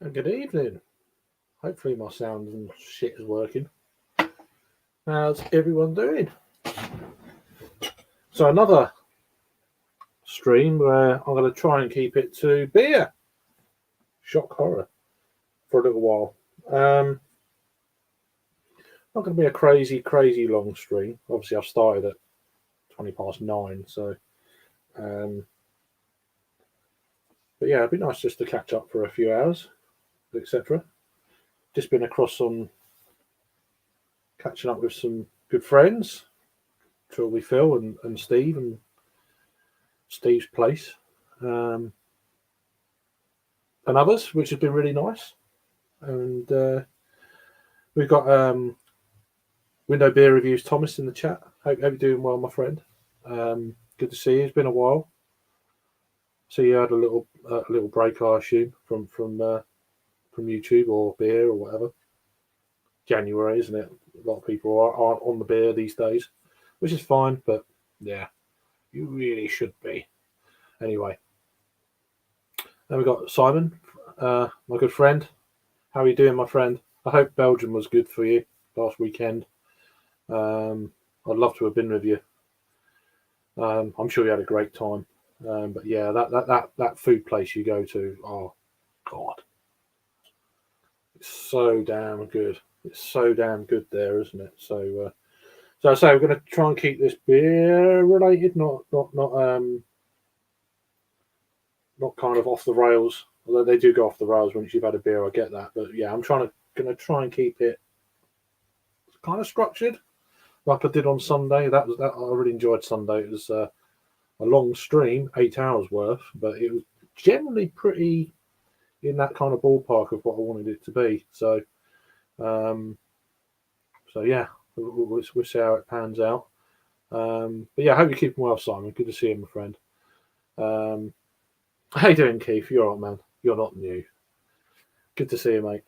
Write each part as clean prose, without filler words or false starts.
And good evening. Hopefully my sound and shit is working. How's everyone doing? So another stream where I'm going to try and keep it to beer. Shock horror for a little while. Not going to be a crazy long stream. Obviously I've started at 9:20, so but yeah, it'd be nice just to catch up for a few hours, etc. Just been across on catching up with some good friends. Trilby Phil and Steve and Steve's place. And others, which has been really nice. And we've got Window Beer Reviews Thomas in the chat. Hope you're doing well, my friend. Good to see you. It's been a while. So you had a little break, I assume, from YouTube or beer or whatever. January, isn't it? A lot of people aren't on the beer these days, which is fine. But yeah, you really should be. Anyway, then we've got Simon, my good friend. How are you doing, my friend? I hope Belgium was good for you last weekend. I'd love to have been with you. I'm sure you had a great time. But yeah, that food place you go to, oh God, it's so damn good. It's so damn good there, isn't it? So I say we're going to try and keep this beer related, not kind of off the rails. Although they do go off the rails once you've had a beer, I get that. But yeah, I'm going to try and keep it kind of structured, like I did on Sunday. That I really enjoyed Sunday. It was a long stream, 8 hours worth, but it was generally pretty in that kind of ballpark of what I wanted it to be. So yeah, we'll see how it pans out. But yeah, I hope you're keeping well, Simon. Good to see you, my friend. How you doing, Keith? You're all right, man. You're not new. Good to see you, mate.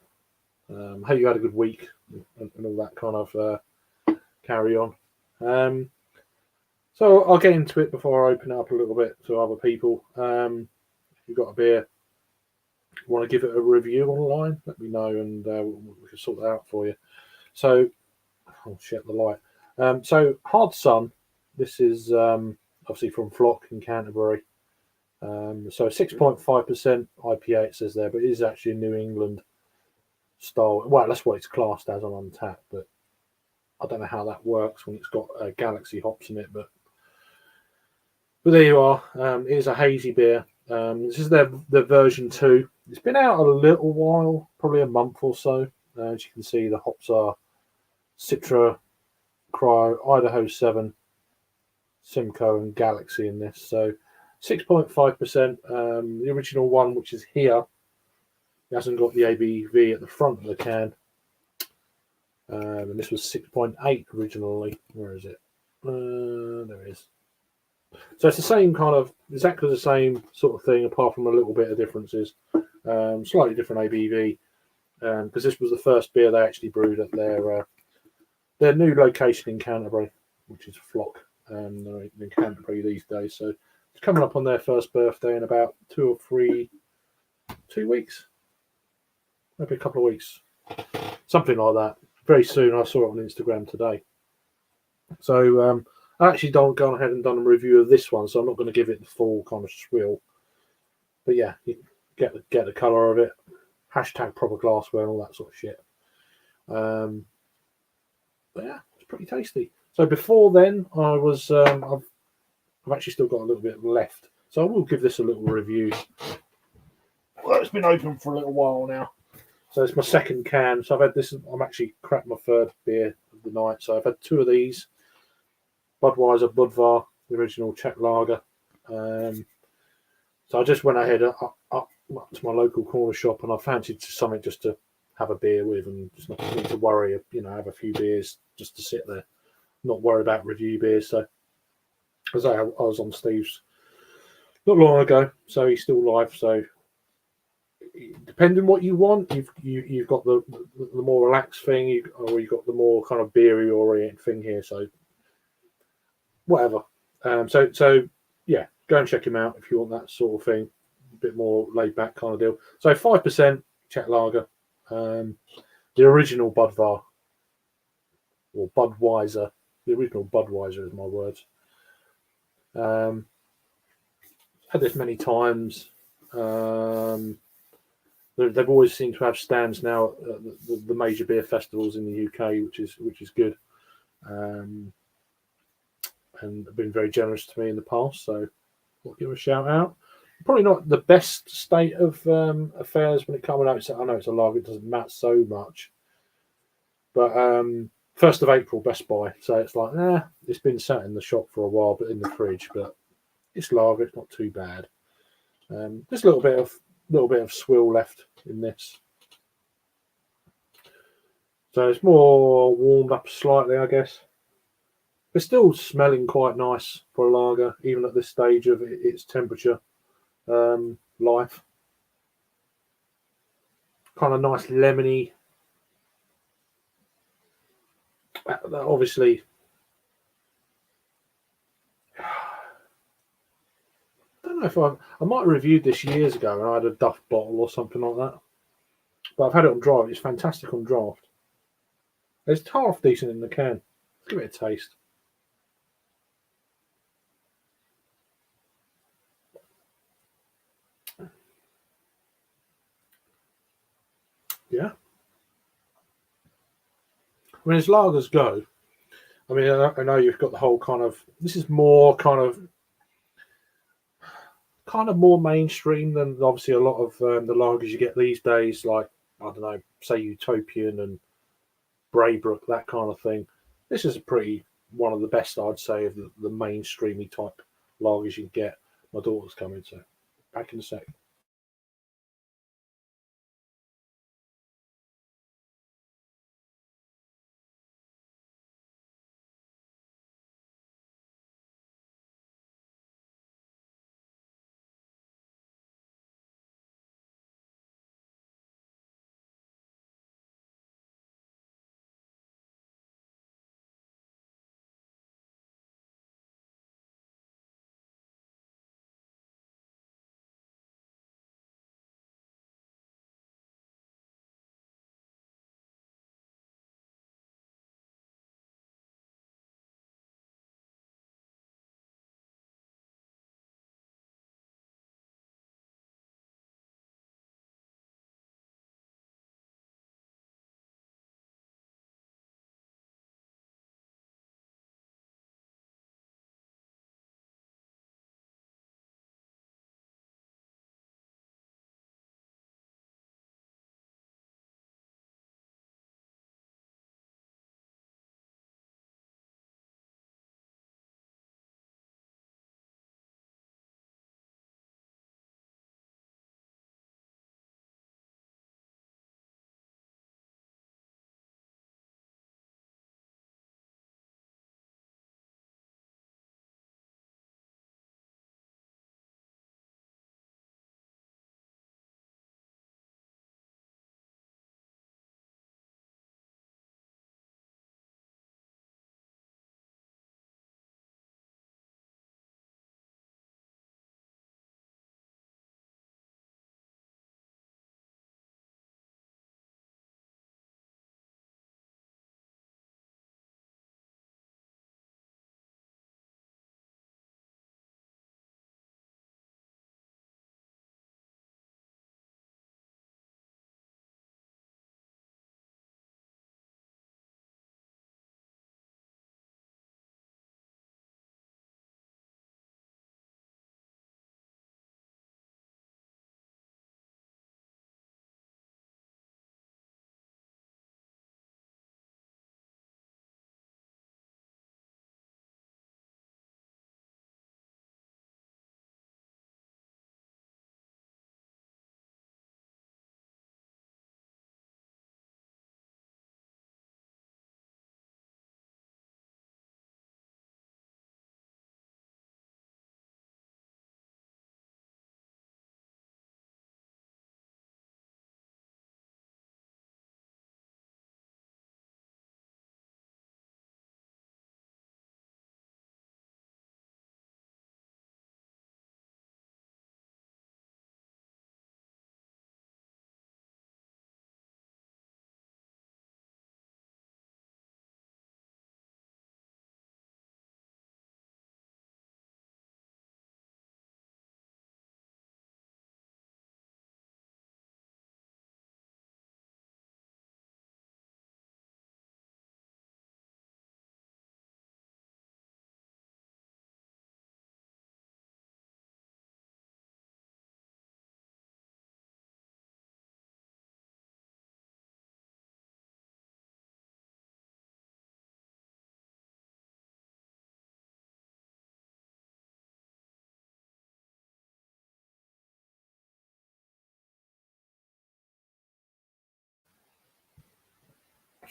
Hope you had a good week and all that kind of carry on. So I'll get into it before I open it up a little bit to other people. If you've got a beer, want to give it a review online, let me know and we can sort that out for you. So, oh shit, the light. So Hard Sun, this is obviously from Flock in Canterbury. So 6.5% IPA it says there, but it is actually a New England style. Well, that's what it's classed as on Untappd, but I don't know how that works when it's got Galaxy hops in it. But there you are. It is a hazy beer. This is their version 2. It's been out a little while, probably a month or so. As you can see, the hops are Citra, Cryo, Idaho 7, Simcoe, and Galaxy in this. So 6.5%. The original one, which is here, it hasn't got the ABV at the front of the can. And this was 6.8 originally. Where is it? There it is. So it's the same kind of, exactly the same sort of thing, apart from a little bit of differences. Slightly different ABV, because this was the first beer they actually brewed at their new location in Canterbury, which is Flock. They're in Canterbury these days. So it's coming up on their first birthday in about 2 weeks. Maybe a couple of weeks. Something like that. Very soon. I saw it on Instagram today. So I actually don't go ahead and done a review of this one, so I'm not going to give it the full kind of spiel. But yeah, you get the colour of it. Hashtag proper glassware and all that sort of shit. But yeah, it's pretty tasty. So before then, I was I've actually still got a little bit left, so I will give this a little review. Well, it's been open for a little while now, so it's my second can. So I've had this. I'm actually cracked my third beer of the night. So I've had 2 of these. Budweiser Budvar, the original Czech lager. So I just went ahead up to my local corner shop, and I fancied something just to have a beer with, and just not need to worry. Have a few beers just to sit there, not worry about review beers. So as I was on Steve's not long ago, so he's still live. So depending what you want, you've got the more relaxed thing, or you've got the more kind of beery oriented thing here. So whatever. So yeah, go and check him out if you want that sort of thing, a bit more laid back kind of deal. So 5%, Czech lager. The original Budvar, or Budweiser. The original Budweiser is my words. Um, had this many times. They've always seemed to have stands now at the major beer festivals in the UK, which is good. And have been very generous to me in the past, so I'll give a shout out. Probably not the best state of affairs when it comes out. I know it's a lager; it doesn't matter so much. But 1st of April, Best Buy. So it's like, it's been sat in the shop for a while, but in the fridge. But it's lager; it's not too bad. There's a little bit of swill left in this, so it's more warmed up slightly, I guess. It's still smelling quite nice for a lager, even at this stage of its temperature life. Kind of nice lemony. Obviously, I don't know if I might have reviewed this years ago and I had a Duff bottle or something like that. But I've had it on draft. It's fantastic on draft. It's half decent in the can. Let's give it a taste. Yeah. I mean, as lagers go, I mean, I know you've got the whole kind of. This is more kind of more mainstream than obviously a lot of the lagers you get these days, like I don't know, say Utopian and Braybrook, that kind of thing. This is a pretty one of the best, I'd say, of the mainstreamy type lagers you can get. My daughter's coming, so back in a sec.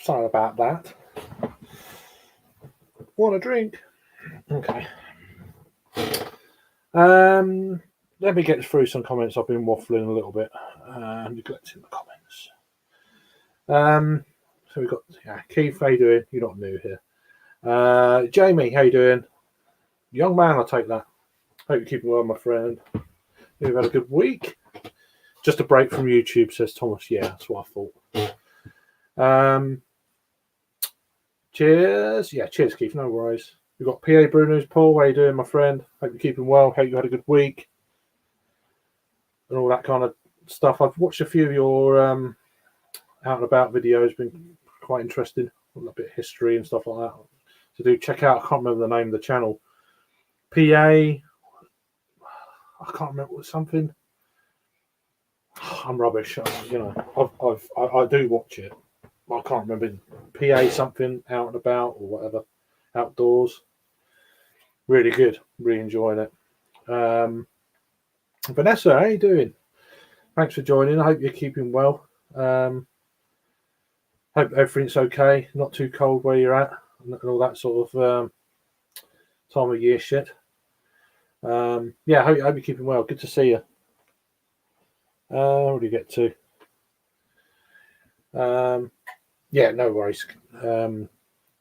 sorry about that. Want a drink? Okay. Let me get through some comments. I've been waffling a little bit. Neglecting the comments. So we've got Keith, how you doing? You're not new here. Jamie, how you doing? Young man, I'll take that. Hope you're keeping well, my friend. You've had a good week. Just a break from YouTube, says Thomas. Yeah, that's what I thought. Cheers. Yeah, cheers, Keith. No worries. We've got PA Bruno's Paul. How you doing, my friend? Hope you're keeping well. Hope you had a good week. And all that kind of stuff. I've watched a few of your out and about videos. Been quite interesting. A little bit of history and stuff like that. So do check out. I can't remember the name of the channel. PA. I can't remember what something. I'm rubbish. I do watch it. I can't remember. PA something out and about or whatever. Outdoors. Really good. Really enjoying it. Vanessa, how you doing? Thanks for joining. I hope you're keeping well. Hope everything's okay. Not too cold where you're at and all that sort of time of year shit. Yeah, I hope you're keeping well. Good to see you. What do you get to? Yeah, no worries.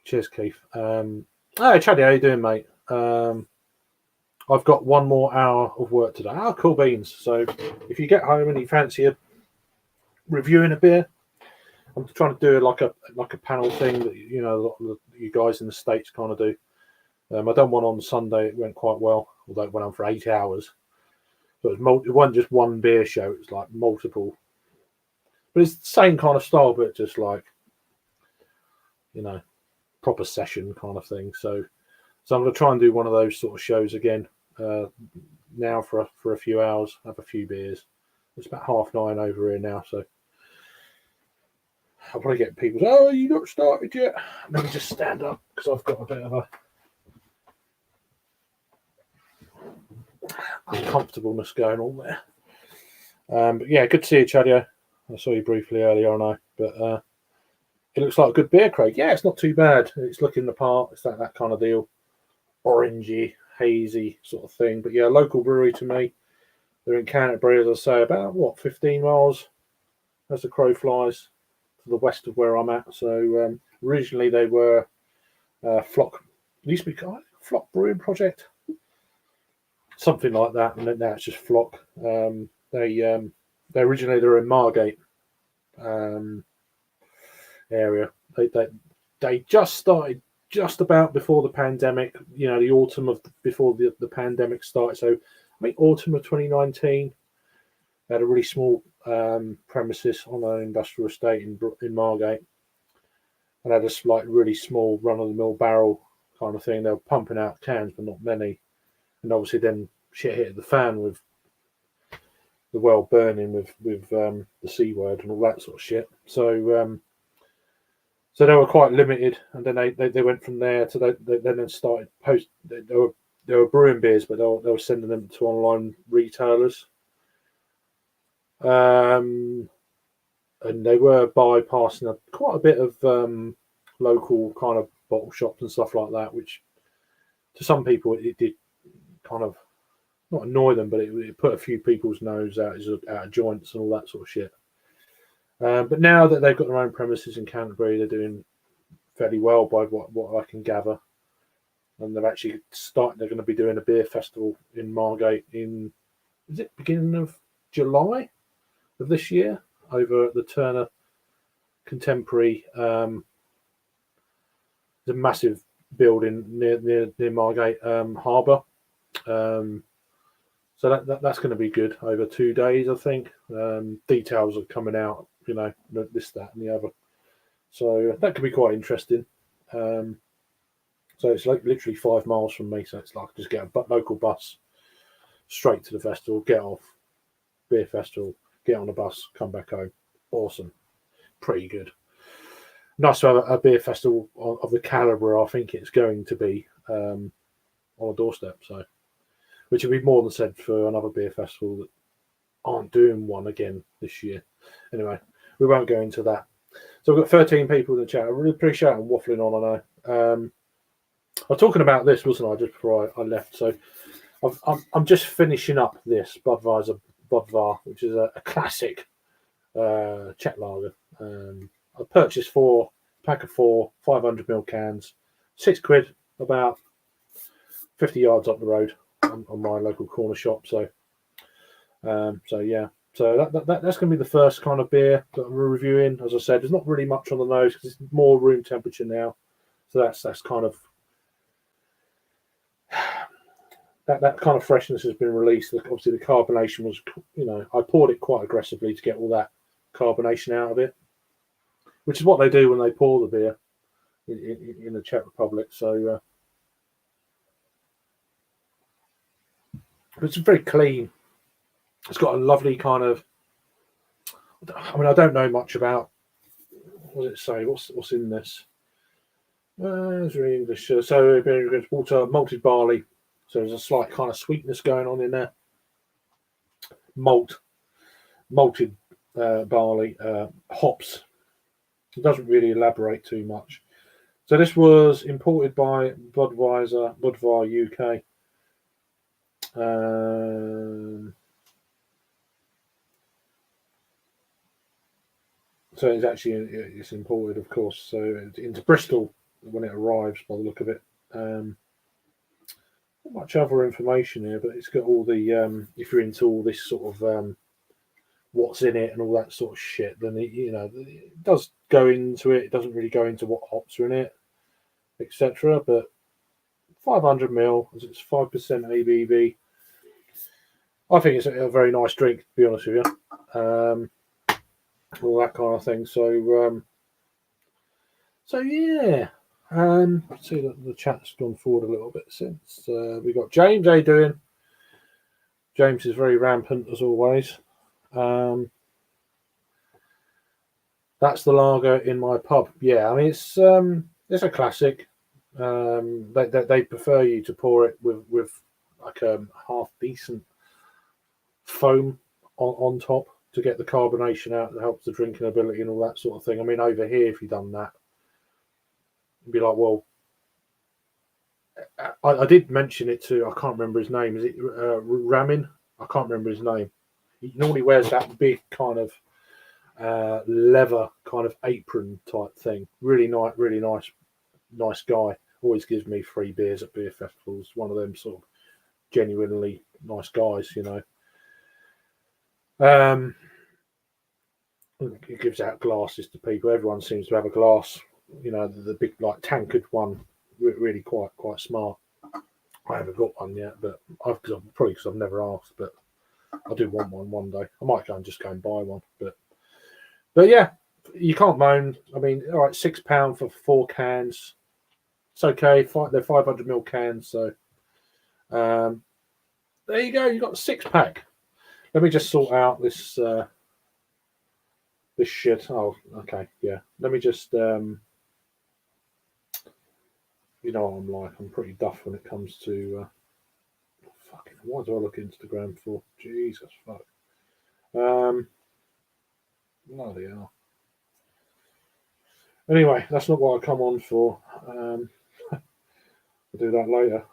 Cheers, Keith. Hi, Chaddy, how you doing, mate? I've got one more hour of work today. Oh, cool beans. So if you get home and you fancy reviewing a beer, I'm trying to do like a panel thing that a lot of you guys in the States kind of do. I done one on Sunday. It went quite well, although it went on for 8 hours. So it wasn't just one beer show. It was like multiple. But it's the same kind of style, but just like, proper session kind of thing. So I'm going to try and do one of those sort of shows again now for a few hours, have a few beers. It's about 9:30 over here now, so I'll probably get people, oh, you not started yet? Let me just stand up because I've got a bit of a uncomfortableness going on there. But yeah, good to see you, Chadio. I saw you briefly earlier, I know, but it looks like a good beer, Craig. Yeah, it's not too bad. It's looking the part. It's that kind of deal. Orangey, hazy sort of thing. But yeah, local brewery to me. They're in Canterbury, as I say, about 15 miles as the crow flies to the west of where I'm at. So originally they were Flock, used to be called Flock Brewing Project, something like that, and now it's just Flock. They originally they were in Margate area. They just started just about before the pandemic, the autumn of before the pandemic started. So I think autumn of 2019, they had a really small premises on an industrial estate in Margate, and had a really small run-of-the-mill barrel kind of thing. They were pumping out cans, but not many. And obviously then shit hit the fan with the well burning with the C word and all that sort of shit. So so they were quite limited, and then they went from there to they then started they were brewing beers, but they were sending them to online retailers, and they were bypassing quite a bit of local kind of bottle shops and stuff like that, which to some people it did kind of not annoy them, but it put a few people's nose out of joints and all that sort of shit. But now that they've got their own premises in Canterbury, they're doing fairly well by what I can gather. And they've actually started, they're going to be doing a beer festival in Margate is it beginning of July of this year, over at the Turner Contemporary. There's a massive building near Margate Harbour. So that's going to be good over 2 days, I think. Details are coming out, this, that, and the other. So that could be quite interesting. So it's like literally 5 miles from me. So it's like just get a local bus straight to the festival, get off, beer festival, get on a bus, come back home. Awesome. Pretty good. Nice to have a beer festival of the calibre I think it's going to be on a doorstep. So, which would be more than said for another beer festival that aren't doing one again this year. Anyway, we won't go into that. So we've got 13 people in the chat. I really appreciate I'm waffling on, I know. I was talking about this, wasn't I, just before I left. So I'm just finishing up this Budweiser Budvar, which is a classic Czech lager. I purchased pack of 4 500ml cans, £6, about 50 yards up the road on my local corner shop. So yeah. So that's going to be the first kind of beer that I'm reviewing. As I said, there's not really much on the nose because it's more room temperature now. So that's kind of that kind of freshness has been released. Obviously, the carbonation was, I poured it quite aggressively to get all that carbonation out of it, which is what they do when they pour the beer in the Czech Republic. So it's very clean. It's got a lovely kind of. I mean, I don't know much about. What does it say? What's in this? It's really English. So water, malted barley. So there's a slight kind of sweetness going on in there. Malted barley, hops. It doesn't really elaborate too much. So this was imported by Budweiser Budvar UK. So it's imported, of course, so into Bristol when it arrives, by the look of it. Not much other information here, but it's got all the if you're into all this sort of what's in it and all that sort of shit, then it does go into it. It doesn't really go into what hops are in it, etc. But 500ml, as it's 5% ABV. I think it's a very nice drink, to be honest with you. All that kind of thing. So yeah. See that the chat's gone forward a little bit since we got James. How you doing? James is very rampant as always. That's the lager in my pub. Yeah, I mean it's a classic. They prefer you to pour it with like a half decent foam on top to get the carbonation out that helps the drinking ability and all that sort of thing. I mean, over here, if you've done that, you'd be like, well, I did mention it to, I can't remember his name. Is it Ramin? I can't remember his name. He normally wears that big kind of leather kind of apron type thing. Really nice guy. Always gives me free beers at beer festivals. One of them sort of genuinely nice guys, He gives out glasses to people. Everyone seems to have a glass, the big like tankard one. Really quite smart. I haven't got one yet, but probably because I've never asked. But I do want one day. I might go and buy one. But yeah, you can't moan. I mean, all right, £6 for 4 cans. It's okay. They're 500ml cans, so there you go. You got the 6-pack. Let me just sort out this. This shit. Oh, okay, yeah. Let me just, you know what I'm like. I'm pretty duff when it comes to. Fucking, what do I look Instagram for? Jesus fuck. Bloody hell. Anyway, that's not what I come on for. I'll do that later.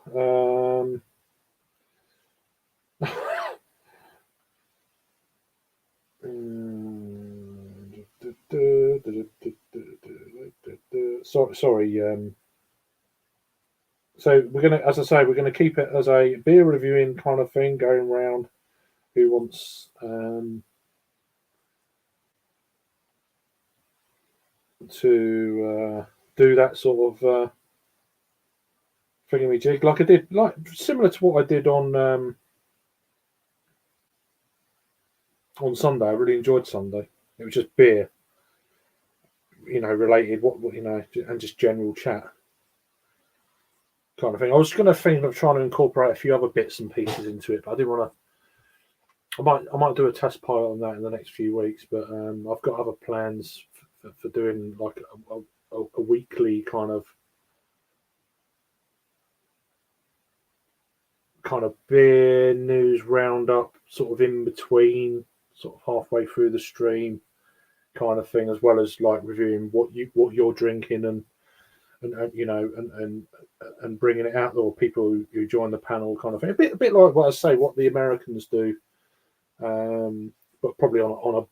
Sorry. So we're gonna, as I say, we're gonna keep it as a beer reviewing kind of thing, going around. Who wants to do that sort of thingamajig, like I did, like similar to what I did on Sunday. I really enjoyed Sunday. It was just beer, related, what and just general chat kind of thing. I was going to think of trying to incorporate a few other bits and pieces into it, but I didn't want to. I might do a test pilot on that in the next few weeks, but I've got other plans for doing like a weekly kind of beer news roundup, sort of in between, sort of halfway through the stream, kind of thing, as well as like reviewing what you're drinking and bringing it out, or people who join the panel kind of thing. A bit like what I say, what the Americans do, but probably on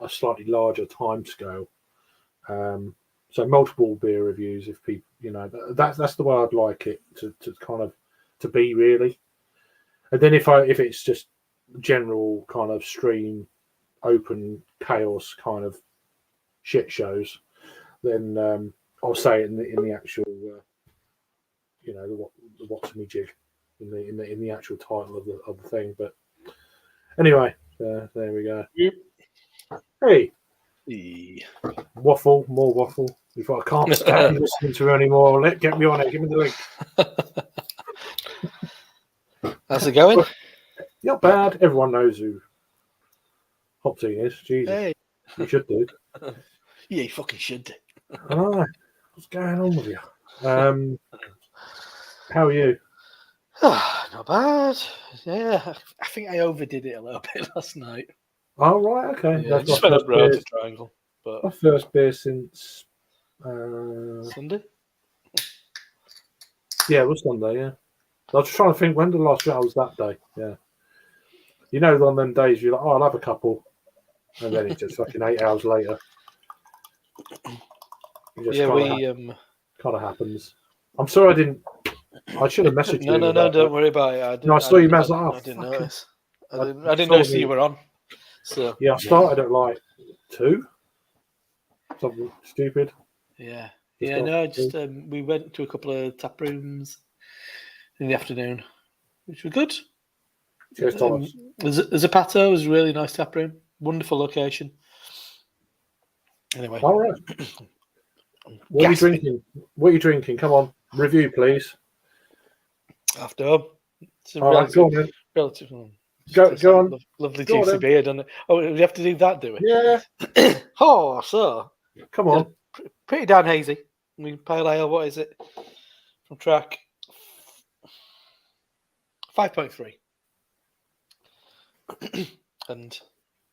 a slightly larger time scale. So multiple beer reviews, if people, that's the way I'd like it to kind of to be, really. And then if it's just general kind of stream open chaos kind of shit shows, then I'll say it in the actual the what's me jig in the actual title of the thing. But anyway, there we go. Yep. Hey. More waffle. If I can't stand listening to her anymore, get me on it. Give me the link. How's it going? Not bad. Everyone knows who Hopsy is. Jesus, Hey. You should do. Yeah, you fucking should do. All right. What's going on with you? How are you? Not bad. Yeah, I think I overdid it a little bit last night. Oh, right. Okay. Yeah, just went up road to Triangle. But my first beer since Sunday? Yeah, it was Sunday, yeah. I was trying to think when the last show was that day. Yeah. On them days you're like, oh, I'll have a couple. And then it's just fucking 8 hours later. Yeah, kind of happens. I'm sorry I should have messaged you. No, don't worry about it. I saw you message. I didn't notice. I didn't notice you were on. So yeah, I started at like 2. Something stupid. Yeah. We went to a couple of tap rooms in the afternoon, which was good. Cheers, Thomas. Zapato was a really nice tap room. Wonderful location. Anyway. All right. What are you drinking? Come on. Review, please. After. It's a all right, go on, relative. Go on. Lovely juicy beer, doesn't it? Oh, we have to do that, do we? Yeah. So. Come on. Pretty damn hazy. I mean, pale ale, what is it? From track 5.3. And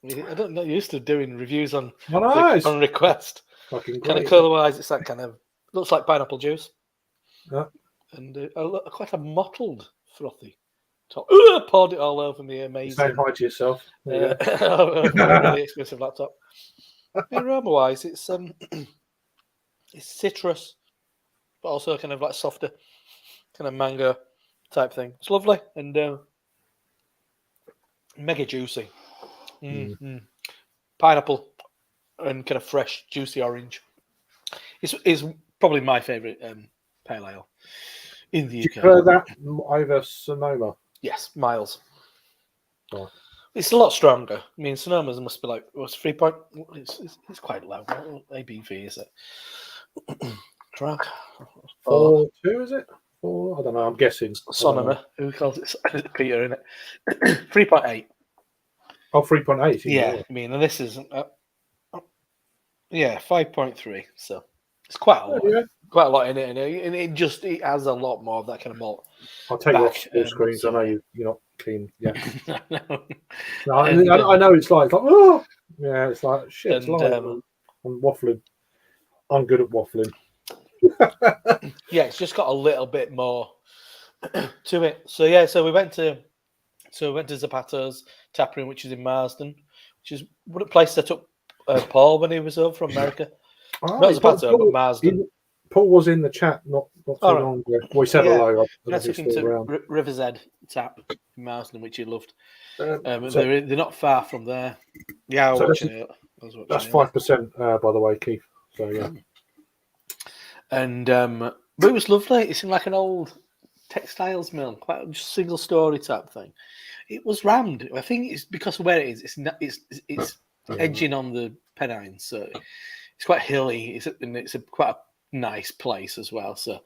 I don't know, used to doing reviews on request. Fucking great. Kind of colour-wise, it's that kind of looks like pineapple juice. Yeah. And quite a mottled, frothy top. Poured it all over me. Amazing. Say hi to yourself. Really expensive laptop. Aroma-wise, it's citrus, but also kind of like softer, kind of mango type thing. It's lovely and mega juicy. Pineapple and kind of fresh, juicy orange. It's probably my favourite pale ale in the UK. Do you prefer that over Sonoma? Yes, miles. Oh. It's a lot stronger. I mean, Sonoma's must be like, what's 3 point? It's quite low. What ABV is it? Track 4.2, is it? 4? I don't know. I'm guessing. Sonoma. Who calls it? Peter, in it. 3.8. Oh, 3.8. Yeah, I mean, and this is 5.3. So it's quite a lot. Yeah. Quite a lot in it, and it has a lot more of that kind of malt. I'll take you off full screen. So I know you're not keen. Yeah. No, I know it's like oh yeah, it's like shit. It's like I'm waffling. I'm good at waffling. Yeah, it's just got a little bit more to it. So yeah, so we went to Zapato's tap room, which is in Marsden, which is what a place that took Paul when he was over from America. Not Zapato, but Marsden. Paul was in the chat not too long ago. Well, he said hello. I took him to River's Edge tap in Marsden, which he loved. They're not far from there. Yeah, I was watching it. That's 5%, by the way, Keith. So yeah. And but it was lovely. It seemed like an old textiles mill, quite just single story type thing. It was rammed. I think it's because of where it is. It's edging on the Pennines, so it's quite hilly. It's quite a nice place as well. So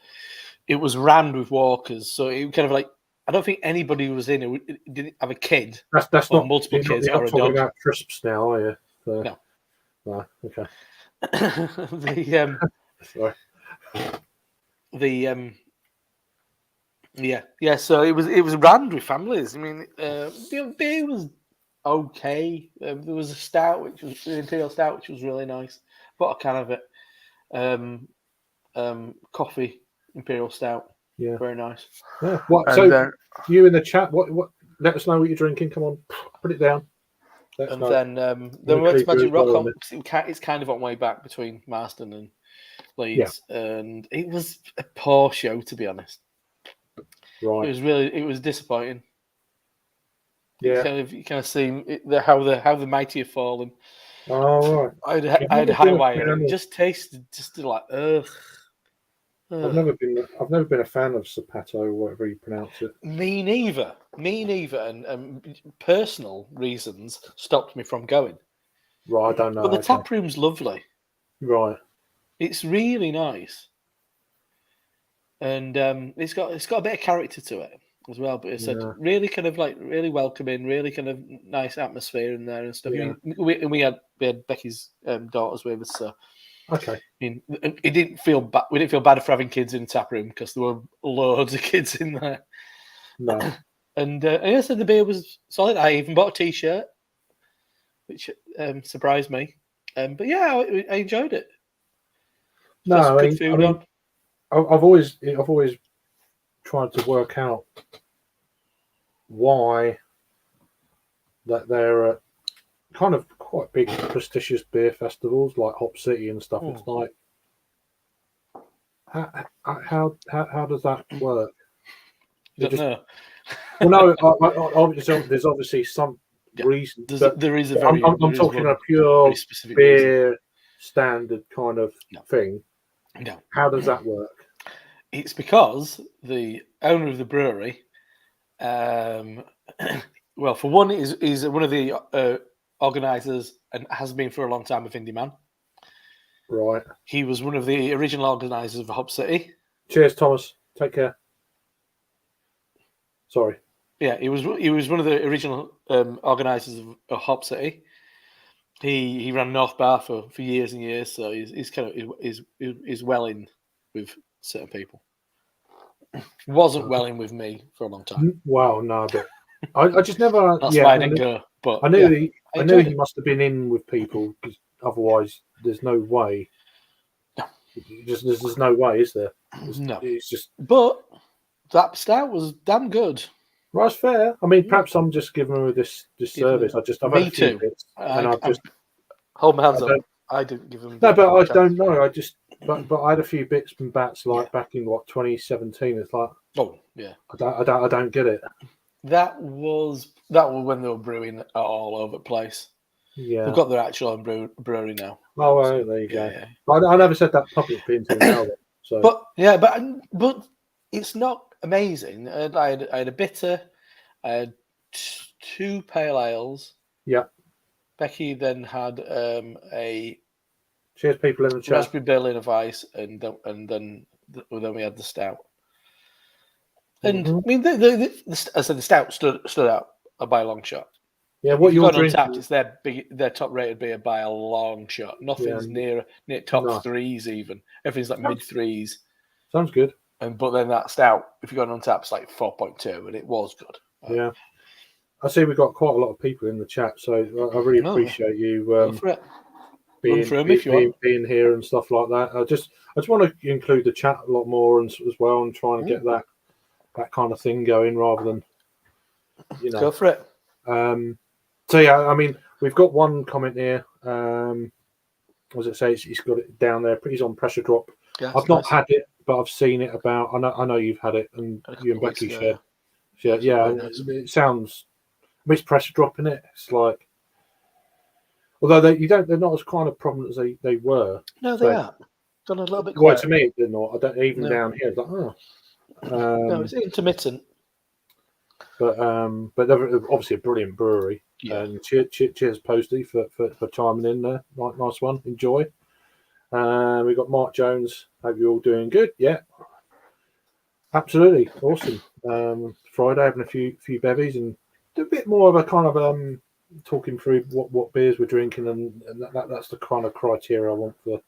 it was rammed with walkers. So it kind of like I don't think anybody who was in it didn't have a kid. That's not multiple kids or a dog. About crisps now, are you? So, no. Okay. Sorry. So it was rammed with families. I mean, the beer was okay. There was a stout, which was an imperial stout, which was really nice. Bought a can of it. Coffee imperial stout. Yeah. Very nice. Yeah. What? And So you in the chat? What? Let us know what you're drinking. Come on, put it down. Let us know. then we went to Keep Magic it Rock. rolling. It's kind of on way back between Marston and Leeds, and it was a poor show, to be honest. Right. It was disappointing. Yeah. You kind of see how the mighty have fallen. Oh, right. I had a high wire, and it just tasted just like ugh. I've never been a fan of Zapato, or whatever you pronounce it. Me neither. And personal reasons stopped me from going. Right, I don't know. But the tap room's lovely. Right. It's really nice, and it's got a bit of character to it as well. But it's really kind of like really welcoming, really kind of nice atmosphere in there and stuff. Yeah. We had Becky's daughters with us, so. Okay. I mean, it didn't feel bad. We didn't feel bad for having kids in the tap room because there were loads of kids in there. No. And I said the beer was solid. I even bought a T-shirt, which surprised me. But yeah, I enjoyed it. No, good food on. I've always tried to work out why that they're kind of quite big, prestigious beer festivals like Hop City and stuff. It's like, how does that work? I don't know. Well, no, obviously, there's obviously some reason. There is a very. I'm talking a pure beer reason. Standard kind of thing. No. How does that work? It's because the owner of the brewery, well, for one, is one of the organisers and has been for a long time of Indie Man. Right. He was one of the original organisers of Hop City. Cheers, Thomas. Take care. Sorry. Yeah, he was one of the original organisers of Hop City. He ran North Bar for years and years, so he's kind of is well in with certain people. Wasn't well in with me for a long time. Wow, no, but I just never. That's why I didn't go. But I knew he must have been in with people because otherwise, there's no way. No. There's no way, is there? No. It's just. But that stout was damn good. Well, that's fair. I mean, perhaps I'm just giving her this service. I've had a few bits, and I've just hold my hands up. I didn't give them. No, but I don't know. But I had a few bits and bats back in 2017. It's like, oh yeah, I don't get it. That was when they were brewing all over the place. Yeah, they've got their actual own brewery now. Oh, well, there you go. Yeah. I never said that publicly until now. So, but it's not amazing. I had a bitter. I had 2 pale ales. Yeah. Becky then had a. Cheers, people in the chat. Raspberry Berliner Weiss, and then we had the stout. And I mean, I said the stout stood out by a long shot. Yeah, what you're drinking? On Tap, it's their top rated beer by a long shot. Nothing's near top threes even. Everything's like mid threes. Sounds good. But then that stout, if you go on Tap, it's like 4.2, and it was good. Yeah, I see we've got quite a lot of people in the chat, so I really appreciate you being here and stuff like that. I just want to include the chat a lot more as well, and try and get that kind of thing going rather than go for it. So yeah, I mean, we've got one comment here. As it says, he's got it down there. He's on Pressure Drop. Yeah, I've not had it, but I've seen it about. I know you've had it, and you and Becky shared. Yeah, it sounds. I mean, it's Pressure Drop in it. It's like, although they're not as kind of prominent as they were. No, they are. Done a little bit. Well, to me, they're not. I don't even down here. It's like, no, it's intermittent. But they're obviously a brilliant brewery. Yeah. And cheers, Posty, for chiming in there. Nice one. Enjoy. We've got Mark Jones. Hope you're all doing good. Yeah. Absolutely. Awesome. Friday, having a few bevies and do a bit more of a kind of talking through what beers we're drinking, and that's the kind of criteria I want for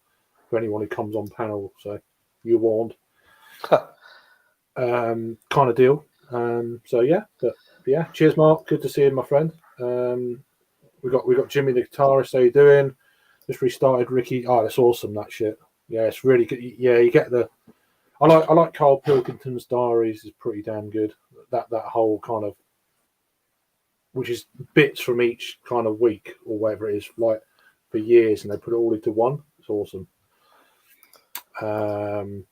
anyone who comes on panel. So you're warned. Kind of deal. So yeah, cheers, Mark. Good to see you, my friend. We got Jimmy the guitarist. How you doing? Just restarted Ricky. Oh, that's awesome. That shit. Yeah, it's really good. Yeah, you get the. I like Carl Pilkington's diaries. Is pretty damn good. That whole kind of, which is bits from each kind of week or whatever it is, like for years, and they put it all into one. It's awesome.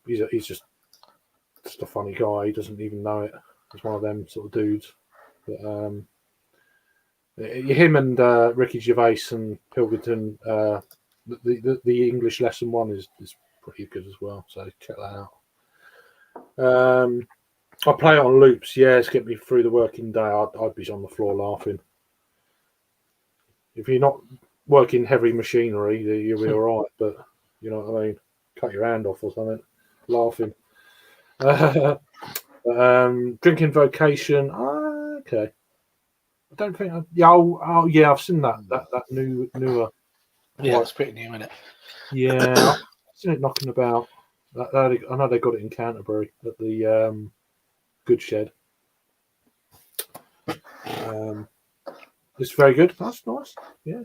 He's just a funny guy. He doesn't even know it. He's one of them sort of dudes. But him and Ricky Gervais and Pilkington, the English lesson one is pretty good as well. So check that out. I play it on loops. Yeah, it's getting me through the working day. I'd be on the floor laughing. If you're not working heavy machinery, you'll be all right. But you know what I mean. Cut your hand off or something. Laughing. Drinking vocation. Okay. I don't think. Yeah, I've seen that newer. Yeah, it's pretty new, isn't it? Yeah, I've seen it knocking about. I know they got it in Canterbury at the Good Shed. It's very good. That's nice. Yeah.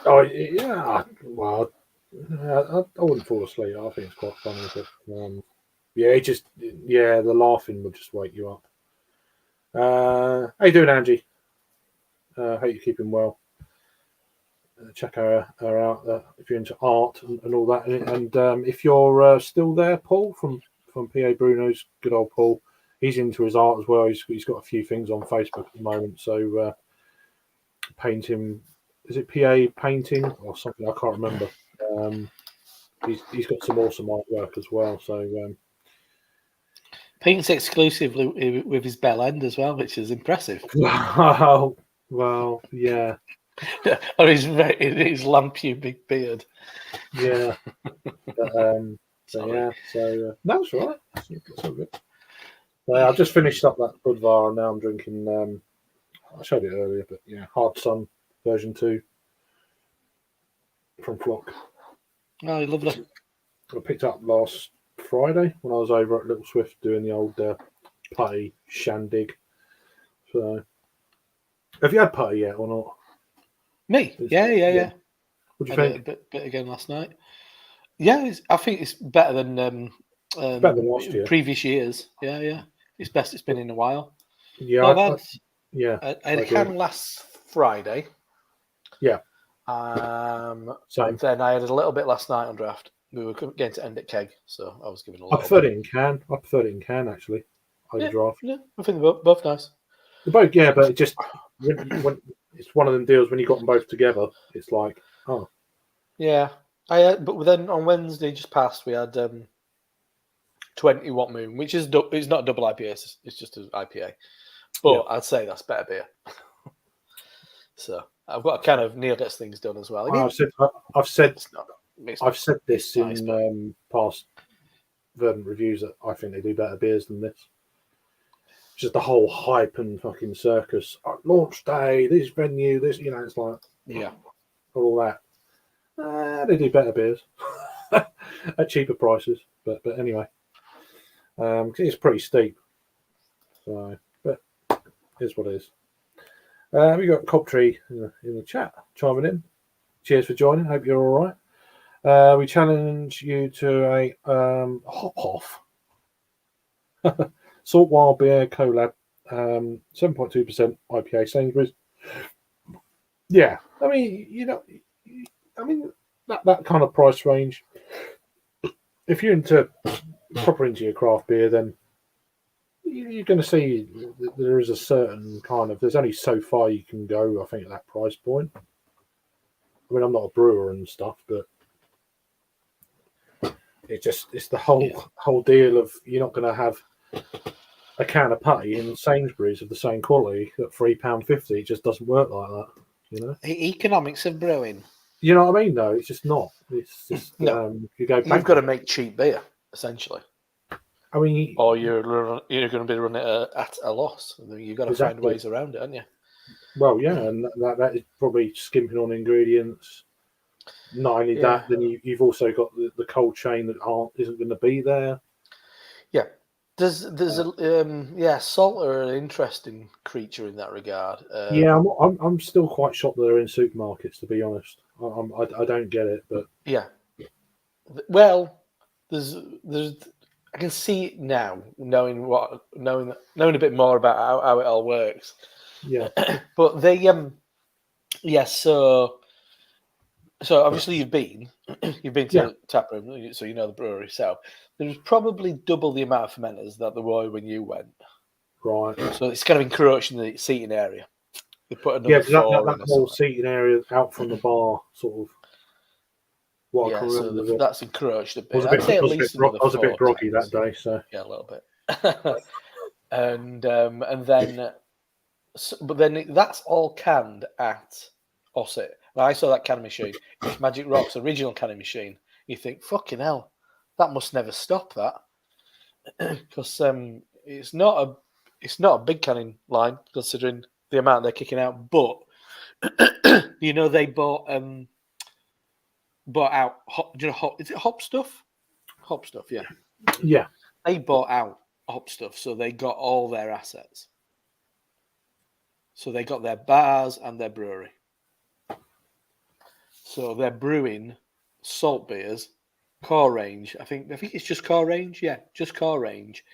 Oh yeah. Well, I wouldn't fall asleep. I think it's quite funny, but the laughing would just wake you up. How you doing, Angie? Hope you're keeping well. Check her out if you're into art and all that. And if you're still there, Paul from PA Bruno's, good old Paul. He's into his art as well. He's got a few things on Facebook at the moment. So painting, is it PA painting or something? I can't remember. He's got some awesome artwork as well. So paints exclusively with his bell end as well, which is impressive. Wow. Well, yeah. Or his lampy big beard. Yeah. No, it's all right. It's all good. I've just finished up that Budvar, and now I'm drinking. I showed it earlier, but yeah, Hard Sun version 2 from Flock. Oh, lovely. I picked up last Friday when I was over at Little Swift doing the old putty shandig. So, have you had putty yet or not? Me? Yeah. What do you think? A bit again last night. Yeah, I think it's better than better than last year. Previous years. Yeah. It's best it's been in a while. Yeah, I had a can last Friday. Yeah. Same. Then I had a little bit last night on draft. We were getting to end at keg, so I was giving a little. I preferred it in can. Actually. Draft. Yeah, I think they're both nice. They're both, yeah, but it just when it's one of them deals when you got them both together, it's like, oh. Yeah, but then on Wednesday just past we had 20 Watt Moon, which is it's not a double IPA, it's just an IPA. But yeah. I'd say that's better beer. So I've got a can of Neil gets things done as well. I've said this in past Verdant reviews that I think they do better beers than this. Just the whole hype and fucking circus. Launch day, this venue, this, it's like, yeah, all that. They do better beers at cheaper prices, but anyway, it's pretty steep. So, but here's what it is. We got Cobtree in the chat chiming in. Cheers for joining. Hope you're all right. We challenge you to a hop off. Salt Wild Beer Collab, 7.2% IPA Sainsbury's. Yeah, I mean, that kind of price range. If you're proper into your craft beer, then you're going to see that there is a certain kind of. There's only so far you can go, I think, at that price point. I mean, I'm not a brewer and stuff, but it's the whole deal of you're not going to have a can of putty in Sainsbury's of the same quality at £3.50. It just doesn't work like that, Economics of brewing. You know what I mean? Though it's just not. It's just no. You go. You've got to make cheap beer, essentially. I mean, or you're going to be running it at a loss. You've got to find ways around it, haven't you? Well, yeah, and that is probably skimping on ingredients. Not only that, then you've also got the cold chain that isn't going to be there. Yeah. salt are an interesting creature in that regard. Yeah, I'm still quite shocked that they're in supermarkets. To be honest, I don't get it, but yeah. Well, there's I can see it now, knowing a bit more about how it all works. yeah, But they so obviously you've been to the tap room, so you know the brewery. So there's probably double the amount of fermenters that there were when you went. right. So it's kind of encroaching the seating area. They put another four in that whole seating area out from the bar, sort of. What I can remember. So that's encroached a bit. I was a bit groggy that day, so yeah, a little bit. and then, but then that's all canned at Osset. And I saw that canning machine. It's Magic Rock's original canning machine. You think, fucking hell, that must never stop that, because it's not a big canning line considering the amount they're kicking out. But they bought out is it hop stuff? Hop stuff, yeah. Yeah. They bought out hop stuff, so they got all their assets. So they got their bars and their brewery. So they're brewing salt beers, core range. I think it's just core range. Yeah, just core range.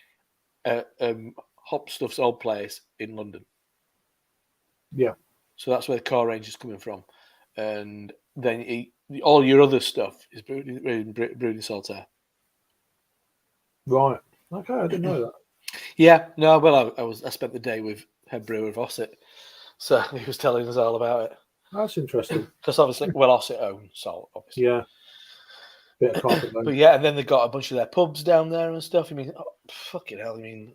Hop Stuff's old place in London. Yeah. So that's where the core range is coming from, and then all your other stuff is brewed in Saltaire. Right. Okay, I didn't know that. Yeah. No. Well, I spent the day with head brewer of Osset, so he was telling us all about it. That's interesting. Because obviously, Osset own salt, obviously. Yeah. Bit of carpet. But yeah, and then they got a bunch of their pubs down there and stuff. I mean, fucking hell! I mean,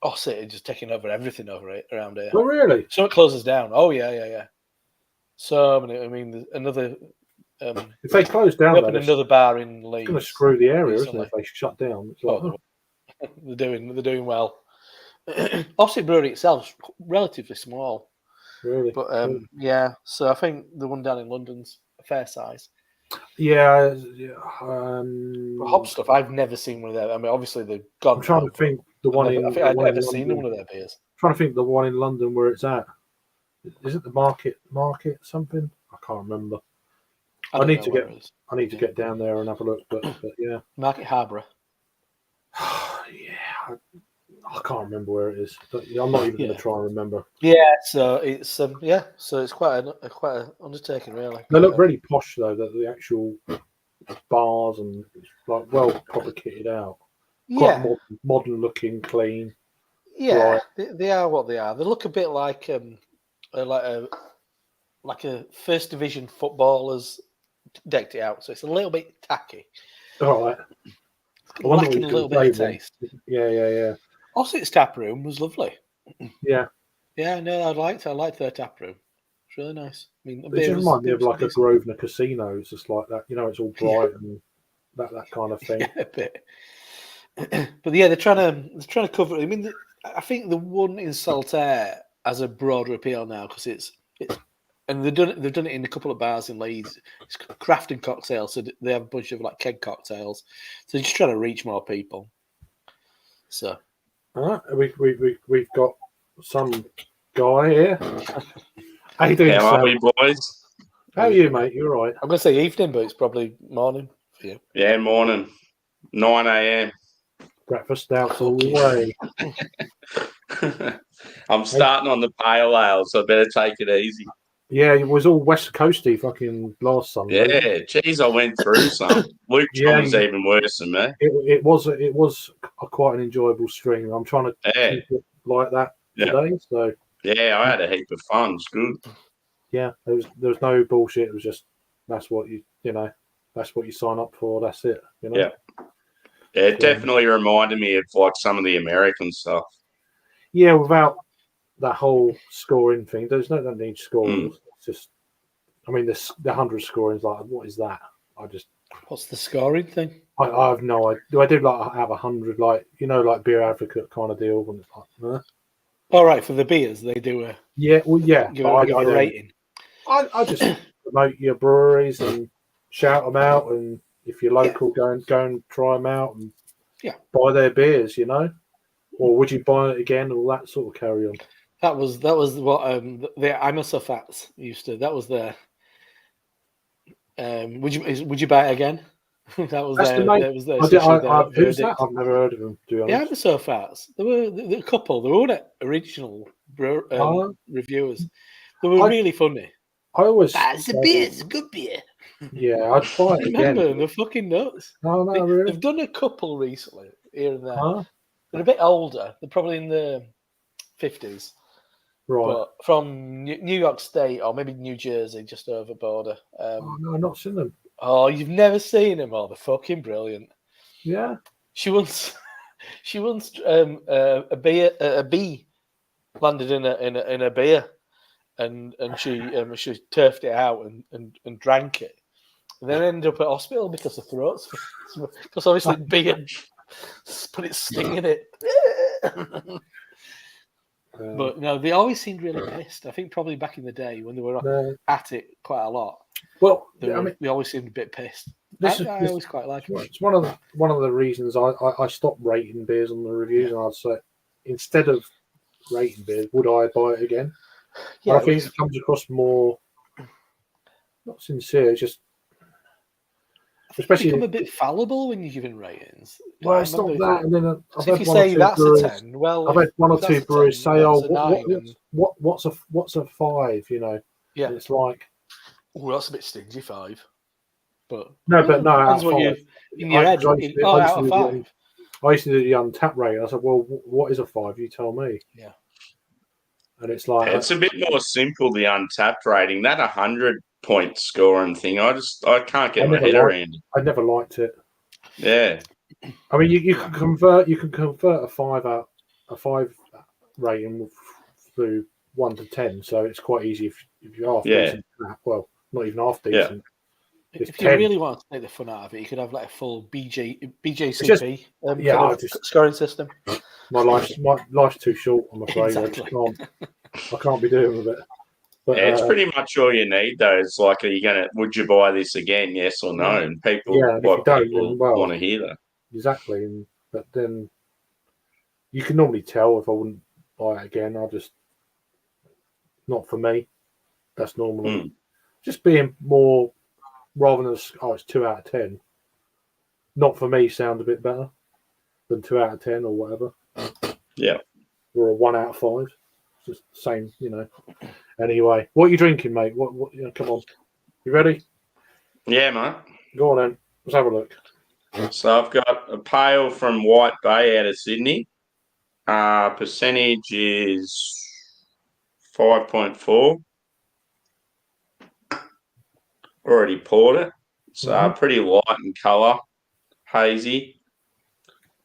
Osset is just taking over everything around here. Oh, really? So it closes down. Oh yeah. So I mean, another. If they close down, another bar in Leeds. It's going to screw the area, isn't it? If they shut down, it's like, they're doing well. Osset Brewery itself is relatively small. Really? But yeah, so I think the one down in London's a fair size. Yeah. Hop Stuff, I've never seen one of their. I mean, obviously they've gone. I'm trying to think the one I think I've never seen one of their beers. I'm trying to think the one in London where it's at. Is it the market something? I can't remember. I need to get down there and have a look, but yeah. Market Harborough. Yeah, I can't remember where it is. But I'm not even going to try and remember. Yeah, so it's so it's quite an undertaking, really. They look really posh though. The actual bars and like proper kitted out. Quite modern looking, clean. Yeah, they are what they are. They look a bit like a first division footballers decked it out, so it's a little bit tacky. All right. Lacking a little bit of taste. Yeah. Osset's tap room was lovely. Yeah. Yeah, no, I liked their tap room. It's really nice. I mean, it just reminds me of like a Grosvenor casino. It's just like that, it's all bright and that kind of thing. Yeah, a bit. But yeah, they're trying to cover. I mean, I think the one in Saltaire has a broader appeal now because it's and they've done it in a couple of bars in Leeds. It's craft and cocktails, so they have a bunch of like keg cocktails. So they're just trying to reach more people. So, all right, we've got some guy here. How you doing, How are we, boys? How are you, mate? You're right. I'm going to say evening, but it's probably morning for you. Yeah, morning. 9 a.m. Breakfast stouts all the way. I'm starting on the pale ale, so I better take it easy. Yeah, it was all West Coasty fucking last Sunday. Yeah, geez, I went through some. Luke John's even worse than me. It was quite an enjoyable stream. I'm trying to keep it like that today. So yeah, I had a heap of fun. It's good. Yeah, there was no bullshit. It was just that's what you sign up for. That's it. Yeah. Yeah, it definitely reminded me of like some of the American stuff. Yeah, without that whole scoring thing, there's no need scoring. It's just, I mean, the 100 scoring is like, what is that? What's the scoring thing? I have no idea. Do I do like have 100, like like Beer Advocate kind of deal? When it's like, all right, for the beers, they do a give a rating. I just promote your breweries and shout them out, and if you're local, go and try them out and buy their beers. or would you buy it again? All that sort of carry on. That was what the Imusofats used to. That was their. Would you buy it again? That was That's the their. name. That was their. Who's that? I've never heard of them. To be The honest. Imusofats. They were the couple. They were all original reviewers. They were really funny. I always. It's a beer. It's a good beer. Yeah, I'd buy it again. Remember, they're fucking nuts. No, really. They've done a couple recently here and there. Huh? They're a bit older. They're probably in the 50s. Right. But from New York State or maybe New Jersey, just over border. No, I've not seen them. Oh, you've never seen them? Oh, they're fucking brilliant. Yeah. She once a bee landed in a beer, and she turfed it out and drank it, and then ended up at hospital because of throats, because obviously bee had put its sting in it. But no, they always seemed really pissed. I think probably back in the day when they were at it quite a lot. Well, they always seemed a bit pissed. I always quite like it. It's one of the reasons I stopped rating beers on the reviews, and I'd say instead of rating beers, would I buy it again? Yeah, I think it comes across more not sincere. It's just especially become a bit fallible when you're giving ratings. Well, it's not that. And then if you say that's a 10, well, I've had one or two brewers say, "Oh, what's a 5?" You know, yeah, and it's like, oh, that's a bit stingy 5. But no, out of 5. I used to do the untapped rating. I said, "Well, what is a 5? You tell me." Yeah, and it's like it's a bit more simple. The untapped rating, that 100-point scoring thing, I can't get my head around it. I never liked it. Yeah, I mean, you can convert a 5 rating through 1 to 10, so it's quite easy if you're half decent. Well, not even half decent. If you really want to take the fun out of it, you could have like a full BJCP scoring system. My life's too short, I'm afraid. Exactly. I can't be doing with it. But, it's pretty much all you need, though. It's like, would you buy this again? Yes or no? And people, people want to hear that. Exactly. But then you can normally tell if I wouldn't buy it again. Not for me. That's normally just being more rather than it's 2 out of 10. Not for me sound a bit better than 2 out of 10 or whatever. Yeah. Or a 1 out of 5. It's just the same, Anyway, what are you drinking, mate? What come on. You ready? Yeah, mate. Go on then. Let's have a look. So I've got a pale from White Bay out of Sydney. Percentage is 5.4. Already poured it. So pretty light in colour, hazy.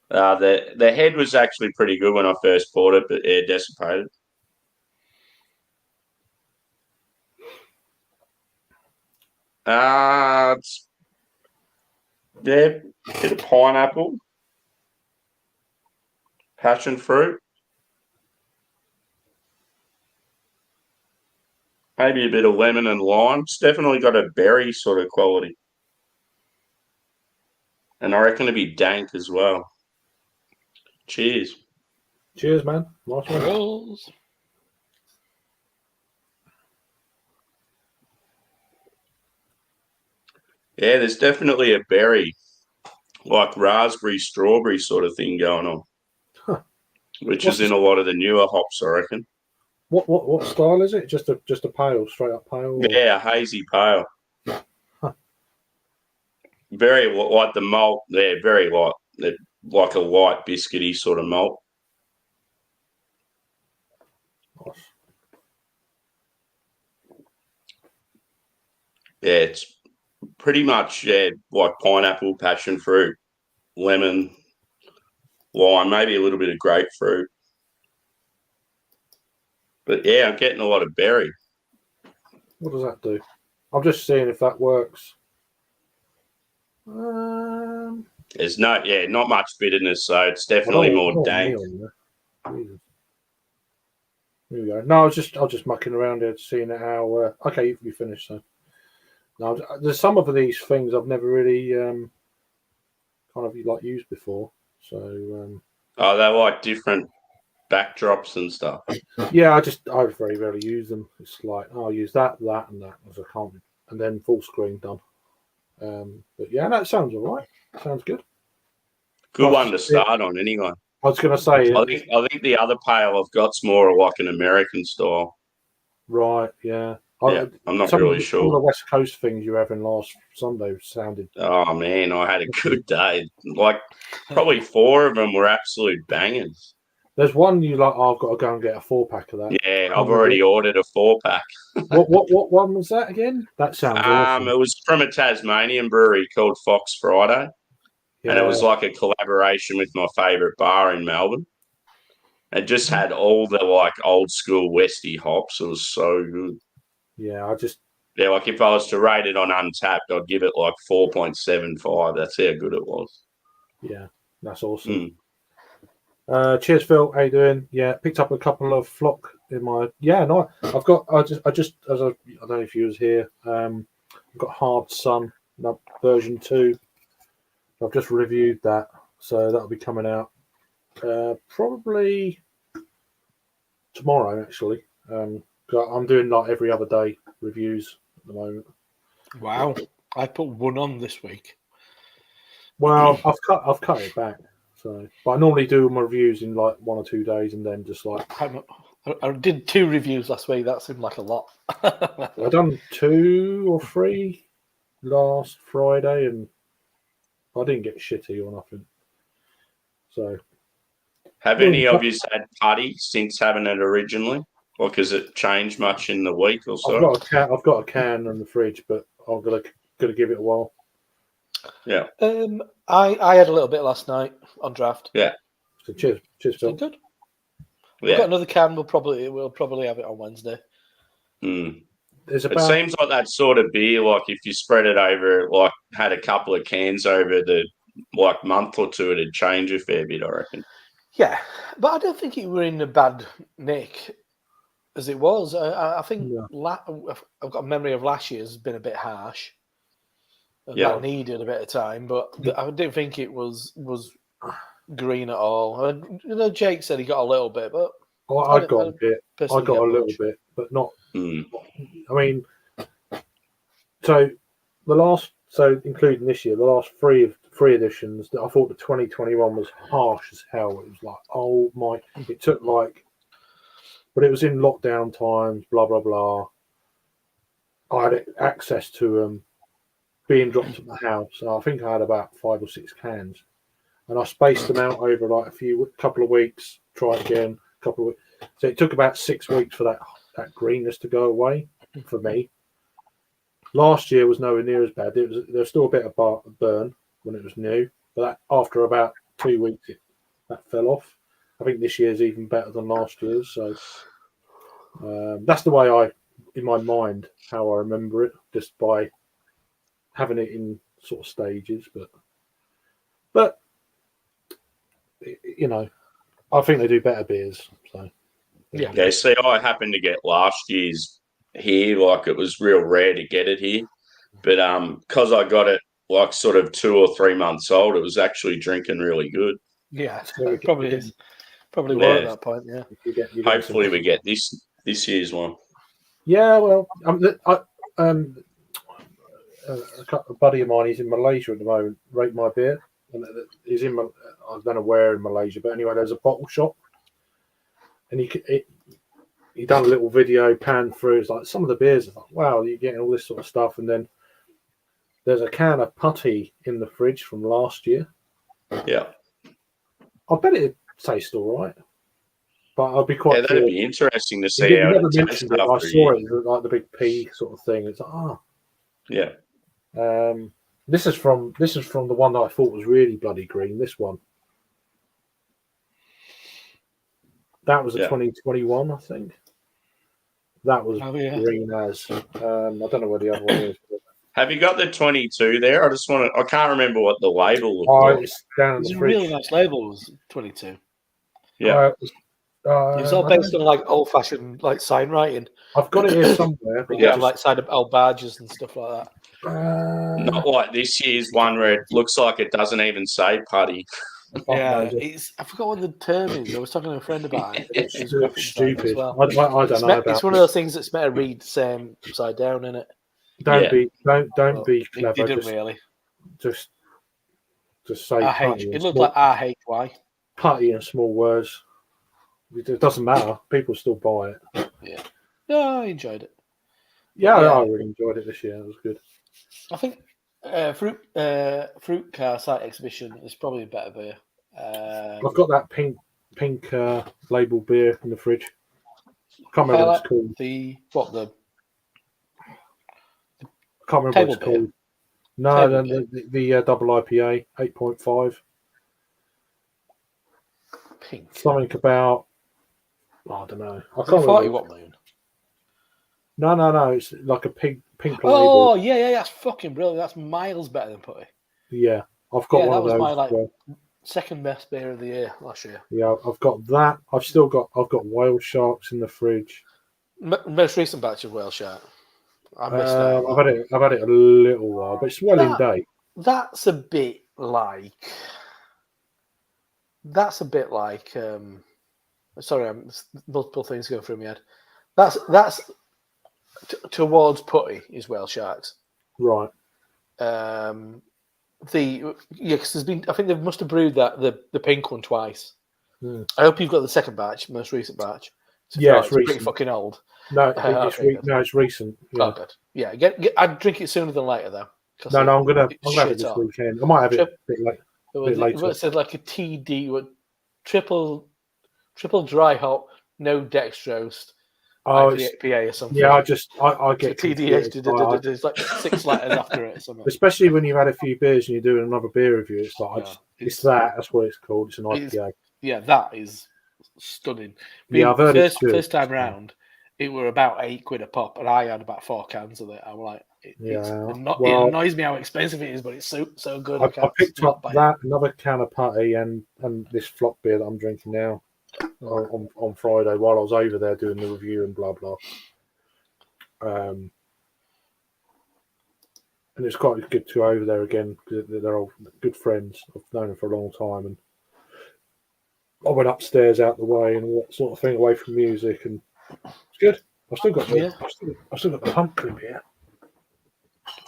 The head was actually pretty good when I first poured it, but air dissipated. It's bit of pineapple, passion fruit, maybe a bit of lemon and lime. It's definitely got a berry sort of quality. And I reckon it'd be dank as well. Cheers. Cheers, man. Nice one. Cheers. Yeah, there's definitely a berry, like raspberry, strawberry sort of thing going on, which is in a lot of the newer hops, I reckon. What style is it? Just a pale, straight up pale? Or? Yeah, a hazy pale. Very like the malt. Yeah, very light. Like a light biscuity sort of malt. Nice. Yeah, it's pretty much like pineapple, passion fruit, lemon, lime, maybe a little bit of grapefruit. But yeah, I'm getting a lot of berry. What does that do? I'm just seeing if that works. There's not much bitterness, so it's definitely more dank. Here we go. No, I was just mucking around here, seeing how. Okay, you finished. So now there's some of these things I've never really kind of like used before. So Oh, they like different backdrops and stuff. Yeah, I very rarely use them. It's like I'll use that, and that, as I can't, and then full screen done. But yeah, that sounds all right. Sounds good. Good one to start on, anyway. I was going to say, I think the other pale I've got's more like an American style. Right, yeah. Yeah, I'm not really sure. Some of the West Coast things you were having last Sunday sounded. Oh man, I had a good day. Like probably 4 of them were absolute bangers. There's one you like. Oh, I've got to go and get a 4-pack of that. Yeah, I've already ordered a 4-pack. What one was that again? That sounds awesome. It was from a Tasmanian brewery called Fox Friday, and it was like a collaboration with my favourite bar in Melbourne. It just had all the like old school Westie hops. It was so good. Yeah, like if I was to rate it on Untapped, I'd give it like 4.75. That's how good it was. Yeah, that's awesome. Cheers, Phil. How you doing? Yeah, picked up a couple of flock in my. Yeah, no, I just as I don't know if you was here. I've got Hard Sun version 2. I've just reviewed that, so that'll be coming out probably tomorrow. Actually, I'm doing like every other day reviews at the moment. Wow, I put one on this week. Well, I've cut it back. So, but I normally do my reviews in like 1 or 2 days, and then just like I did 2 reviews last week. That seemed like a lot. I've done 2 or 3 last Friday, and I didn't get shitty or nothing. So, have any of you had Putty since having it originally, or has it changed much in the week or so? I've got a can in the fridge, but I'm gonna give it a while. Yeah. I had a little bit last night on draft. Yeah. So cheers, Phil. Good. Yeah. We've got another can. We'll probably have it on Wednesday. It seems like that sort of beer. Like if you spread it over, like had a couple of cans over the like month or two, it'd change a fair bit, I reckon. Yeah, but I don't think it were in a bad nick as it was. I think I've got a memory of last year's has been a bit harsh. That needed a bit of time, but I didn't think it was green at all. Jake said he got a little bit, but I got a bit. I got a little bit, but not. I mean, so including this year, the last three editions, I thought the 2021 was harsh as hell. It was like, oh my! It took but it was in lockdown times. Blah blah blah. I had access to being dropped at my house. So I think I had about 5 or 6 cans, and I spaced them out over like couple of weeks. Try it again, couple of weeks. So it took about 6 weeks for that greenness to go away for me. Last year was nowhere near as bad. There was still a bit of burn when it was new, but after about 2 weeks, that fell off. I think this year's even better than last year's. So that's the way in my mind, how I remember it, just by having it in sort of stages, but I think they do better beers. So yeah. See, I happened to get last year's here, like it was real rare to get it here, but because I got it like sort of 2 or 3 months old, it was actually drinking really good. Yeah, it probably is. Probably were at that point. Yeah. Hopefully, we get this year's one. Yeah, well, a buddy of mine, he's in Malaysia at the moment, rate my beer. And he's I don't know where in Malaysia, but anyway, there's a bottle shop. And he done a little video, pan through. It's like some of the beers, like, wow, you're getting all this sort of stuff. And then there's a can of putty in the fridge from last year. Yeah. I bet it'd taste all right. But I'd be quite. Yeah, that'd be interesting to see how it tastes. I saw it like the big P sort of thing. It's like, yeah. This is from the one that I thought was really bloody green. This one. That was a 2021, I think. That was green as. I don't know where the other one is. Have you got the 22 there? I can't remember what the label looked like. It's down in the fridge. A really nice label, was 22. Yeah. It's all based on like old-fashioned like sign writing. I've got it here somewhere. But yeah, like side of old badges and stuff like that. Not like this year's one where it looks like it doesn't even say putty. Yeah, I forgot what the term is. I was talking to a friend about it. It's It's graphic design stupid. as well. I don't know about It's one of those things that's meant to read the same upside down, isn't it? Don't be It clever. didn't really. Just say putty. It looked like RHY. Putty in small words. It doesn't matter. People still buy it. Yeah. No, I enjoyed it. Yeah, I really enjoyed it this year. It was good. I think Fruit Car Site Exhibition is probably a better beer. I've got that pink label beer in the fridge. I can't remember what it's called. I can't remember what it's called. No, the double IPA, 8.5. Pink. Something about, I don't know. I can't remember. What moon? No. It's like a pink label. Oh, yeah. That's fucking brilliant. That's miles better than Putty. Yeah, I've got one of those. That was my second best beer of the year last year. Yeah, I've got that. I've got Whale Sharks in the fridge. Most recent batch of Whale Shark. I've had it a little while, but it's well in date. That's a bit like. Sorry, multiple things going through my head. That's towards Putty is Whale Sharks, right? Because there's been. I think they must have brewed the pink one twice. I hope you've got the second batch, most recent batch. It's pretty recent. fucking old. No, it's recent. Yeah. Oh, good. Yeah, I'd drink it sooner than later though. No, I'm gonna have it this weekend. I might have it a bit later. It said like a TD, triple dry hop, no dextrose. IPA or something. Yeah, I get TDH. There's like 6 letters after it. Or something. Especially when you've had a few beers and you're doing another beer review, it's like that's what it's called. It's an IPA. Yeah, that is stunning. I've heard first time round, it were about £8 a pop, and I had about 4 cans of it. I'm like, it annoys me how expensive it is, but it's so good. I picked up another can of Putty and this flock beer that I'm drinking now. On Friday while I was over there doing the review and blah blah. And it's quite good to go over there again because they're all good friends. I've known them for a long time, and I went upstairs out the way and sort of thing away from music, and it's good. I've still got the pump clip here.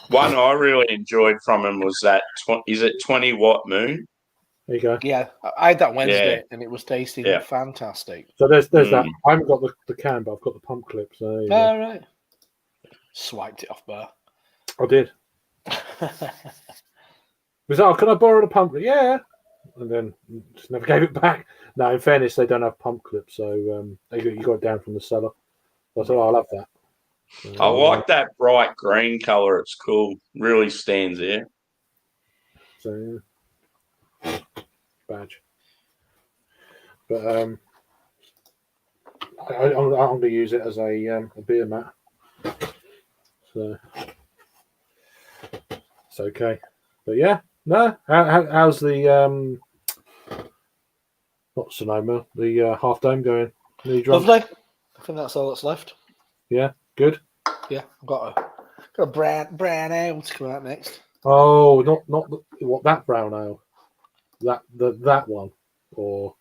One I really enjoyed from him was that 20 Watt Moon. There you go. Yeah, I had that Wednesday and it was tasting fantastic. So there's that. I haven't got the can, but I've got the pump clip. So right. Swiped it off bar. I did. Was that? Can I borrow the pump clip? Yeah. And then just never gave it back. No, in fairness, they don't have pump clips, so you got it down from the cellar. So I thought, I'll have that. I like that bright green colour. It's cool. Really stands out. So badge. But I'm going to use it as a beer mat. So it's okay. But yeah, no. How's the not Sonoma, the Half Dome going? Lovely. I think that's all that's left. Yeah, good. Yeah, I've got a brown ale to come out next. Oh, not that brown ale. That one, or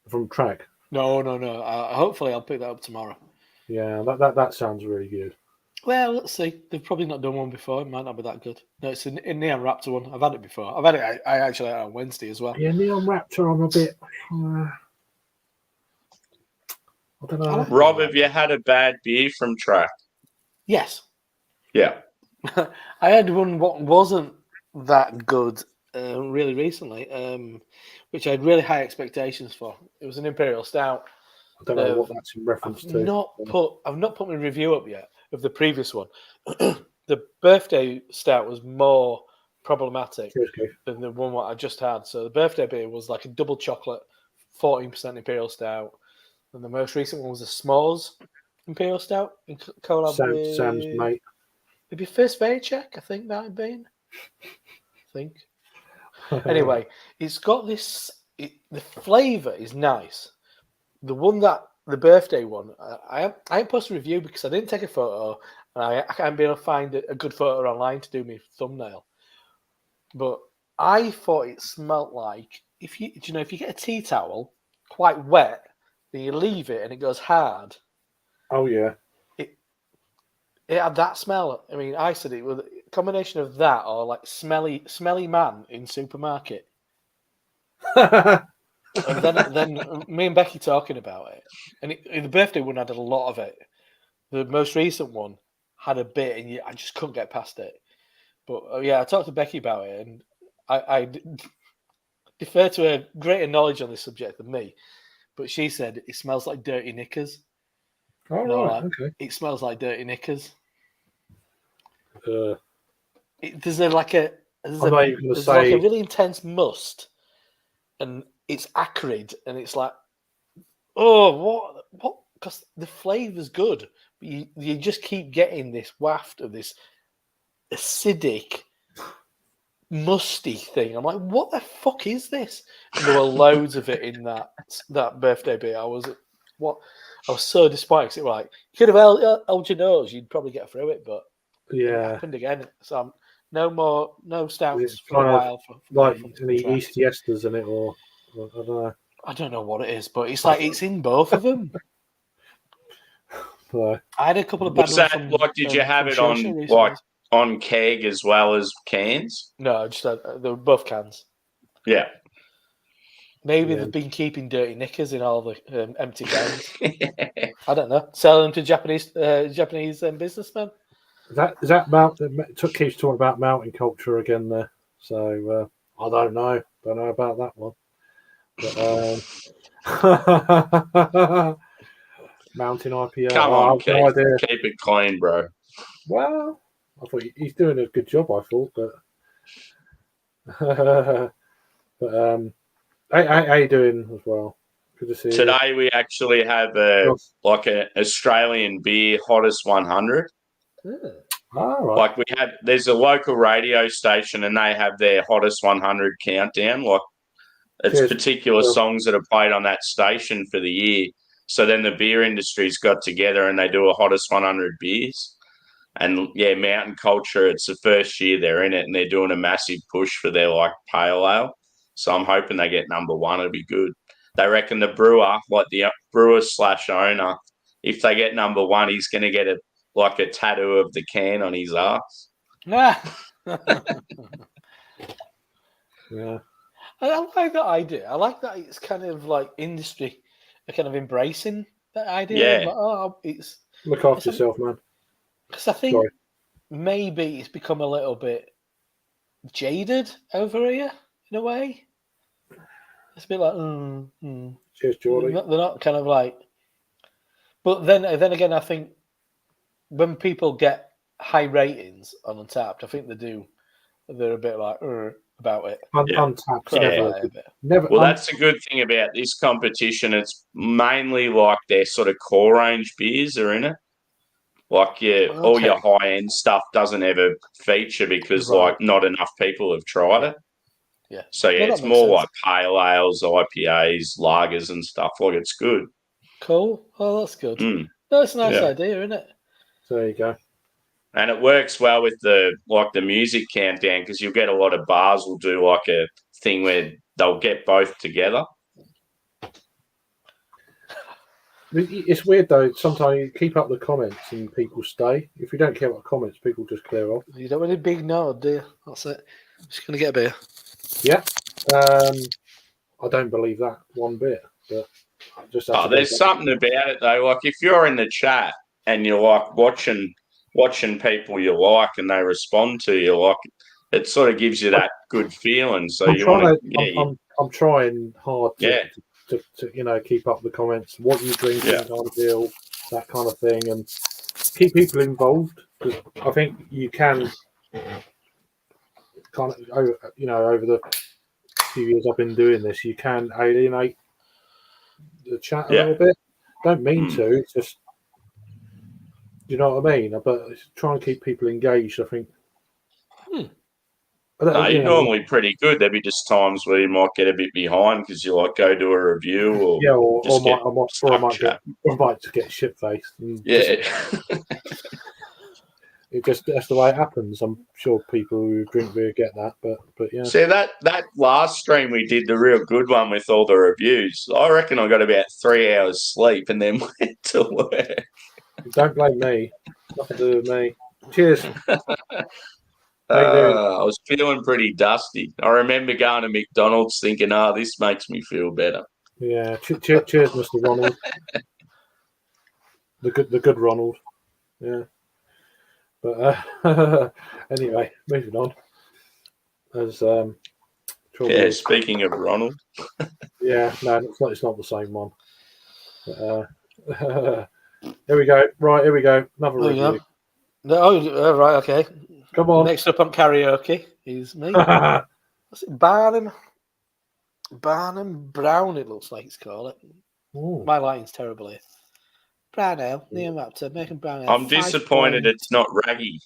from Track. No. Hopefully, I'll pick that up tomorrow. Yeah, that sounds really good. Well, let's see. They've probably not done one before. It might not be that good. No, it's a Neon Raptor one. I've had it before. I've had it. I actually had it on Wednesday as well. Yeah, Neon Raptor. I'm a bit. I don't know. Rob, have you had a bad beer from Track? Yes. Yeah. I had one what wasn't that good really recently, which I had really high expectations for. It was an Imperial Stout. I don't know what that's in reference to. I've not put my review up yet of the previous one. The birthday stout was more problematic than the one what I just had. So the birthday beer was like a double chocolate, 14% Imperial Stout. And the most recent one was a S'mores Imperial Stout in collab with Sam's mate. Maybe First Bay Check, I think that had been. Anyway, it's got this. The flavour is nice. The birthday one, I ain't posted a review because I didn't take a photo, and I can't be able to find a good photo online to do my thumbnail. But I thought it smelt like if you get a tea towel quite wet, then you leave it and it goes hard. Oh yeah. It had that smell. I mean, I said it was a combination of that or like smelly man in supermarket. And then me and Becky talking about it, and the birthday one had a lot of it. The most recent one had a bit, and I just couldn't get past it. But I talked to Becky about it, and I defer to her greater knowledge on this subject than me. But she said it smells like dirty knickers. All right. Okay. It smells like dirty knickers. I'm There's like a really intense must, and it's acrid, and it's like, oh, what? Because the flavour's good, but you just keep getting this waft of this acidic, musty thing. I'm like, what the fuck is this? And there were loads of it in that birthday beer. I was so disappointed. 'Cause it was like, you could have held your nose, you'd probably get through it, but it happened again. So no stouts for a while. Like any East Yesters in it, or I don't know. I don't know what it is, but it's like it's in both of them. So, I had a couple of bad Was that like? Did you have it on like on keg as well as cans? No, just they were both cans. Yeah. Maybe they've been keeping dirty knickers in all the empty cans. I don't know. Selling them to Japanese businessmen. Is that keeps talking about mountain culture again there. So I don't know. Don't know about that one. But, mountain IPA. Come on, keep it clean, bro. Well, I thought he's doing a good job. I thought, but how you doing as well? Good to see you. Today we actually have an Australian beer hottest 100. Right. Like there's a local radio station and they have their hottest 100 countdown. Like it's particular songs that are played on that station for the year. So then the beer industry's got together and they do a hottest 100 beers. And mountain culture, it's the first year they're in it and they're doing a massive push for their like pale ale. So I'm hoping they get number one. It'll be good. They reckon the brewer, like the brewer/owner, if they get number one, he's going to get a tattoo of the can on his ass. Yeah. Yeah. I like that idea. I like that it's kind of like industry, kind of embracing that idea. Yeah. Like, Look after yourself, man. Because I think maybe it's become a little bit jaded over here in a way. It's a bit like, Cheers, Geordie. They're not kind of like. But then again, I think when people get high ratings on Untapped, I think they're a bit like about it. Untapped. Never. Well, that's a good thing about this competition. It's mainly like their sort of core range beers are in it. Like all your high end stuff doesn't ever feature because like not enough people have tried it. Yeah. So it's more like pale ales, IPAs, lagers, and stuff. Like it's good. Cool. Oh, that's good. No, it's a nice idea, isn't it? So there you go. And it works well with the music countdown because you'll get a lot of bars will do like a thing where they'll get both together. It's weird though. Sometimes you keep up the comments and people stay. If you don't keep up the comments, people just clear off. You don't want a big nod, do you? That's it. I'm just going to get a beer. Yeah. I don't believe that one bit. But I just there's something about it though. Like if you're in the chat and you're like watching people you like and they respond to you, like it sort of gives you that good feeling. So I'm trying hard to keep up the comments, what you drinking, kind of deal, that kind of thing, and keep people involved because I think you can kind of over the few years I've been doing this, you can alienate the chat a little bit. Don't mean to. It's just, you know what I mean? But try and keep people engaged. I think. You're normally pretty good. There'll be just times where you might get a bit behind because you like go do a review or I might just get shit faced. that's the way it happens. I'm sure people who drink beer get that, but yeah. See, that last stream we did, the real good one with all the reviews, I reckon I got about 3 hours sleep and then went to work. Don't blame me. Nothing to do with me. Cheers. I was feeling pretty dusty. I remember going to McDonald's thinking, this makes me feel better. Yeah. Cheers, Mr. Ronald. The good Ronald. Yeah. But anyway, moving on. As speaking of Ronald. Yeah, no, it's not the same one. Here we go. Right, here we go. Another review. No, right, okay. Come on. Next up on karaoke is me. What's it? Barnum Brown, it looks like it's called it. Ooh. My lighting's terrible here. Brown ale, Near Raptor, making brown ale. I'm disappointed it's not Raggy.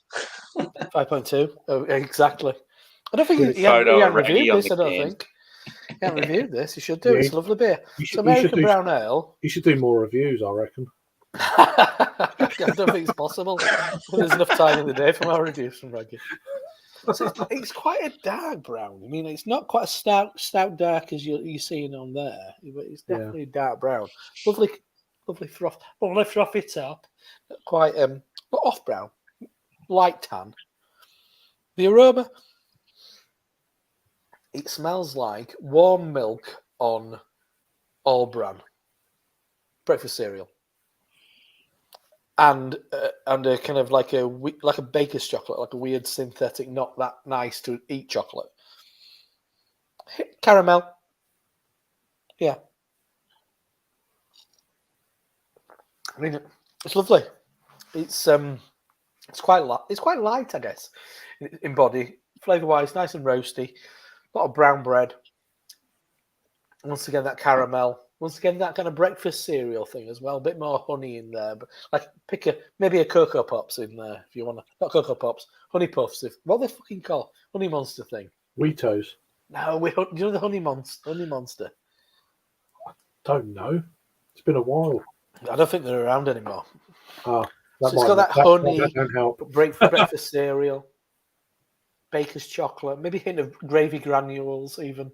5.2. Oh, exactly. I don't think he Photo hasn't of Raggy reviewed on this, the I don't can. think. He hasn't reviewed this. He should do. Yeah, It's a lovely beer. It's American brown ale. You should do more reviews, I reckon. I don't think it's possible. There's enough time in the day for my reviews from Raggy. So it's quite a dark brown. I mean, it's not quite a stout dark as you're seeing on there, but it's definitely dark brown. Lovely froth. Lovely frothy top. Quite not off brown, light tan. The aroma. It smells like warm milk on all bran breakfast cereal. And a kind of like a baker's chocolate, like a weird synthetic, not that nice to eat chocolate. Caramel, yeah. I mean, it's lovely. It's quite light, I guess, in body. Flavor wise, nice and roasty. A lot of brown bread. Once again, that caramel. Once again, that kind of breakfast cereal thing as well. A bit more honey in there, but like maybe a Cocoa Pops in there if you want to. Not Cocoa Pops, Honey Puffs. What they fucking call Honey Monster thing? Weetos. No, do you know the Honey Monster? Don't know. It's been a while. I don't think they're around anymore. So it's got that honey. That don't help. Breakfast cereal, baker's chocolate, maybe a hint of gravy granules even.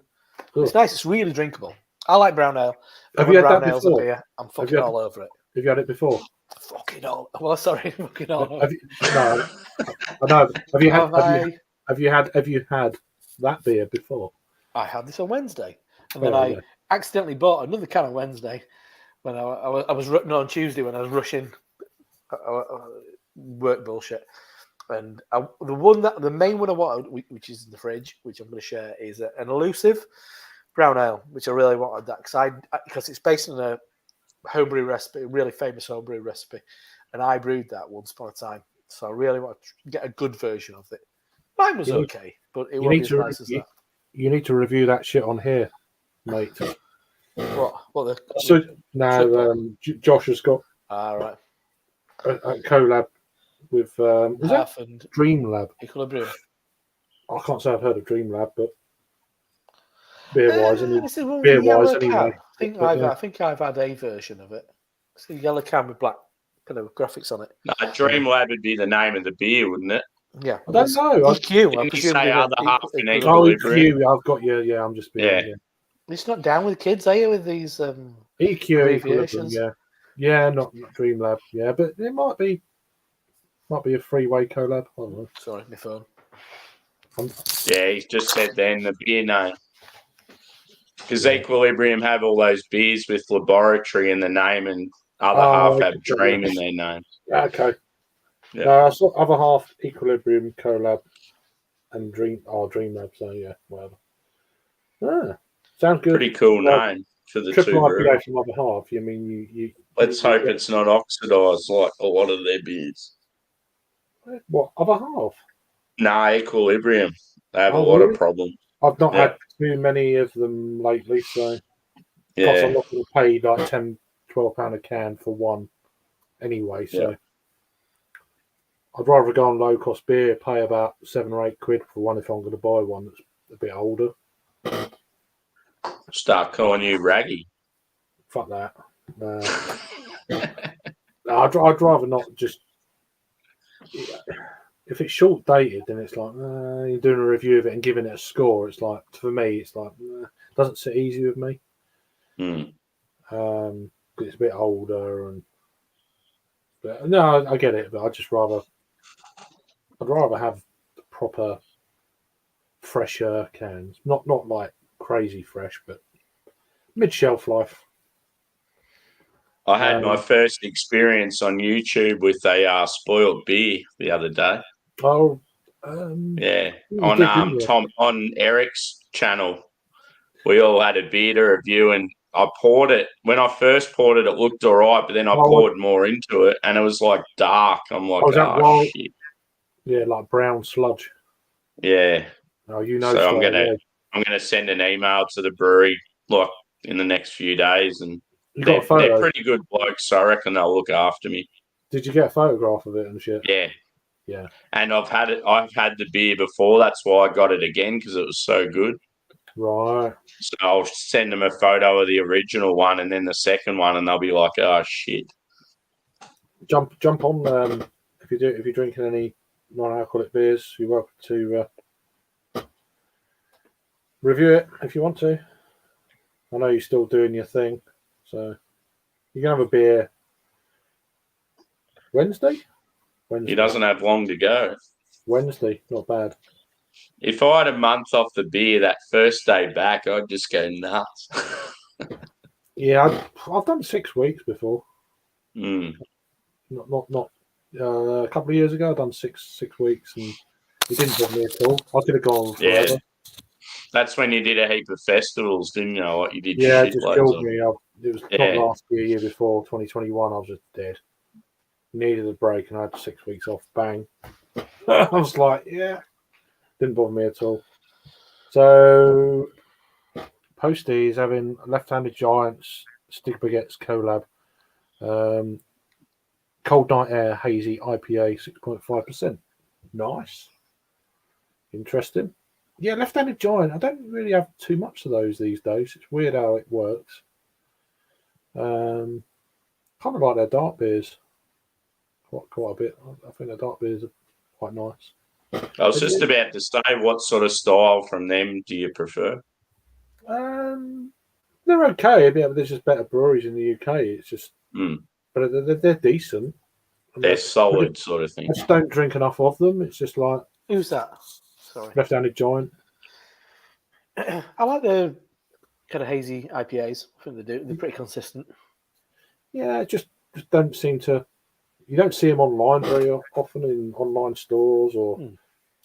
Ooh. It's nice. It's really drinkable. I like brown ale. Have you had that before? Beer, I'm fucking all over it. Have you had it before? Fucking all. Well, sorry, fucking all. No, I know. Have you had that beer before? I had this on Wednesday, and then I accidentally bought another can on Wednesday when I was on Tuesday when I was rushing work bullshit. And the main one I wanted, which is in the fridge, which I'm going to share, is an elusive brown ale, which I really wanted that because it's based on a homebrew recipe, a really famous homebrew recipe, and I brewed that once upon a time. So I really want to get a good version of it. Mine was okay, but it won't be as nice as that. You need to review that shit on here, mate. What so now Josh has got right a collab with Dream Lab. Equilibrium. I can't say I've heard of Dream Lab, but beer-wise, anyway. I think I've had a version of it. It's the yellow can with black kind of graphics on it. No, Dream Lab would be the name of the beer, wouldn't it? Yeah, I don't know. EQ. I presume say other half in EQ. I've got you. Yeah, I'm just being. Yeah. It's not down with kids, are you? With these EQ abbreviations? Yeah, not Dream Lab. Yeah, but it might be a freeway collab. I don't know. Sorry, my phone. Yeah, he's just said then the beer name. Because Equilibrium have all those beers with laboratory in the name and other half have Dream in their name. Okay. Yeah. No, I saw other half Equilibrium collab and Dream Lab. So yeah, whatever. Sounds good. Pretty cool name for the triple two IPA from other half. You mean you? Let's hope it's not oxidized like a lot of their beers. What other half? Nah, Equilibrium. They have a lot of problems. I've not had too many of them lately, so I'm not going to pay like £10-12 a can for one anyway. So I'd rather go on low cost beer, pay about £7 or £8 for one if I'm going to buy one that's a bit older. Start calling you Raggy. Fuck that. No, I'd rather not just. if it's short dated, then it's like you're doing a review of it and giving it a score. It's like, for me, it's like doesn't sit easy with me. Because it's a bit older but no, I get it, but I'd rather have the proper fresher cans, not like crazy fresh, but mid shelf life. I had my first experience on YouTube with a spoiled beer the other day. Oh, yeah, on Eric's channel, we all had a beer to review, and I poured it. When I first poured it, it looked all right, but then I poured more into it, and it was like dark. I'm like, shit. Yeah, like brown sludge. Yeah. Oh, you know. So I'm gonna send an email to the brewery like in the next few days, and they're pretty good blokes, so I reckon they'll look after me. Did you get a photograph of it and shit? Yeah. Yeah. And I've had the beer before. That's why I got it again, because it was so good. Right. So I'll send them a photo of the original one and then the second one, and they'll be like, "Oh shit!" Jump on. If you're drinking any non-alcoholic beers, you're welcome to review it if you want to. I know you're still doing your thing, so you can have a beer Wednesday. He doesn't have long to go. Wednesday, not bad. If I had a month off the beer that first day back, I'd just go nuts. Yeah, I've done 6 weeks before. Mm. Not a couple of years ago. I've done six weeks, and it didn't bother me at all. I could have gone forever. Yeah. That's when you did a heap of festivals, didn't you? What you did? Yeah, it just killed me. It was not last year before 2021. I was just dead. Needed a break, and I had 6 weeks off. Bang. I was like, yeah, didn't bother me at all. So, Posty is having Left-Handed Giants Stick Baguettes collab. Cold Night Air Hazy IPA 6.5%. Nice. Interesting. Yeah, Left-Handed Giant. I don't really have too much of those these days. It's weird how it works. Kind of like their dark beers. Quite a bit. I think their dark beers are quite nice. I was just about to say, what sort of style from them do you prefer? They're okay. Yeah, but there's just better breweries in the UK. It's just, but they're decent. They're solid sort of thing. I just don't drink enough of them. It's just like, who's that? Sorry, Left-Handed Giant. I like the kind of hazy IPAs. I think they're pretty consistent. Yeah, just don't seem to. You don't see them online very often in online stores, or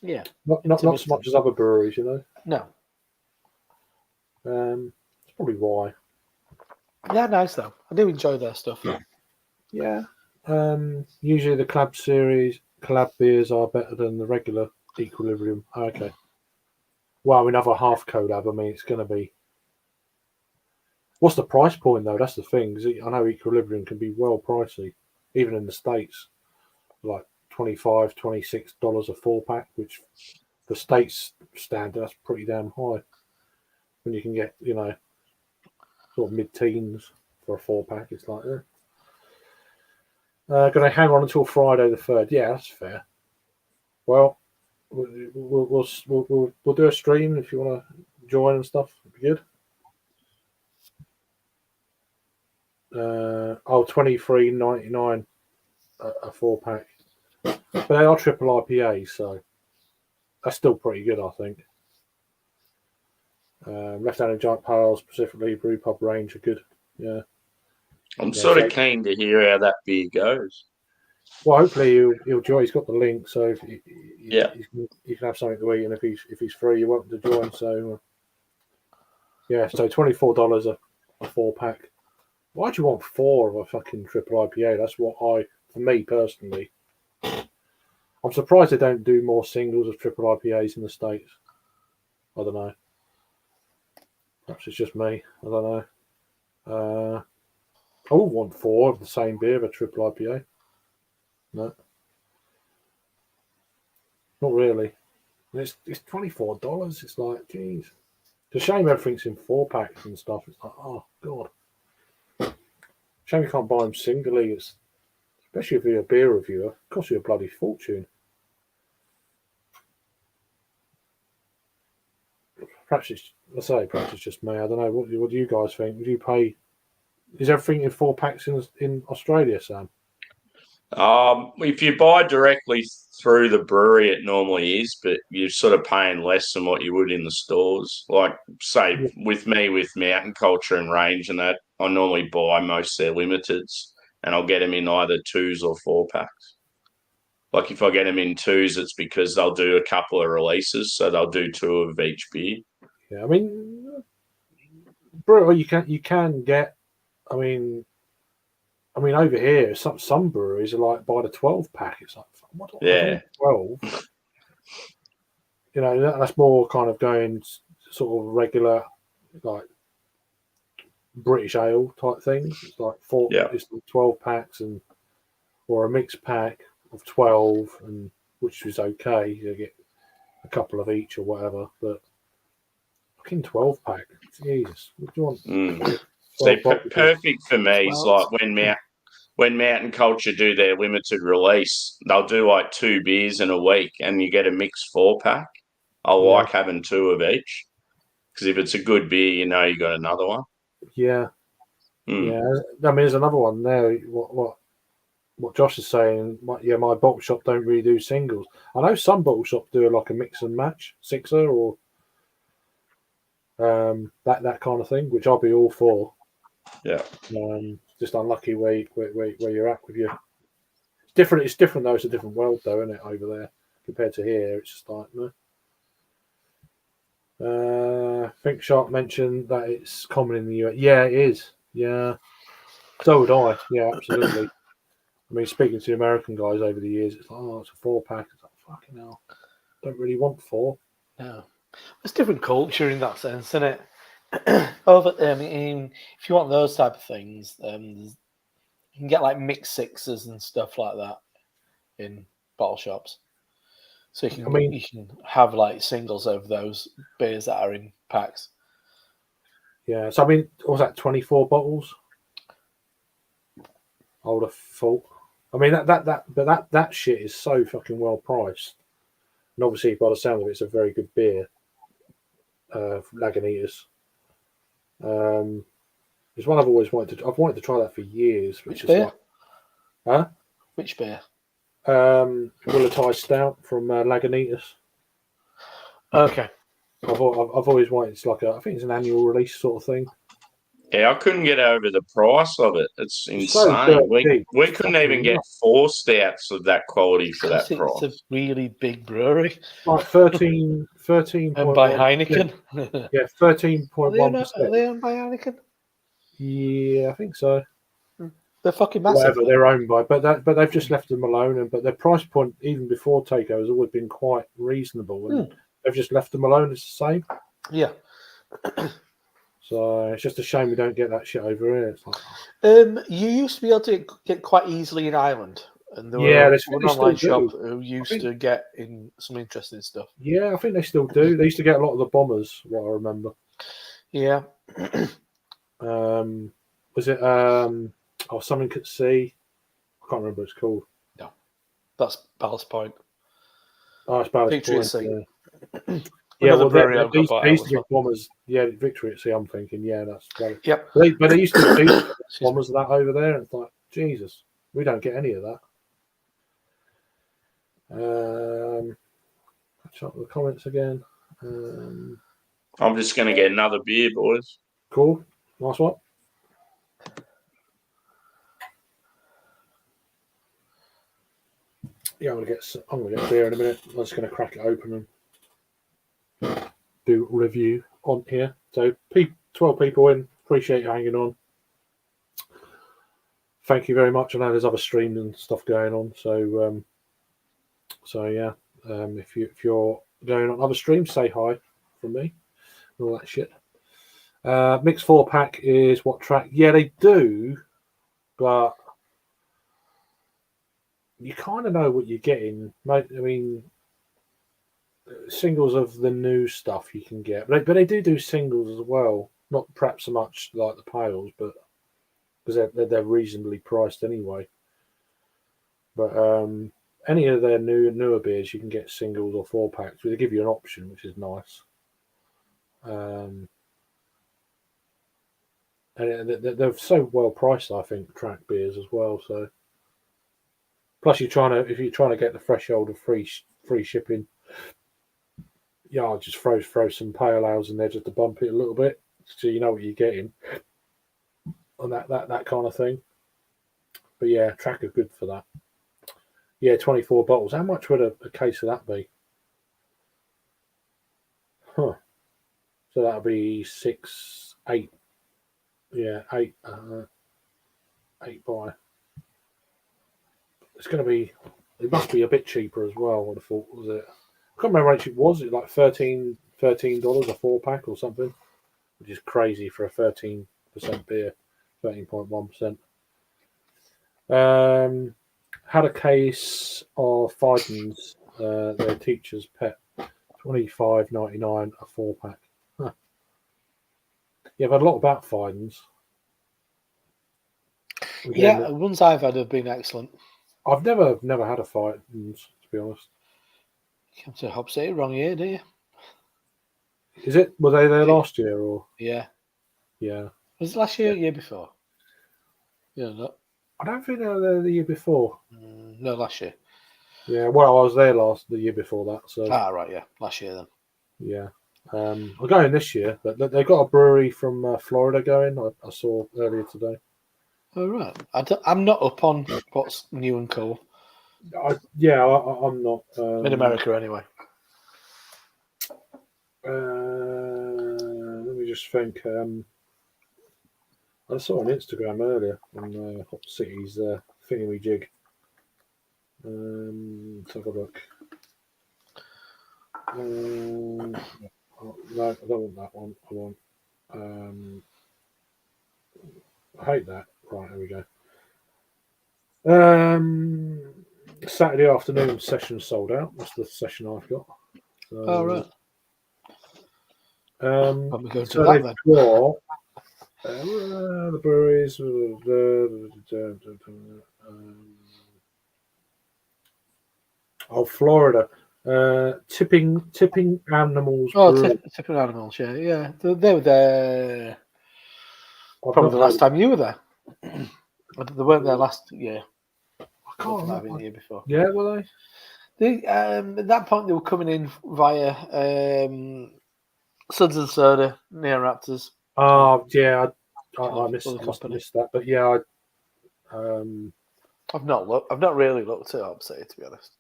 not so much as other breweries, you know. No. That's probably why. Yeah, nice though. I do enjoy their stuff. Yeah. Usually the collab beers are better than the regular Equilibrium. Okay. Well, another half collab. I mean, it's going to be. What's the price point though? That's the thing. I know Equilibrium can be well pricey, even in the States, like $25, $26 a 4-pack, which the States standard, that's pretty damn high. When you can get, sort of mid-teens for a 4-pack, it's like, going to hang on until Friday the 3rd. Yeah, that's fair. Well, we'll do a stream if you want to join and stuff. It'd be good. $23.99 a 4-pack, but they are triple IPAs, so that's still pretty good, I think. Left-Handed Giant Pales, specifically Brew Pub range, are good. Yeah, I'm sort of keen to hear how that beer goes. Well, hopefully he'll join. He's got the link, so if you can have something to eat, and if he's free, you're welcome to join. So so $24 a 4-pack. Why do you want 4 of a fucking triple IPA? That's what for me personally, I'm surprised they don't do more singles of triple IPAs in the States. I don't know. Perhaps it's just me. I don't know. I wouldn't want 4 of the same beer of a triple IPA. No. Not really. It's $24. It's like, geez. It's a shame everything's in 4-packs and stuff. It's like, oh, God. Shame you can't buy them singly. Especially if you're a beer reviewer. It costs you a bloody fortune. perhaps it's just me. I don't know. What do you guys think? Would you pay? Is everything in 4-packs in Australia, Sam? If you buy directly through the brewery, it normally is, but you're sort of paying less than what you would in the stores. Like, say, with me, with Mountain Culture and Range and that, I normally buy most of their limiteds, and I'll get them in either 2s or 4-packs. Like, if I get them in 2s, it's because they'll do a couple of releases, so they'll do 2 of each beer. Yeah, I mean, bro, you can get. I mean, over here, some breweries are like by the 12-pack. It's like, what? Yeah. 12. You know, that's more kind of going sort of regular, like British ale type things. It's like it's 12-packs or a mixed pack of 12, and which is okay. You get a couple of each or whatever, but fucking 12-pack. Jesus, what do you want? See, perfect for me is like when Mountain Culture do their limited release, they'll do like 2 beers in a week, and you get a mixed 4-pack. I like having 2 of each, because if it's a good beer, you know you got another one. Yeah, yeah. I mean, there's another one there. What Josh is saying? My bottle shop don't really do singles. I know some bottle shops do like a mix and match 6er or that kind of thing, which I'll be all for. Yeah. Just unlucky where you're at with your. It's different. It's different though. It's a different world though, isn't it? Over there compared to here, it's just like no. Think Sharp mentioned that it's common in the US. Yeah, it is. Yeah, so would I. Yeah, absolutely. I mean, speaking to American guys over the years, it's like, oh, it's a 4-pack. It's like, fucking hell, don't really want 4. No, it's different culture in that sense, isn't it? Over, if you want those type of things, you can get like mixed 6s and stuff like that in bottle shops. So you can have like singles of those beers that are in packs. Yeah, so I mean, what was that 24 bottles? I would have thought. I mean that shit is so fucking well priced, and obviously by the sound of it, it's a very good beer. Lagunitas. It's one I've always wanted to. I've wanted to try that for years. Which beer? Huh? Which beer? Willetized Stout from Lagunitas. Okay. I've always wanted. It's like I think it's an annual release sort of thing. Yeah, I couldn't get over the price of it. It's insane. So we couldn't even get 4 stouts of that quality for that price. It's a really big brewery. Like 13 and by Heineken. Yeah, 13.1%. Are they owned by Heineken? Yeah, I think so. They're fucking massive. Whatever they're owned by, but they've just left them alone. But their price point, even before takeover, has always been quite reasonable, and they've just left them alone. It's the same. Yeah. So it's just a shame we don't get that shit over here. It's like, you used to be able to get quite easily in Ireland, and there there's an online shop who used to get in some interesting stuff. Yeah, I think they still do. They used to get a lot of the bombers, what I remember. Yeah. Was it Something Could See? I can't remember what it's called. No, that's Ballast Point. Oh, it's Ballast Victory Point. at Sea. Yeah, well, they used to get bombers. Yeah, Victory at Sea. I'm thinking, yeah, that's right. Yep. But they used to do bombers of that over there, and it's like, Jesus, we don't get any of that. Catch up with the comments again. I'm just going to get another beer, boys. Cool, nice one. Yeah, I'm gonna get beer in a minute. I'm just gonna crack it open and do a review on here. So 12 people in. Appreciate you hanging on. Thank you very much. I know there's other streams and stuff going on. So yeah. If you're going on other streams, say hi from me and all that shit. Mixed 4-pack is what track? Yeah, they do, but you kind of know what you're getting. I mean, singles of the new stuff you can get, but they do singles as well. Not perhaps so much like the pails, but because they're reasonably priced anyway. But any of their newer beers, you can get singles or 4-packs. They give you an option, which is nice. And they're so well priced, I think, track beers as well. So, plus if you're trying to get the threshold of free shipping, yeah, I'll just throw some pale ales in there just to bump it a little bit, so you know what you're getting, and that kind of thing. But yeah, track are good for that. Yeah, 24 bottles. How much would a case of that be? Huh. So that'll be 6, 8. Yeah, 8. 8 by. It's going to be. It must be a bit cheaper as well. I would have thought, was it? I can't remember how much it was. It like $13 a 4-pack or something, which is crazy for a 13% beer, 13.1%. Had a case of Fidens, their teacher's pet, $25.99 a 4-pack. Huh. Yeah, I've had a lot about Fidens. Yeah, the ones I've had have been excellent. I've never had a Fidens, to be honest. You come to Hop City, wrong year, do you? Is it? Were they there last year or? Yeah. Yeah. Was it last year or year before? Yeah, no. I don't think they were there the year before. No, last year. Yeah, well, I was there the year before that. So. Right, yeah, last year then. Yeah. I'm going this year, but they've got a brewery from Florida going. I saw earlier today. Oh, right. I'm not up on what's new and cool. I'm not. In America, anyway. Let me just think. I saw on Instagram earlier on Hop City's thingy jig. Let's have a look. No, I don't want that one. I want. I hate that. Right, here we go. Saturday afternoon session sold out. That's the session I've got. So, right. So go to that then. Got, the breweries. Florida. Tipping Animals. Tipping Animals. Yeah. They were there. Probably the last time you were there. They weren't there last year. I can't remember. The year before. Yeah, were they? At that point, they were coming in via Suds and Soda near Raptors. Oh, yeah. I must have missed that. But yeah, I've not really looked at Hop City, to be honest.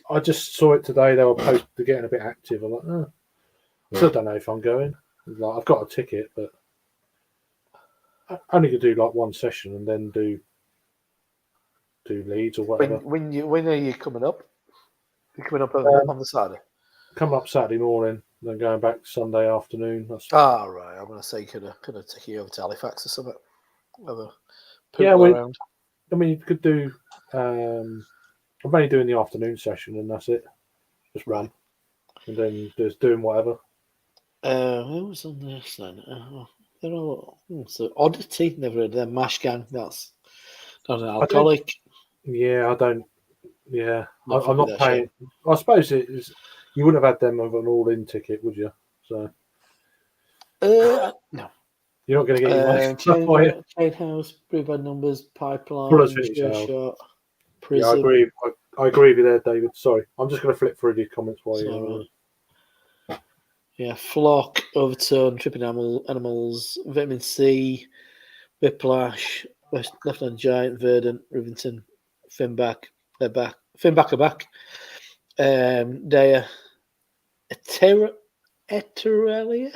I just saw it today. They were getting a bit active. I'm like, oh. Still don't know if I'm going. Like, I've got a ticket, but I only could do like one session and then do Leeds or whatever. When are you coming up? You're coming up on the Saturday. Come up Saturday morning, then going back Sunday afternoon. Right. I'm gonna say could have taken you over to Halifax or something. Around. I mean, you could do. I'm only doing the afternoon session, and that's it. Just run, and then just doing whatever. Who was on this then? They're all so Oddity. Never heard of them. Mash Gang. That's not an alcoholic. I don't. Yeah, I'm not paying. Shit. I suppose it is. You wouldn't have had them with an all-in ticket, would you? So. No. You're not going to get your Trade House, Brew by Numbers, Pipeline, Shot, Prism. Yeah, I agree. I agree with you there, David. Sorry, I'm just going to flip through the comments while you're. Yeah, Flock, Overtone, Tripping Animals, Vitamin C, Whiplash, Left-Hand Giant, Verdant, Rivington, Finback are back. Daya, Eterelia,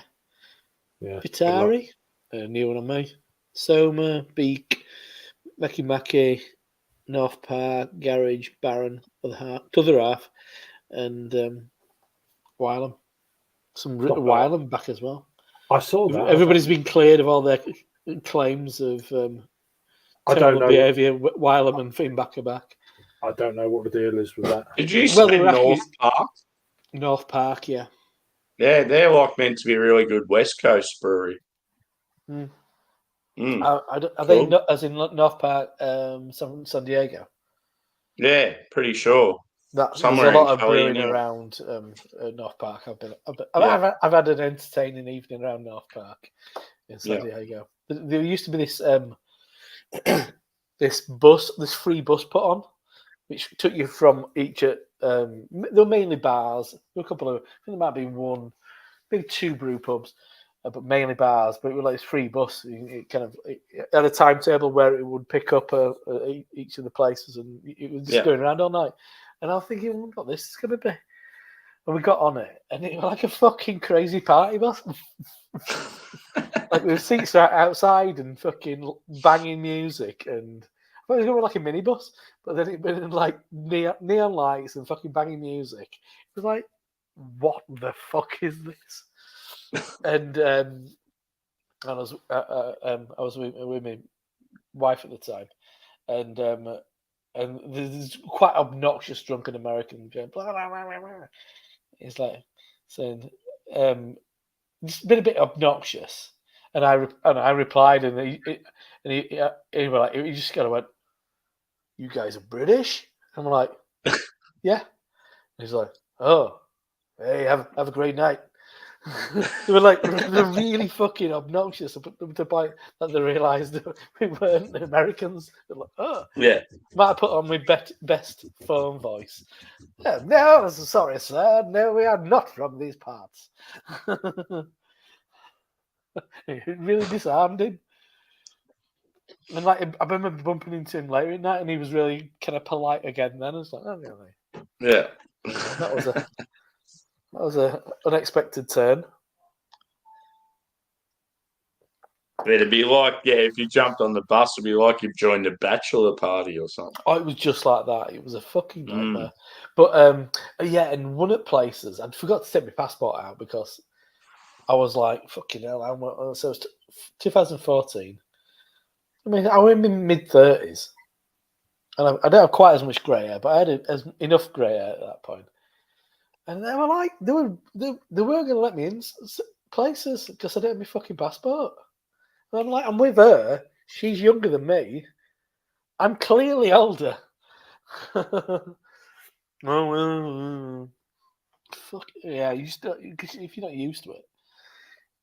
Vitari, new one on me. Soma, Beak, Mackie, North Park, Garage, Baron, Other Half, and Wylam. Some Wylam back as well. I saw that. Everybody's been cleared of all their claims of terrible behaviour. Wylam and Finback are back. I don't know what the deal is with that. Did you say North Park? North Park, yeah. Yeah, they're like meant to be a really good West Coast brewery. Are they not, as in North Park, San Diego? Yeah, pretty sure. There's Somewhere a lot in of Kelly, brewing anyway. around North Park. Yeah. I've had an entertaining evening around North Park in San Yeah. Diego. There used to be this this free bus put on, which took you from each. There were mainly bars. There were a couple of. I think there might be one, maybe two brew pubs, but mainly bars. But it was like this free bus. It had a timetable where it would pick up each of the places, and it was just going around all night. And I was thinking, what this is going to be? And we got on it, and it was like a fucking crazy party bus. Like with seats right outside and fucking banging music, and I thought it was going to be like a minibus, but then it went in like neon lights and fucking banging music. It was like, what the fuck is this? And I was with my wife at the time, and there's quite obnoxious drunken American going blah blah blah blah blah. It's like saying, it's been a bit obnoxious, and I replied, and he was like, he just kind of went, "You guys are British?" I'm like, "Yeah." And he's like, "Oh, hey, have a great night." They were like, they're really fucking obnoxious to the point that they realised that we weren't Americans. They're like, oh, Yeah. might have put on my best phone voice. No, sorry, sir. No, we are not from these parts. It really disarmed him. And like, I remember bumping into him later in night, and he was really kind of polite again. Then I was like, oh, really? Yeah. That was a unexpected turn. It'd be like, if you jumped on the bus, it'd be like you've joined a bachelor party or something. Oh, it was just like that. It was a fucking nightmare. But yeah, and one of the places, I forgot to take my passport out because I was like, fucking hell. So it was 2014. I mean, I was in my mid-30s. And I don't have quite as much grey hair, but I had enough grey hair at that point. And they were like, they were going to let me in places because I didn't have my fucking passport. And I'm like, I'm with her. She's younger than me. I'm clearly older. Oh, well, fuck yeah! If you're not used to it,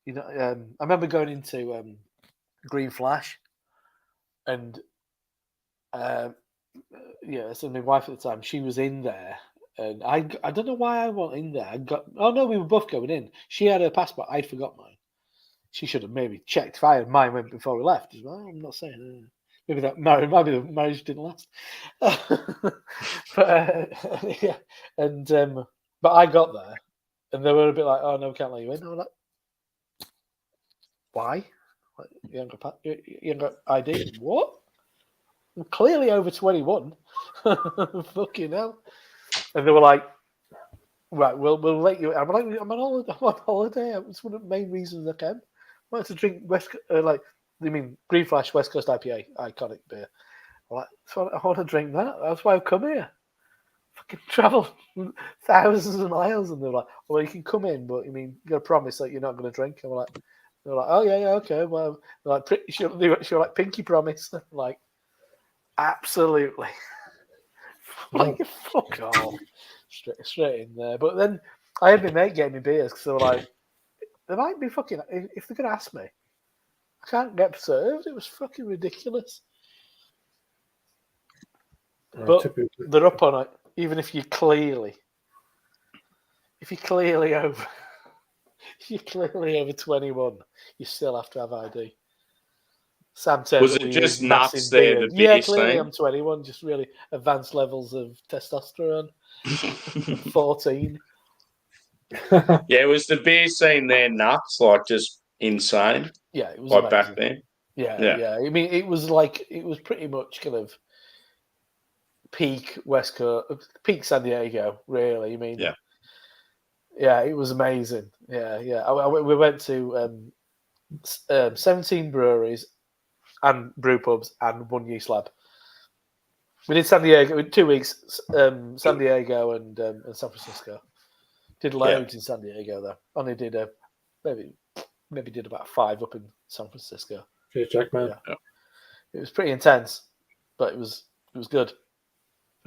you know. I remember going into Green Flash, and so my wife at the time, she was in there, and I don't know why I went in there. We were both going in. She had her passport. I'd forgot mine. She should have maybe checked if I had mine went before we left. Well, I'm not saying. Maybe the marriage didn't last. But yeah, and but I got there, and they were a bit like, "Oh no, we can't let you in." I was like, "Why? You haven't got ID? What? I'm clearly over 21. Fucking hell!" And they were like, "Right, we'll let you." I'm like, "I'm on holiday. It's one of the main reasons I came. I wanted to drink Green Flash West Coast IPA, iconic beer. So I want to drink that. That's why I've come here. Fucking travel thousands of miles." And they're like, "Well, you can come in, but you got to promise that you're not going to drink." And they're like, "Oh yeah, okay." Well, they're like, pretty sure they were like, "Pinky promise." I'm like, absolutely. Like, fuck off. Straight in there. But then I had my mate getting me beers because they were like, they might be fucking, if they're going to ask me, I can't get served. It was fucking ridiculous. But they're up on it, even if you're clearly over 21, you still have to have ID. Sam turned Was it just nuts there? The yeah, beer clearly scene? I'm 21, just really advanced levels of testosterone. 14. Yeah, was the beer scene there nuts, like just insane? Yeah, it was like amazing. back then. Yeah. I mean, it was pretty much kind of peak West Coast, peak San Diego, really. I mean, yeah, it was amazing. Yeah. We went to 17 breweries and brew pubs and one yeast lab. We did San Diego in 2 weeks. San Diego and San Francisco. Did loads in San Diego though. Only did maybe did about 5 up in San Francisco. Cheers, Jack, man. Yeah. It was pretty intense, but it was good.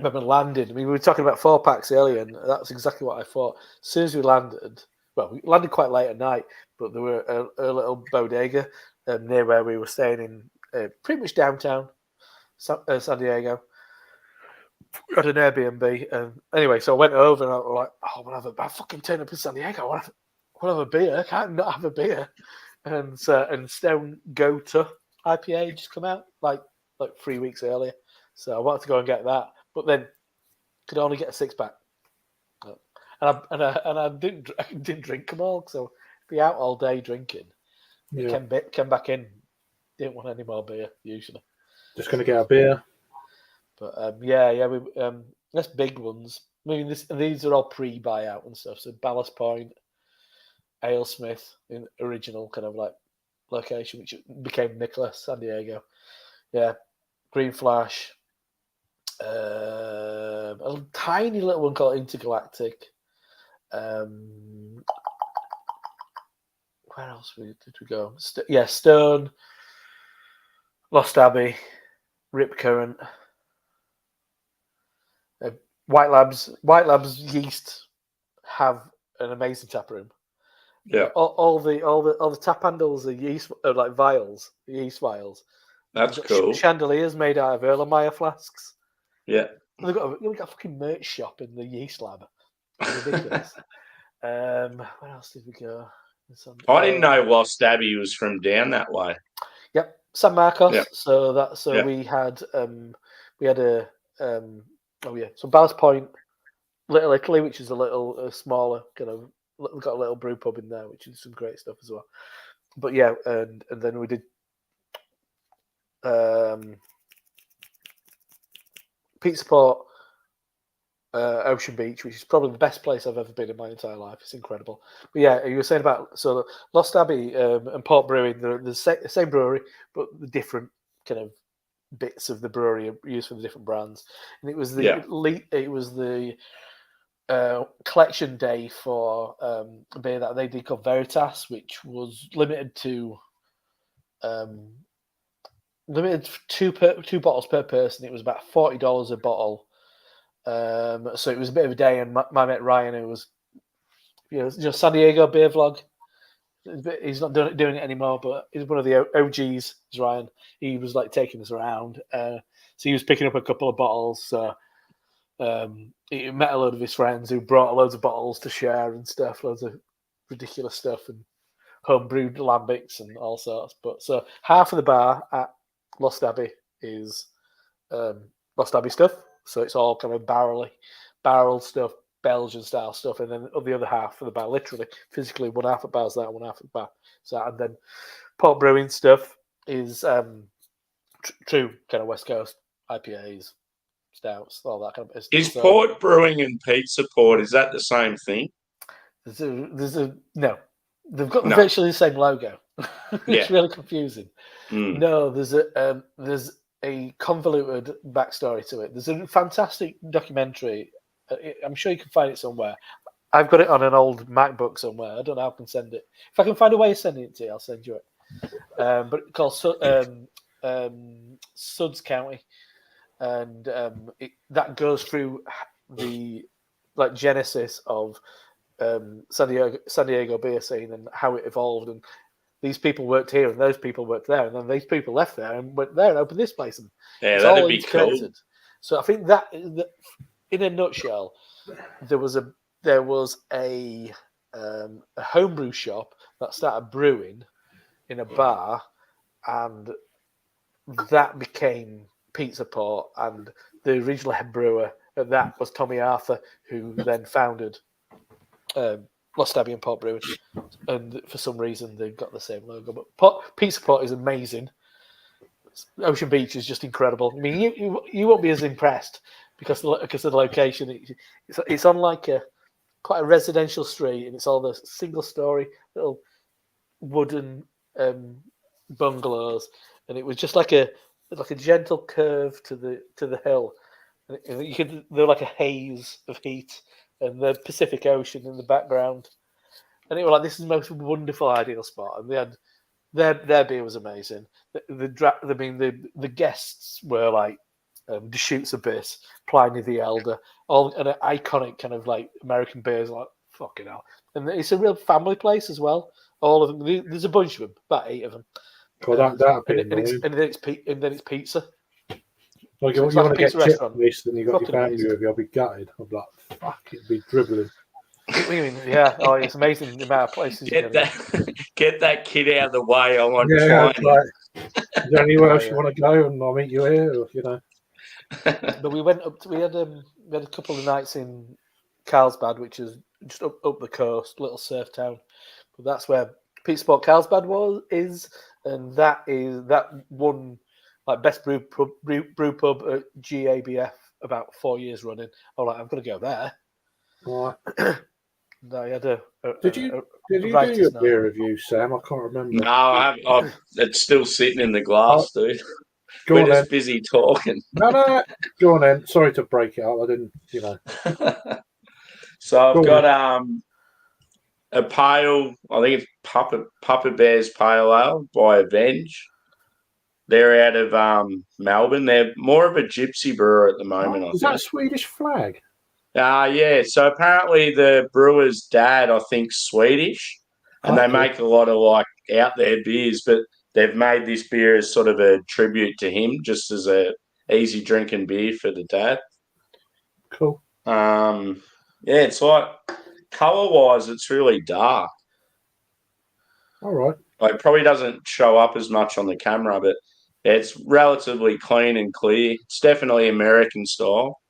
remember landing. I mean, we were talking about 4-packs earlier, and that's exactly what I thought. As soon as we landed, well, we landed quite late at night, but there were a little bodega near where we were staying in, pretty much downtown San Diego. We had an Airbnb. Anyway, so I went over and I was like, oh, I want to fucking turn up in San Diego. I want to have a beer. I can't not have a beer. And Stone Go-To IPA just come out like 3 weeks earlier. So I wanted to go and get that, but then could only get a 6-pack. And I didn't drink them all, so be out all day drinking. Yeah. Came back in, didn't want any more beer usually. Just gonna get a beer. But we that's big ones. I mean, these are all pre-buyout and stuff. So Ballast Point, Alesmith in original kind of like location, which became Nicholas, San Diego. Yeah, Green Flash. A tiny little one called Intergalactic. Where else did we go? Stone, Lost Abbey, Rip Current, White Labs yeast have an amazing tap room. Yeah, all the tap handles are yeast, like vials, yeast vials. that's cool. Chandeliers made out of Erlenmeyer flasks. Yeah, We've got a fucking merch shop in the yeast lab. It's ridiculous. Where else did we go? I didn't know Lost Abbey was from down that way. Yep, San Marcos. Yep. So we had so Ballast Point, Little Italy, which is a little smaller kind of. We've got a little brew pub in there, which is some great stuff as well. But yeah, and then we did Pizza Port, Ocean Beach, which is probably the best place I've ever been in my entire life. It's incredible. But yeah, you were saying about Lost Abbey and Port Brewing, they're the same brewery, but the different kind of bits of the brewery are used for the different brands. And it was the collection day for a beer that they did called Veritas, which was limited to two bottles per person. It was about $40 a bottle. So it was a bit of a day, and my mate Ryan, who was San Diego beer vlog. He's not doing it anymore, but he's one of the OGs. Is Ryan? He was like taking us around, so he was picking up a couple of bottles. So he met a load of his friends who brought loads of bottles to share and stuff, loads of ridiculous stuff and homebrewed lambics and all sorts. But so half of the bar at Lost Abbey is Lost Abbey stuff. So it's all kind of barrel stuff, Belgian style stuff, and then the other half of the bar, literally physically, one half of the bar's that, one half of the bar. So and then Port Brewing stuff is true kind of West Coast IPAs, stouts, all that kind of business. Is Port Brewing and Pizza Port, is that the same thing? No. They've got virtually the same logo. It's really confusing. No, there's a convoluted backstory to it. There's a fantastic documentary. I'm sure you can find it somewhere. I've got it on an old MacBook somewhere. I don't know how I can send it. If I can find a way of sending it to you, I'll send you it. But it's called Suds County, and that goes through the genesis of San Diego beer scene and how it evolved, and these people worked here and those people worked there, and then these people left there and went there and opened this place, and it's that'd all be interconnected. Cool. So I think that in a nutshell, there was a homebrew shop that started brewing in a bar, and that became Pizza Port, and the original head brewer at that was Tommy Arthur, who then founded Lost Abbey and Port Brewing, and for some reason they've got the same logo. But Pizza Port is amazing. Ocean Beach is just incredible. I mean, you won't be as impressed because of the location. It's on quite a residential street, and it's all the single story little wooden bungalows, and it was just like a gentle curve to the hill. And they're like a haze of heat, and the Pacific Ocean in the background. And it was like, this is the most wonderful, ideal spot. And they had their beer was amazing. The guests were like Deschutes Abyss, Pliny the Elder, all and iconic kind of like American beers, like fucking hell. And it's a real family place as well. All of them. There's a bunch of them, about 8 of them. God, that'd be and annoying. then it's pizza. Like So you it's like want a to get pizza chip restaurant. this, and you got your Fucking family amazing. with you. I'll be gutted. I'll be like, fuck, it'd be dribbling. What do you mean? Yeah. Oh, it's amazing the amount of places. Get that kid out of the way. I want Yeah, Pliny. like, is there anywhere else you want to go, and I'll meet you here, or, you know? But we went up. We had a couple of nights in Carlsbad, which is just up the coast, little surf town. But that's where Pete Sport Carlsbad is, and that won like best brew pub at GABF about 4 years running. I'm like, I'm gonna go there. Right. No, I had a Did you do your beer review, Sam? I can't remember. No, it's still sitting in the glass, dude. We're just busy talking. No. Go on then. Sorry to break it up. I didn't, you know. So I've got a pale, I think it's Papa Bear's Pale Ale by Venge. They're out of Melbourne. They're more of a gypsy brewer at the moment. Is that a Swedish flag? Yeah. So apparently the brewer's dad, I think, Swedish, and they make a lot of like out there beers, but they've made this beer as sort of a tribute to him, just as a easy drinking beer for the dad. Cool. Yeah, it's like color wise, it's really dark. All right. Like, it probably doesn't show up as much on the camera, but it's relatively clean and clear. It's definitely American style.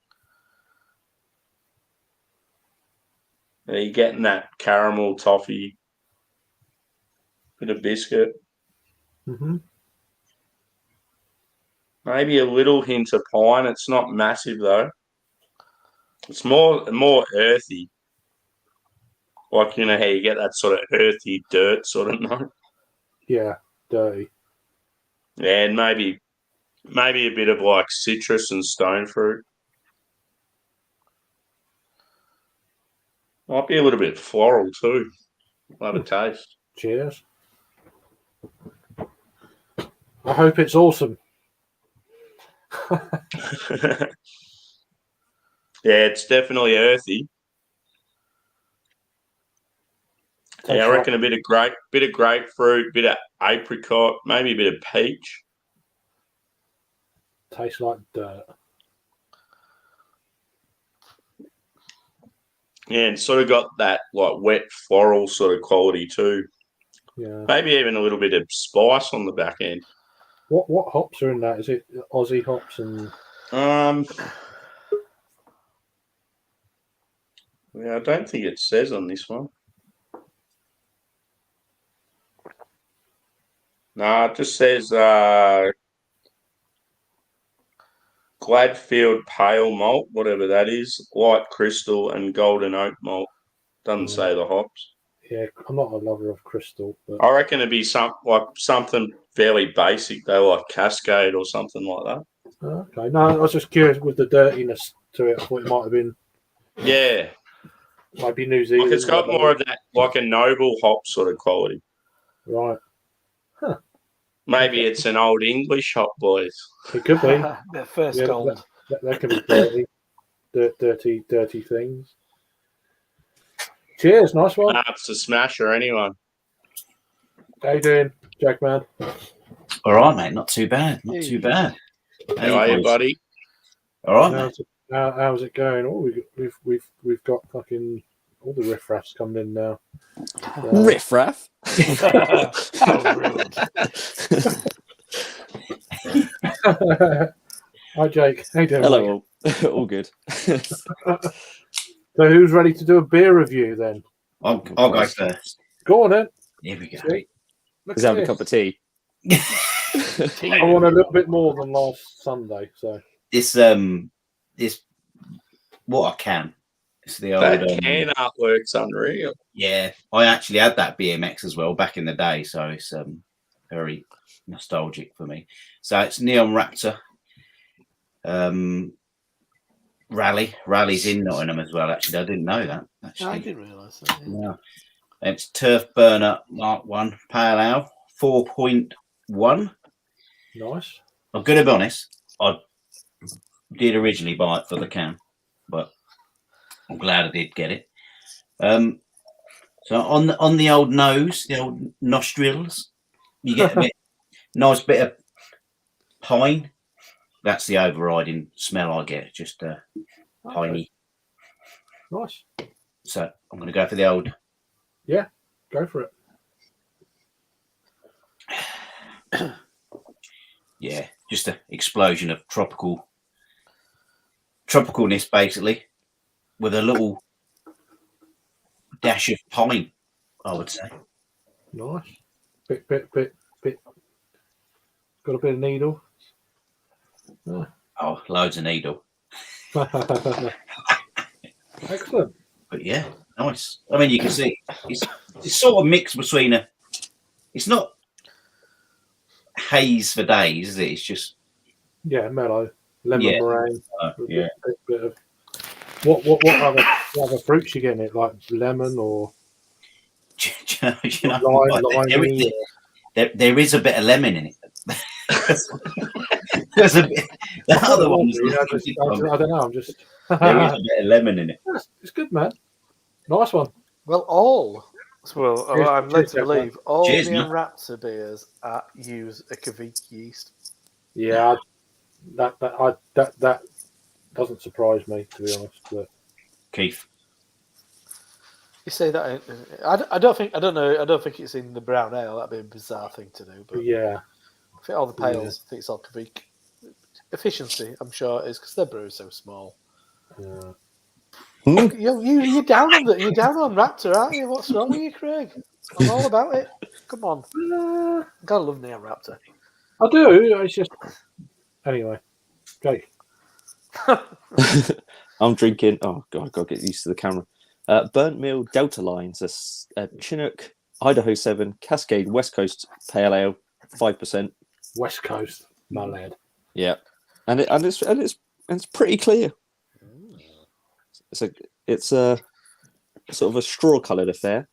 You're getting that caramel toffee, bit of biscuit. Mm-hmm. Maybe a little hint of pine. It's not massive though. It's more earthy. Like, you know how you get that sort of earthy dirt sort of note. Yeah, dirty. Yeah, and maybe a bit of like citrus and stone fruit. Might be a little bit floral too. Love a taste. Cheers. I hope it's awesome. Yeah, it's definitely earthy. Yeah, I reckon a bit of grapefruit, bit of apricot, maybe a bit of peach. Tastes like dirt. Yeah, and sort of got that like wet floral sort of quality too. Yeah. Maybe even a little bit of spice on the back end. What hops are in that? Is it Aussie hops and? Yeah, I don't think it says on this one. No, it just says Gladfield Pale Malt, whatever that is, Light Crystal and Golden Oak Malt. Doesn't say the hops. Yeah, I'm not a lover of crystal, but I reckon it'd be something fairly basic though, like Cascade or something like that. Okay. No, I was just curious with the dirtiness to it. I thought it might have been. Yeah. Might be New Zealand. Like, it's got more of that, like a noble hop sort of quality. Right. Huh. Maybe it's an old English hop, boys. It could be. The first gold. That could be dirty. dirty things. Cheers, nice one. It's a smasher anyway. How you doing, Jackman? All right, mate. Not too bad. Not too bad. How are you, buddy? All right, how's it going? Oh, we've got fucking all the riffraffs coming in now. Riffraff? Hi, Jake. How you doing? Hello, all good. So, who's ready to do a beer review then? I'll go first. Go on then. Here we go. He's having a cup of tea. I want a little bit more than last Sunday, so This what I can. It's the old That can artwork's unreal. Yeah, I actually had that BMX as well back in the day, so it's very nostalgic for me. So it's Neon Raptor. Rally's in Nottingham as well. Actually, I didn't know that. Actually, I didn't realise that. Yeah. no. It's Turf Burner Mark 1 Pale Ale 4.1. nice. I'm going to be honest. did originally buy it for the can, but I'm glad I did get it. So on the old nose, the old nostrils, you get a nice bit of pine. That's the overriding smell I get, just piney. Nice. So I'm going to go for the old. Yeah, go for it. Yeah, just an explosion of tropicalness, basically, with a little dash of pine, I would say. Nice. Bit. Got a bit of needle. Yeah. Oh, loads of needle. Excellent. But yeah, nice. I mean, you can see it's sort of mixed between it's not haze for days, is it? It's just mellow lemon meringue. Yeah. Bit of what other fruits you get in it, like lemon or limey, there is a bit of lemon in it. There's a bit. The other ones, I don't know. I'm just. There is a bit of lemon in it. It's good, man. Nice one. Well, I'm led to believe all Cheers, the man. Raptor beers use a Kvik yeast. Yeah, that doesn't surprise me, to be honest. But Keith. You say that? I don't think it's in the brown ale. That'd be a bizarre thing to do. But yeah, I think all the pales. I think it's all Kvik. Efficiency, I'm sure, is because their brew is so small. yeah. You're down on you're down on Raptor, aren't you? What's wrong with you, Craig? I'm all about it. Come on, gotta love Neo Raptor. I do. It's just anyway. Okay. I'm drinking. Oh god, I've got to get used to the camera. Burnt Mill Delta Lines, a Chinook Idaho 7 Cascade West Coast Pale Ale, 5%. West Coast, my lad. Yeah, and it's pretty clear. It's a sort of a straw coloured affair,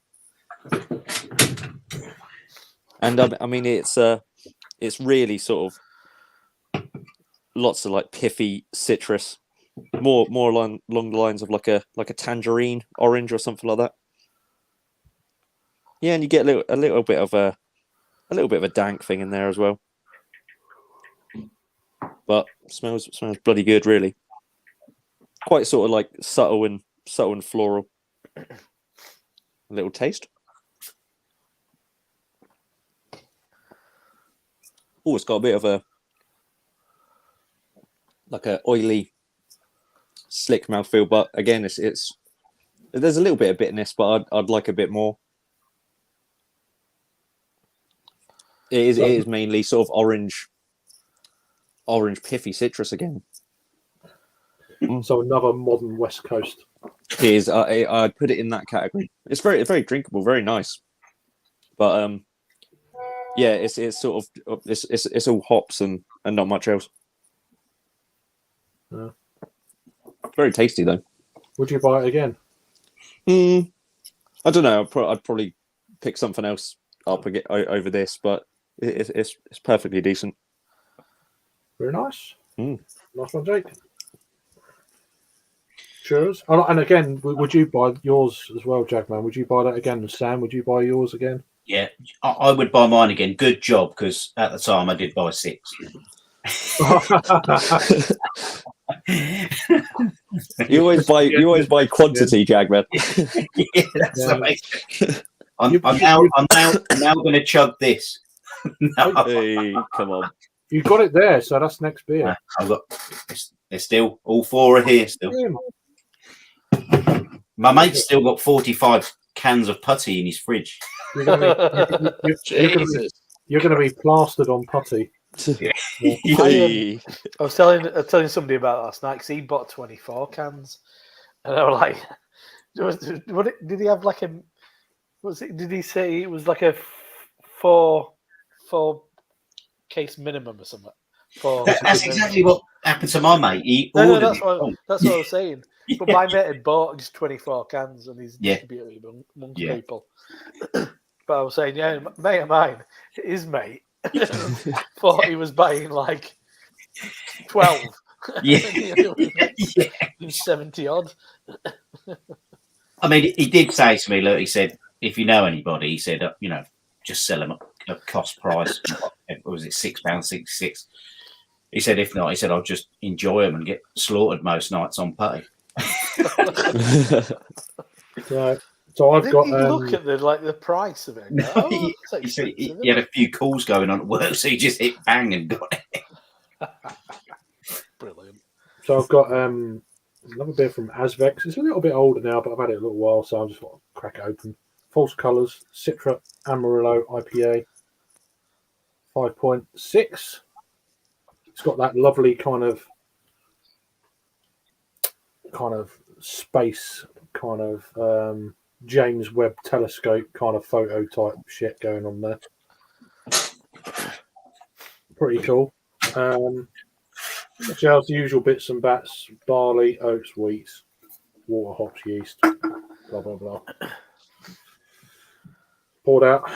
and I mean it's really sort of lots of like pithy citrus, more along the lines of like a tangerine orange or something like that. Yeah, and you get a little bit of a dank thing in there as well. But smells bloody good, really. Quite sort of like subtle and floral. A little taste. Oh, it's got a bit of a oily, slick mouthfeel, but again, it's there's a little bit of bitterness, but I'd like a bit more. It is mainly sort of orange pithy citrus again. So another modern West Coast. It is. I'd put it in that category. It's very drinkable, very nice. But yeah, it's sort of it's all hops and not much else. Yeah. Very tasty though. Would you buy it again? I don't know. I'd probably pick something else up over this, but it's perfectly decent. Very nice. Mm. Nice one, Jake. Cheers. And again, would you buy yours as well, Jagman? Would you buy that again? And Sam, would you buy yours again? Yeah, I would buy mine again. Good job, because at the time I did buy 6. You always buy quantity, Jagman. Yeah, that's right. I'm now going to chug this. No. Hey, come on. You got it there, so that's next beer. I've got. There's still all 4 are here still. My mate's still got 45 cans of putty in his fridge. You're going to be plastered on putty. Yeah. Hey. I was telling somebody about last night because he bought 24 cans, and I was like, did he have like a? Did he say it was like a 4 case minimum or something? That's exactly what happened to my mate. He No, ordered that's what I was saying. But my mate had bought just 24 cans and he's distributed amongst people. But I was saying, yeah, mate of mine, his mate, thought he was buying like 12. Yeah. Yeah. 70 odd. I mean, he did say to me, look, he said, if you know anybody, he said, just sell them at cost price. What was it, £6.66? He said, if not, he said, I'll just enjoy them and get slaughtered most nights on putty. So I've got. Look at the price of it. No, Oh, he said he had a few calls going on at work, so he just hit bang and got it. Brilliant. So I've got another beer from Azvex. It's a little bit older now, but I've had it a little while, so I just want to crack it open. False Colours, Citra Amarillo IPA, 5.6. It's got that lovely kind of space, kind of James Webb Telescope kind of photo type shit going on there. Pretty cool. Which else? The usual bits and bats: barley, oats, wheats, water, hops, yeast, blah blah blah. Poured out,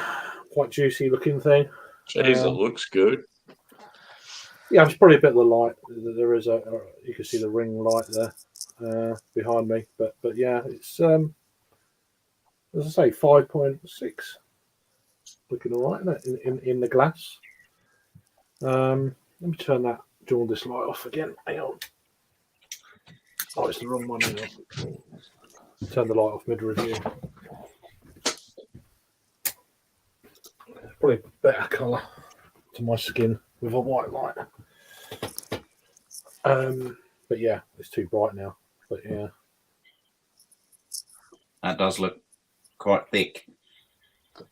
quite juicy looking thing. Jeez, it looks good. Yeah, it's probably a bit of the light. There is you can see the ring light there behind me, but yeah, it's as I say, 5.6. Looking all right, isn't it? In the glass. Let me turn that jaundice light off again. Hang on. Oh, it's the wrong one. Hang on. Turn the light off mid-review. Probably better colour to my skin with a white light. But yeah, it's too bright now. But yeah. That does look quite thick.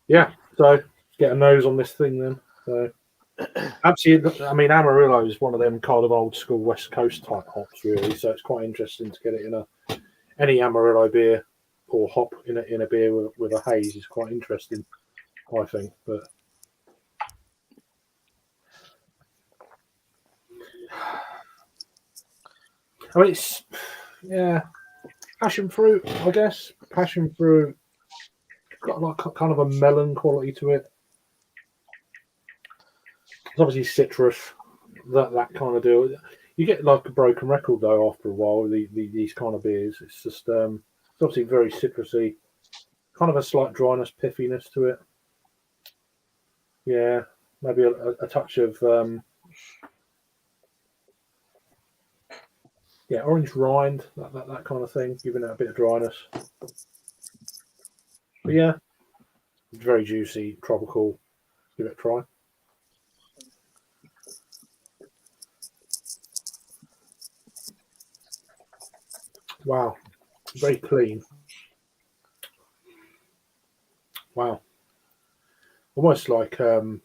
Yeah, so get a nose on this thing then. So absolutely, I mean, Amarillo is one of them kind of old school West Coast type hops, really. So it's quite interesting to get it in any Amarillo beer or hop in a beer with a haze is quite interesting, I think. But I mean, it's passion fruit, I guess. Passion fruit got like kind of a melon quality to it. It's obviously citrus, that kind of deal. You get like a broken record though after a while with these kind of beers. It's just it's obviously very citrusy, kind of a slight dryness, piffiness to it. Yeah, maybe a touch of orange rind, that kind of thing, giving it a bit of dryness. But yeah, very juicy, tropical. Give it a try. Wow, very clean. Wow, almost like element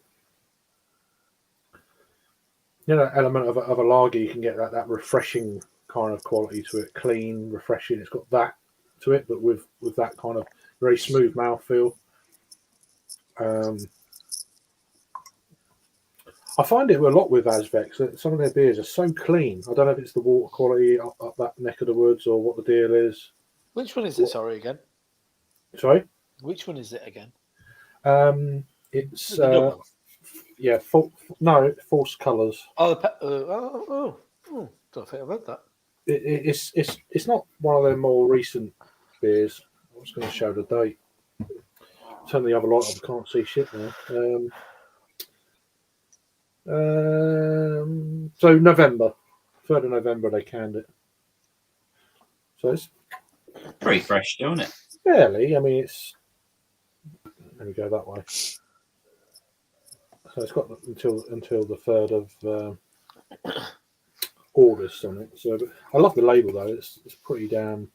of a lager. You can get that refreshing kind of quality to it, clean, refreshing. It's got that to it, but with that kind of very smooth mouthfeel. I find it a lot with Azvex that some of their beers are so clean. I don't know if it's the water quality up that neck of the woods or what the deal is. Which one is it? Sorry, again. Sorry? Which one is it again? It's false colours. Oh, don't think I've heard that. It's not one of their more recent beers. I was going to show the date. Turn the other light off. I can't see shit now. So November, 3rd of November, they canned it. So it's pretty fresh, isn't it? Fairly. I mean, it's. Let me go that way. So it's got until the 3rd of August on it. So I love the label though. It's pretty cool.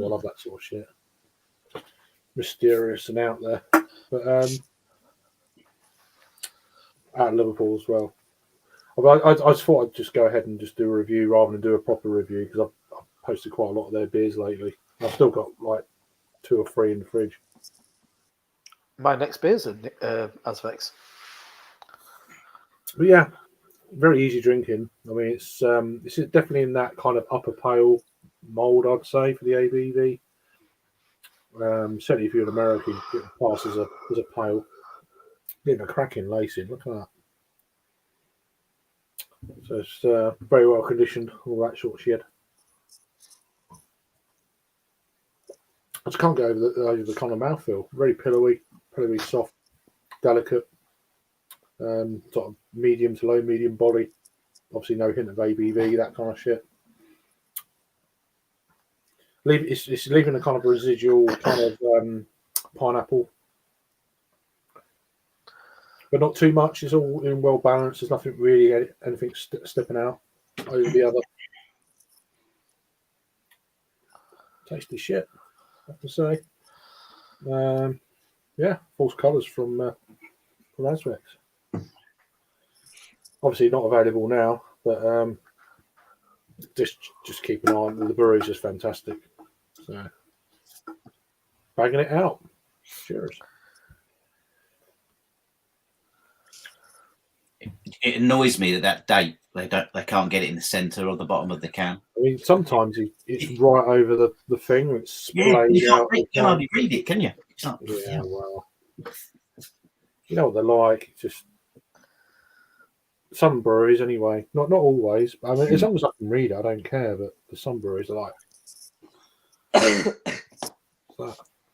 I love that sort of shit. Mysterious and out there, but out of Liverpool as well. I just thought I'd just go ahead and just do a review rather than do a proper review because I've posted quite a lot of their beers lately. I've still got like 2 or 3 in the fridge. My next beer's Azvex. But yeah, very easy drinking. I mean, it's definitely in that kind of upper pale mould, I'd say, for the ABV. Certainly, if you're an American, it passes as a pale. Getting a cracking lacing. Look at that. So it's very well conditioned, all that sort of shit. I just can't go over the kind of mouthfeel. Very pillowy, soft, delicate, sort of medium to low medium body. Obviously, no hint of ABV, that kind of shit. It's leaving a kind of residual kind of pineapple, but not too much. It's all in well balanced. There's nothing really anything stepping out over the other. Tasty shit, I have to say. Yeah, false colours from Azrex. Obviously not available now, but just keep an eye on the brewery is just fantastic. So bagging it out. Cheers. It annoys me that date they can't get it in the centre or the bottom of the can. I mean, sometimes it's right over the thing. It's splayed you out. can't hardly read it, can you? It's not, Yeah, well, you know what they're like. It's just some breweries, anyway. Not always. I mean, as long as I can read it, I don't care. But there's some breweries are like.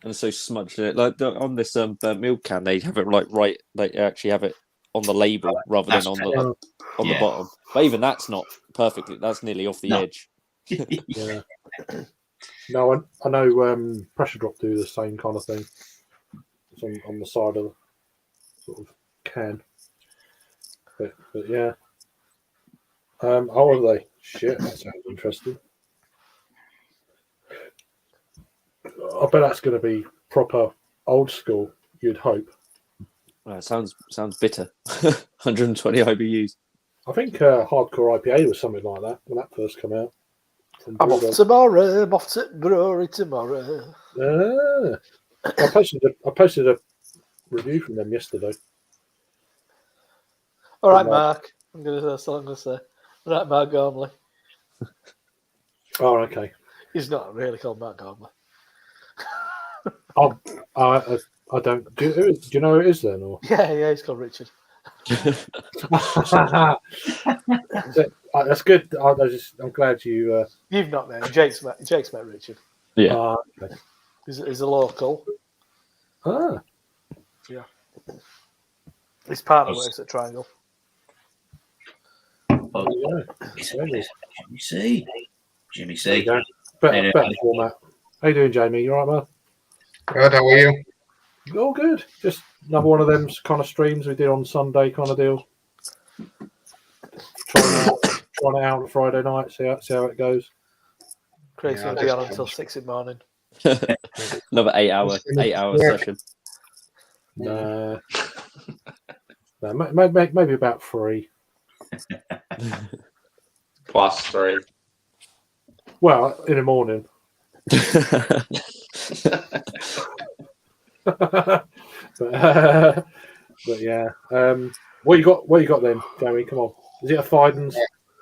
And so smudged in it. Like on this burnt milk can, they have it like right. They actually have it on the label rather than on the bottom. But even that's not perfectly. That's nearly off the edge. Yeah. No, I know Pressure Drop do the same kind of thing. It's on the side of the sort of can. But yeah. How are they? Shit, that sounds interesting. I bet that's going to be proper old school, you'd hope. It sounds bitter. 120 IBUs. I think Hardcore IPA was something like that when that first came out. I'm off tomorrow. I'm off to Brewery tomorrow. I posted a review from them yesterday. All right, Mark. I'm going to say. All right, Mark Gormley. Oh, okay. He's not really called Mark Gormley. I don't. Do you know who it is then? Or Yeah, he's called Richard. That's good. I'm glad you. You've not met him. Jake's met Richard. Yeah. Okay. He's a local. Ah. Yeah. His partner works at Triangle. Jimmy C. Better format. How you doing, Jamie? You all right, man? Good, how are you? All good. Just another one of them kind of streams we did on Sunday kind of deal. Trying it out on Friday night, see how it goes. Craig's going to be on until 6 in the morning. Another 8 hour session. No, maybe about 3. Plus 3. Well, in the morning. but yeah. What you got then, Jamie? Come on. Is it a Fidens?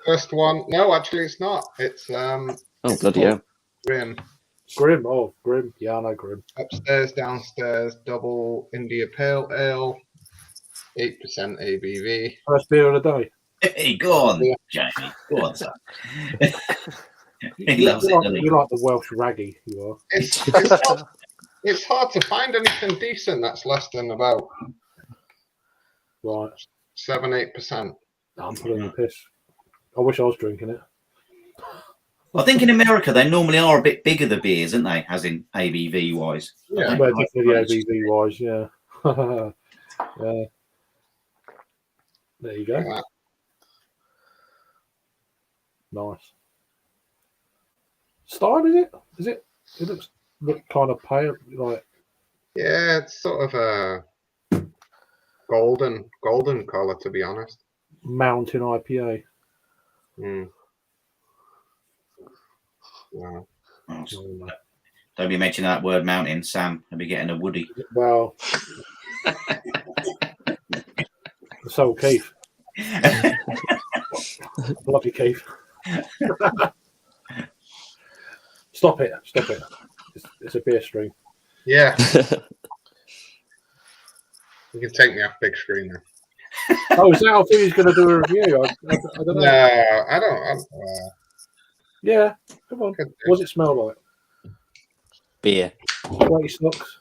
First one. No, actually it's not. It's oh bloody hell. Grim. Grim. Oh, Grim. Yeah, I know Grim. Upstairs, downstairs, double India Pale Ale, 8% ABV. First beer of the day. Hey, go on, Jamie. Go on, son. He loves it, doesn't he? You like the Welsh raggy, you are. It's hard to find anything decent that's less than about Right. 7-8%. I'm putting the piss. I wish I was drinking it. I think in America they normally are a bit bigger, the beers, aren't they? As in ABV wise. Yeah. Well, definitely ABV wise, yeah. Yeah. There you go. Yeah. Nice. Style, is it? Is it? It looks kind of pale, like. Yeah, it's sort of a golden color, to be honest. Mountain IPA. Mm. Wow. Don't be mentioning that word mountain, Sam. I'll be getting a woody. Well, so Keith. Love you, Keith. Stop it. It's a beer stream. Yeah. You can take me off big screen now. Oh, is that? I thought he was going to do a review. I don't know. No, I don't. Yeah, come on. Could do. What does it smell like? Beer. Sweaty socks.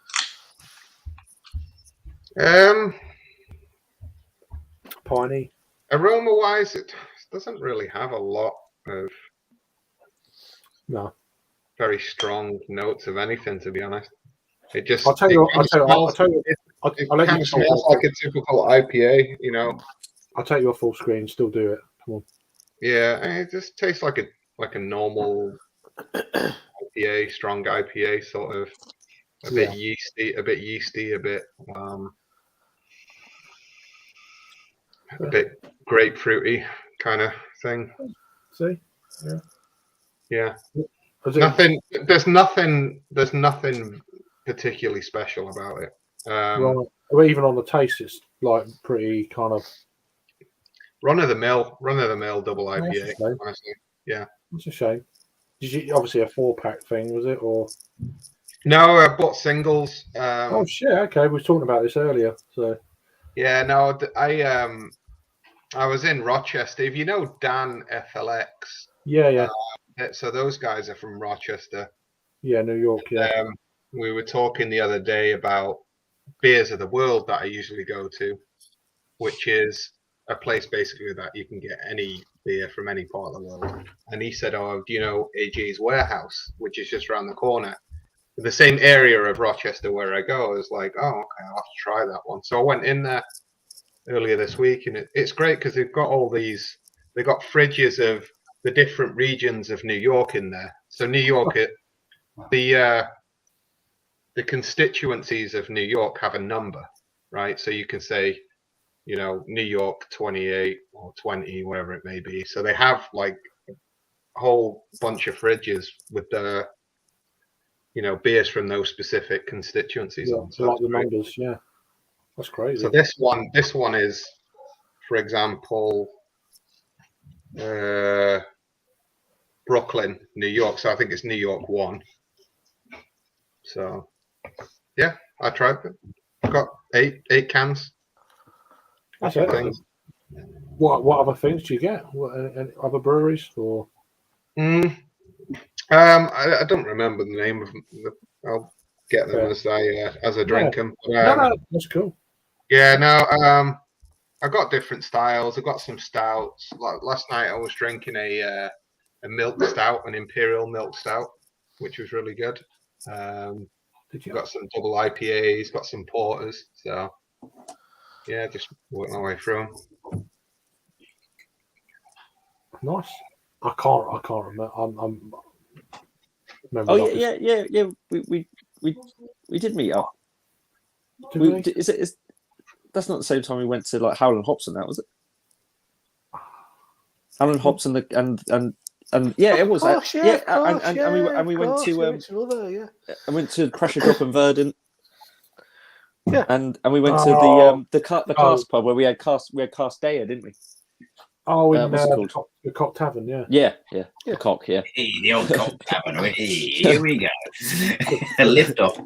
Piney. Aroma-wise, it doesn't really have a lot of No. very strong notes of anything, to be honest. It just I'll tell you. it I'll tell you. it I'll let kind you of smells like a typical IPA, you know. I'll take you off full screen. Still do it. Come on. Yeah, and it just tastes like a normal IPA, strong IPA, sort of a bit yeasty, a bit a bit grapefruity kind of thing. See? Yeah. Is it- Nothing. There's nothing particularly special about it. Right. Well, even on the taste, it's like pretty kind of. Run of the mill double That's IPA. a shame. Honestly, yeah. It's a shame. Did you obviously a 4-pack thing, was it? Or No, I bought singles. oh shit, okay, we were talking about this earlier. So Yeah, no, I was in Rochester. If you know Dan FLX, yeah, so those guys are from Rochester. New York, yeah. We were talking the other day about Beers of the World that I usually go to, which is a place basically that you can get any beer from any part of the world. And he said, "Oh, do you know AG's Warehouse, which is just around the corner, the same area of Rochester where I go?" I was like, "Oh, okay, I'll have to try that one." So I went in there earlier this week, and it's great because they've got they've got fridges of the different regions of New York in there. So New York, the constituencies of New York have a number, right? So you can say, you know, New York 28 or 20, whatever it may be. So they have like a whole bunch of fridges with the, you know, beers from those specific constituencies on. So like the great. numbers, yeah. That's crazy. So this one is, for example, Brooklyn, New York. So I think it's New York 1. So yeah, I tried it. Got eight cans. That's Different it. things. What other things do you get? Any other breweries or? I don't remember the name of them. I'll get them as I drink them. No, that's cool. Yeah, no. I got different styles. I got some stouts. Like last night, I was drinking a milk stout, an imperial milk stout, which was really good. Got some double IPAs, got some porters. So yeah, just worked my way through them. Nice. I can't remember. I'm Oh yeah. We did meet up. That's not the same time we went to like Howland Hops and that, was it? Howland Hops and yeah, it was. And we went to I went to Pressure Drop and Verdant. Yeah, and we went to the Cast pub where we had Castella, didn't we? Oh, in what's it called? The Cock Tavern, yeah. Yeah, the Cock, yeah. Hey, the old Cock Tavern. Here we go. A lift off.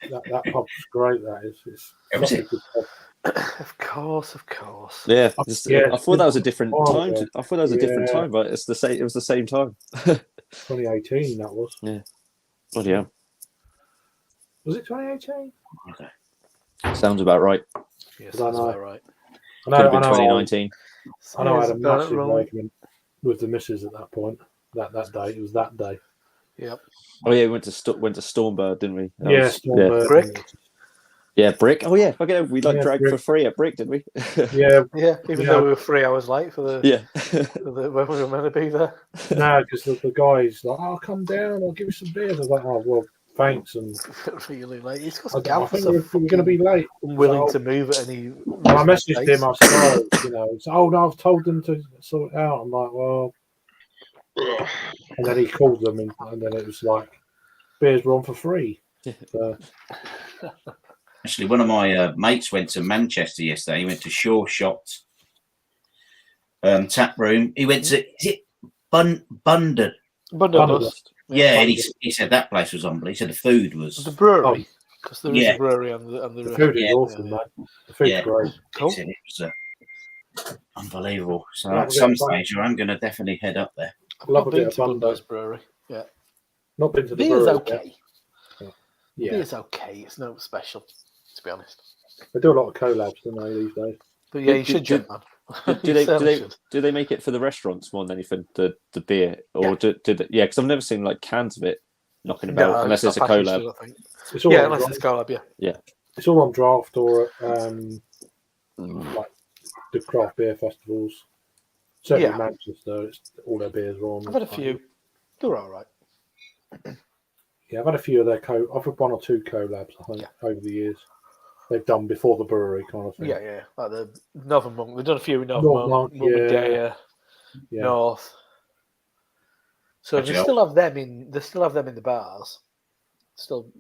That pub's great. That is. It's Was such it? a good pub. Of course. Yeah, Yeah, I thought that was a different time. yeah. I thought that was a different time, but it's the same. It was the same time. 2018, that was. Yeah. Oh yeah. Was it 2018? Okay. Sounds about right. Yes, I don't that's know. about right. Could have been 2019. I know I had a Got it massive wrong. argument with the missus at that point. That day, it was that day. Yep. Oh yeah, we went to Stormbird, didn't we? That Yeah, was- Stormbird. Brick. Yeah, Brick. Oh yeah, okay. We Yeah, dragged Brick. for free at Brick, didn't we? Yeah, Yeah, even Yeah. though we were 3 hours late for the, Yeah. when we were meant to be there. no, because the guy's like, "Oh, come down, I'll give you some beers." I was like, "Oh, well, thanks." And Really late. It's because I Galfers think we're going to be late. willing So- to move at any. And I messaged him. I said, "Oh, you know, it's, oh no, I've told them to sort it out." I'm like, "Well," and then he called them, and then it was like, beers were on for free. So, Actually, one of my mates went to Manchester yesterday. He went to Shaw Shot Tap Room. He went to is it Bundert? Bunderlust. Yeah, and he said that place was unbelievable. He said the food was The brewery. Because there is Yeah. a brewery on the The food is Yeah. awesome, mate. The food's Yeah. great. Cool. It was unbelievable. So Love at a some bit of fun. stage, I'm going to definitely head up there. I've Love not a bit been of to fun, Budweiser though. Brewery. Yeah. Not been to the Beer's brewery yet. okay. Yeah, Beer's okay. It's no special, to be honest. they do a lot of collabs, don't they, these days? But yeah, Do- you should do- jump, man. Do You they certainly should. do they make it for the restaurants more than anything? The beer, or Yeah. do they, yeah? Because I've never seen like cans of it knocking No, about unless it's a not packaged, collab. I think. It's all Yeah, on unless draft. it's collab, yeah. It's all on draft or Mm. like the craft beer festivals. Certainly Yeah. Manchester, it's all their beers are on. I've had a few. They're all right. Yeah, I've had a few of their I've had one or two collabs, I think, Yeah. over the years. They've done before the brewery kind of thing. Yeah, yeah. Like the Northern Monk. They've done a few in North Northern Monk, Monk, yeah. Mummadea, Yeah. North. So Actually, they still have them in. They still have them in the bars. Still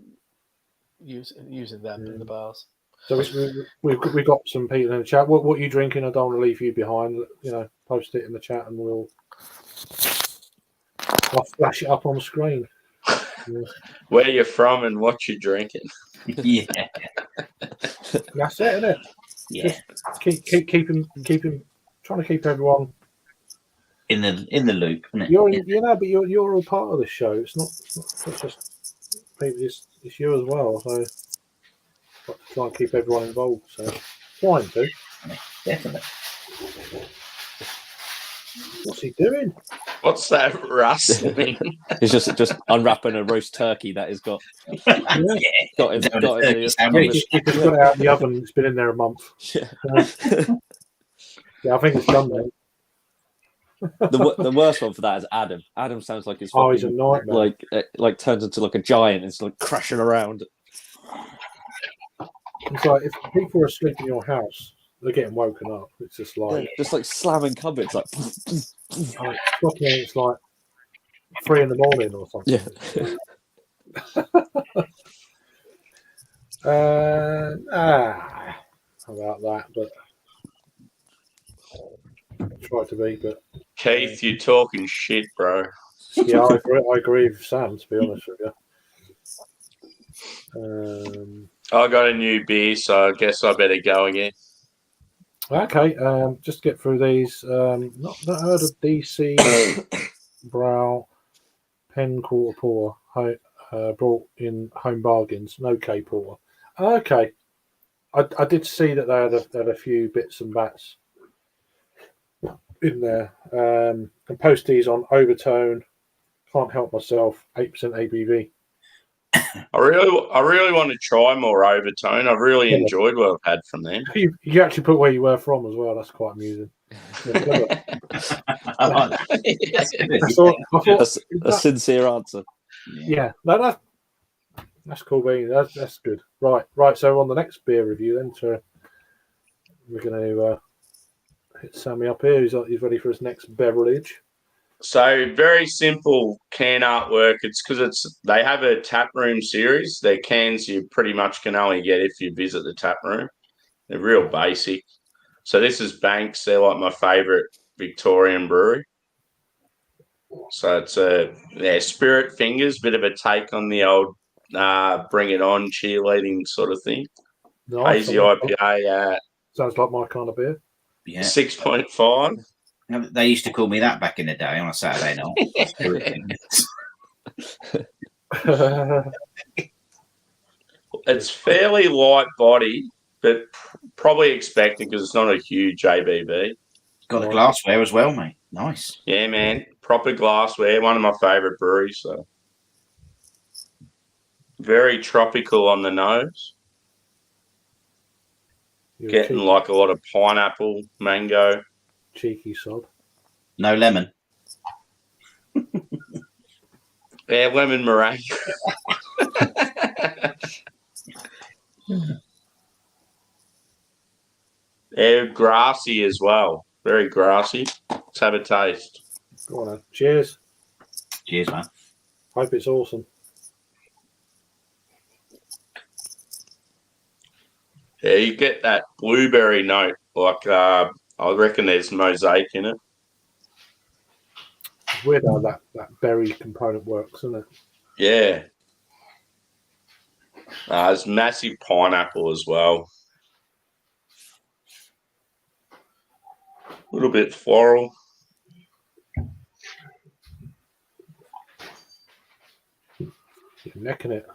using them in the bars. So we got some people in the chat. What are you drinking? I don't want to leave you behind. You know, post it in the chat and I'll flash it up on the screen. Yeah. Where you're from and what you're drinking. Yeah. That's it, isn't it? Yeah. Keep him, trying to keep everyone. In the loop, isn't it? But you're all part of the show. It's not just maybe it's you as well. So got to try and keep everyone involved. So trying to. Definitely. What's he doing? What's that rustling? He's just unwrapping a roast turkey that he's got Yeah. got in the Sandwich. He just got it out of the oven. It's been in there a month. Yeah. Yeah, I think it's done now. The worst one for that is Adam. Adam sounds like he's Oh, he's a fucking, nightmare. like turns into like a giant. It's like crashing around. It's like if people are asleep in your house, they're getting woken up. It's just like, Just like slamming cupboards. Like it's like 3 a.m. or something. yeah. How about that? But try to be. But Keith, you're talking shit, bro. yeah, I agree with Sam. To be honest with you. I got a new beer, so I guess I better go again. Okay, just get through these. Not heard of DC Brow Pen Quarter Pour. Brought in home bargains. No K Porter. Okay, I did see that they had a few bits and bats in there. And post these on Overtone. Can't help myself. 8% ABV. I really want to try more Overtone. I've really enjoyed what I've had from them. You actually put where you were from as well. That's quite amusing. Yeah, I like that. I thought A sincere answer. yeah, no, that's cool, bean. That's good. Right. So on the next beer review, then, we're going to hit Sammy up here. He's ready for his next beverage. So very simple can artwork. It's because they have a tap room series. Their cans you pretty much can only get if you visit the tap room. They're real basic. So this is Banks. They're like my favourite Victorian brewery. So it's Spirit Fingers, bit of a take on the old Bring It On cheerleading sort of thing. Nice. Hazy IPA Sounds like my kind of beer. Yeah. 6.5. They used to call me that back in the day on a Saturday night. It's fairly light body, but probably expected because it's not a huge ABV. Got the glassware as well, mate. Nice. Yeah, man. Proper glassware. One of my favourite breweries. So very tropical on the nose. You're Getting like a lot of pineapple, mango. cheeky sod. No lemon. Yeah, lemon meringue. They're grassy as well. Very grassy. Let's have a taste. Go on, then. Cheers. Cheers, man. Hope it's awesome. Yeah, you get that blueberry note. Like, I reckon there's mosaic in it. It's weird how that berry component works, isn't it? Yeah. There's massive pineapple as well. A little bit floral. You're necking it.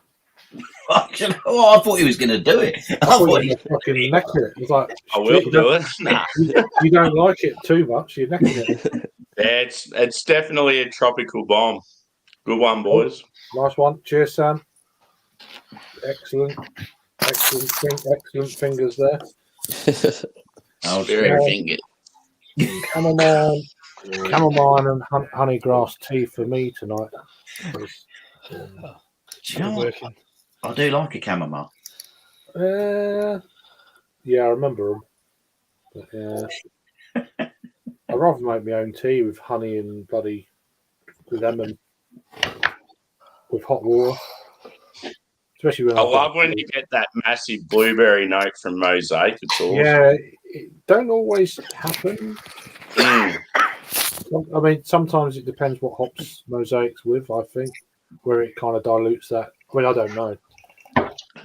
I thought he was going to do it. I thought you were fucking necking it. It's like, I will do it. Nah. you don't like it too much. You're necking it. Yeah, it's definitely a tropical bomb. Good one, boys. Nice one. Cheers, Sam. Excellent fingers there. Spirit finger. Chamomile and honeygrass tea for me tonight. Do you know what? I do like a chamomile. Yeah, I remember them. But, yeah. I'd rather make my own tea with honey and bloody lemon with hot water. Especially when I love when you get that massive blueberry note from Mosaic. It's awesome. Yeah, it don't always happen. I mean, sometimes it depends what hops Mosaic's with, I think, where it kind of dilutes that. I mean, I don't know.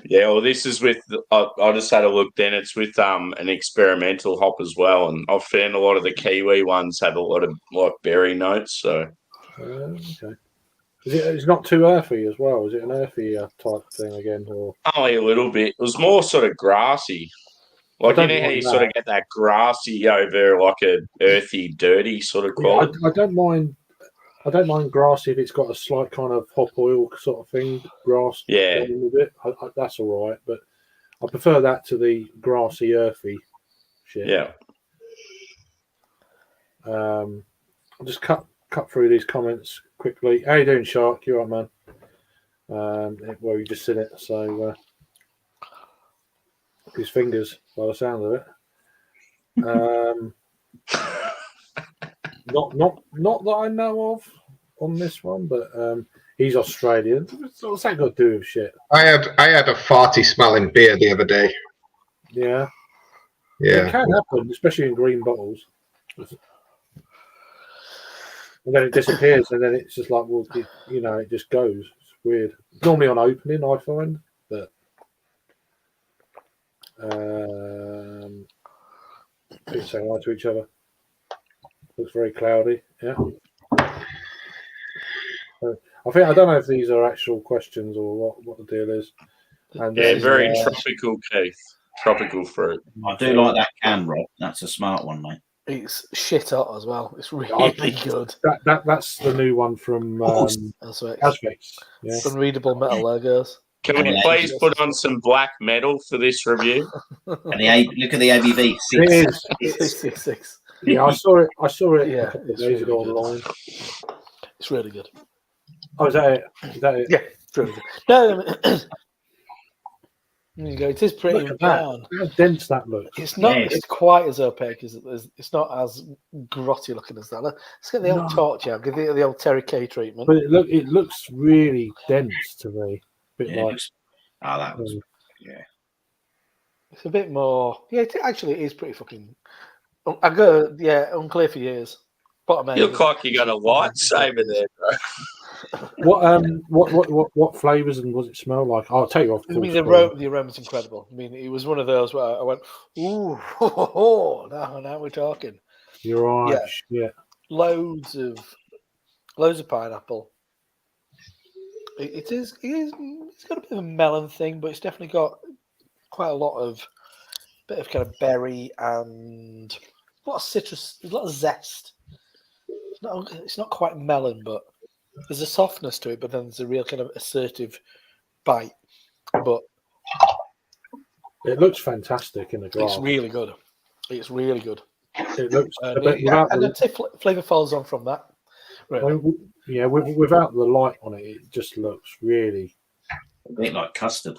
Yeah, well, this is with, I just had a look then, it's with an experimental hop as well, and I've found a lot of the Kiwi ones have a lot of like berry notes, so. Okay. It's not too earthy as well. Is it an earthy type thing again? Or Only a little bit. It was more sort of grassy. Like, you know how you sort of get that grassy over like a earthy, dirty sort of quality? I don't mind grass if it's got a slight kind of hop oil sort of thing. Grass, Yeah, with it. That's all right. But I prefer that to the grassy, earthy shit. yeah. I'll just cut through these comments quickly. How you doing, Shark? You all right, man? Well, you just said it, so his fingers by the sound of it. Not that I know of on this one, but he's Australian. What's that got to do with shit? I had a farty smelling beer the other day. Yeah. Yeah. It can happen, especially in green bottles. And then it disappears, and then it's just like, well, it just goes. It's weird. Normally on opening, I find, but people say hi to each other. Looks very cloudy. Yeah. I don't know if these are actual questions or what the deal is. And Yeah, very tropical, Keith. Tropical fruit. I do like that can, Rob. That's a smart one, mate. It's shit hot as well. It's really good. That's the new one from Aspects. Yeah. Unreadable metal logos. Can we please put on some black metal for this review? And look at the ABV. It is. 6. Yeah, I saw it. Yeah, a couple of days ago online. It's really good. Oh, is that it? Yeah, it's really good. No, there you go. It is pretty brown. How dense that looks. It's not. It's quite as opaque as it is. It's not as grotty looking as that. Let's get the old torch out. Give it the old Terry K treatment. But it looks really dense to me. That was. Yeah. It's a bit more. Yeah, it is pretty fucking. I go. Yeah, unclear for years. But You look like you got a lightsaber there, bro. What flavors and what does it smell like? I'll tell you off. I mean, the aroma's incredible. I mean, it was one of those where I went, ooh, now we're talking. You're right. Yeah. Loads of pineapple. It's got a bit of a melon thing, but it's definitely got quite a lot of bit of kind of berry and a lot of citrus, a lot of zest. It's not quite melon, but there's a softness to it, but then there's a real kind of assertive bite. But it looks fantastic in the glass. It's really good. It's really good. It looks and I'd say flavour falls on from that. Really. Without the light on it, it just looks really a bit like custard.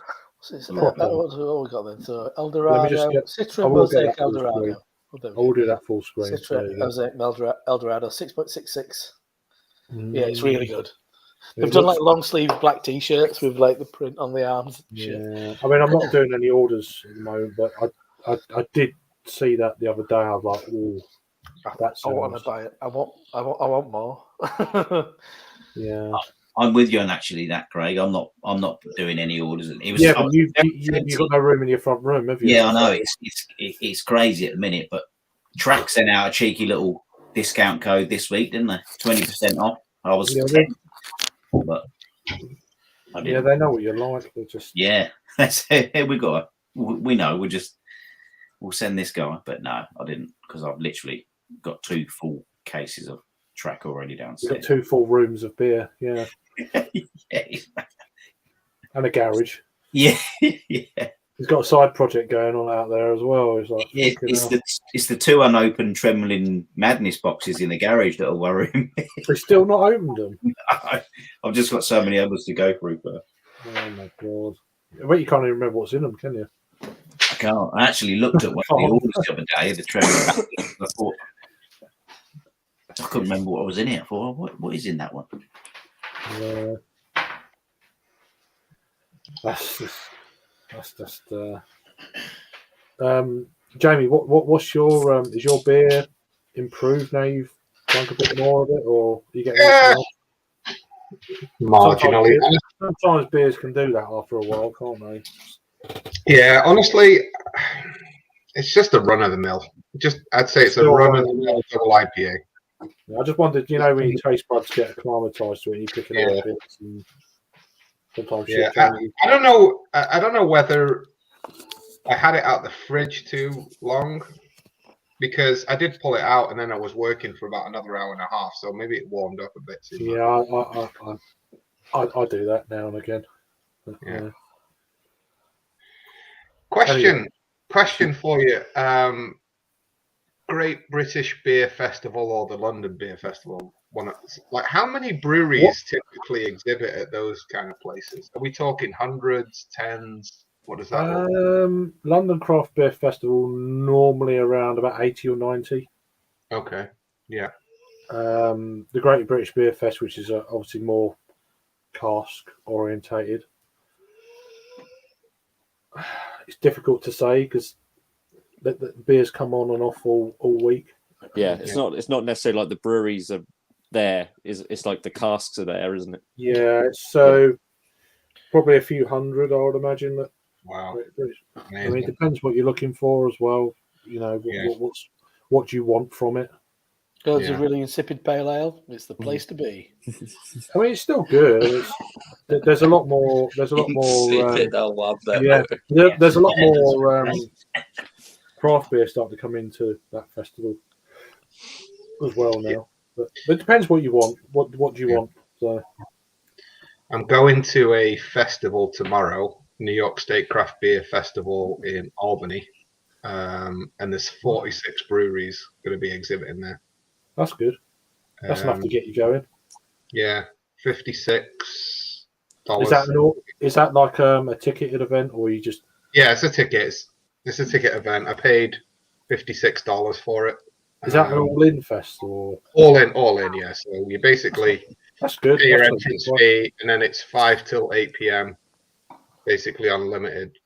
What we got then? So Eldorado, Citra, Mosaic, Eldorado. I'll do that full screen. Citra, Mosaic, Eldorado, 6.66. Yeah, it's really good. They've done like long sleeve black t-shirts with like the print on the arms. Yeah, I mean, I'm not doing any orders at the moment, but I did see that the other day. I was like, "Oh, I want to buy it. I want more." Yeah. I'm with you on actually that, Craig. I'm not doing any orders. It was Yeah, but you got no room in your front room, have you? Yeah, I know it's crazy at the minute, but Track sent out a cheeky little discount code this week, didn't they? 20% off. I was 10, but I didn't. Yeah, they know what you're like. They just That's it. We know. We'll send this guy, but no, I didn't because I've literally got 2 full cases of Track already you've downstairs. got 2 full rooms of beer, yeah, Yeah. and a garage. Yeah. He's got a side project going on out there as well. It's like It's the 2 unopened Trembling Madness boxes in the garage that'll worry me. They've still not opened them. I've just got so many others to go through first. Oh my god! I bet you can't even remember what's in them, can you? I can't. I actually looked at one of the orders the other day, the Trembling Madness. I thought I couldn't remember what was in it. I thought, what is in that one? Yeah. That's just. Jamie, what's your is your beer improved now you've drunk a bit more of it, or are you getting Marginally. sometimes beers can do that after a while, can't they? Yeah, honestly, it's just a run of the mill. I'd say it's a run of the mill double IPA. I just wondered, when your taste buds get acclimatized to it, you picking out bits and sometimes I don't know. I don't know whether I had it out the fridge too long, because I did pull it out and then I was working for about another hour and a half, so maybe it warmed up a bit too much. Yeah, I do that now and again. But, yeah. Question for you. Great British Beer Festival or the London Beer Festival? How many breweries typically exhibit at those kind of places? Are we talking hundreds, tens? What does that look? London Craft Beer Festival normally around about 80 or 90. Okay. Yeah. The Great British Beer Fest, which is obviously more cask orientated. It's difficult to say because the beers come on and off all week. Yeah, it's not necessarily like the breweries are there. It's like the casks are there, isn't it? Yeah, so probably a few hundred, I would imagine. That. Wow. I mean, it depends what you're looking for as well. What do you want from it? Goes a really insipid pale ale. It's the place to be. I mean, it's still good. There's a lot more. There's a lot more. I love that. Yeah, there's a lot more craft beer starting to come into that festival as well now. But it depends what you want. What do you want? So I'm going to a festival tomorrow, New York State Craft Beer Festival in Albany, and there's 46 breweries going to be exhibiting there. That's good. That's enough to get you going. Yeah, $56. Is that like a ticketed event, or you just? Yeah, it's a ticket. It's a ticket event. I paid $56 for it. Is that an all-in fest or? All in. Yeah. So you basically that's good. Pay your entrance fee, and then it's 5 till 8 p.m. Basically unlimited.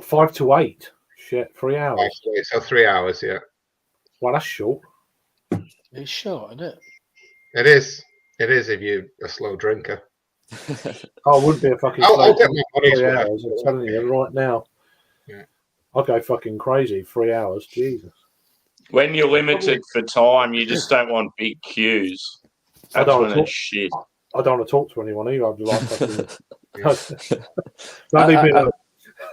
5 to 8. Shit, 3 hours. 5 to 8, so 3 hours. Yeah. Well, that's short. It's short, isn't it? It is. It is if you're a slow drinker. I wouldn't be a fucking. I'll get my money's 3 worth. hours. I'm telling you right now. Yeah. I'll go fucking crazy. 3 hours, Jesus. When you're limited for time, you just don't want big queues. That's when it's shit. I don't want to talk to anyone either. I'd be like, fucking.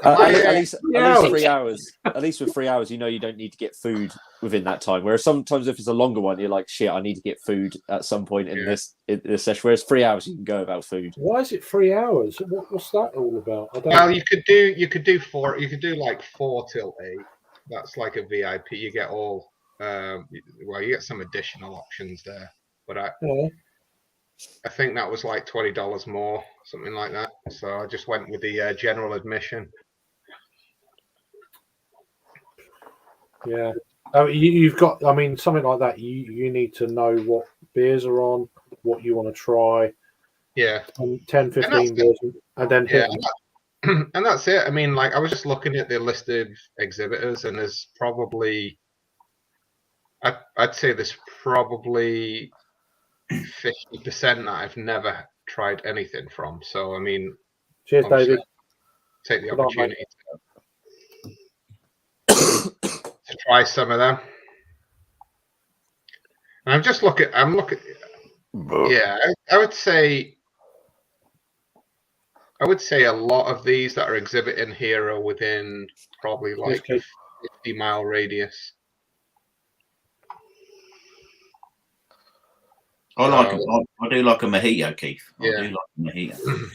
At least 3 hours. At least with 3 hours, you don't need to get food within that time. Whereas sometimes if it's a longer one, you're like, shit, I need to get food at some point in this session. Whereas 3 hours, you can go without food. Why is it 3 hours? What's that all about? Well, you could do 4. You could do like 4 till 8. That's like a VIP. You get all. You get some additional options there, but I think that was like $20 more, something like that. So I just went with the general admission. Yeah. You've got, I mean, something like that, you need to know what beers are on, what you want to try. Yeah. 10, 15 beers, and then hit them. And that's it. I mean, like, I was just looking at the listed exhibitors, and there's probably, I'd say there's probably 50% that I've never tried anything from. So I mean, Cheers, obviously, David. take the Good night, opportunity to try some of them. And I'm looking. Yeah, I would say a lot of these that are exhibiting here are within probably like a 50-mile radius. I like I do like a mojito, Keith. Yeah. I do like a mojito.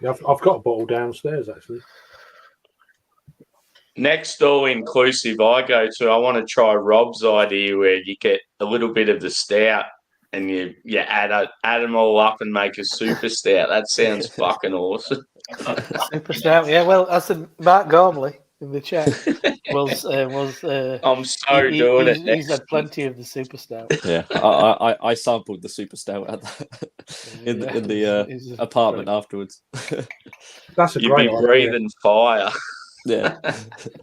Yeah, I've got a bottle downstairs actually. Next all inclusive I go to, I want to try Rob's idea where you get a little bit of the stout and you add them all up and make a super stout. That sounds fucking awesome. Super stout. Yeah, well, as Mark Gormley in the chat was I'm so doing it. He's had plenty of the super stout. Yeah, I sampled the super stout at in the apartment afterwards. That's a You'd great be idea. breathing fire. Yeah.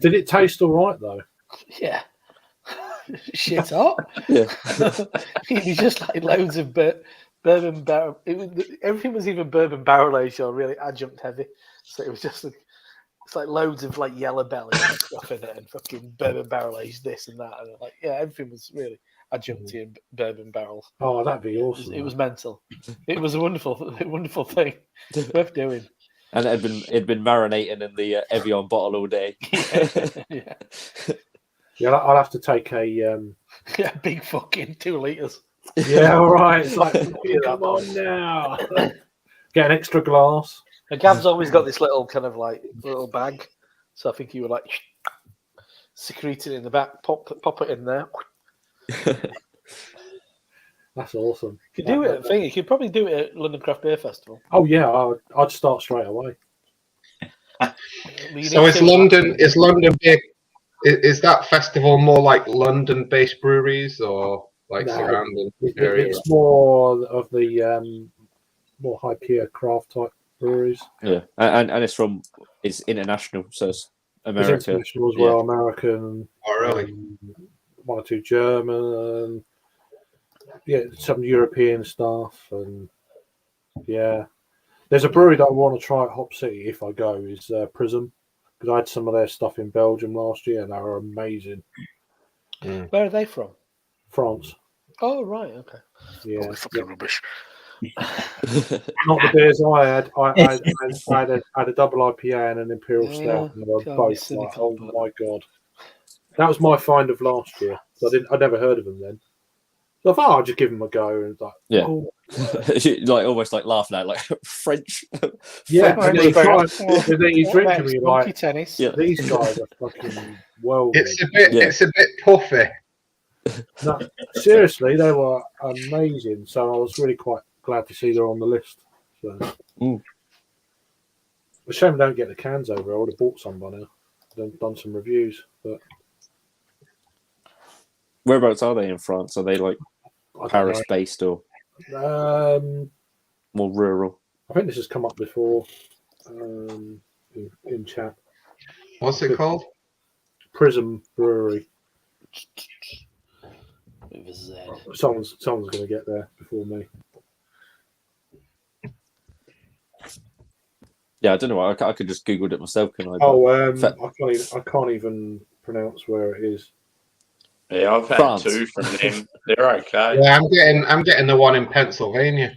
Did it taste all right though? Yeah. Shit hot. Yeah. He just like loads of bourbon barrel. Everything was either bourbon barrel aged or really adjunct heavy. So it was just it's like loads of like yellow belly and stuff in it, and fucking bourbon barrel aged this and that, and like everything was really adjuncty and bourbon barrels. Oh, that'd be awesome. It was mental. It was a wonderful thing. Worth doing. And it'd been marinating in the Evian bottle all day. Yeah. Yeah, I'll have to take a Big fucking 2 liters. Yeah, all right. It's like, come on now. Get an extra glass. And Gav's always got this little kind of like little bag, so I think he would like secrete it in the back, pop it in there. That's awesome. You could do it. I think you could probably do it at London Craft Beer Festival. Oh yeah, I'd start straight away. So is London beer? Is that festival more like London-based breweries or like surrounding areas? It's more of the more high tier craft type breweries. Yeah, and it's international, so it's America. It's international as well, American. Oh, really? 1 or 2 German. Yeah, some European stuff, and there's a brewery that I want to try at Hop City if I go. Is Prism, because I had some of their stuff in Belgium last year, and they were amazing. Where are they from? France. Oh right, okay. Yeah, Probably fucking rubbish. Not the beers I had. I had a double IPA and an Imperial Stout, and they were both like, oh my god, that was my find of last year. So I'd never heard of them then. So I thought I'd just give them a go, and it's like, oh. Like almost like laughing at like French. Yeah, French. and then you drink and you're like, tennis. these guys are fucking well. It's a bit puffy. No, seriously, they were amazing. So I was really quite glad to see they're on the list. So. A shame I don't get the cans over. I would have bought some by now. Done some reviews, but Whereabouts are they in France? Are they like Paris based or more rural? I think this has come up before in chat. What's it called? Prism Brewery. With a Z. Someone's going to get there before me. Yeah, I don't know. I could just Googled it myself, can I? I can't even pronounce where it is. Yeah, I've had France. 2 from them. They're okay. Yeah, I'm getting the one in Pennsylvania.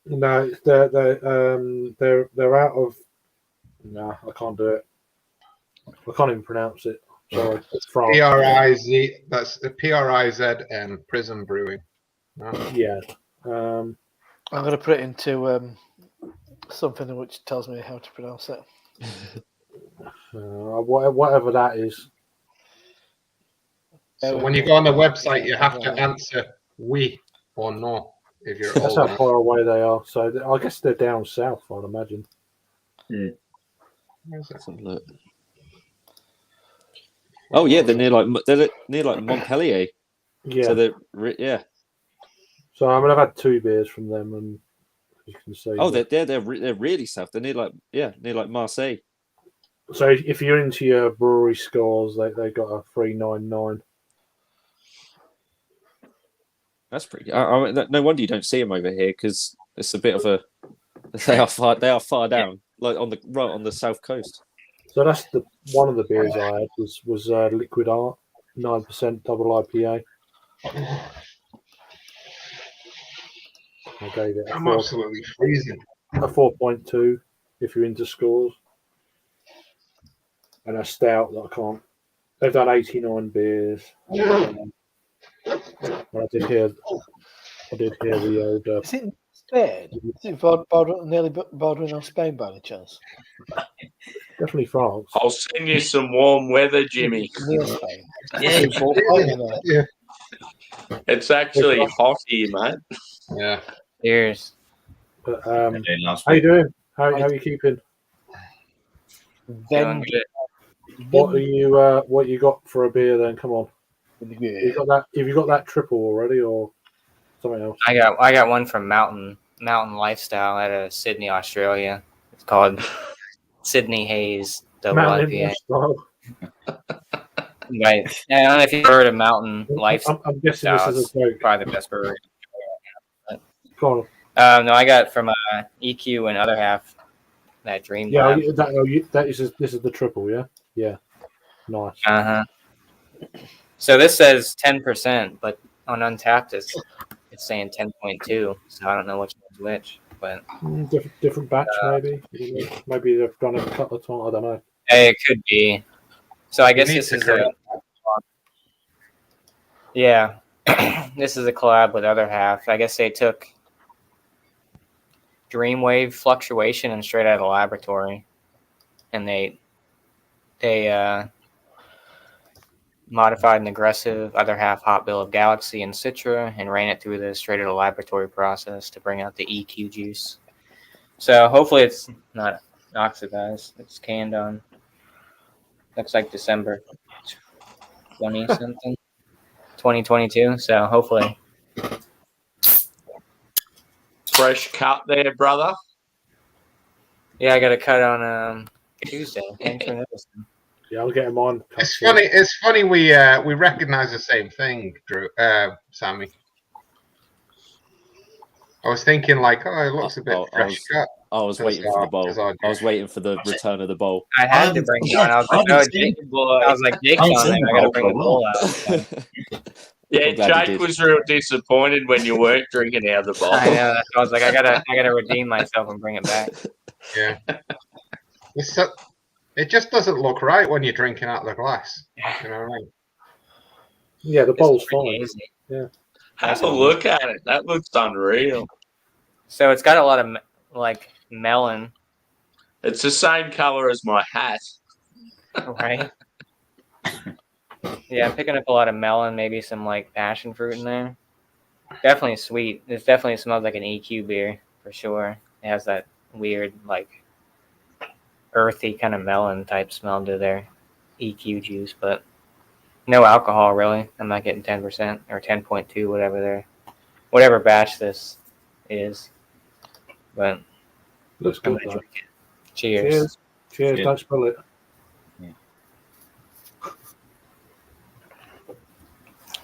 No, they're out of. No, I can't do it. I can't even pronounce it. Sorry, it's France. PRIZ. That's the PRIZM Prism Brewing. Oh. Yeah. I'm going to put it into something which tells me how to pronounce it. Whatever that is. So when you go on the website, you have to answer oui or no if you're That's old how far away they are. So I guess they're down south, I'd imagine. Oh yeah, they're near like Montpellier. Yeah. So they're So I mean, I've had 2 beers from them, and you can see. Oh, they're really south. They're near like Marseille. So if you're into your brewery scores, they got a 399. That's pretty good. No wonder you don't see them over here because It's a bit of a. They are far down, like right on the south coast. So that's one of the beers I had was Liquid Art, 9% double IPA. I gave it I'm absolutely freezing. a 4.2 if you're into scores, and a stout that I can't. They've done 89 beers. I did hear the old. Is it Spain? Is it nearly bordering on Spain by any chance? Definitely France. I'll send you some warm weather, Jimmy. Near Spain. Yeah. It's actually hot here, mate. Yeah. Cheers. But, how you doing? How are you keeping? Doing good. What you got for a beer then? Come on. You got that? Have you got that triple already or something else? I got one from Mountain Lifestyle out of Sydney, Australia. It's called Sydney Haze Double Mountain IPA. Lifestyle. Right. I don't know if you've heard of Mountain Lifestyle. I'm guessing this is a joke. Probably the best brewery. Go on. No, I got from EQ and Other Half that Dream. Yeah, Lab. this is the triple. Yeah. Nice. So this says 10%, but on Untapped it's saying 10.2. So I don't know which one's which, but Different batch maybe. Maybe they've done it a couple of times. I don't know. it could be. So I guess this is this is a collab with Other Half. I guess they took Dreamwave Fluctuation and straight out of the laboratory, and they modified an aggressive Other Half hop bill of Galaxy and Citra and ran it through the straight out of the laboratory process to bring out the EQ juice. So hopefully it's not oxidized. It's canned on. Looks like December 20-something, 2022. So hopefully. Fresh cut there, brother. Yeah, I got a cut on Tuesday. Thanks for noticing. Yeah, I'll get mine. It's funny. It's funny. We recognize the same thing, Drew. Sammy. I was thinking like, oh, it looks a bit fresh cut. I was waiting for the bowl. I was waiting for the return of the bowl. I had to bring it on. I was like, no, Jake's on there. I got to bring the bowl out. Yeah, Jake was real disappointed when you weren't drinking out of the bowl. I know. I was like, I gotta redeem myself and bring it back. Yeah. It just doesn't look right when you're drinking out of the glass. You know what I mean? Yeah, the bowl's fine. Easy. Yeah. Have a look at it. That looks unreal. So it's got a lot of melon, It's the same color as my hat. right? Yeah, I'm picking up a lot of melon, maybe some passion fruit in there. Definitely sweet. It definitely smells like an EQ beer for sure. It has that weird earthy kind of melon type smell to their EQ juice, but no alcohol really. I'm not getting 10% or 10.2, whatever batch this is. But Looks I'm good. gonna drink it. Cheers. Cheers. Don't spill it.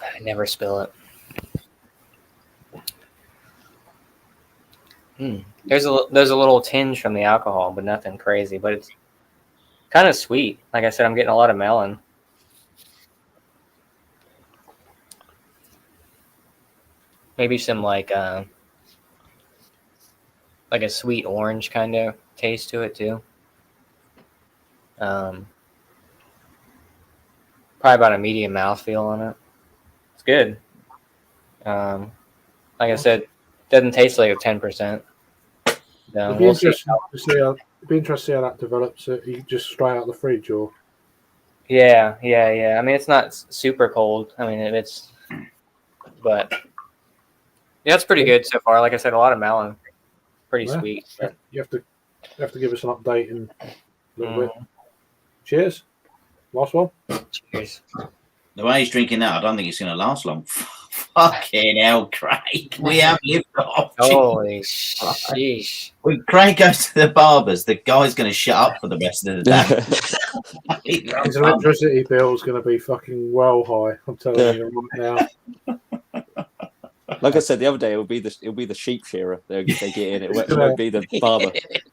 I never spill it. There's a little tinge from the alcohol, but nothing crazy. But it's kind of sweet. Like I said, I'm getting a lot of melon. Maybe some a sweet orange kind of taste to it too. Probably about a medium mouthfeel on it. It's good. Like I said, doesn't taste like a 10%. No, It'd be interesting to see how that develops. You just straight out the fridge, or Yeah. I mean, it's not super cold. I mean, but yeah, it's pretty good so far. Like I said, a lot of melon, pretty sweet. But. You have to give us an update in a little bit. Cheers. Last one. Cheers. The way he's drinking that, I don't think it's going to last long. Fucking hell, Craig. We have lived off. Holy sheesh. When Craig goes to the barber's, the guy's going to shut up for the rest of the day. His electricity bill is going to be fucking well high. I'm telling you right now. Like I said the other day, it'll be the sheep shearer. They get in. It won't be the barber.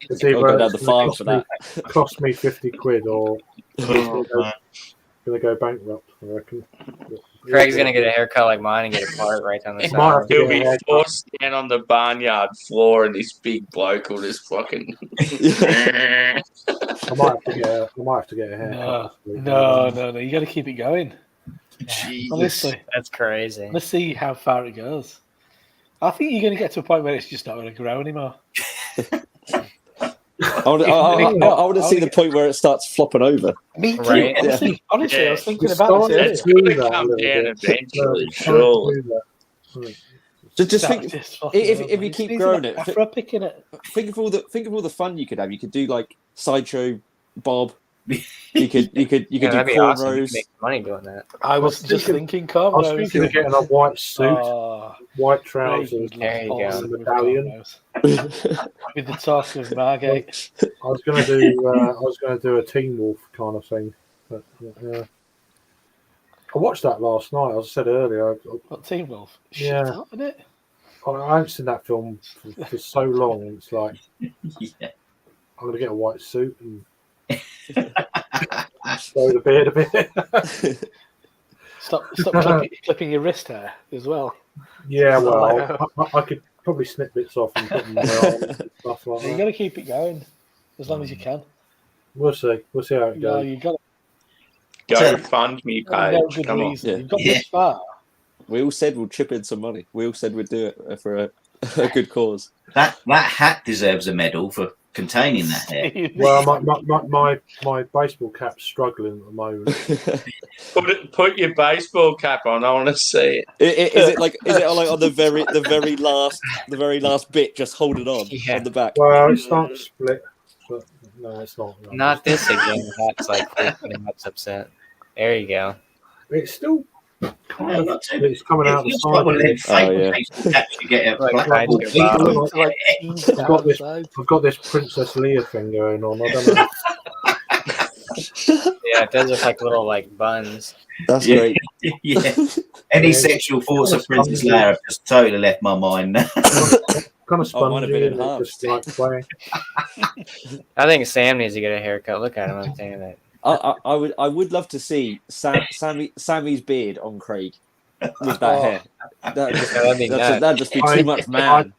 It's I'll either go down it's the gonna farm for that. cost me 50 quid or Oh, man. gonna go bankrupt, I reckon. Craig's gonna get a haircut like mine and get a part right down the Might have side. to He'll get a be haircut. forced down on the barnyard floor, and this big bloke will just fucking. I might have to get a haircut. No. You got to keep it going. Jesus. Honestly, That's crazy. let's see how far it goes. I think you're going to get to a point where it's just not going to grow anymore. I want to see the point where it starts flopping over. Me too. Right. Honestly, I was thinking It's about this starting It's to earlier. going do to that a come little down bit. eventually, It's starting to surely. do that. Just think, Just fucking if over. you It's keep easy growing like it, Afro picking it. think of all the fun you could have. You could do like sideshow Bob. You could Yeah, do that'd be awesome. You cornrows. could make money doing that. I was just thinking cornrows. I was thinking of getting a white suit, Oh, white trousers, There you go. and a medallion. With the talk of Margate. I was going to do a Teen Wolf kind of thing. But, I watched that last night. As I said earlier, What Team Wolf? Yeah. Shit, isn't it? I haven't seen that film for so long. It's like Yeah. I'm going to get a white suit and grow the beard a bit. Stop clipping your wrist hair as well. Yeah, well, I could probably snip bits off and put them on and stuff like You got that. to keep it going as long as you can. We'll see. We'll see how it No, goes. you got Go fund me no page. good Come on. reason. Yeah. You've got Yeah. this far. We all said we'll chip in some money. We all said we'd do it for a good cause. That hat deserves a medal for containing that hair. Well, my baseball cap's struggling at the moment. Put your baseball cap on. I want to see it. Is it like on the very last bit? Just hold it on Yeah. on the back. Well, it's starting to split, but no, it's not. No. Not this again. That's like freaking much upset. There you go. It's still kind of. Not too- It's coming out the It's like one of them side. Oh, yeah. fake baseball caps you get at Like like hide Apple your Beagle. bottom. It's like teased I've got this- outside. I've got this Princess Leia thing going on. I don't know. Yeah, it does look like little like buns. That's Yeah. great. Yeah. Any sexual thoughts of Princess Leia have just totally left my mind. Kind of Oh, might have spongy been and just like playing. I think Sam needs to get a haircut. Look at him. I'm saying that. I would love to see Sammy's beard on Craig with that Oh. hair. That'd be nuts. That'd just be I- too much man.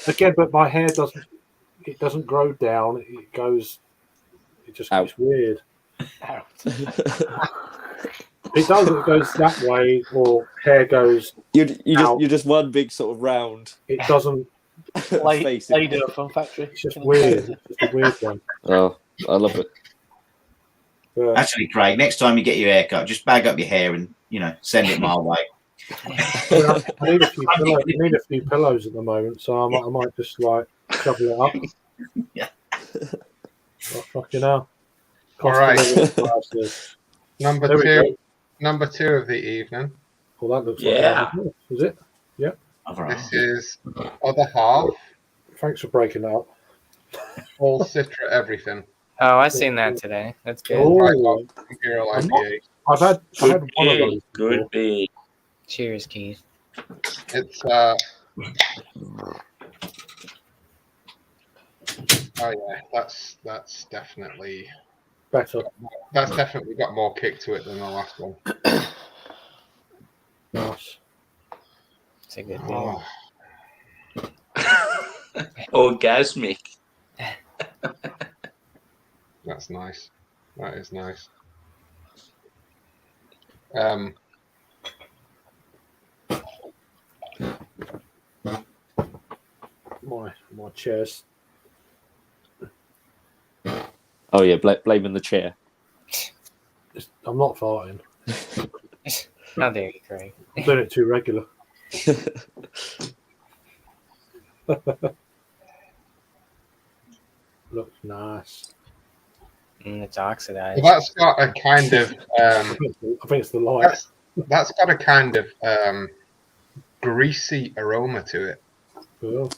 Again, but my hair doesn't grow down. It just Out. gets weird. Out. It does. It goes that way, or hair goes. You're just one big sort of round It doesn't. face. Play-Doh Fun Factory. It's just weird. It's just a weird one. Oh, I love it. But Actually, Craig, next time you get your haircut, just bag up your hair and send it my way. I need a few pillows at the moment, so I might just like shovel it up. Yeah. Oh, fucking hell. All right. Classes. Number There we two. go. Number two of the evening. Well, that looks Yeah. like that. Is it? Other This half. is Other Half, Thanks for breaking that up. all Citra everything. Oh, I seen that today. That's good. Oh, Imperial I'm not- IPA. I had Good one of beer. those. Good beer. Cheers, Keith. It's oh yeah, that's definitely Better. got more kick to it than the last one. Nice. It's a good beer. Oh, Orgasmic. that's nice. That is nice. My chair's. Oh yeah, blaming the chair. I'm not farting. How dare you, Craig? I'm doing it too regular. Looks nice. It's oxidized. Well, that's got a kind of I think it's the light. that's got a kind of greasy aroma to it. Oh,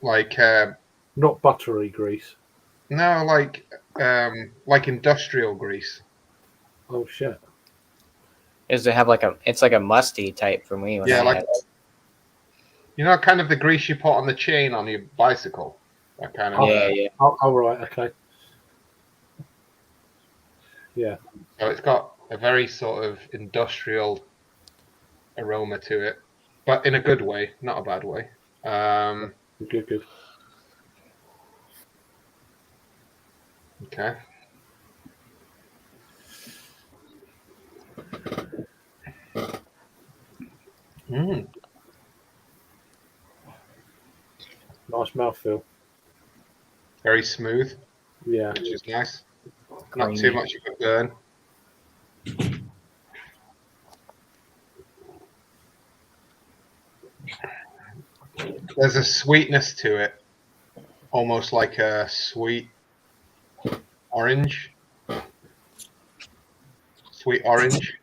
Like not buttery grease. no, like industrial grease. Oh shit. Does it have like a? It's like a musty type for me. When Yeah, I like had You know, kind of the grease you put on the chain on your bicycle. That kind of. Yeah. Oh, right, okay. Yeah. So it's got a very sort of industrial aroma to it, but in a good way, not a bad way. Good. Okay. Nice mouthfeel. Very smooth, Yeah. which is nice. Not Creamy. too much of a burn. There's a sweetness to it, almost like a sweet orange. Sweet orange.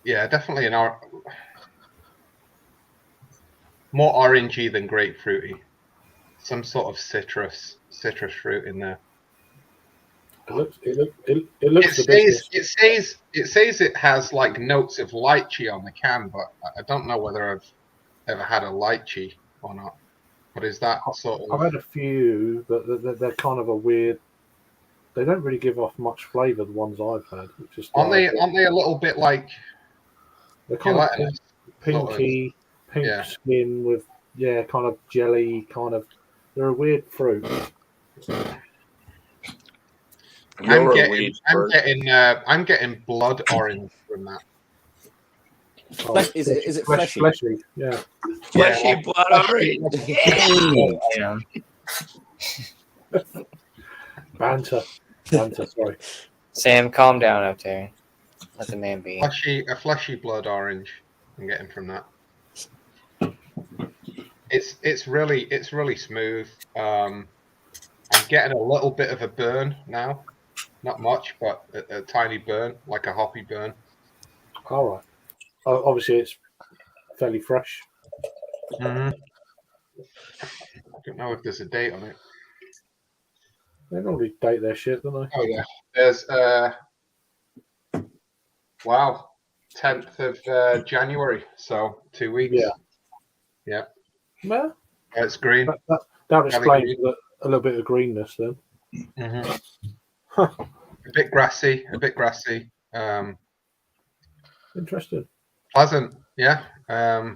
Yeah, definitely more orangey than grapefruity. Some sort of citrus fruit in there. It looks the business. It says it has like notes of lychee on the can, but I don't know whether I've ever had a lychee or not. But is that sort of? I've had a few, but they're kind of a weird. They don't really give off much flavour. The ones I've had, which is Aren't they a little bit like? They're kind of gelatinous, pinky, pink yeah. skin with kind of jelly, kind of. They're a weird fruit. You're a weird fruit. I'm getting blood orange from that. Oh, Is it fleshy? Fleshy, yeah. Fleshy blood orange. Yeah. Banter. Sorry. Sam, calm down up there. Let the man be. A fleshy blood orange. I'm getting from that. It's really smooth. I'm getting a little bit of a burn now, not much, but a tiny burn, like a hoppy burn. All right. Obviously, it's fairly fresh. I don't know if there's a date on it. They normally date their shit, don't they? Oh yeah, there's 10th of January, so 2 weeks. Yeah. Well, It's green. That explains a little bit of greenness then. A bit grassy. Interesting. Pleasant. Yeah. I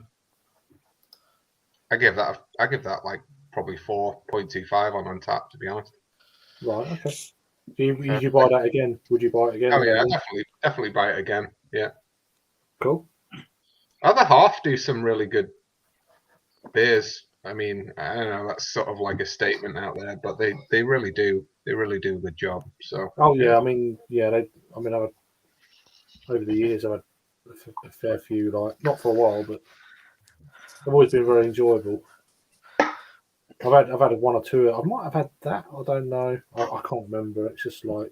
give that like probably 4.25 on tap, to be honest. Right. Okay. Would you buy that again? Would you buy it again? Oh yeah, definitely buy it again. Yeah. Cool. Other half do some really good beers. I mean, I don't know. That's sort of like a statement out there, but they really do. They really do a good job. So. Oh yeah. I mean, yeah. I've had, over the years, I've had a fair few. Like not for a while, but they've always been very enjoyable. I've had one or two. I might have had that. I don't know. I can't remember. It's just like,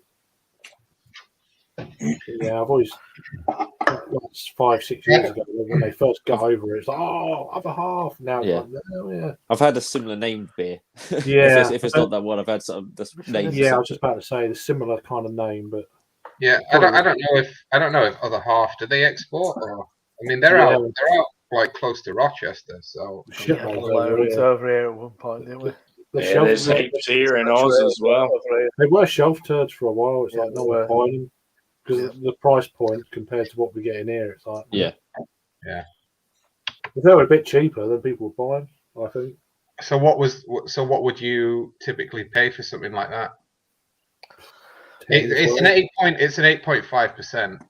yeah. I've always 5-6 years ago when they first got over it. It's like, oh, other half. Now, it's like, oh, yeah. I've had a similar named beer. Yeah. if it's not that one, I've had some names. Yeah, I was just about to say the similar kind of name, but yeah, I don't know if other half do they export or I mean they're out like close to Rochester, so Loads over here at one point, didn't we? There's heaps here in Oz as well. They were shelf turds for a while. It's like no one buying them because of the price point compared to what we get in here. It's like yeah. If they were a bit cheaper, then people would buy them. I think. So what would you typically pay for something like that? It's an 8.5%.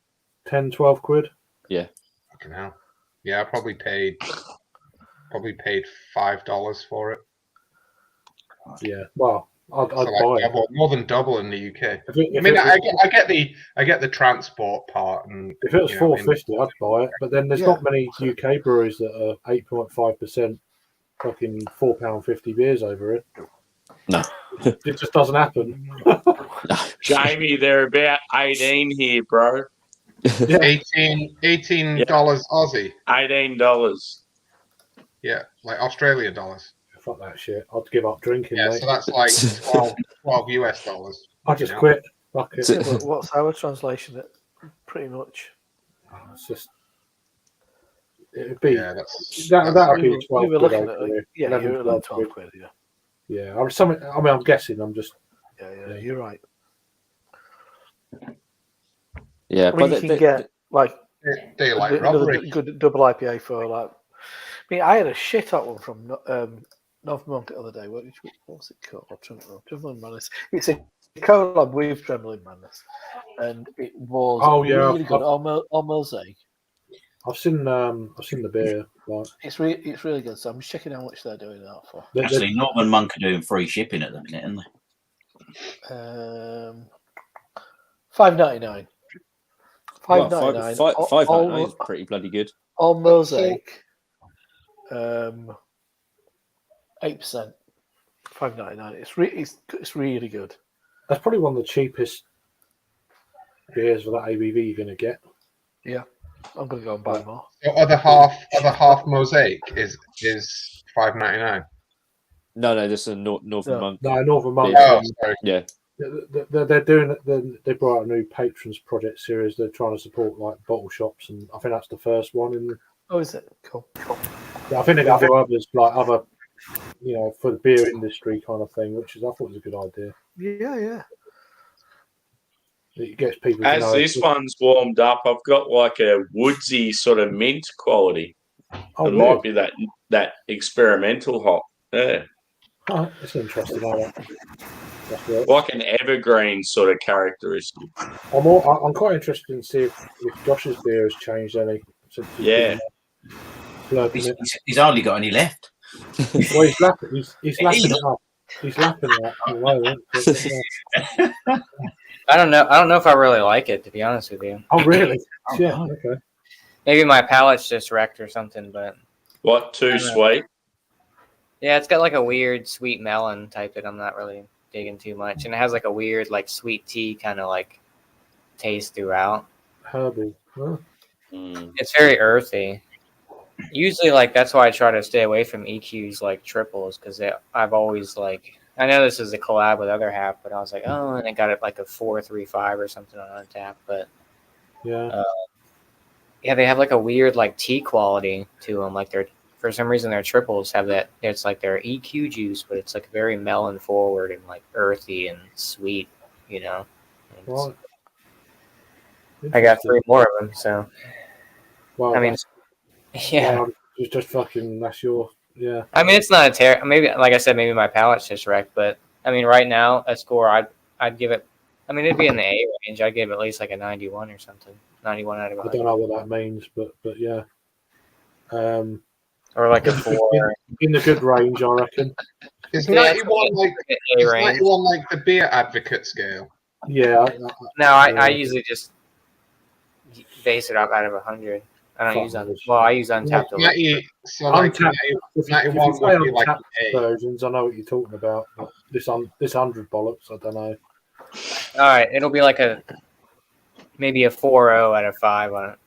10-12 quid. Yeah. Fucking hell. Yeah, I probably paid $5 for it. Yeah. Well, I'd so buy it. More than double in the UK. I get the transport part, and if it was $4.50, I'd buy it. But then there's not many UK breweries that are 8.5% fucking £4.50 beers over it. No. It just doesn't happen. Jamie, they're about 18 here, bro. Yeah. $18 Aussie. $18. Yeah, like Australian dollars. fuck that shit. I'd give up drinking, Yeah, mate. so that's like 12 US dollars. I just quit. Fuck it. Yeah, but what's our translation? Pretty much. It's just. It'd be. Yeah, that's That'd be We 12 were quid. looking at over here. yeah, 11, you're at like 12 quid. Yeah, Yeah, I'm guessing. I'm just. yeah, you're right. Yeah, I mean, you can get like daylight another robbery. good double IPA for like. I mean, I had a shit hot one from North Monk the other day. What was it called? Trembling Madness. It's a collab with Trembling Madness, and it was really good. On Mosaic. I've seen the beer. Like, It's really good. So I'm just checking how much they're doing that for. Actually, Northern Monk are doing free shipping at the minute, aren't they? $5.99. $5.99 is pretty bloody good. On Mosaic, 8%. $5.99. It's really good. that's probably one of the cheapest beers for that ABV you're going to get. Yeah, I'm gonna go and buy more. So other half mosaic is $5.99. No, this is a Northern Monk. No, Northern Monk. Oh, sorry. Yeah. They're doing. They brought out a new patrons project series. They're trying to support like bottle shops, and I think that's the first one. And Oh, is it? Cool. yeah, I think they're going to do others, like other, for the beer industry kind of thing, which I thought was a good idea. Yeah. It gets people. As this one's warmed up, I've got like a woodsy sort of mint quality. Oh, It might be that experimental hop. Yeah, Oh, it's interesting. That's right. like an evergreen sort of characteristic. I'm quite interested in see if Josh's beer has changed any. Since Yeah. He's hardly got any left. Well, he's lapping. He's lapping it up. He's lapping it up at the moment. But, I don't know if I really like it, to be honest with you. oh, really? Yeah. Okay. Maybe my palate's just wrecked or something, but What, too sweet? yeah, it's got like a weird sweet melon type that I'm not really digging too much, and it has like a weird like sweet tea kind of like taste throughout. Herbal. Huh? It's very earthy. Usually, like that's why I try to stay away from EQs like triples because I've always like I know this is a collab with other half, but I was like, oh, and they got it like a 4.35 or something on Untappd, but Yeah. yeah, they have like a weird like tea quality to them. Like they're for some reason their triples have that. It's like their EQ juice, but it's like very melon forward and like earthy and sweet. Right. I got 3 more of them, so Well, I mean, yeah. well, it's just fucking. That's your. Yeah. I mean, it's not a maybe, like I said, maybe my palate's just wrecked, but I mean, right now a score, I'd give it. I mean, it'd be in the A range. I'd give it at least like a 91 or something. 91 out of 100. I don't know what that means, but yeah. Or like a 4. In the good range, I reckon. Is Yeah, 91 like A is range. 91 like the beer advocate scale? Yeah. No, I usually just base it up out of 100. I don't use I use Untappd a lot. 90, so like Untappd. If 91 you play would be like Untappd A. versions, I know what you're talking about. But this 100 bollocks, I don't know. All right, it'll be like maybe a 4.0 out of 5 on it.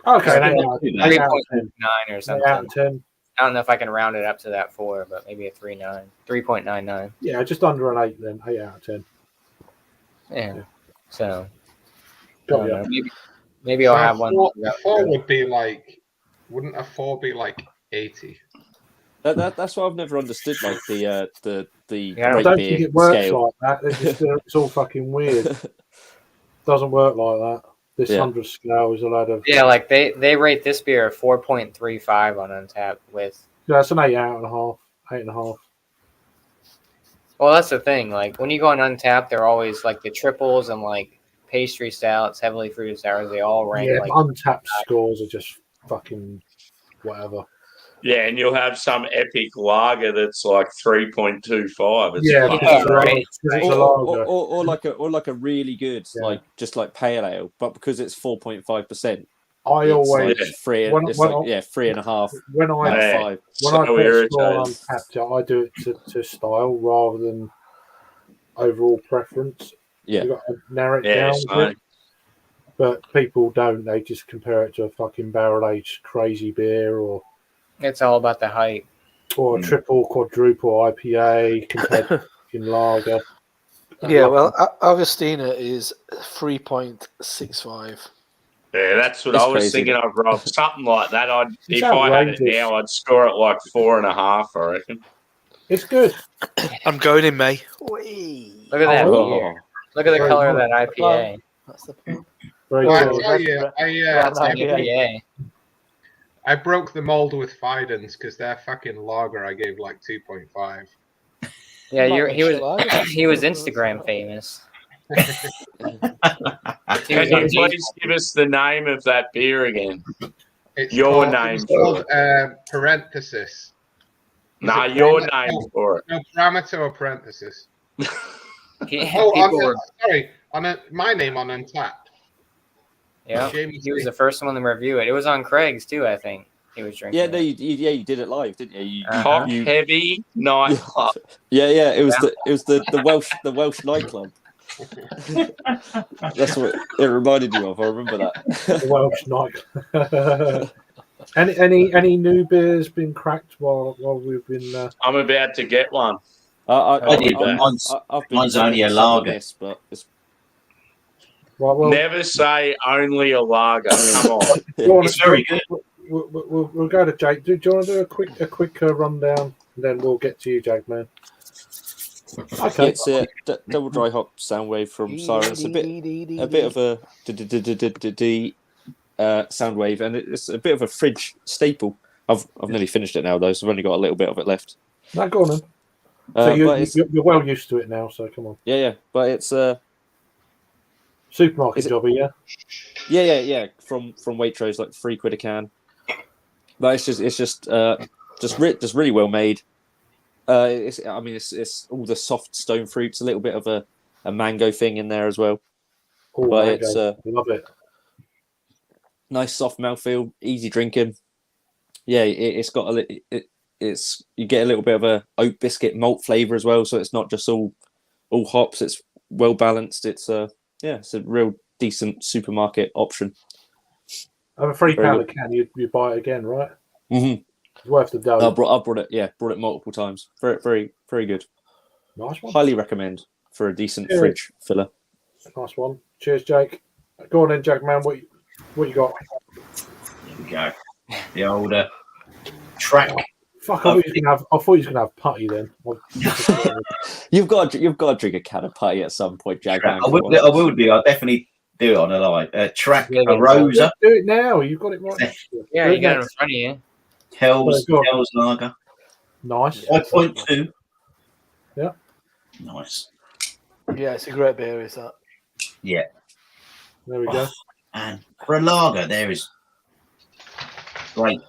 Okay, So, then, yeah, 3.9 or something. out of 10. I don't know if I can round it up to that 4, but maybe a 3.99. Yeah, just under an 8 then. 8 out of 10. Yeah. So Got I don't ya. know, maybe I'll have one. A 4 would be like, wouldn't a 4 be like 80? That's why I've never understood like the Yeah, I great don't beer think it works scale. like that. It's all fucking weird. Doesn't work like that. This 100 scale is a load of. Yeah, like they rate this beer a 4.35 on Untappd with. Yeah, it's an 8 out and a half. 8.5. Well, that's the thing. Like when you go on Untappd, they're always like the triples and like pastry stouts, heavily fruited sours. They all rank Yeah, like Untapped scores are just fucking whatever. Yeah, and you'll have some epic lager that's like 3.25. It's Yeah, fucking Yeah, because right. it's a lager. Or like a really good Yeah. just like pale ale, but because it's 4.5%, I it's always like three. when- It's when like I- 3.5 when out I of Yeah. 5. when I So put a score irritating. on Untapped, I do it to style rather than overall preference. Yeah. You got to narrow it Yeah, down. so- a bit. But people don't. They just compare it to a fucking barrel aged crazy beer or it's all about the height. or a triple, quadruple IPA compared to fucking lager. Yeah, well, Augustina is 3.65. Yeah, that's what It's I was crazy, thinking of, Rob. Something like that. It's If I had it outrageous. now, I'd score it like 4.5. I reckon. It's good. I'm going in May. Whee! Look at that Oh. beer. Look at the Very color of good. that IPA. That's the point. Very Well, good. I tell you, That's I IPA. I broke the mold with Fidens because their fucking lager I gave like 2.5. Yeah, he was Lager. he was Instagram famous. Can you please give us the name of that beer again? It's Your called, name it's for called parenthesis. Nah, it your parameter? name for it. No, parameter or parenthesis. People were, Sorry, my name on Untapped. yeah, Jamie he was Smith. the first one to review it. It was on Craig's too, I think. He was drinking. Yeah, no, it. you did it live, didn't you? Top heavy nightclub. Yeah. It was the Welsh nightclub. That's what it reminded you of. I remember that. The Welsh night. Any new beers been cracked while we've been? I'm about to get one. I did, but mine's only a lager. This, but it's, Well, Never say only a lager. Come on. go on, It's very good. We'll go to Jake. Do you want to do a quick rundown, and then we'll get to you, Jake, man. Okay. it's a double dry hop Soundwave from Siren. It's a bit of a Soundwave, and it's a bit of a fridge staple. I've nearly finished it now though, so I've only got a little bit of it left. No, go on then. So you're well used to it now. So come on. Yeah, but it's Supermarket Is it- jobby, yeah. Yeah. From Waitrose, like £3 a can. But it's just really well made. It's all the soft stone fruits, a little bit of a mango thing in there as well. Oh, But mango. it's Love it. nice soft mouthfeel, easy drinking. Yeah, it's got you get a little bit of a oat biscuit malt flavor as well, so it's not just all hops. It's well balanced. It's it's a real decent supermarket option. Have a £3 Very a can. You buy it again, right? Mm-hmm. It's worth the dough. I brought it multiple times. Very, very, very good. Nice one. Highly recommend for a decent Yeah. fridge filler. Nice one. Cheers, Jake. Go on then, Jack, man. What you got? Here we go. The older track. Fuck! I thought you was gonna have putty then. You've got to drink a can of putty at some point, Jag. Man. I will do. I'll definitely do it on a live. Track Yeah, a Rosa. Do it now. You've got it right. next to you. Yeah, Do you it got it in next. front of you. Hell's Go on. Lager. Nice. 5.2. Yeah. Nice. Yeah, it's a great beer, is that? Yeah. There we go. And for a lager, there is great.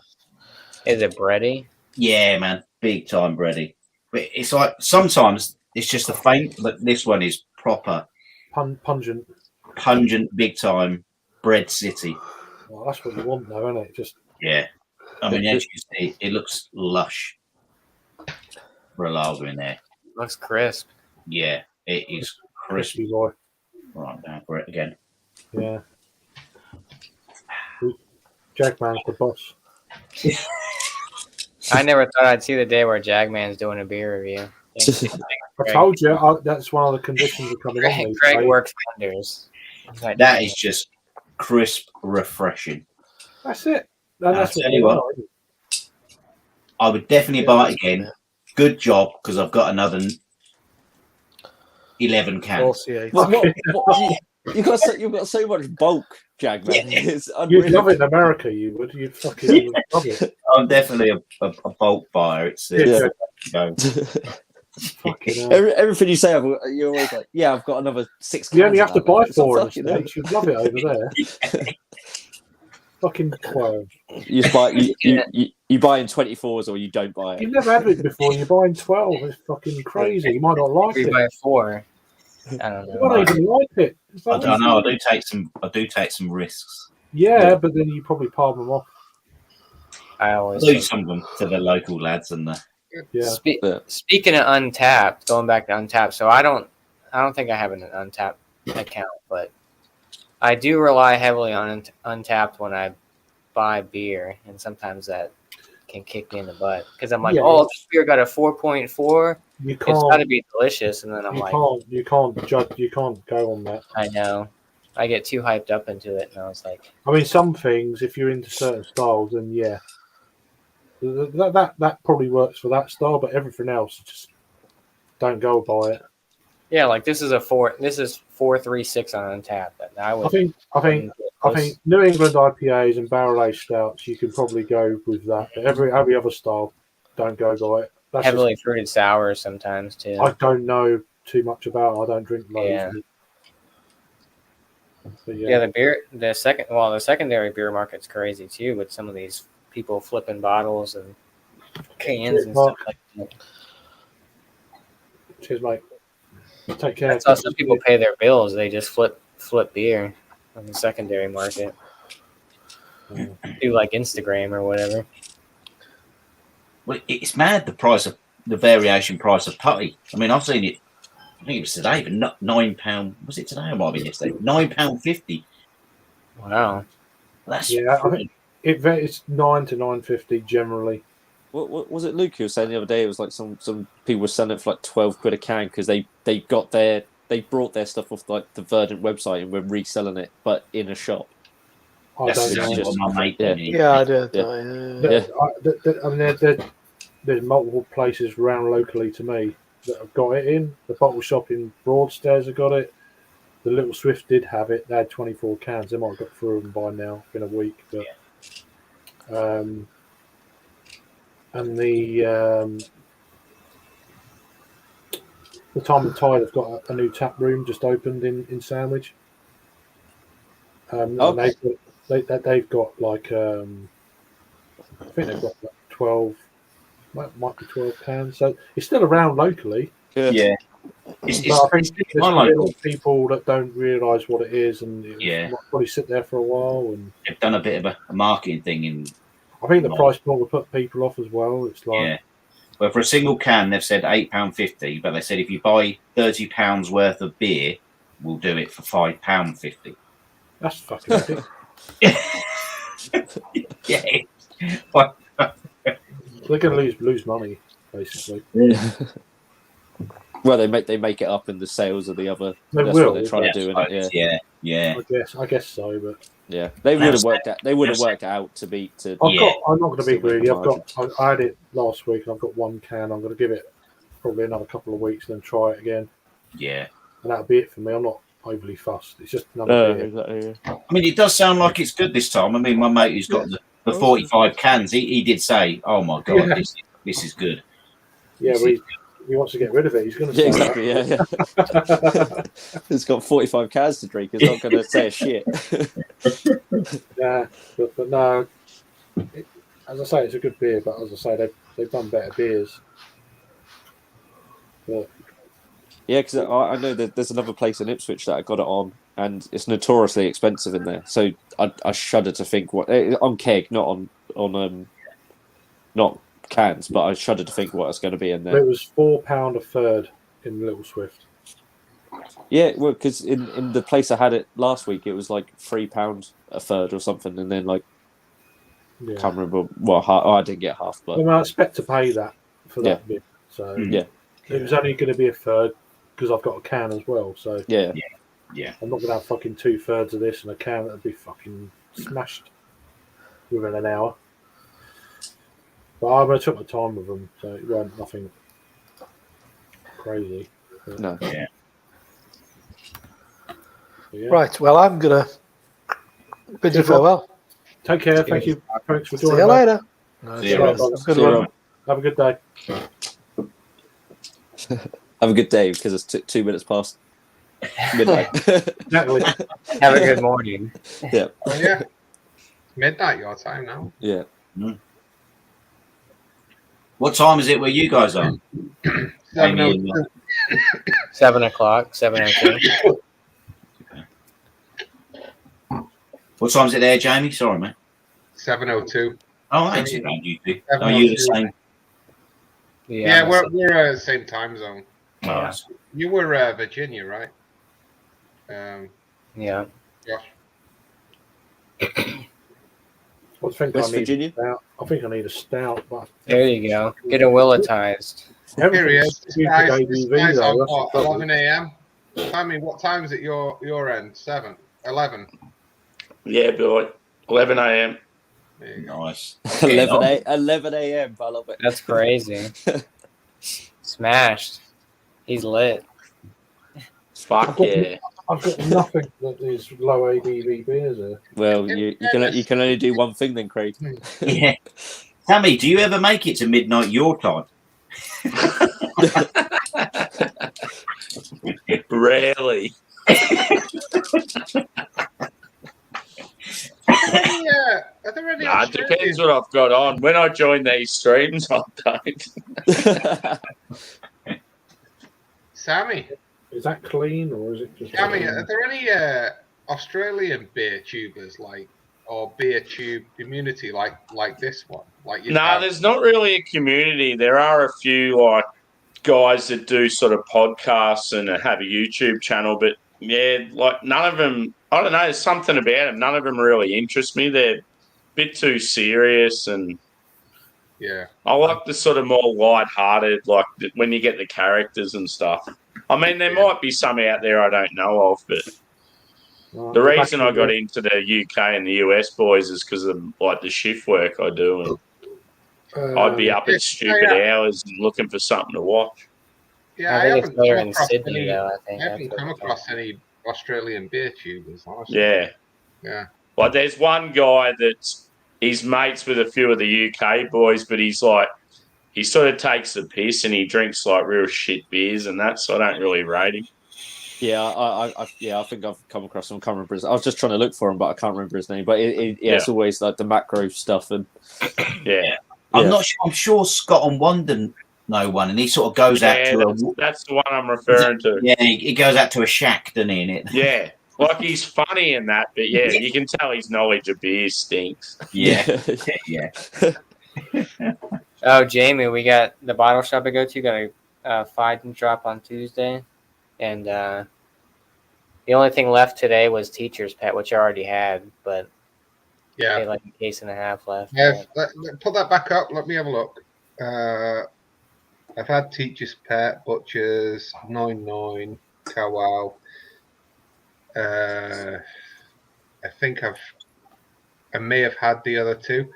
Is it bready? Yeah, man. Big time bready. But it's like sometimes it's just a faint, but this one is proper Pungent. pungent, big time bread city. Well, that's what you want, though, isn't it? Just Yeah. I mean, as you see, it looks lush for a lager in there. Looks crisp. Yeah, it is crisp. crispy boy. Right, down for it again. Yeah. Jack, man's the boss. I never thought I'd see the day where Jagman's doing a beer review. I told you that's one of the conditions of coming on. Craig works wonders. That is just crisp, refreshing. That's it. And I'll that's tell what you we what. want. I would definitely buy it again. Good job, because I've got another 11 cans. You've got so much bulk, Jag, man. It's You'd unreal. love it in America, you would. You'd fucking love it. I'm definitely a bulk buyer. It's Yeah. go. Fucking hell. Everything you say, you're always like, yeah, I've got another 6 cans. You only have to of that, buy mate. It's 4 in the fucking hell. States. You'd love it over there. Fucking 12. You just buy you buy in 24s or you don't buy it. You've never had it before. You're buying 12. It's fucking crazy. You might not like 3 it. by 4. I don't You know. might not even like it. It's I like- don't know. I do take some risks. Yeah, but then you probably palm them off. I always Do think. some of them to the local lads and the. Yeah. Speaking of Untapped, going back to Untapped, so I don't think I have an Untapped account, but I do rely heavily on Untapped when I buy beer, and sometimes that can kick me in the butt because I'm like, Yeah. oh, this beer got a 4.4. You It's got can't. to be delicious, and then I'm You like, can't. You can't judge. You can't go on that. I know. I get too hyped up into it, and I was like, I mean, some things, if you're into certain styles, then yeah, that probably works for that style. But everything else, just don't go by it. yeah, like this is 4.36 on Untappd. And I think New England IPAs and barrel aged stouts, you can probably go with that. But every other style, don't go by it. That's heavily fruited sours sometimes too. I don't know too much about it. I don't drink loads. Yeah. But Yeah, the secondary beer market's crazy too, with some of these people flipping bottles and cans and stuff like that. Cheers, mate. Take care. That's how some people pay their bills. They just flip beer on the secondary market. Do like Instagram or whatever. Well, it's mad the variation price of putty. I mean, I've seen it. I think it was today, but not £9. Was it today or might have been yesterday? £9.50. Wow. That's I think it's $9 to $9.50 generally. What was it, Luke? You were saying the other day it was like some people were selling it for like £12 a can because they brought their stuff off like the Verdant website and were reselling it, but in a shop. I don't know. just what my mate yeah. did. Yeah, I did. Yeah. I mean, there's multiple places around locally to me that have got it in. The bottle shop in Broadstairs have got it. The Little Swift did have it. They had 24 cans. They might have got through them by now. It's been a week, but and the Time and Tide have got a new tap room just opened in Sandwich. And they've got like I think they've got like 12. Might be 12 cans. So it's still around locally. Yeah. But I think there's a lot of people that don't realise what it is, and it might probably sit there for a while. And they've done a bit of a marketing thing in. I think the price point will put people off as well. It's like well, for a single can, they've said £8.50, but they said if you buy £30 worth of beer, we'll do it for £5.50. That's fucking epic. Yeah. They're going to lose money, basically. Yeah. Well, they make it up in the sales of the other. They that's will. What they're trying to do. Yeah. I guess so, but yeah, they would have worked out. They would have worked out to beat. I'm not going to be greedy. I had it last week, and I've got one can. I'm going to give it probably another couple of weeks, and then try it again. Yeah, and that'll be it for me. I'm not overly fussed. It's just another beer. Exactly, yeah. I mean, it does sound like it's good this time. I mean, my mate who's got the 45 cans, he did say, "Oh my god, this is good." Yeah, but he wants to get rid of it. He's going to say exactly. Yeah. He's got 45 cans to drink. He's not going to say a shit. Yeah, but no. As I say, it's a good beer. But as I say, they've done better beers. But, yeah, because I know that there's another place in Ipswich that I got it on, and it's notoriously expensive in there. So I shudder to think what on keg, not on not cans, but I shudder to think what it's going to be in there. It was £4 a third in Little Swift. Yeah, well, because in the place I had it last week, it was like £3 a third or something, and then like I can't remember. Well, I didn't get half, but I expect to pay that for that bit. So it was only going to be a third because I've got a can as well. So yeah, I'm not going to have fucking 2/3 of this and a can that'd be fucking smashed within an hour. But I took my time with them, so it wasn't nothing crazy. But, no, Right, well, I'm going to bid you farewell. Take care. Thank you. Thanks for joining. See you later. See you, Rob. Good one. Have a good day. have a good day because it's 2 minutes past midnight. Exactly. Have a good morning. Yeah. Oh, yeah. Midnight your time now. Yeah. What time is it where you guys are? 7 o'clock, 7:02. What time is it there, Jamie? Sorry, mate. 7:02. Oh, that's around you two. Are you the same? Yeah, we're same time zone. Oh, You were Virginia, right? Yeah. Josh. I think West I need Virginia? A stout. I think I need a stout, but There you go. Get a willetized. Here he is. This guy's on that's what, the problem. 11 a.m. Sammy, what time is it your end? 7, 11. Yeah, boy. 11 a.m. There you go. Nice. 11 a.m. I love it. That's crazy. Smashed. He's lit. Fuck yeah. I've got nothing that is low ABV beers here. Well, you can only do one thing then, Craig. Yeah. Sammy, do you ever make it to midnight your time? Rarely. Yeah. Are there any Nah, it depends what I've got on. When I join these streams, I don't. Sammy, Is that clean or is it just? Sammy, are there any Australian beer tubers or beer tube community like this one? Like you Nah, there's not really a community. There are a few like guys that do sort of podcasts and have a YouTube channel, but yeah, like none of them. I don't know. There's something about them. None of them really interest me. They're a bit too serious, and Yeah. I like the sort of more light-hearted, like when you get the characters and stuff. I mean, there might be some out there I don't know of, but the reason I got into the UK and the US boys is because of like the shift work I do, and I'd be up at stupid hours and looking for something to watch. Yeah, I think it's better in Sydney, though. I haven't come across any Australian beer tubers, honestly. Yeah. Yeah. Like, there's one guy that's he's mates with a few of the UK boys, but he's like, he sort of takes the piss and he drinks like real shit beers and that, so I don't really rate him. Yeah, I think I've come across him. I can't remember his. I was just trying to look for him, but I can't remember his name. But it's always like the macro stuff and I'm not sure. I'm sure Scott on Wonder know one, and he sort of goes out to that's the one I'm referring to. Yeah, he goes out to a shack, doesn't he? In it. Yeah, like he's funny in that, but yeah, you can tell his knowledge of beer stinks. Yeah, yeah. Oh, Jamie, we got the bottle shop I go to. Got a fighting drop on Tuesday, and the only thing left today was Teacher's Pet, which I already had, but yeah, like a case and a half left. Yeah, put that back up. Let me have a look. I've had Teacher's Pet, Butcher's, 9-9, Cow. I think I may have had the other two.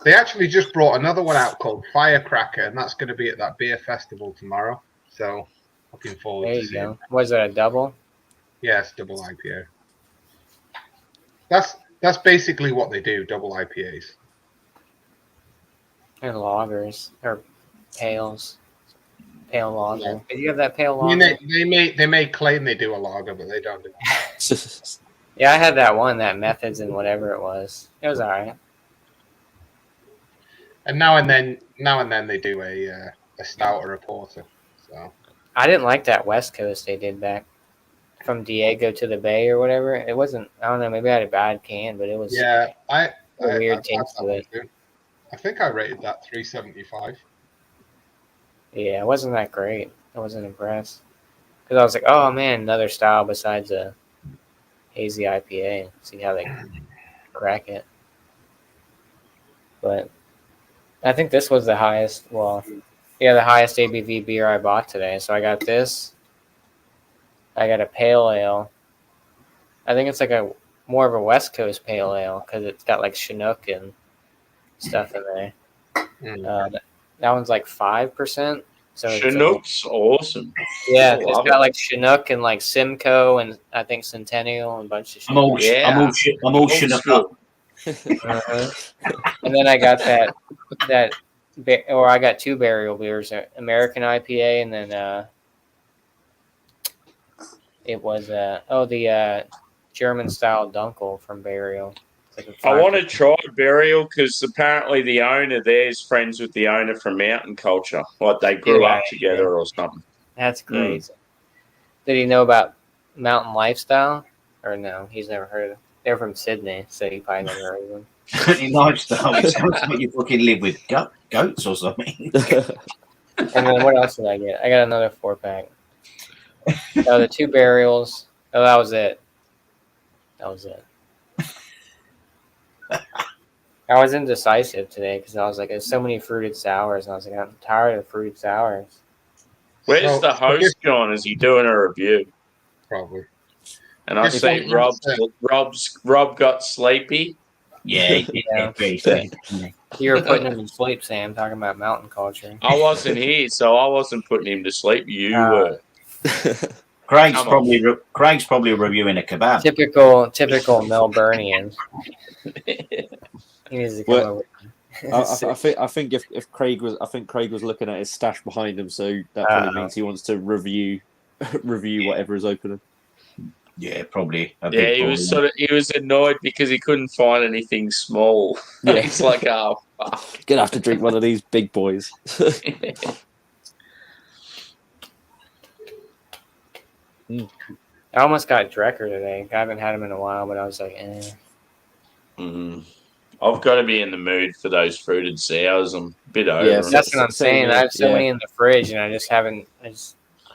They actually just brought another one out called Firecracker, and that's going to be at that beer festival tomorrow. So, looking forward There to you seeing. go. Was it a double? Yes, double IPA. That's basically what they do, double IPAs. And lagers or pales. Pale lager. Yeah. Did you have that pale I lager? mean, they may claim they do a lager, but they don't do it. Yeah, I had that one, that Methods and whatever it was. It was all right. And now and then they do a stout or a porter. So I didn't like that West Coast they did back from Diego to the Bay or whatever. It wasn't. I don't know. Maybe I had a bad can, but it was. yeah, a weird taste to it. I think I rated that 375. Yeah, it wasn't that great. I wasn't impressed because I was like, oh man, another style besides a hazy IPA. See how they crack it. But I think this was the highest. Well, yeah, the highest ABV beer I bought today. So I got this. I got a pale ale. I think it's like a more of a West Coast pale ale because it's got like Chinook and stuff in there. That one's like 5%. So Chinook's awesome. Yeah, it's got like Chinook and like Simcoe and I think Centennial and a bunch of shit. I'm all Chinook up. And then I got I got two burial beers, American IPA, and then it was the German style Dunkel from Burial. I want to try Burial because apparently the owner there is friends with the owner from Mountain Culture. Like they grew up together or something. That's crazy. Did he know about Mountain Lifestyle? Or no, he's never heard of it. They're from Sydney, so he probably never heard of them. Mountain Lifestyle. It sounds like you fucking live with goats or something. And then what else did I get? I got another 4-pack. Oh, the two burials. Oh, that was it. I was indecisive today because I was like, there's so many fruited sours, and I was like, I'm tired of fruited sours. Where's So, the host gone? Is he doing a review? Probably. And I Just see something Rob got sleepy. Yeah, Yeah. pretty sleepy. You were putting him to sleep, Sam, talking about mountain culture. I wasn't here, so I wasn't putting him to sleep. You were. Craig's Come on. probably reviewing a kebab. Typical Melburnian. He needs to come Well, over. I think if Craig was looking at his stash behind him, so that probably means he wants to review whatever is opening. Yeah, probably. Yeah, he was annoyed because he couldn't find anything small. Yeah. It's like, oh, fuck. Gonna have to drink one of these big boys. I almost got Drecker today. I haven't had him in a while, but I was like, eh. I've got to be in the mood for those fruited sours. I'm a bit over them. That's what I'm saying. I have so yeah. many in the fridge, and I just haven't.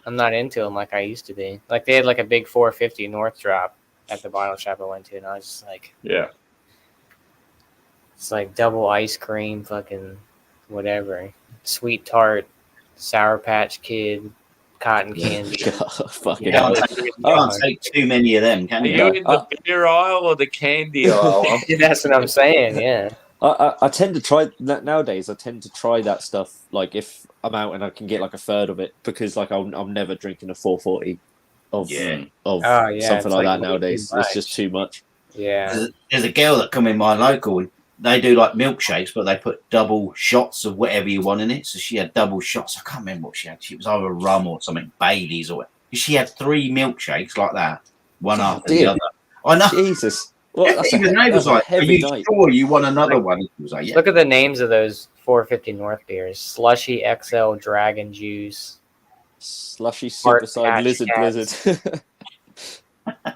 I'm not into them like I used to be. Like they had like a big 450 North drop at the bottle shop I went to, and I was just like, Yeah. it's like double ice cream, fucking whatever, sweet tart, Sour Patch Kid, cotton candy. God, fucking Yeah, hell. I can't take too many of them, Are can you you? in the beer aisle or the candy aisle? That's what I'm saying. Yeah. I tend to try nowadays. I tend to try that stuff. Like if I'm out and I can get like a third of it, because like I'm never drinking a 440 of something it's like that way nowadays. too much. It's just too much. Yeah. There's a girl that come in my local. And they do like milkshakes, but they put double shots of whatever you want in it. So she had double shots. I can't remember what she had. She was either rum or something, Bailey's or what. She had 3 milkshakes like that, one after the other. I know. Jesus. Well, that's Even they was like, "Are heavy you night. sure you want another one?" He was like, "Yeah." Look at the names of those 450 North beers: Slushy XL Dragon Juice. Slushy Heart Superside Patch Lizard Cats. Blizzard. I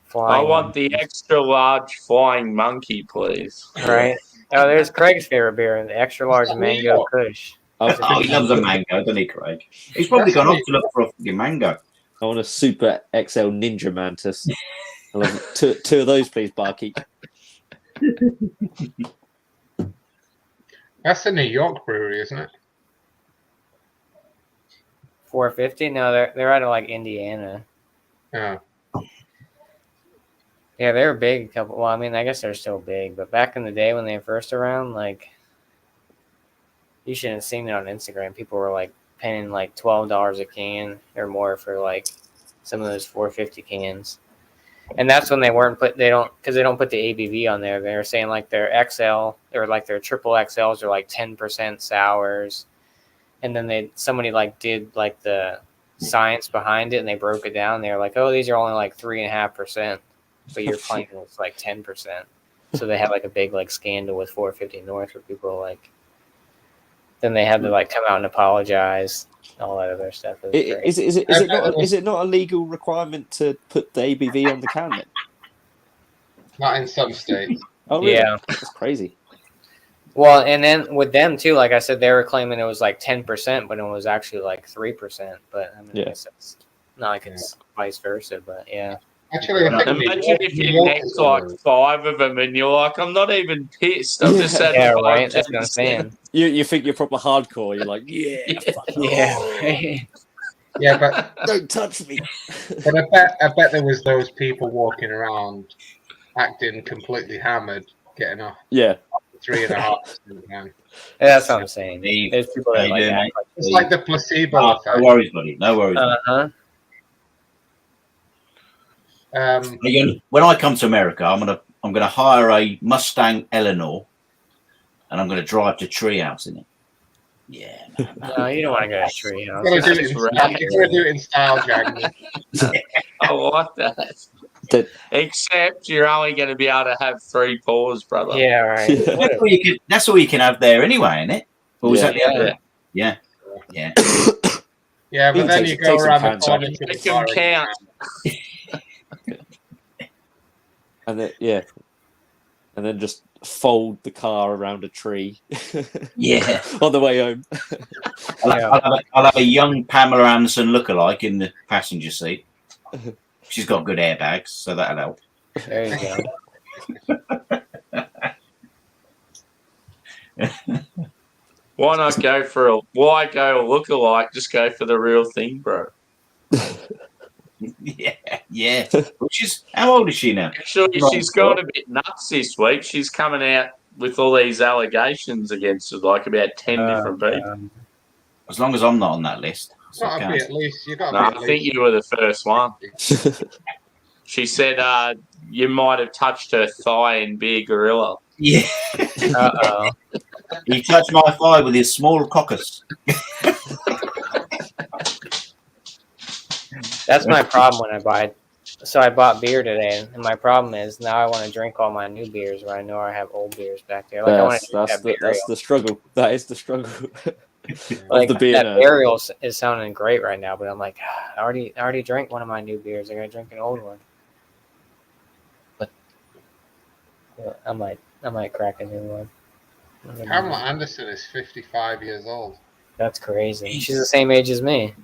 Flying want the extra large flying monkey, please. right. Oh, there's Craig's favorite beer, the extra large mango Kush. Oh, he loves a mango, doesn't he, Craig? He's probably gone off to look for a fucking mango. I want a Super XL Ninja Mantis. I love two of those, please, barkeep. That's the New York brewery, isn't it? 450? No, they're out of like Indiana. Yeah. Yeah, they were big. Well, I mean, I guess they're still big, but back in the day when they were first around, like, you should have seen it on Instagram. People were like paying like $12 a can or more for like some of those 450 cans. And that's when they don't because they don't put the ABV on there. They were saying like their XL or like their triple XLs are like 10% sours. And then somebody like did like the science behind it and they broke it down. They were like, oh, these are only like 3.5%, but you're claiming it's like 10%. So they had like a big like scandal with 450 North where people were like, then they had to like come out and apologize. All that other stuff. Is it not a legal requirement to put the ABV on the can then? Not in some states. Oh, really? Yeah. That's crazy. Well, and then with them too, like I said, they were claiming it was like 10%, but it was actually like 3%. But I mean, I guess it's not like it's vice versa, but yeah. Actually, I think Imagine if you next like 5 of them and you're like, I'm not even pissed. I'm just having Yeah, fun. right. That's what I'm saying. You think you're proper hardcore. You're like, yeah, fuck Yeah. Yeah, but don't touch me. But I bet there was those people walking around acting completely hammered, getting off Yeah. 3.5. Man. That's what I'm saying. There's people that like act like It's like the placebo No effect. worries, buddy. No worries. uh-huh. When I come to America, I'm gonna hire a Mustang Eleanor, and I'm gonna drive to Treehouse in it. Yeah. No, you don't want to go to tree. You're gonna do it in style, Jack. I like that. Except you're only going to be able to have 3 pours, brother. Yeah, right. That's all you can have there anyway, isn't it? Or was Yeah. that the other? Yeah. Yeah. Yeah, but then you go around the cans corner Make to the them bar count. And then just fold the car around a tree. Yeah. On the way home. I'll have a young Pamela Anderson lookalike in the passenger seat. She's got good airbags, so that'll help. There you go. Why not go for why go a lookalike? Just go for the real thing, bro. Yeah. How old is she now? Actually, she's gone a bit nuts this week. She's coming out with all these allegations against her, like about 10 different people. As long as I'm not on that list. You gotta be at least. You gotta No, be I at think least. you were the first one. She said you might have touched her thigh in Beer Gorilla. Yeah. Uh-oh. He touched my thigh with his small caucus. That's my problem when I buy. So I bought beer today, and my problem is now I want to drink all my new beers where I know I have old beers back there. Like I want to drink that Burial. That's the struggle. That is the struggle. Like the beer that nerd. Burial is sounding great right now, but I'm like, I already drank one of my new beers. I gotta drink an old one. But I might crack a new one. Pamela Anderson is 55 years old. That's crazy. She's the same age as me.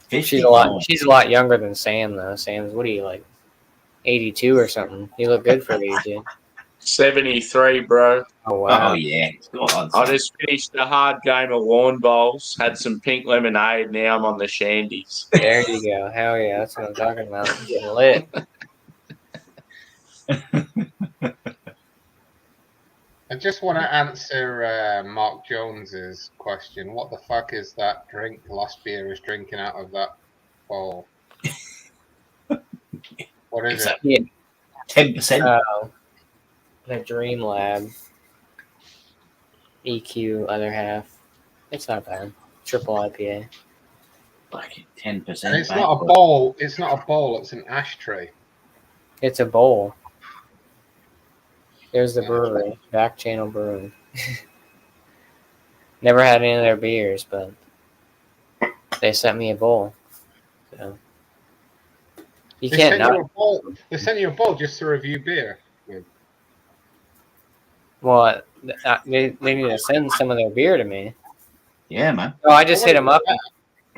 She's a lot younger than Sam though. Sam's what are you like 82 or something? You look good for the age. 73, bro. Oh wow. Oh yeah. I just finished a hard game of lawn bowls, had some pink lemonade, now I'm on the shandies. There you go. Hell yeah, that's what I'm talking about. Getting lit. I just want to answer Mark Jones's question. What the fuck is that drink Lost Beer is drinking out of that bowl? What is it? Yeah. 10%. The Dream Lab. EQ, other half. It's not bad. Triple IPA. Like 10%. And it's not a bowl. It's not a bowl. It's an ashtray. It's a bowl. There's the brewery. Back Channel Brewing. Never had any of their beers, but they sent me a bowl. So you can't not. They sent you a bowl just to review beer. Well, they need to send some of their beer to me. Yeah, man. No, I just hit them up.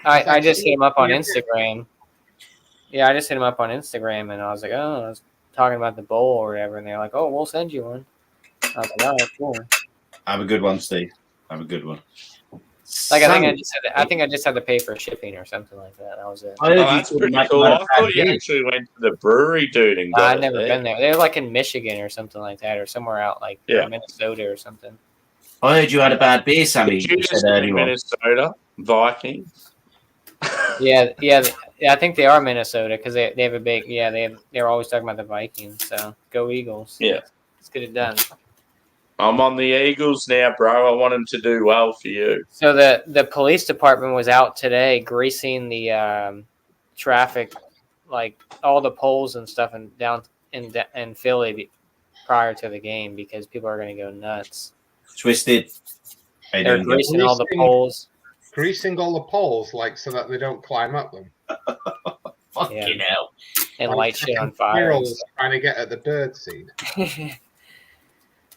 I just hit them up on Instagram. Yeah, I just hit them up on Instagram, and I was like, oh, I was talking about the bowl or whatever, and they're like, oh, we'll send you one. I was like, oh, cool. Have a good one, Steve. Have a good one. Like I think I just had to pay for shipping or something like that. That was it. Oh, that's pretty cool. I thought you actually went to the brewery, dude, and got I've never been there. They're like in Michigan or something like that, or somewhere out like Minnesota or something. I heard you had a bad beer, Sammy. Did you just say Minnesota Vikings? Yeah. I think they are Minnesota because they have a big they're always talking about the Vikings. So go Eagles. Yeah, let's get it done. I'm on the Eagles now, bro. I want them to do well for you. So the police department was out today greasing the traffic, like all the poles and stuff, and down in Philly prior to the game because people are going to go nuts. Twisted. They're greasing all the poles. Greasing all the poles, like so that they don't climb up them. Fucking hell! And light shit on fire. Trying to get at the bird seed.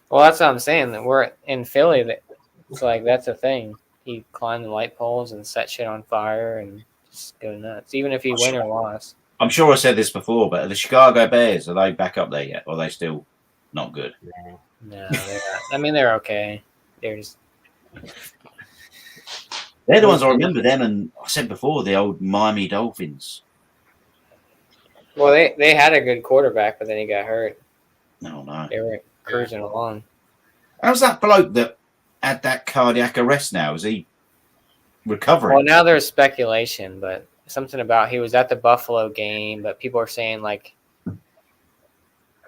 Well, that's what I'm saying. That we're in Philly. That it's like that's a thing. You climb the light poles and set shit on fire and just go nuts, even if you win or lost. I'm sure I said this before, but the Chicago Bears, are they back up there yet, or are they still not good? No, they're not. I mean, they're okay. They're the ones I remember them, and I said before, the old Miami Dolphins. Well, they had a good quarterback, but then he got hurt. No. They were cruising along. How's that bloke that had that cardiac arrest now? Is he recovering? Well, now there's speculation, but something about he was at the Buffalo game, but people are saying like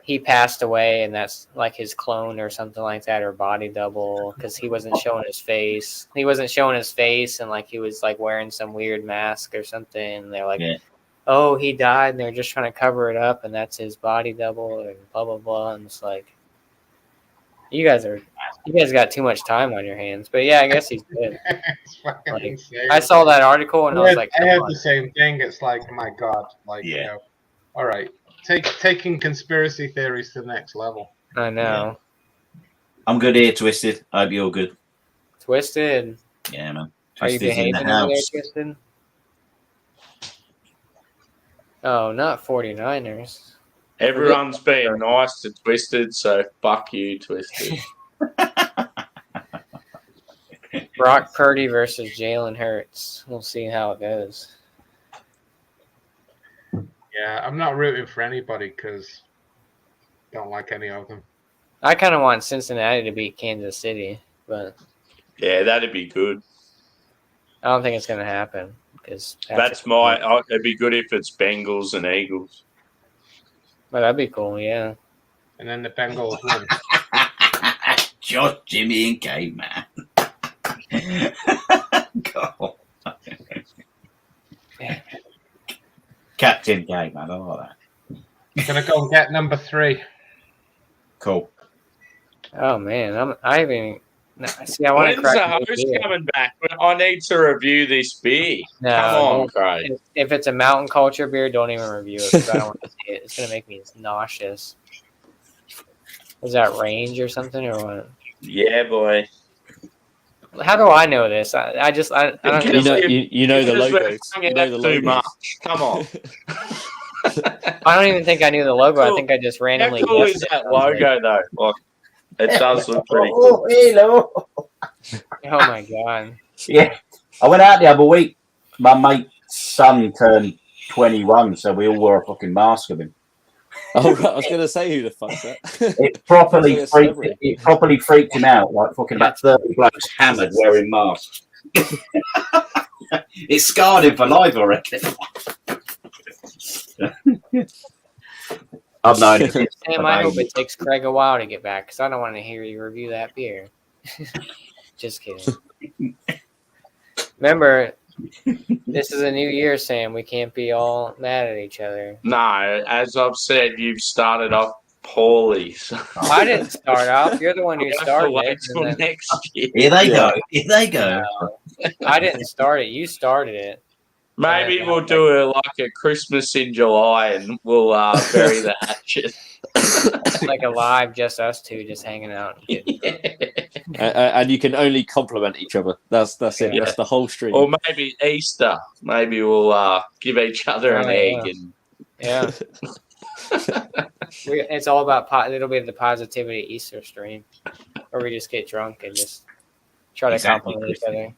he passed away and that's like his clone or something like that, or body double, because he wasn't showing his face. He wasn't showing his face, and like he was like wearing some weird mask or something. And they're like, oh, he died, and they're just trying to cover it up, and that's his body double, and blah blah blah. And it's like, you guys got too much time on your hands. But yeah, I guess he's good. Like, I saw that article and I was like, I had the same thing. It's like, my God, like, you know, all right, taking conspiracy theories to the next level. I know. I'm good here, Twisted. I hope you're good. Twisted. Yeah, man. Are you behaving over there, Twisted? Oh, not 49ers. Everyone's being nice to Twisted, so fuck you, Twisted. Brock Purdy versus Jalen Hurts. We'll see how it goes. Yeah, I'm not rooting for anybody because don't like any of them. I kind of want Cincinnati to beat Kansas City, but Yeah, that'd be good. I don't think it's going to happen because It'd be good if it's Bengals and Eagles. But that'd be cool, yeah. And then the Bengals win. Josh, Jimmy, and Caveman. God. Captain Caveman, I like that. Gonna go and get number 3. Cool. Oh man, I haven't. See, I want to When's the crack. host coming back? I need to review this beer. No, Come on, Craig. If it's a mountain culture beer, don't even review it. 'Cause I don't want to see it. It's gonna make me nauseous. Is that Range or something or what? Yeah, boy. How do I know this? I don't You know, you know the Because logo. we're You hanging know out the too logo. much. Come on. I don't even think I knew the logo. Cool. I think I just How randomly. cool guessed is it. that logo, though? Like, it does look pretty cool. Hello. Oh my god! Yeah, I went out the other week. My mate's son turned 21, so we all wore a fucking mask of him. Oh, right. I was going to say who the fuck's that. It properly Sounds like a freaked him out. Like fucking about 30 blokes hammered wearing masks. It scarred him for life, I reckon. I've known him. Sam, I hope it takes Craig a while to get back because I don't want to hear you review that beer. Just kidding. Remember, this is a new year, Sam. We can't be all mad at each other. No, as I've said, you've started off poorly. So I didn't start off. You're the one who you have to started wait it. till and then- next year. Here they go. Here they go. I didn't start it. You started it. Maybe we'll do a Christmas in July and we'll bury the hatchet. Like a live, just us two, just hanging out. And you can only compliment each other. That's it. Yeah. That's the whole stream. Or maybe Easter. Maybe we'll give each other an egg. And Yeah. It's all about it'll be the positivity Easter stream, where we just get drunk and just try to Exactly, compliment each other.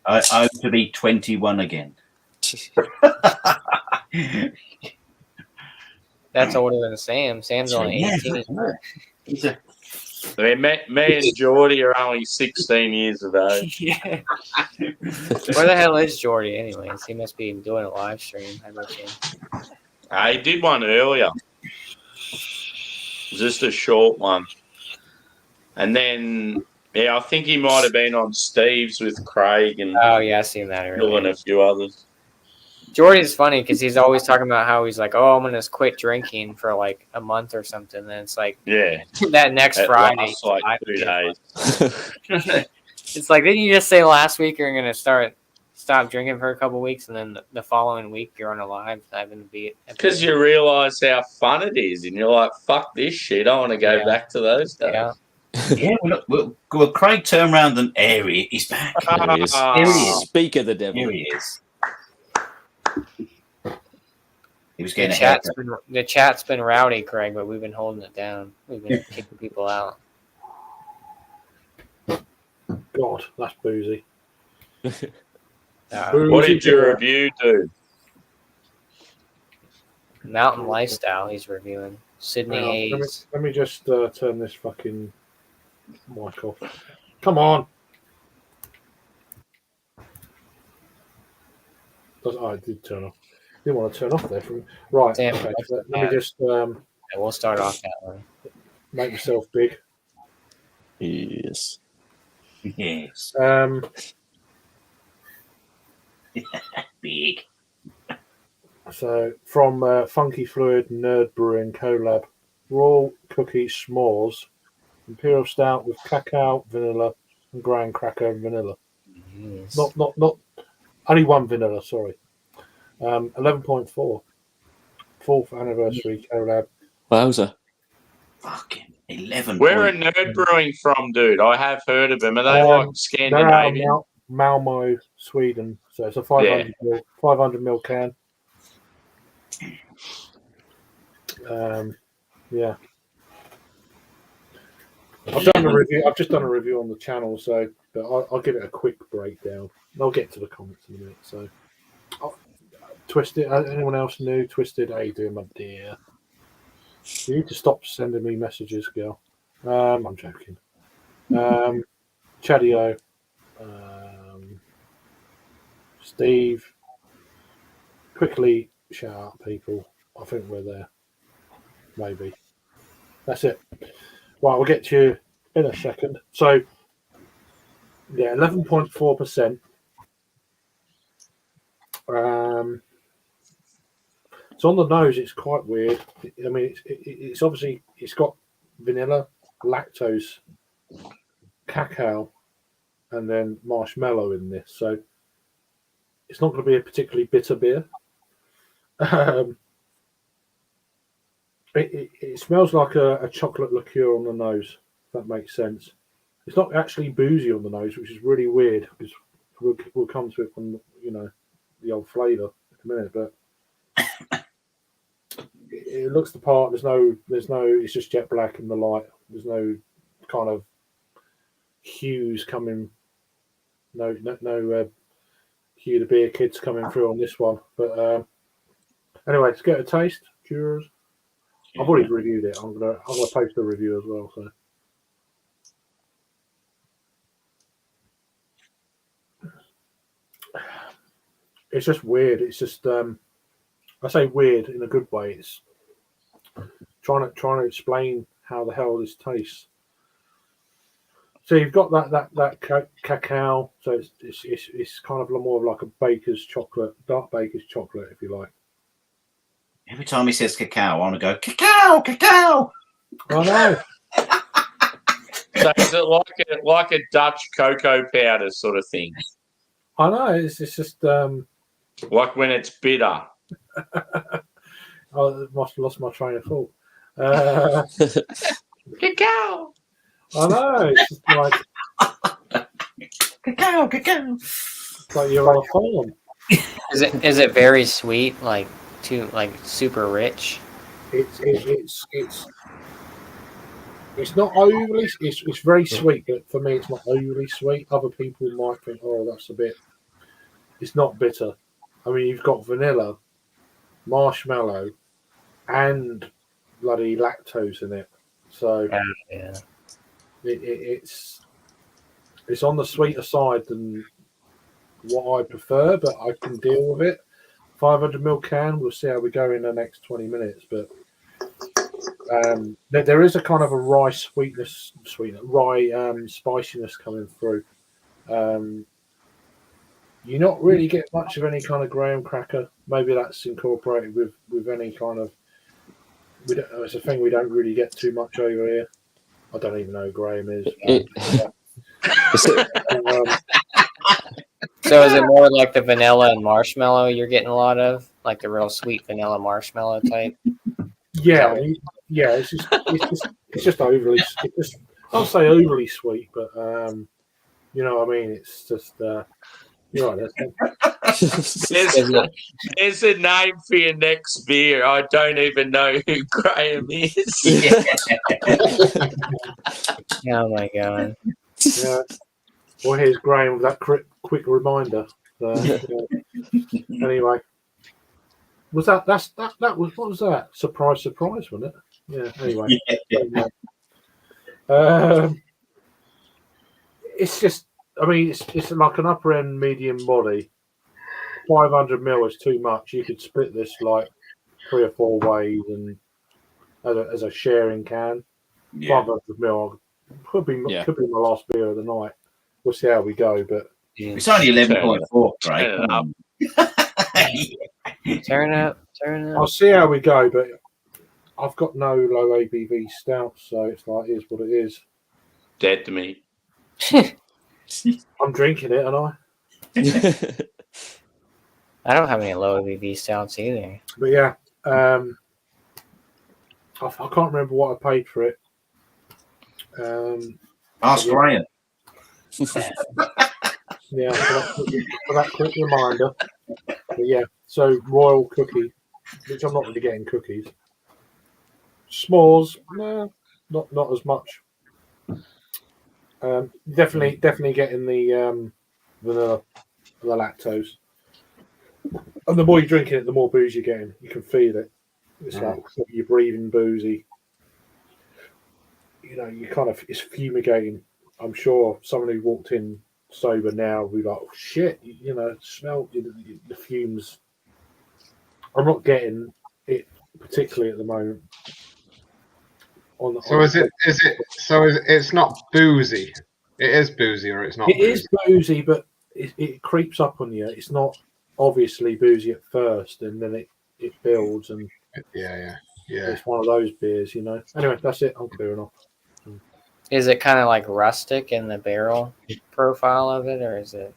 I hope to be 21 again. That's older than Sam. Sam's only 18. He's a I mean, me and Geordie are only 16 years of age. Yeah. Where the hell is Jordy, anyways? He must be doing a live stream. I bet you. I did one earlier. Just a short one. And then, yeah, I think he might have been on Steve's with Craig and Oh yeah, I seen that Bill earlier. and a few others. Jordy's funny because he's always talking about how he's like, "Oh, I'm gonna quit drinking for like a month or something." And it's like Yeah. that next It Friday. lasts like 2 days. It's like, didn't you just say last week you're gonna stop drinking for a couple weeks, and then the following week you're on a live having to be Because you realise how fun it is, and you're like, fuck this shit, I want to go Yeah. back to those days. yeah. yeah. Well, Craig turned around and he's back. There he is. Here he is. Speak of the devil. Here he is. He was getting a haircut. The chat's been rowdy, Craig, but we've been holding it down. We've been kicking people out. God, that's boozy. What did your review do? Mountain Lifestyle he's reviewing. Sydney Hang on, Hayes. let me just turn this fucking mic off. Come on. I did turn off. Didn't want to turn off there. Right. Damn, Okay, that's let me bad. just Yeah, we'll start off that one. make myself big. Yes. Yes. Big. So from Funky Fluid Nerd Brewing collab, raw cookie s'mores, imperial stout with cacao, vanilla, and graham cracker vanilla. Yes. Not only one vanilla. Sorry. 11.4. 4th anniversary collab. Wowza. Fucking 11. Where are Nerd Brewing from, dude? I have heard of them. Are they like They're out of Scandinavian? Malmo, Sweden. So it's a 500 ml can. Yeah. I've done a review. I've just done a review on the channel, so but I'll give it a quick breakdown. I'll get to the comments in a minute. So, Twisted. Anyone else new? Twisted, how you doing, my dear? You need to stop sending me messages, girl. I'm joking. Chadio, Steve. Quickly shout out, people. I think we're there. Maybe. That's it. Right, we'll get to you in a second. So, yeah, 11.4%. So on the nose, it's quite weird. I mean, it's obviously it's got vanilla, lactose, cacao, and then marshmallow in this. So it's not going to be a particularly bitter beer. It smells like a chocolate liqueur on the nose, if that makes sense. It's not actually boozy on the nose, which is really weird because we'll come to it from, the old flavour in a minute, but it looks the part. There's no, it's just jet black and the light. There's no kind of hues coming, no hue the beer kids coming through on this one. But anyway, let's get a taste. Cheers. I've already reviewed it. I'm gonna post a review as well. So it's just weird. It's just I say weird in a good way. It's trying to explain how the hell this tastes. So you've got that cacao. So it's kind of more of like a baker's chocolate, dark baker's chocolate, if you like. Every time he says cacao, I want to go, cacao, cacao. I know. So is it like a Dutch cocoa powder sort of thing? I know. It's just like when it's bitter. I must have lost my train of thought. Cacao. I know. It's just like Cacao, cacao. it's like you're on a farm. Is it very sweet, like super rich? It's not overly. It's very sweet, but for me, it's not overly sweet. Other people might think, "Oh, that's a bit." It's not bitter. I mean, you've got vanilla, marshmallow, and bloody lactose in it. So Yeah. it's on the sweeter side than what I prefer, but I can deal with it. 500ml can. We'll see how we go in the next 20 minutes, but there is a kind of a rye spiciness coming through. You not really get much of any kind of graham cracker. Maybe that's incorporated with any kind of. It's a thing we don't really get too much over here. I don't even know who graham is. So is it more like the vanilla and marshmallow you're getting a lot of, like the real sweet vanilla marshmallow type? Yeah. It's just overly. I'll say overly sweet, but you know what I mean. It's just. You're right. There's a name for your next beer. I don't even know who Graham is. Oh my god. Yeah. Well, here's Graham with that quick reminder. Anyway, was that was what was that? Surprise, wasn't it? Yeah. Anyway, it's just. I mean, it's like an upper end medium body. 500ml is too much. You could split this like 3 or 4 ways and as a sharing can. Yeah. 500ml could be my last beer of the night. We'll see how we go, but It's only 11.4, right? Turn up. I'll see how we go. But I've got no low ABV stout, so it's like it is what it is. Dead to me. I'm drinking it, and I don't have any low ABV stouts either. But yeah, I can't remember what I paid for it. Ask Ryan. Yeah, for that quick reminder. But yeah, so royal cookie. which I'm not really getting cookies. S'mores, no, not as much. Definitely getting the vanilla, the lactose. And the more you're drinking it, the more booze you're getting. You can feel it. It's like you're breathing boozy. You know, you kind of, it's fumigating. I'm sure someone who walked in sober now will be like, oh, shit, you know, smell the fumes. I'm not getting it particularly at the moment. It's not boozy. It is boozy, or it's not. It is boozy, but it creeps up on you. It's not obviously boozy at first, and then it builds, and yeah. It's one of those beers, you know. Anyway, that's it. I'm clearing off. Is it kind of like rustic in the barrel profile of it, or is it?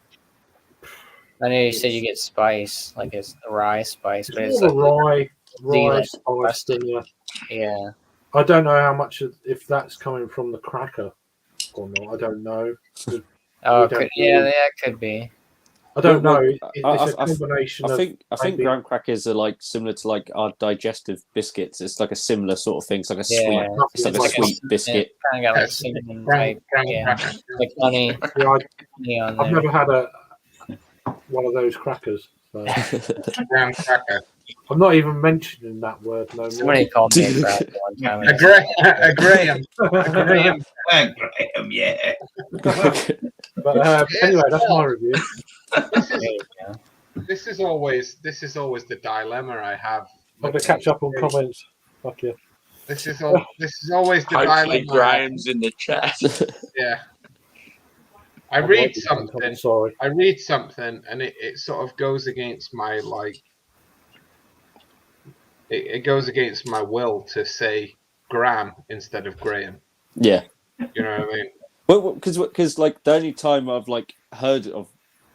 I know you said you get spice, like it's rye spice, but it's rye like spice. Yeah. I don't know how much if that's coming from the cracker or not. I don't know. Oh, it could be. I don't know. It's a combination. I think graham crackers are like similar to like our digestive biscuits. It's like a similar sort of thing. It's like a sweet. It's like a sweet biscuit. Kind of got like cinnamon type. Like honey. Yeah, I've never had one of those crackers. So. Graham cracker. I'm not even mentioning that word no more. Somebody called me a cracker one time. A Graham, yeah. But anyway, that's my review. This is always the dilemma I have. I'm gonna catch up on comments. Fuck you. This is always the Hopefully dilemma. Graham's in the chat. Yeah. I read something, sorry. and it sort of goes against my it goes against my will to say Graham instead of Graham. Yeah. You know what I mean? Well, because like the only time I've like heard of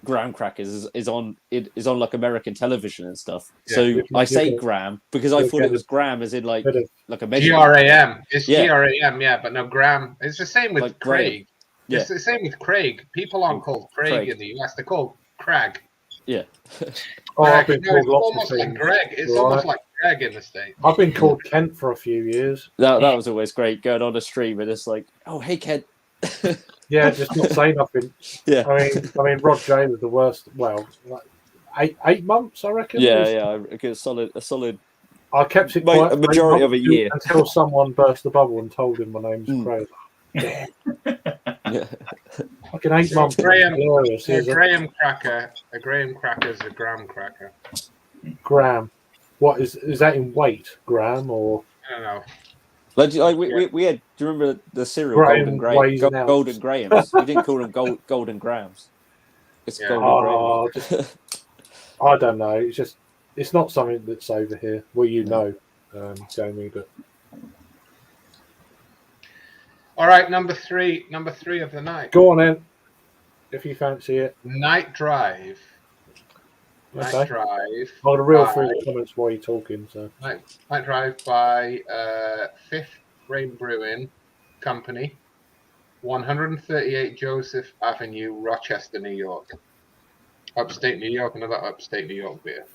graham crackers is on like American television and stuff. Yeah, so I say Graham because I thought it was Graham as in like a measurement. GRAM. It's GRAM, yeah, but no Graham. It's the same with like Craig. Yeah. It's the same with Craig. People aren't called Craig in the US. They're called Craig. Yeah. It's almost like Greg. It's almost like Greg in the States. I've been called Kent for a few years. That was always great going on a stream and it's like, oh hey Kent. Yeah, just not say nothing. Yeah. I mean, Rod J was the worst. Well, like 8 months, I reckon. Yeah. A solid. I kept it quiet a majority of a year until someone burst the bubble and told him my name's Craig. Yeah. Fucking 8 months. A Graham cracker is a graham cracker. Graham. What is that in weight? Graham or? I don't know. Like we had. Do you remember the cereal Golden Grahams? We didn't call them Golden Grahams. It's Golden Grahams. I don't know. It's not something that's over here. Well, you know, Jamie, but. All right, number three of the night. Go on then, if you fancy it. Night Drive. Okay. Night Drive. I'm going to reel through the comments while you're talking. So. Night Drive by Fifth Frame Brewing Company, 138 Joseph Avenue, Rochester, New York. Upstate New York, another upstate New York beer.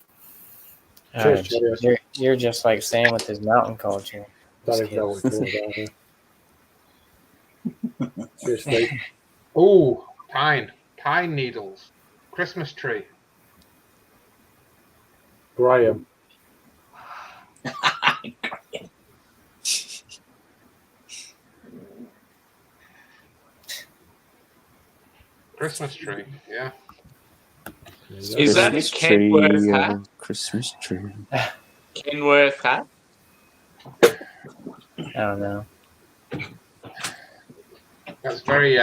You're just like Sam with his mountain culture. That is what it's all about here. Seriously. Oh, pine needles, Christmas tree. Graham. Christmas tree, yeah. Is that a Kenworth hat? Christmas tree. Kenworth hat? I don't know. That's very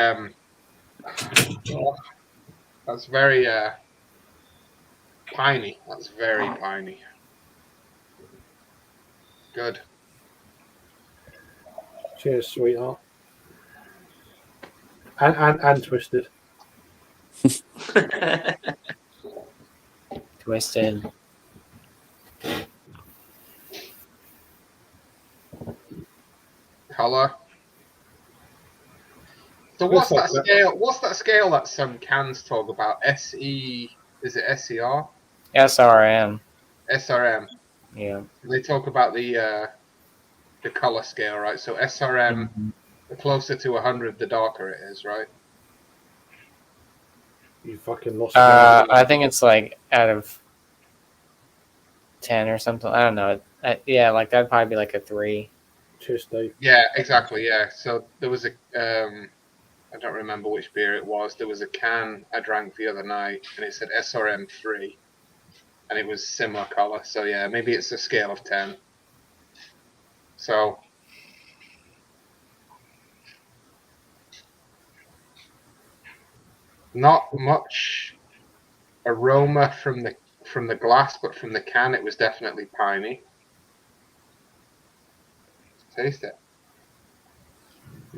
piney. That's very piney. Good. Cheers, sweetheart. And twisted. Twisted. Color. So what's that scale? What's that scale that some cans talk about? SE? Is it SER? SRM. SRM. Yeah. They talk about the color scale, right? So SRM, the closer to 100, the darker it is, right? You fucking lost me. I think it's like out of 10 or something. I don't know. Yeah, like that'd probably be like a 3. Cheers, Steve. Yeah, exactly. Yeah. So there was a I don't remember which beer it was. There was a can I drank the other night, and it said SRM 3, and it was similar color. So yeah, maybe it's a scale of 10. So not much aroma from the glass, but from the can, it was definitely piney. Taste it.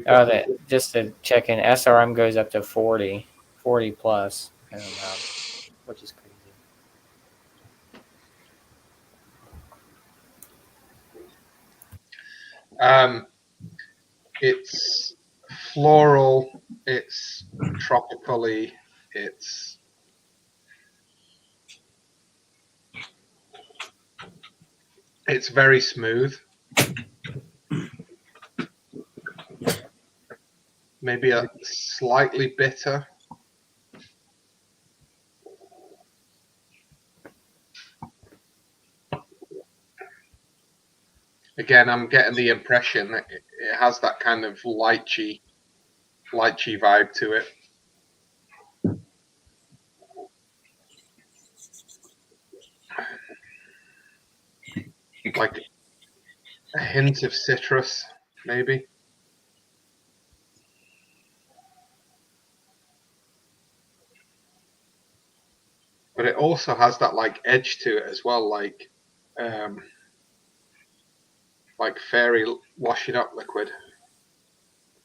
Oh, that just to check in, SRM goes up to 40 plus, which is crazy. It's floral. It's tropically. It's very smooth. Maybe a slightly bitter. Again, I'm getting the impression that it has that kind of lychee vibe to it. Like a hint of citrus, maybe. But it also has that like edge to it as well, like fairy washing up liquid.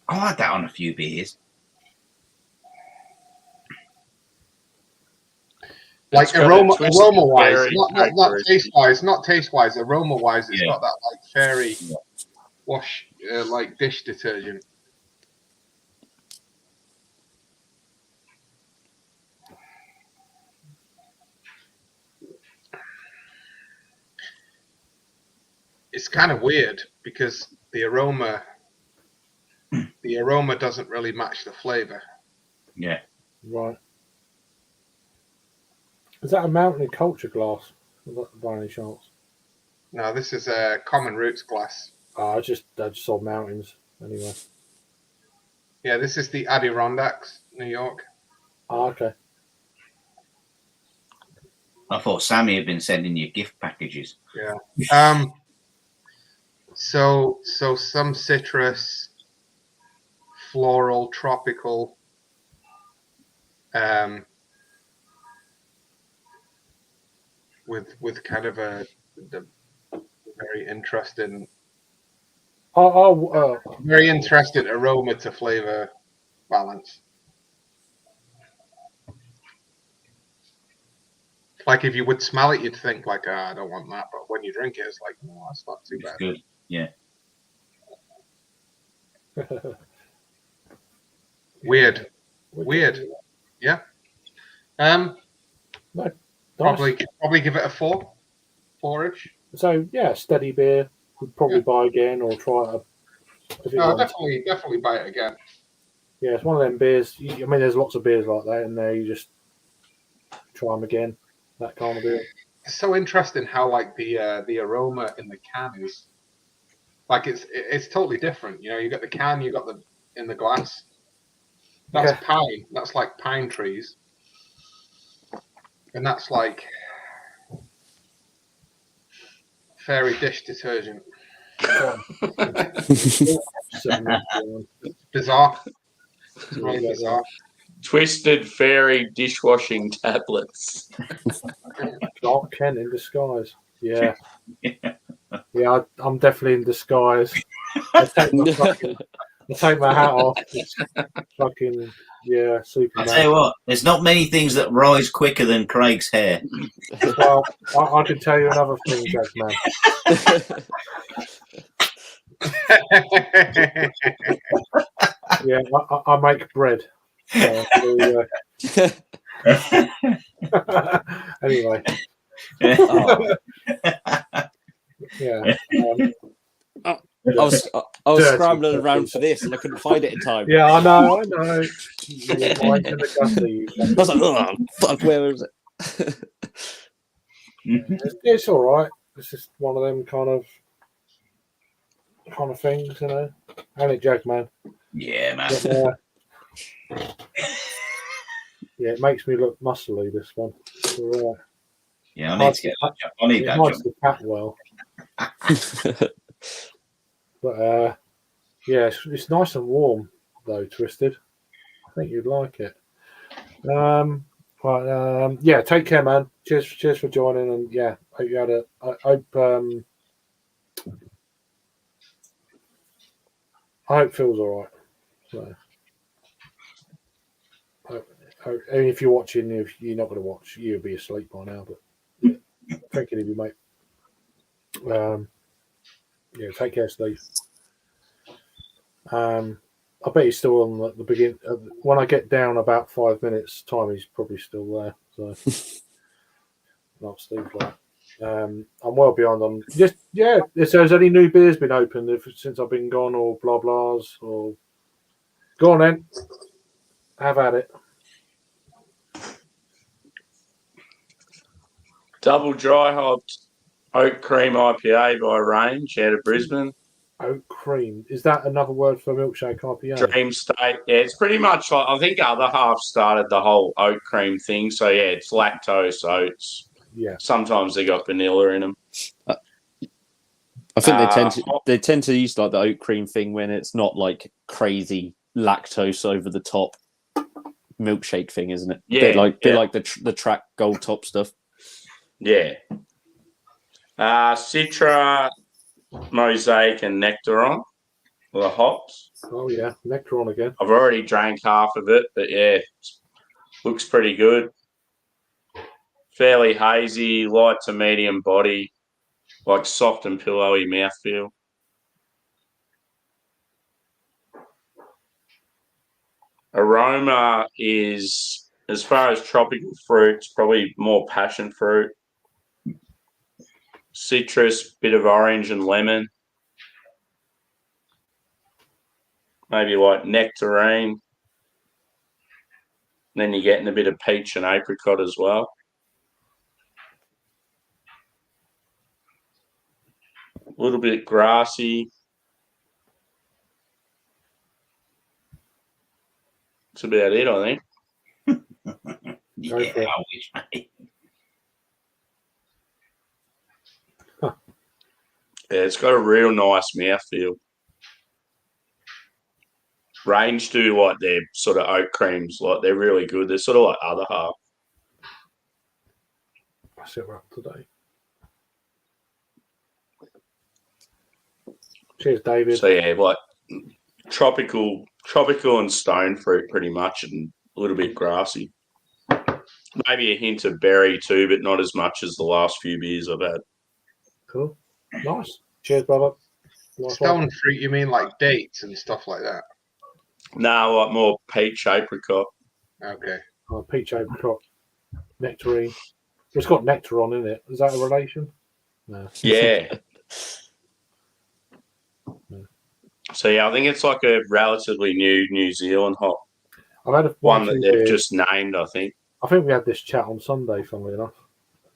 I like that on a few beers. Like aroma wise, not taste wise. Aroma wise, it's got that like fairy wash, like dish detergent. It's kind of weird because the aroma doesn't really match the flavor. Yeah. Right. Is that a mountain culture glass by any chance? No, this is a common roots glass. I just saw mountains anyway. Yeah, this is the Adirondacks, New York. Okay. I thought Sammy had been sending you gift packages. Yeah. So some citrus, floral, tropical. With kind of the very interesting, very interesting aroma to flavor balance. Like if you would smell it, you'd think like, I don't want that. But when you drink it, it's like, no, that's not too bad. Good. Yeah. Weird. Yeah. No, probably give it a 4-ish. So yeah, steady beer. Would probably buy again or try it. Definitely buy it again. Yeah, it's one of them beers. I mean, there's lots of beers like that in there. You just try them again. That kind of beer. It's so interesting how like the aroma in the can is like it's totally different. You know, you got the can, you got the in the glass. That's pine. That's like pine trees, and that's like fairy dish detergent. Bizarre. It's really bizarre. Twisted fairy dishwashing tablets. Dark Ken in disguise. Yeah. Yeah, I'm definitely in disguise. I take my hat off. It's fucking, yeah, Superman. I'll tell you what, there's not many things that rise quicker than Craig's hair. Well, I can tell you another thing, Jack Man. Yeah, I make bread. Anyway. Yeah. I was Dirty scrambling cookies. around for this and I couldn't find it in time. Yeah, I know. Your mind's in the gutter, you I was like, oh, fuck, where was it? It's all right. It's just one of them kind of things, you know. Ain't it, Jack, man? Yeah, man. But, yeah, it makes me look muscly. This one. All right. Yeah, I need to get that job. I need It's that nice job. to pat well, but yeah, it's nice and warm though. Twisted. I think you'd like it. Yeah, take care, man. Cheers for joining, and yeah, hope you had a. I hope Phil's all right. So, and if you're watching, if you're not going to watch, you'll be asleep by now. But yeah, thinking of you, mate. Yeah, take care, Steve. I bet he's still on the beginning. When I get down about 5 minutes time, he's probably still there. So, not Steve. Like, I'm well behind on just if there's any new beers been opened since I've been gone, or blah blahs, or go on then, have at it. Double dry hopped oat cream IPA by Range out of Brisbane. Oat cream, is that another word for milkshake IPA? Dream State. Yeah, it's pretty much like, I think other half started the whole oat cream thing. So yeah, it's lactose oats. Yeah. Sometimes they got vanilla in them. I think they tend to use like the oat cream thing when it's not like crazy lactose over the top milkshake thing, isn't it? Yeah, bit like the track gold top stuff. Yeah. Citra, Mosaic, and Nectaron for the hops. Oh yeah, Nectaron again. I've already drank half of it, but yeah, looks pretty good. Fairly hazy, light to medium body, like soft and pillowy mouthfeel. Aroma is, as far as tropical fruits, probably more passion fruit. Citrus, bit of orange and lemon. Maybe like nectarine. Then you're getting a bit of peach and apricot as well. A little bit grassy. That's about it, I think. Yeah, Go for it. I wish, mate. Yeah, it's got a real nice mouthfeel. Range do like their sort of oat creams, like they're really good. They're sort of like other half. That's it, we're up today. Cheers, David. So yeah, like tropical and stone fruit pretty much, and a little bit grassy. Maybe a hint of berry too, but not as much as the last few beers I've had. Cool. Nice. Cheers, brother. Nice Stone one. fruit, you mean like dates and stuff like that? No, like more peach apricot. Okay. Oh, peach apricot. Nectarine. It's got Nectaron in it. Is that a relation? No. Yeah. So yeah, I think it's like a relatively new New Zealand hop. I've had One that they've just named, I think. I think we had this chat on Sunday, funnily enough.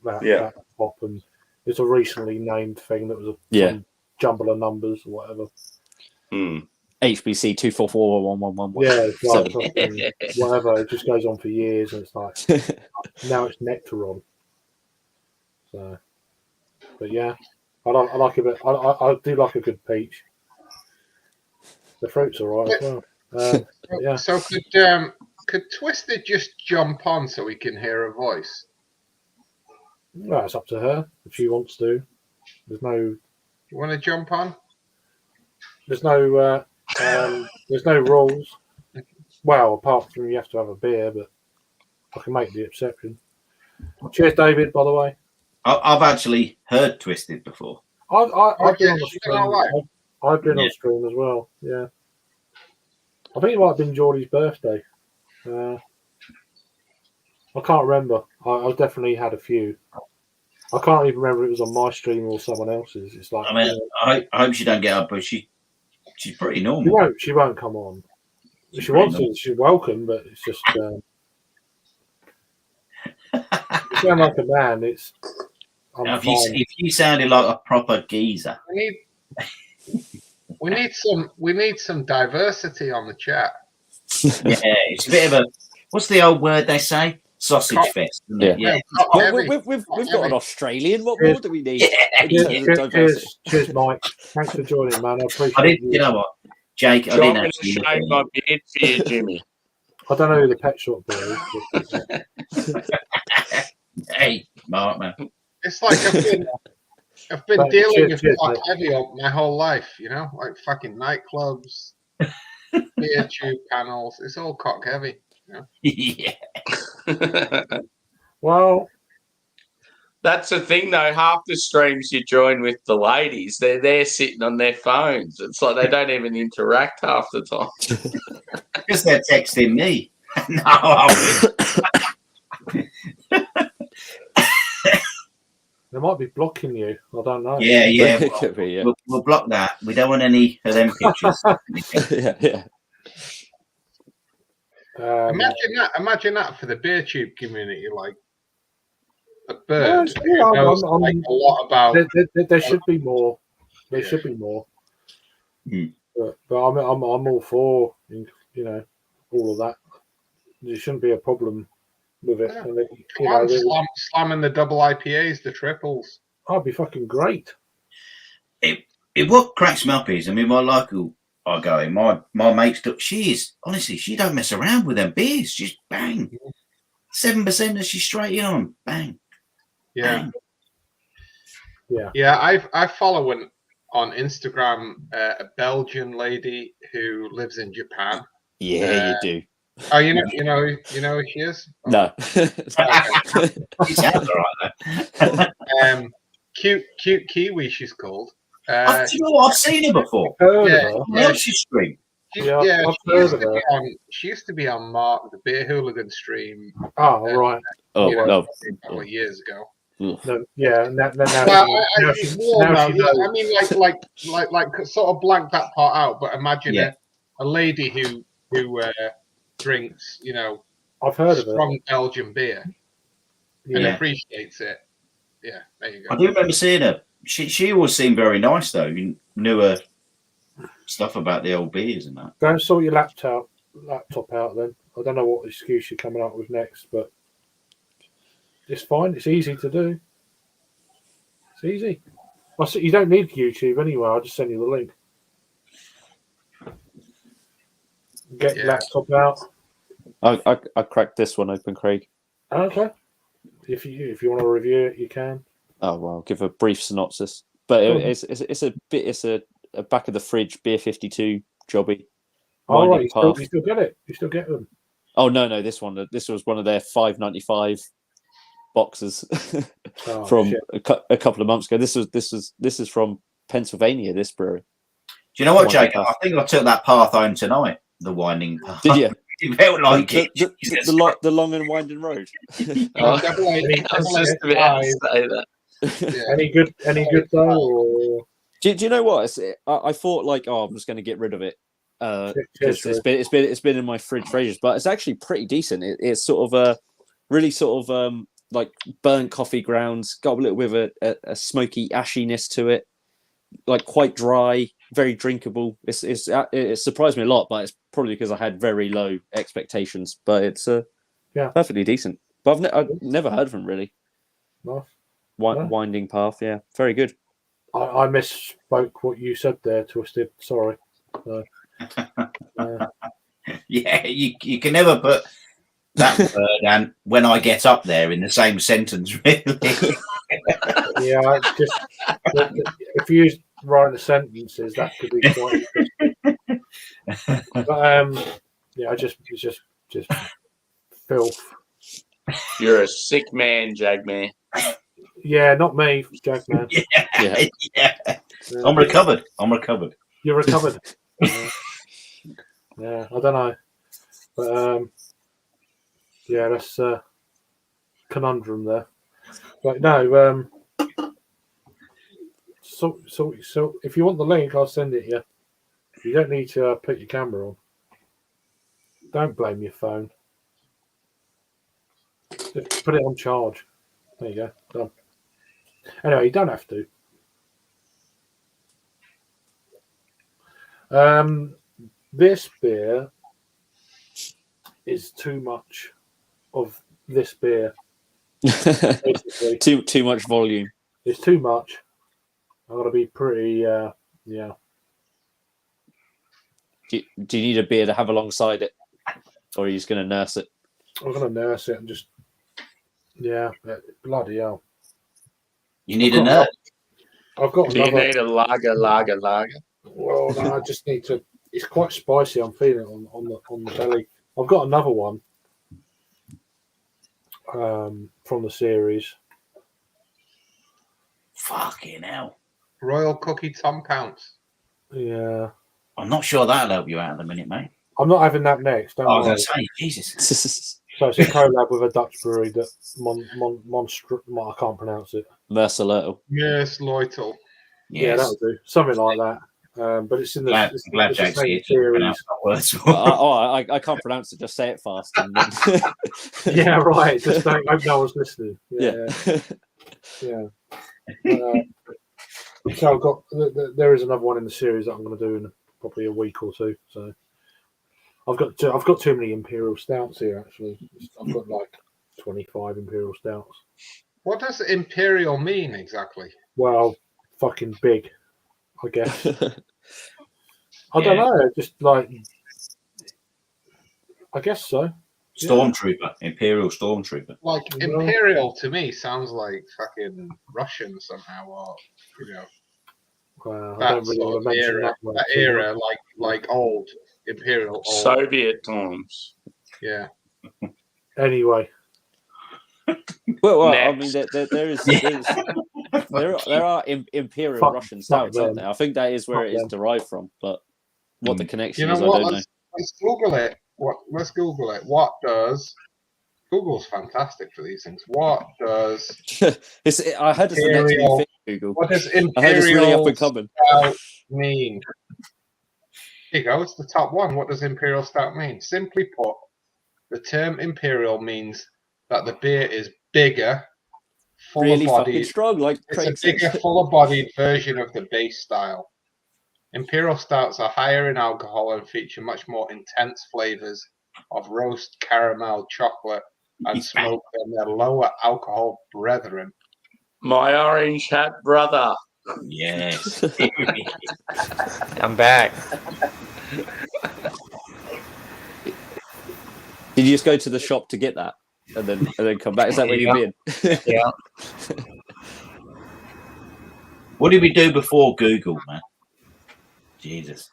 About that hop, and it's a recently named thing that was some jumble of numbers or whatever. HBC 2441111. Yeah, it's like fucking whatever. It just goes on for years, and it's like now it's Nectaron. So, but yeah, I like a bit. I do like a good peach. The fruit's all right as well. Yeah. So could Twisted just jump on so we can hear her voice? Well, it's up to her if she wants to. There's no. You want to jump on? There's no. There's no rules. Well, apart from you have to have a beer, but I can make the exception. Cheers, David. By the way, I've actually heard Twisted before. I've been on the she's been all right. stream. I've been on stream as well. Yeah, I think it might have been Geordie's birthday. I can't remember. I definitely had a few. I can't even remember if it was on my stream or someone else's. It's like I mean, I hope she don't get up, but she's pretty she normal. won't come on. If She's she pretty wants to, she's welcome, but it's just you sound like a man. Now, if you sounded like a proper geezer, We need some diversity on the chat. yeah, it's a bit of a what's the old word they say? Sausage fest, isn't it? Yeah. Not Well, heavy. we've Not got an heavy. Australian. What more do we need? Cheers, Mike. Thanks for joining, man. I appreciate I didn't. you. You know what, Jake? I Do you didn't want me to actually. shave my beard for you, Jimmy? I don't know who the pet shop boy is. But, Hey, Mark, man. It's like I've been But dealing cheers, with mate. heavy all my whole life, like fucking nightclubs, beer tube panels. It's all cock heavy. Yeah. well, That's the thing, though. Half the streams you join with the ladies, they're sitting on their phones. It's like they don't even interact half the time. Because they're texting me. No, I they might be blocking you. I don't know. yeah. It could be, yeah. We'll block that. We don't want any of them pictures. yeah. Imagine that for the beer tube community, like a Yeah, bird. yeah, who knows, like, a lot about. there should be more. There should be more. Hmm. But I'm all for all of that. There shouldn't be a problem with it. Yeah. And it, Come on, slamming the double IPAs, the triples. I'd be fucking great. What cracks me up is, I mean, my local I go in, my mate's honestly, she don't mess around with them beers. Just bang. 7% and she's straight in on. Bang. Yeah. Bang. Yeah, I follow on Instagram a Belgian lady who lives in Japan. Yeah, you do. Oh, you know who she is? No. It's out right Cute Kiwi, she's called. Do you know what? I've seen her before. Yeah, She's stream. She used to be on Mark the Beer Hooligan stream. Oh, right. Oh, a no. couple of years ago. No, yeah, now She's warm now. Yeah, I mean, like, sort of blank that part out. But imagine a lady who drinks, I've heard of strong it. Belgian beer and appreciates it. Yeah, there you go. I do remember seeing her. She always seemed very nice, though. You knew her stuff about the old beers and that. Go and sort your laptop out then. I don't know what excuse you're coming up with next, but it's fine. It's easy to do. It's easy. You don't need YouTube anyway. I'll just send you the link. Get your laptop out. I cracked this one open, Craig. Okay. If you want to review it, you can. Oh well, I'll give a brief synopsis. But it's a back of the fridge beer 52 jobby. Oh right, you still get it. You still get them. Oh no, this was one of their $5.95 boxes from a couple of months ago. This is from Pennsylvania. This brewery. Do you know what, Jake? I think I took that path home tonight. The winding path. Did you? It felt like the long and winding road. Any good though? Or... Do you know what? I thought like, I'm just going to get rid of it because it's been in my fridge for ages. But it's actually pretty decent. It's sort of a really sort of like burnt coffee grounds. Got a little bit of a smoky ashiness to it. Like quite dry, very drinkable. It surprised me a lot, but it's probably because I had very low expectations. But it's perfectly decent. But I've never heard of them really. Nice. Winding path, yeah, very good. I misspoke what you said there, Twisted. Sorry. Yeah, you can never put that word and when I get up there in the same sentence, really. Yeah, just if you use writing the sentences, that could be quite interesting. But yeah, it's just filth. You're a sick man, Jagman. Yeah, not me, Jackman. Yeah. I'm recovered. You're recovered. Yeah, I don't know, but yeah, that's a conundrum there. But no, So if you want the link, I'll send it you. You don't need to put your camera on. Don't blame your phone. Just put it on charge. There you go. Done. Anyway, you don't have to. This beer is too much of this beer. Basically, too much volume. it's too much. I've got to be pretty. Yeah. Do you need a beer to have alongside it, or are you just going to nurse it? I'm gonna nurse it and just. Yeah, bloody hell. You need a nurse. I've got Do you another. need a lager? Well, no, I just need to. It's quite spicy. I'm feeling it on the belly. I've got another one from the series. Fucking hell. Royal Cookie Tom Counts. Yeah, I'm not sure that'll help you out at the minute, mate. I'm not having that next. Don't I was worry. going to say, Jesus. So it's a collab with a Dutch brewery that I can't pronounce it. Mersalurtle. Yes, Loyal. Yeah, Yes. that'll do. Something like that. But it's in the, Glad it's Jack's the here same to series. pronounce that words. I can't pronounce it. Just say it fast. And then... Yeah, right. Just don't hope no one's listening. Yeah. Yeah. So I've got there is another one in the series that I'm going to do in probably a week or two. So I've got too many imperial stouts here. Actually, I've got like 25 imperial stouts. What does imperial mean exactly? Well, fucking big, I guess. I don't know. Just like I guess so. Stormtrooper, Imperial Stormtrooper. Like imperial to me sounds like fucking Russian somehow, or you know. Well, I That don't really sort want of to mention era, that one that too era, like old imperial. Old. Soviet times. Yeah. much. Anyway, well, I Next. mean, there are imperial Fuck- Russian fuck stouts, them. aren't there? I think that is where Fuck it is them. derived from, but what the connection You know is, what? I don't know. Let's Google it. Let's Google it. What does Google's fantastic for these things. What does I heard it's the next new thing, Google. what does I heard it's really up imperial and coming. stout mean? Here you go. It's the top one. What does imperial stout mean? Simply put, the term imperial means that the beer is bigger, Really fucking fuller-bodied. strong, like It's a Craig said. bigger, fuller-bodied version of the base style. Imperial stouts are higher in alcohol and feature much more intense flavors of roast, caramel, chocolate, and smoke than their lower alcohol brethren. My orange hat brother. Yes. I'm back. Did you just go to the shop to get that and then come back? Is that where you've been? Yeah. What did we do before Google, man? Jesus.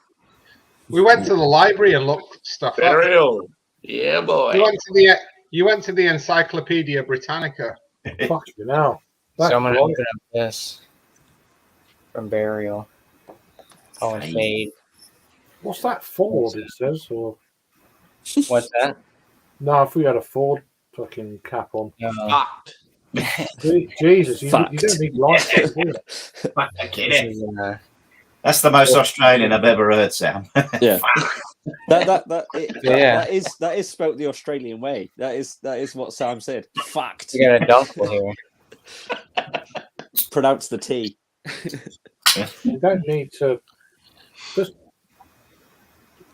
We went to the library and looked stuff up. Burial. Yeah, boy. You went to the Encyclopedia Britannica. fuck you now. So I'm gonna open up this from Burial. Oh, and Fade. Fade. What's that Ford? It says, or What's that? no? If we had a Ford fucking cap on, Fucked. Jesus, you Fucked. don't need lights. on, do you? This is, That's the most Australian I've ever heard, Sam. Yeah. Yeah. That is spelt the Australian way. That is what Sam said. Fucked. you got a dunkel here. Pronounce the T. You don't need to. Just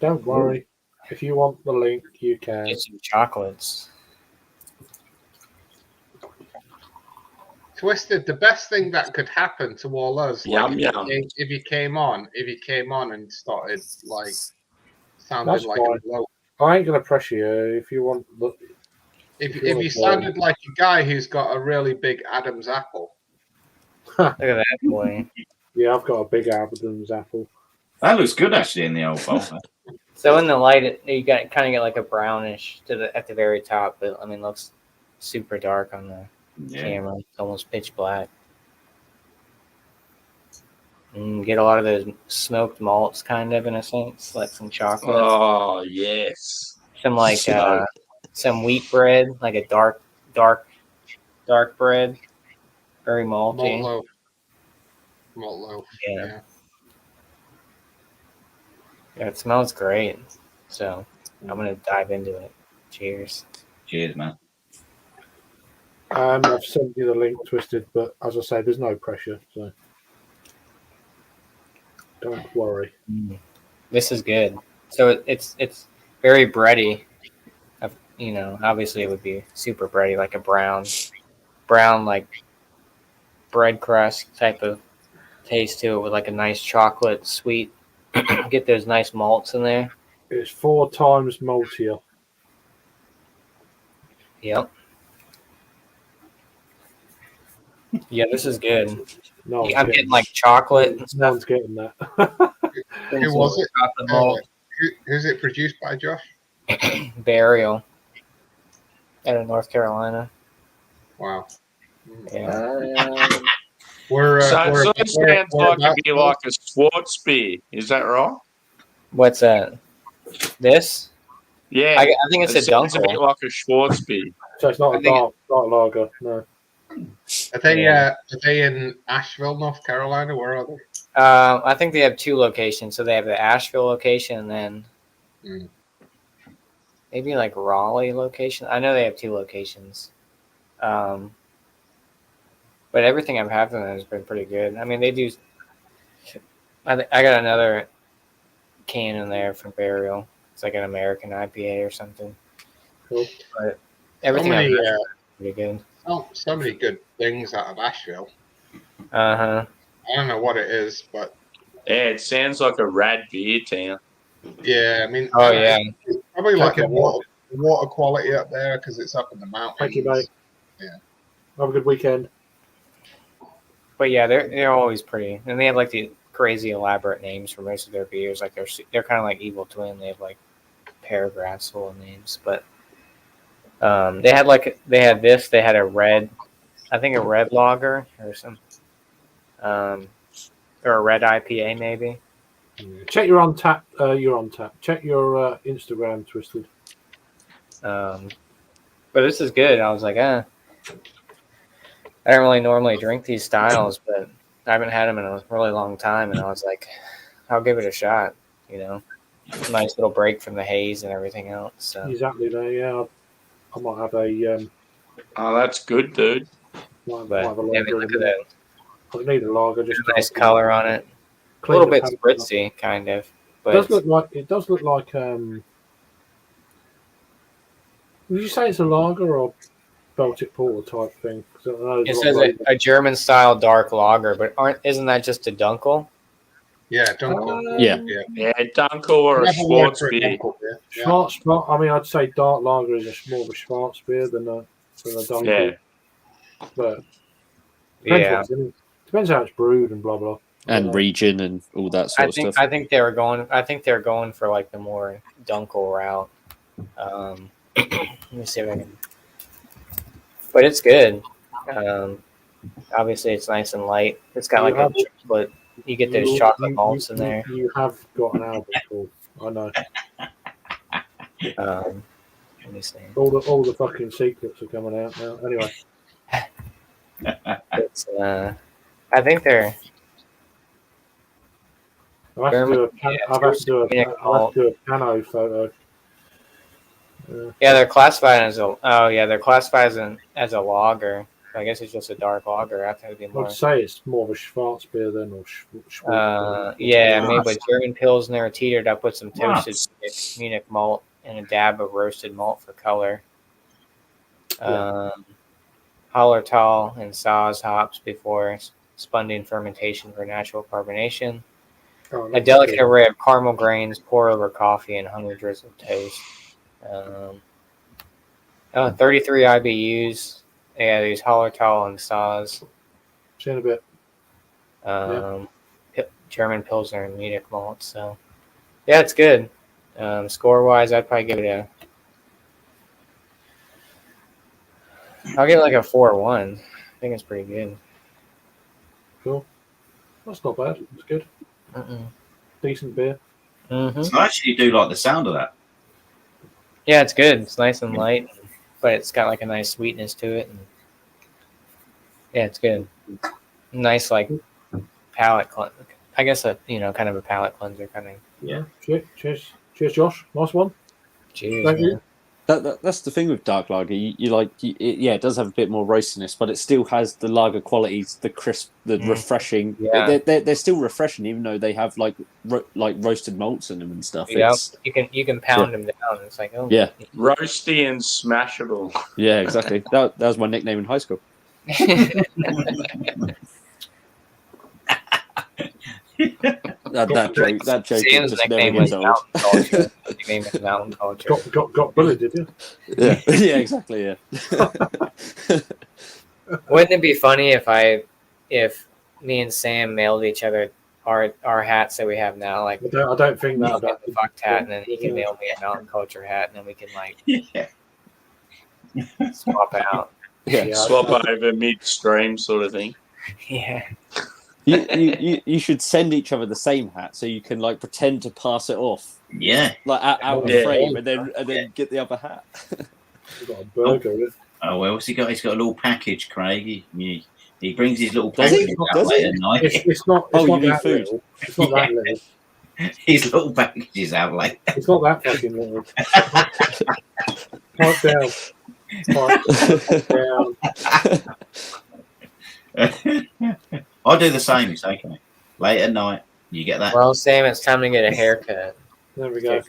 don't worry. If you want the link, you can. Get some chocolates. Twisted. The best thing that could happen to all us, Yum, like, yum. if you came on and started like sounding That's like fine. a low. I ain't gonna pressure you. If you want, look, If you're you a sounded like a guy who's got a really big Adam's apple. Look at that boy. yeah, I've got a big Aberdeen's apple. That looks good, actually, in the old bowl. So in the light, you got kind of get like a brownish at the very top, but I mean, looks super dark on the camera. It's almost pitch black. And get a lot of those smoked malts, kind of in a sense, like some chocolate, Oh, yes. some like Smoke. some wheat bread, like a dark bread, very malty. Malt loaf. Malt loaf. Yeah. Yeah, it smells great. So I'm gonna dive into it. Cheers. Cheers, man. I've sent you the link, Twisted, but as I say, there's no pressure, so don't worry. This is good. So it's very bready. You know, obviously it would be super bready, like a brown like bread crust type of taste to it, with like a nice chocolate sweet. Get those nice malts in there. It's 4 times maltier. Yep. Yeah, this is good. No, I'm getting like chocolate and no stuff. one's getting that. Who was it? Chocolate malt. Who's it produced by, Josh? Burial. Out of North Carolina. Wow. Yeah. We're So it we're- sort of we're- sounds we're like about it'd be to- like a Schwartz beer. Is that right? What's that? This? Yeah. I think it's it a sounds a bit dunkel. like a Schwartz beer. So it's not I a think dark lager, no. Are they Yeah. are they in Asheville, North Carolina? Where are they? I think they have 2 locations. So they have the Asheville location and then Mm. maybe like Raleigh location. I know they have 2 locations. But everything I've had from them has been pretty good. I mean, they do. I got another can in there from Burial. It's like an American IPA or something. Cool. But So everything I've many, had is pretty good. so many good things out of Asheville. Uh-huh. I don't know what it is, but Yeah, it sounds like a rad beer town. yeah, I mean, Oh yeah. it's probably like Okay, a water quality up there because it's up in the mountains. Thank you, mate. Yeah. Have a good weekend. But yeah, they're always pretty, and they have like the crazy elaborate names for most of their beers. Like they're kind of like Evil Twin. They have like paragraphs full of names. But they had this. They had a red, I think a red lager or some, or a red IPA maybe. Check your on tap. You're on tap. Check your Instagram, Twisted. But this is good. I was like, I don't really normally drink these styles, but I haven't had them in a really long time, and I was like, I'll give it a shot. You know, nice little break from the haze and everything else. So Exactly there. Yeah, I might have a. Oh, that's good, dude. Might but have a yeah, I mean, lager. look at that I need a lager. Just nice color on it. A clean little the bit palate. spritzy, kind of. It But does look like. It does look like. Would you say it's a lager or Baltic porter type thing? 'Cause I know it there's says lot of- a German style dark lager, but isn't that just a dunkel? Yeah, Dunkel. Yeah. Yeah, Dunkel or a Never worked Schwartz for a beer. Dunkel beer. Yeah. Schwarz. I mean, I'd say dark lager is more of a Schwarz beer than a Dunkel. Yeah. But depends Yeah, what's in it. Depends how it's brewed and blah blah. And region and all that sort of stuff. I think they're going for like the more dunkel route. Let me see if I can. But it's good. Obviously, it's nice and light. It's got like a chocolate. You get those chocolate malts in there. You have got an album called. I know. Let me see. All the fucking secrets are coming out now. Anyway, It's I think they're I'll have to do a cano photo. yeah, they're classified as they're classified as a lager. I guess it's just a dark lager. I think it'd be more. I'd say it's more of a Schwarz beer than or Yeah, made with German Pilsner, teetered up with some toasted Munich malt and a dab of roasted malt for color. Hallertau and Saaz hops before spunding fermentation for natural carbonation. A delicate array of caramel grains pour over coffee and honey drizzled toast. 33 IBUs. Yeah, these Hallertau and Saaz. See you in a bit. German Pilsner and Munich malt. So, yeah, it's good. Score wise, I'd probably give it I'll give it like a 4-1. I think it's pretty good. Cool. That's not bad. It's good. Decent beer. Mm-hmm. I actually do like the sound of that. Yeah, it's good. It's nice and light, but it's got like a nice sweetness to it. And yeah, it's good. Nice, like palate cleanser. I guess kind of a palate cleanser kind of. Yeah. Cheers, Josh. Nice one. Cheers, Thank you. man. That's the thing with dark lager. It does have a bit more roastiness, but it still has the lager qualities, the crisp, the refreshing. Yeah. They're still refreshing, even though they have like roasted malts in them and stuff. Yeah, you can pound them down. It's like yeah, roasty and smashable. yeah, exactly. That was my nickname in high school. that joke Sam's just nickname never was gets old. Mountain Culture. His nickname is Mountain Culture. Got bullied, did you? Yeah, yeah, exactly. Yeah. Wouldn't it be funny if me and Sam mailed each other our hats that we have now? Like, I don't think I'll that. get the fucked hat, and then he can mail me a Mountain Culture hat, and then we can like swap out. Yeah. Swap over midstream sort of thing. Yeah. You should send each other the same hat so you can like pretend to pass it off, Yeah. like out of Yeah. frame, and then get the other hat. We've got a burger with. Oh well, what's he got? He's got a little package, Craig. He brings his little Does he? package out Does late he? at night. It's not. Oh, It's you not mean that food? little. It's not that little. His little packages out late. It's not that fucking little. Pipe down. I'll do the same. It's okay. Late at night, you get that. Well, Sam, it's time to get a haircut. There we go.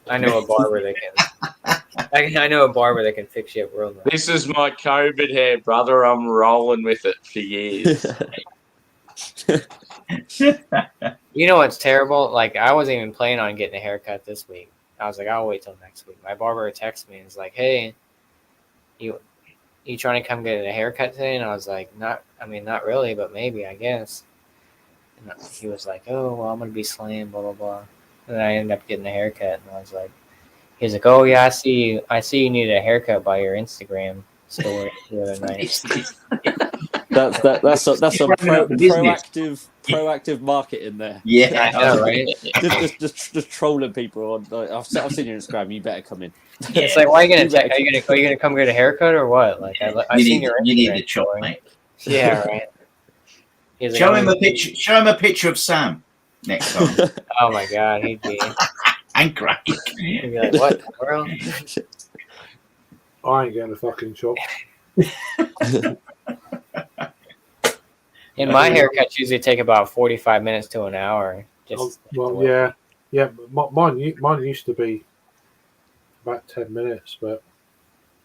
I know a barber that can. I know a barber that can fix you up real nice. This is my COVID hair, brother. I'm rolling with it for years. You know what's terrible? Like, I wasn't even planning on getting a haircut this week. I was like, I'll wait till next week. My barber texted me and was like, "Hey, you trying to come get a haircut today?" And I was like, not really, but maybe, I guess. And he was like, "Oh, well, I'm gonna be slammed, blah blah blah." And then I ended up getting a haircut, and I was like, he's like, "Oh yeah, I see you needed a haircut by your Instagram story the other night." That's some proactive market in there. Yeah. I know, right? just trolling people on. Like, I've seen your Instagram. You better come in. It's like, why are you gonna check? Are you gonna come get a haircut or what? Like, I You seen need, your you need Instagram the chop, story. mate. Yeah, right. He's like, Show "I'm him a gonna- picture. Show him a picture of Sam next time. Oh my god, he'd be And Craig. like, "What in the world?" I ain't getting a fucking chop. And my haircuts usually take about 45 minutes to an hour. Just Well, yeah. Mine used to be about 10 minutes, but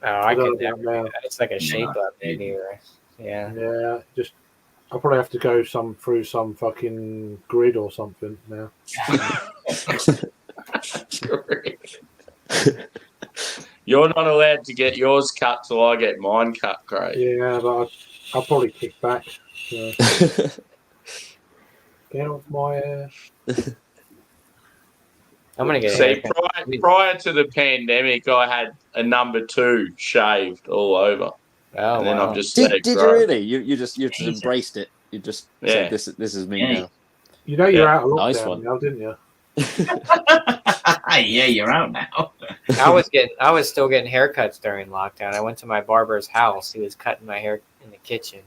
I don't could know never. now. It's like a shape up, maybe. Or, yeah. Yeah, just I'll probably have to go through some fucking grid or something now. You're not allowed to get yours cut till I get mine cut, Craig. Yeah, but I'll probably kick back. So. Get off my I'm gonna get a See, haircut. prior to the pandemic, I had a number 2 shaved all over, Oh, and then wow. I've just let Did it you grow. really? You just embraced it. You just Yeah. said this is me Yeah. now. You know you're Yeah, out of nice lockdown one. now, didn't you? Yeah, you're out now. I was still getting haircuts during lockdown. I went to my barber's house. He was cutting my hair in the kitchen.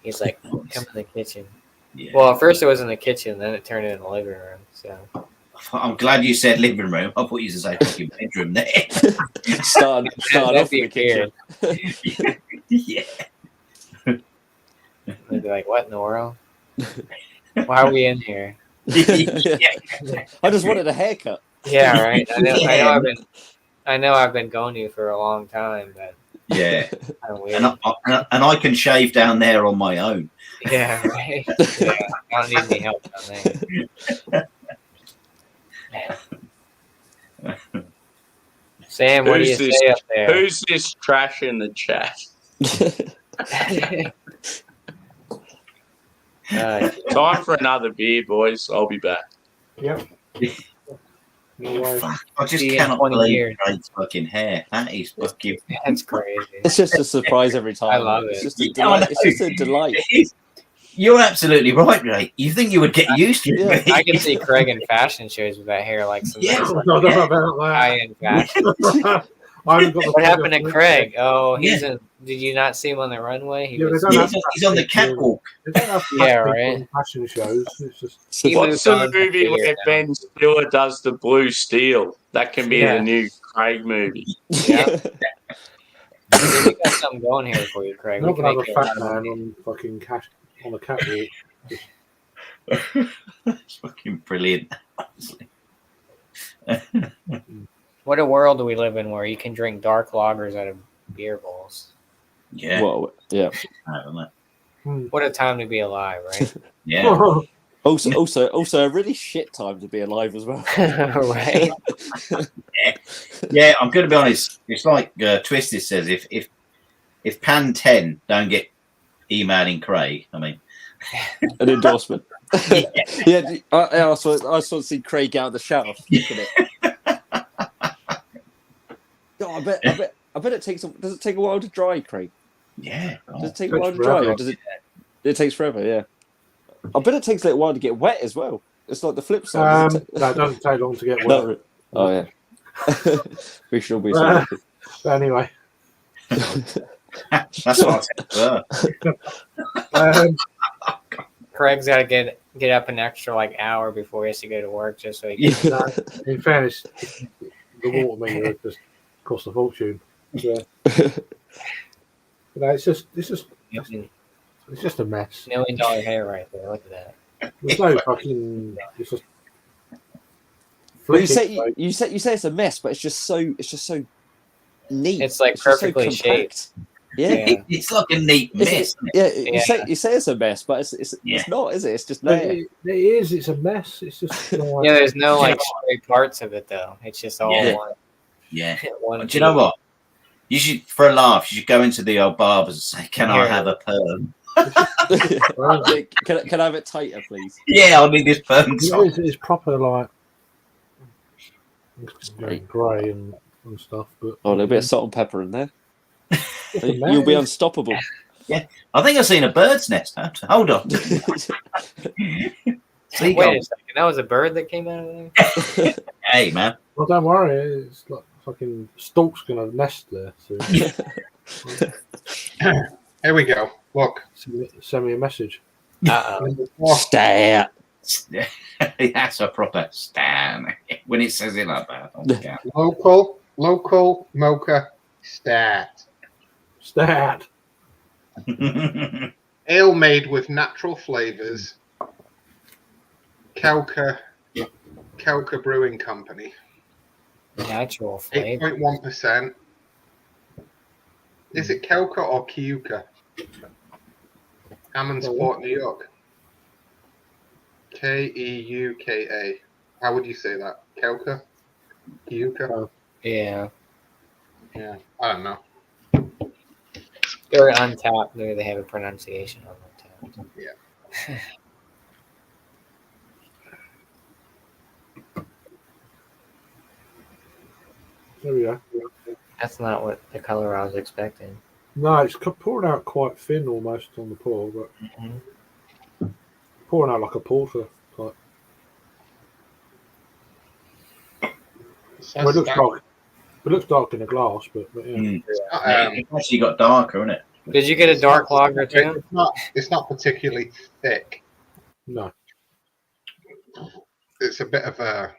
He's like, "Come in the kitchen." Yeah. Well, at first it was in the kitchen, then it turned into the living room. So I'm glad you said living room. I thought you was say fucking bedroom there. Start that'd off be in the kitchen. Yeah. they'd be like, "What in the world? Why are we in here?" I just wanted a haircut. Yeah, right. I know I've been going to you for a long time, but Yeah. kind of weird. And I can shave down there on my own. Yeah, right. Yeah, I don't need any help on that. Sam, what do you Who's this- say up there? Who's this trash in the chat? Time for another beer, boys. I'll be back. Yep. No way. Fuck, I just See you in cannot 20 believe years. Craig's fucking hair. That is fucking. That's crazy. It's just a surprise every time. I love It's it. just a Yeah, I delight. It's just a delight. You're absolutely right, Ray. You think you would get used to it? Yeah. I can see Craig in fashion shows with that hair, like some Yeah. nice, I like, don't know about that. high-end fashion. I haven't got the What happened to Craig? Oh, Yeah. Did you not see him on the runway? He Yeah, was, they don't have He's on the catwalk. They don't have Yeah, people right. in fashion shows. It's just he What's moved the on to movie beer where now. Ben Stiller does the blue steel? That can be Yeah. the new Craig movie. Yeah. Yeah, we got something going here for you, Craig. I'm We not can gonna make have you a a fat lot of man money. on fucking cash on a catwalk. It's fucking brilliant. Honestly. What a world do we live in where you can drink dark lagers out of beer bowls? Yeah. Well, yeah. I don't know. What a time to be alive, right? Yeah. Also, a really shit time to be alive as well. Right. Yeah, I'm going to be honest. It's like Twisted says, if Pan 10 don't get emailing Craig, I mean, An endorsement. Yeah, I also see Craig out of the shower flicking it. Oh, I bet it takes. Does it take a while to dry, Craig? yeah. Does it take a Takes while to dry, forever. or does it? It takes forever. Yeah. I bet it takes a little while to get wet as well. It's like the flip side. Does it No, it doesn't take long to get wet. No. Oh yeah. We should be sorry. But anyway, That's what I said. Craig's got to get up an extra hour before he has to go to work just so he can. in fairness, the water meter just cost a fortune. Yeah. It's just a mess. $1 million hair right there. Look at that. There's no fucking. It's just. Well, you flicking, say it's a mess, but it's just so neat. It's like just so perfectly compact. shaped. Yeah. It's like a neat mess. You say it's a mess, but it's not, is it? It's just there. It is. It's a mess. It's just. Like, Yeah, there's no stray parts of it though. It's just all Yeah. one. Yeah. One Do you know what? You should, for a laugh, you should go into the old barbers and say, "Can I have a perm?" Can I have it tighter, please? Yeah, I need this perm top. it's proper like. Grey and stuff, but Oh, a little bit of salt and pepper in there. it's a You'll be mess. unstoppable. I think I've seen a bird's nest. Hold on. Wait a Seagull. second, that was a bird that came out of there? Hey, man. Well, don't worry. It's like fucking Stalk's gonna nest there soon. Here we go. Look. Send me a message. Uh-oh. Stat. That's a proper stan. When it says it like that. Oh, yeah. Local mocha stat. Stat. Ale made with natural flavors. Kelka Brewing Company. Natural flavor. 8.1%. Is it Kelka or Keuka? Hammondsport, New York. Keuka. How would you say that? Kelka? Keuka? Yeah. Yeah, I don't know. They're untapped. Maybe they have a pronunciation on untapped. Yeah. There we go. That's not what the color I was expecting. No, it's pouring out quite thin almost on the pour, but pouring out like a porter type. Well, it looks dark. It looks dark in the glass, but yeah. It's actually got darker, isn't it? Did you get a dark lager too? It's not particularly thick. No. It's a bit of a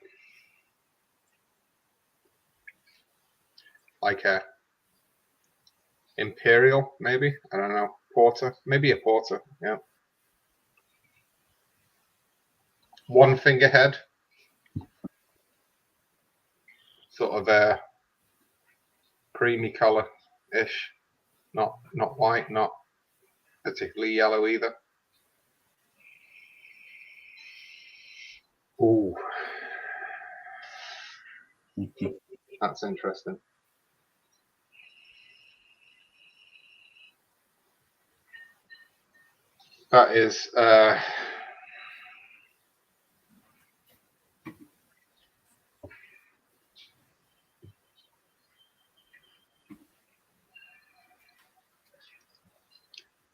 imperial, maybe. I don't know. Porter, maybe a porter. Yeah. One finger head. Sort of a creamy color ish. Not white, not particularly yellow either. Ooh. That's interesting. That is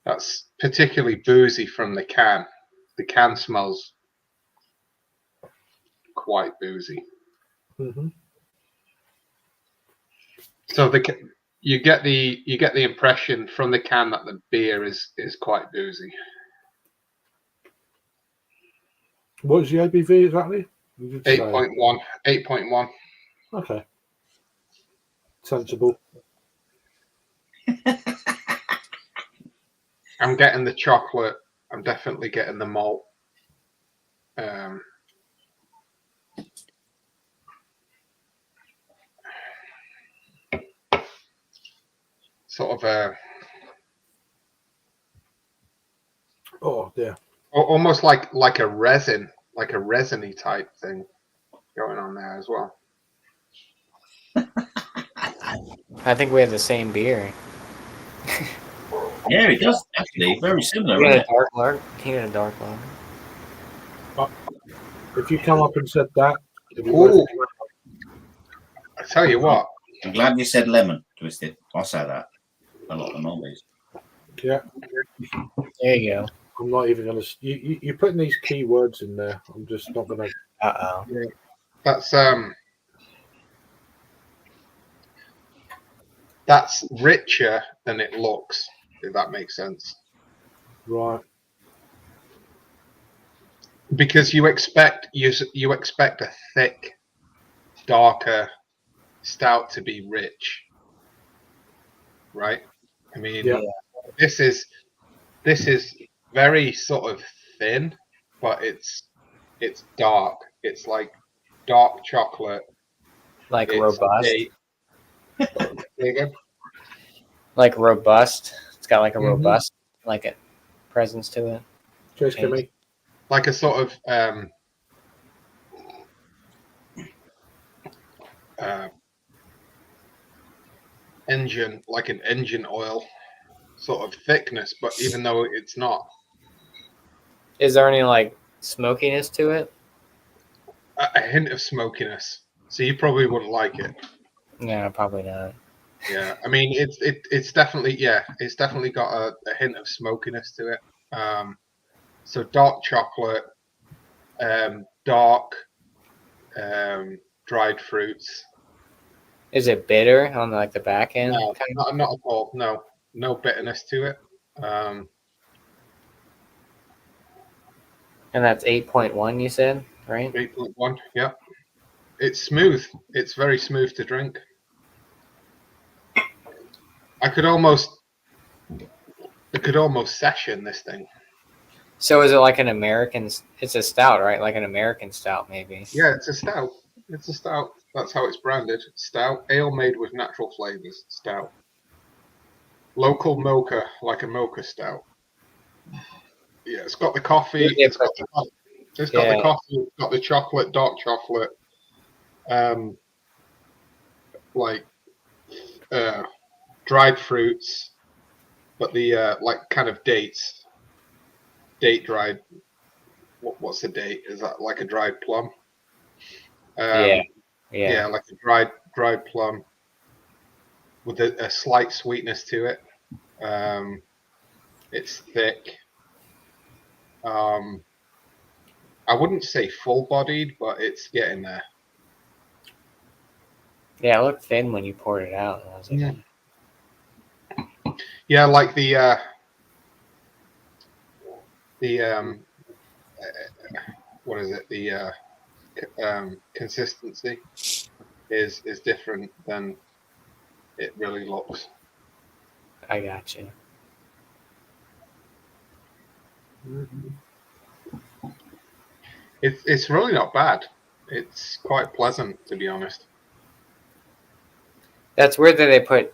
that's particularly boozy from the can. The can smells quite boozy. Mm-hmm. So you get the impression from the can that the beer is quite boozy. What's the ABV exactly? You did say. 8.1. 8.1. Okay. Sensible. I'm getting the chocolate. I'm definitely getting the malt. Sort of a Oh dear. almost like a resin, like a resiny type thing going on there as well. I think we have the same beer. Yeah, it does actually. Very similar, You isn't got a it? dark lager. You got a dark lager. If you come up and said that, it'd be Ooh. worth it. I tell you what, I'm glad you said lemon, Twisted. I'll say that. A lot of noise. Yeah, There you go. I'm not even gonna. You're putting these key words in there. I'm just not gonna. Uh oh. that's richer than it looks, if that makes sense. Right. Because you expect a thick, darker stout to be rich, right? I mean, Yeah. this is very sort of thin, but it's dark. It's like dark chocolate. Like It's robust. There you go. Like robust. It's got like a Mhm. robust, like a presence to it. Cheers, Kimmy. Like a sort of engine, like an engine oil sort of thickness, but even though it's not, Is there any like smokiness to it? a hint of smokiness. So you probably wouldn't like it. No, probably not. Yeah, I mean it's definitely got a hint of smokiness to it. So dark chocolate, dark dried fruits. Is it bitter on like the back end? No, not at all. No bitterness to it. And that's 8.1, you said, right? 8.1. Yeah, it's smooth. It's very smooth to drink. I could almost session this thing. So is it like an American? It's a stout, right? Like an American stout, maybe. Yeah, it's a stout. It's a stout. That's how it's branded. Stout, ale made with natural flavors. Stout. Local mocha, like a mocha stout. Yeah, it's got the coffee. Yeah, It's got the coffee. It's got the chocolate, dark chocolate. Like dried fruits, but the like kind of dates. Date dried. What's the date? Is that like a dried plum? Yeah, like a dried plum with a slight sweetness to it. It's thick. I wouldn't say full-bodied, but it's getting there. Yeah, it looked thin when you poured it out. I was like, Yeah, like the what is it? The consistency is different than it really looks. I got you. It's really not bad. It's quite pleasant, to be honest. That's weird that they put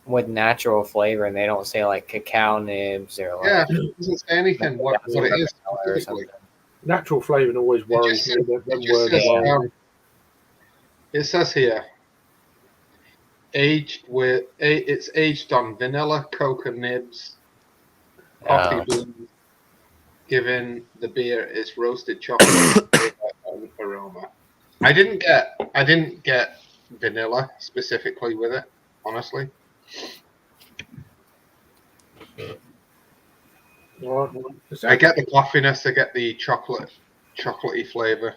with natural flavor and they don't say like cacao nibs or like. Yeah, it doesn't say anything what it is Or specifically. Natural flavoring always worries me. It says here, it's aged on vanilla, cocoa nibs, coffee beans, giving the beer its roasted chocolate aroma. I didn't get vanilla specifically with it, honestly. I get the coffiness, I get the chocolatey flavor,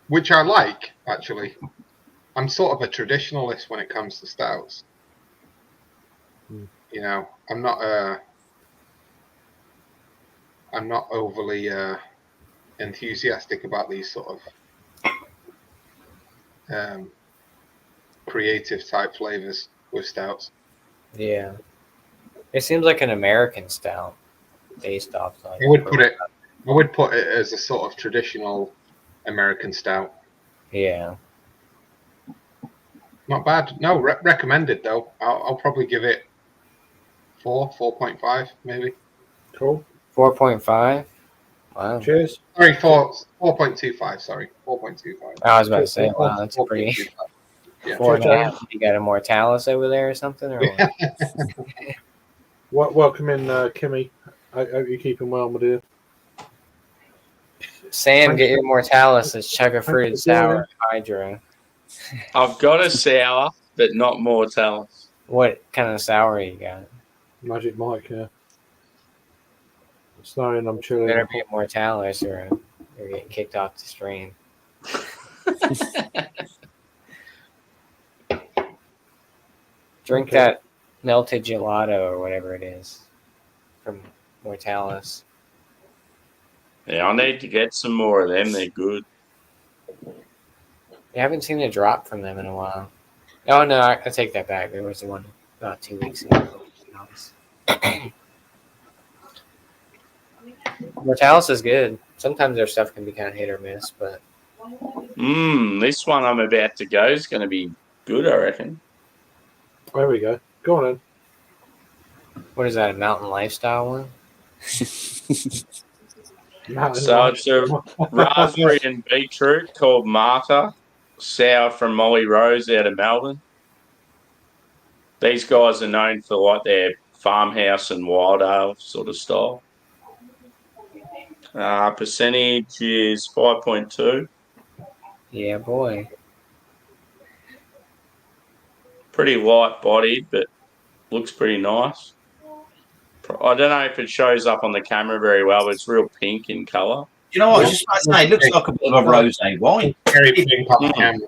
which I like, actually. I'm sort of a traditionalist when it comes to stouts. You know, I'm not overly enthusiastic about these sort of creative type flavors with stouts. Yeah. It seems like an American stout based off like. I would put it as a sort of traditional American stout. Yeah. Not bad. No, recommended though. I'll probably give it 4.5 maybe. Cool. 4.5. Wow. Cheers. Sorry, 4.25. Sorry, 4.25. I was about to say, wow, that's a pretty. 4.25. 4.5. You got a Mortalis over there or something, or what? Welcome in, Kimmy. I hope you're keeping well, my dear. Sam, get your Mortalis. It's chugga fruit sour hydro. I've got a sour, but not Mortalis. What kind of sour you got? Magic Mike, yeah. It's snowing, I'm chilling. Better be a Mortalis or you're getting kicked off the stream. Drink that melted gelato or whatever it is from Mortalis. Yeah, I need to get some more of them. They're good. I haven't seen a drop from them in a while. Oh, no, I take that back. There was one about 2 weeks ago. Mortalis is good. Sometimes their stuff can be kind of hit or miss, but... This one I'm about to go is going to be good, I reckon. There we go. Go on then. What is that, a mountain lifestyle one? So it's a raspberry and beetroot called Marta, sour from Molly Rose out of Melbourne. These guys are known for like their farmhouse and wild ale sort of style. Percentage is 5.2. Yeah, boy. Pretty light bodied, but looks pretty nice. I don't know if it shows up on the camera very well, but it's real pink in colour. You know what? I was just about to say, it looks like a bit of a rosé wine. Very pink on the camera.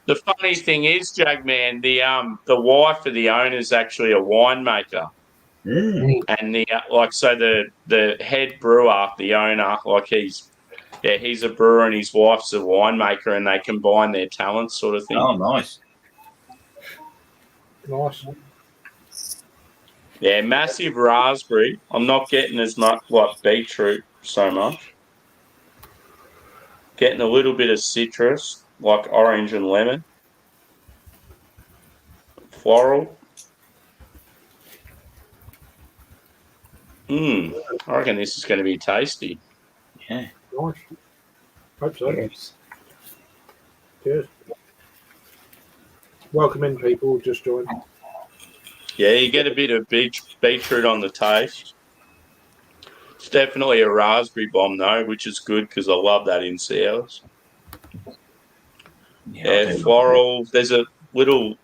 The funny thing is, Jugman, the wife of the owner is actually a winemaker, and the head brewer, the owner, like he's a brewer and his wife's a winemaker, and they combine their talents, sort of thing. Oh, nice. Nice. Yeah, massive raspberry. I'm not getting as much like beetroot so much. Getting a little bit of citrus, like orange and lemon. Floral. I reckon this is going to be tasty. Yeah. Nice. Hope so. Cheers. Cheers. Welcome in, people. Just joined. Yeah, you get a bit of beetroot on the taste. It's definitely a raspberry bomb, though, which is good because I love that in sours. Yeah, floral. There's a little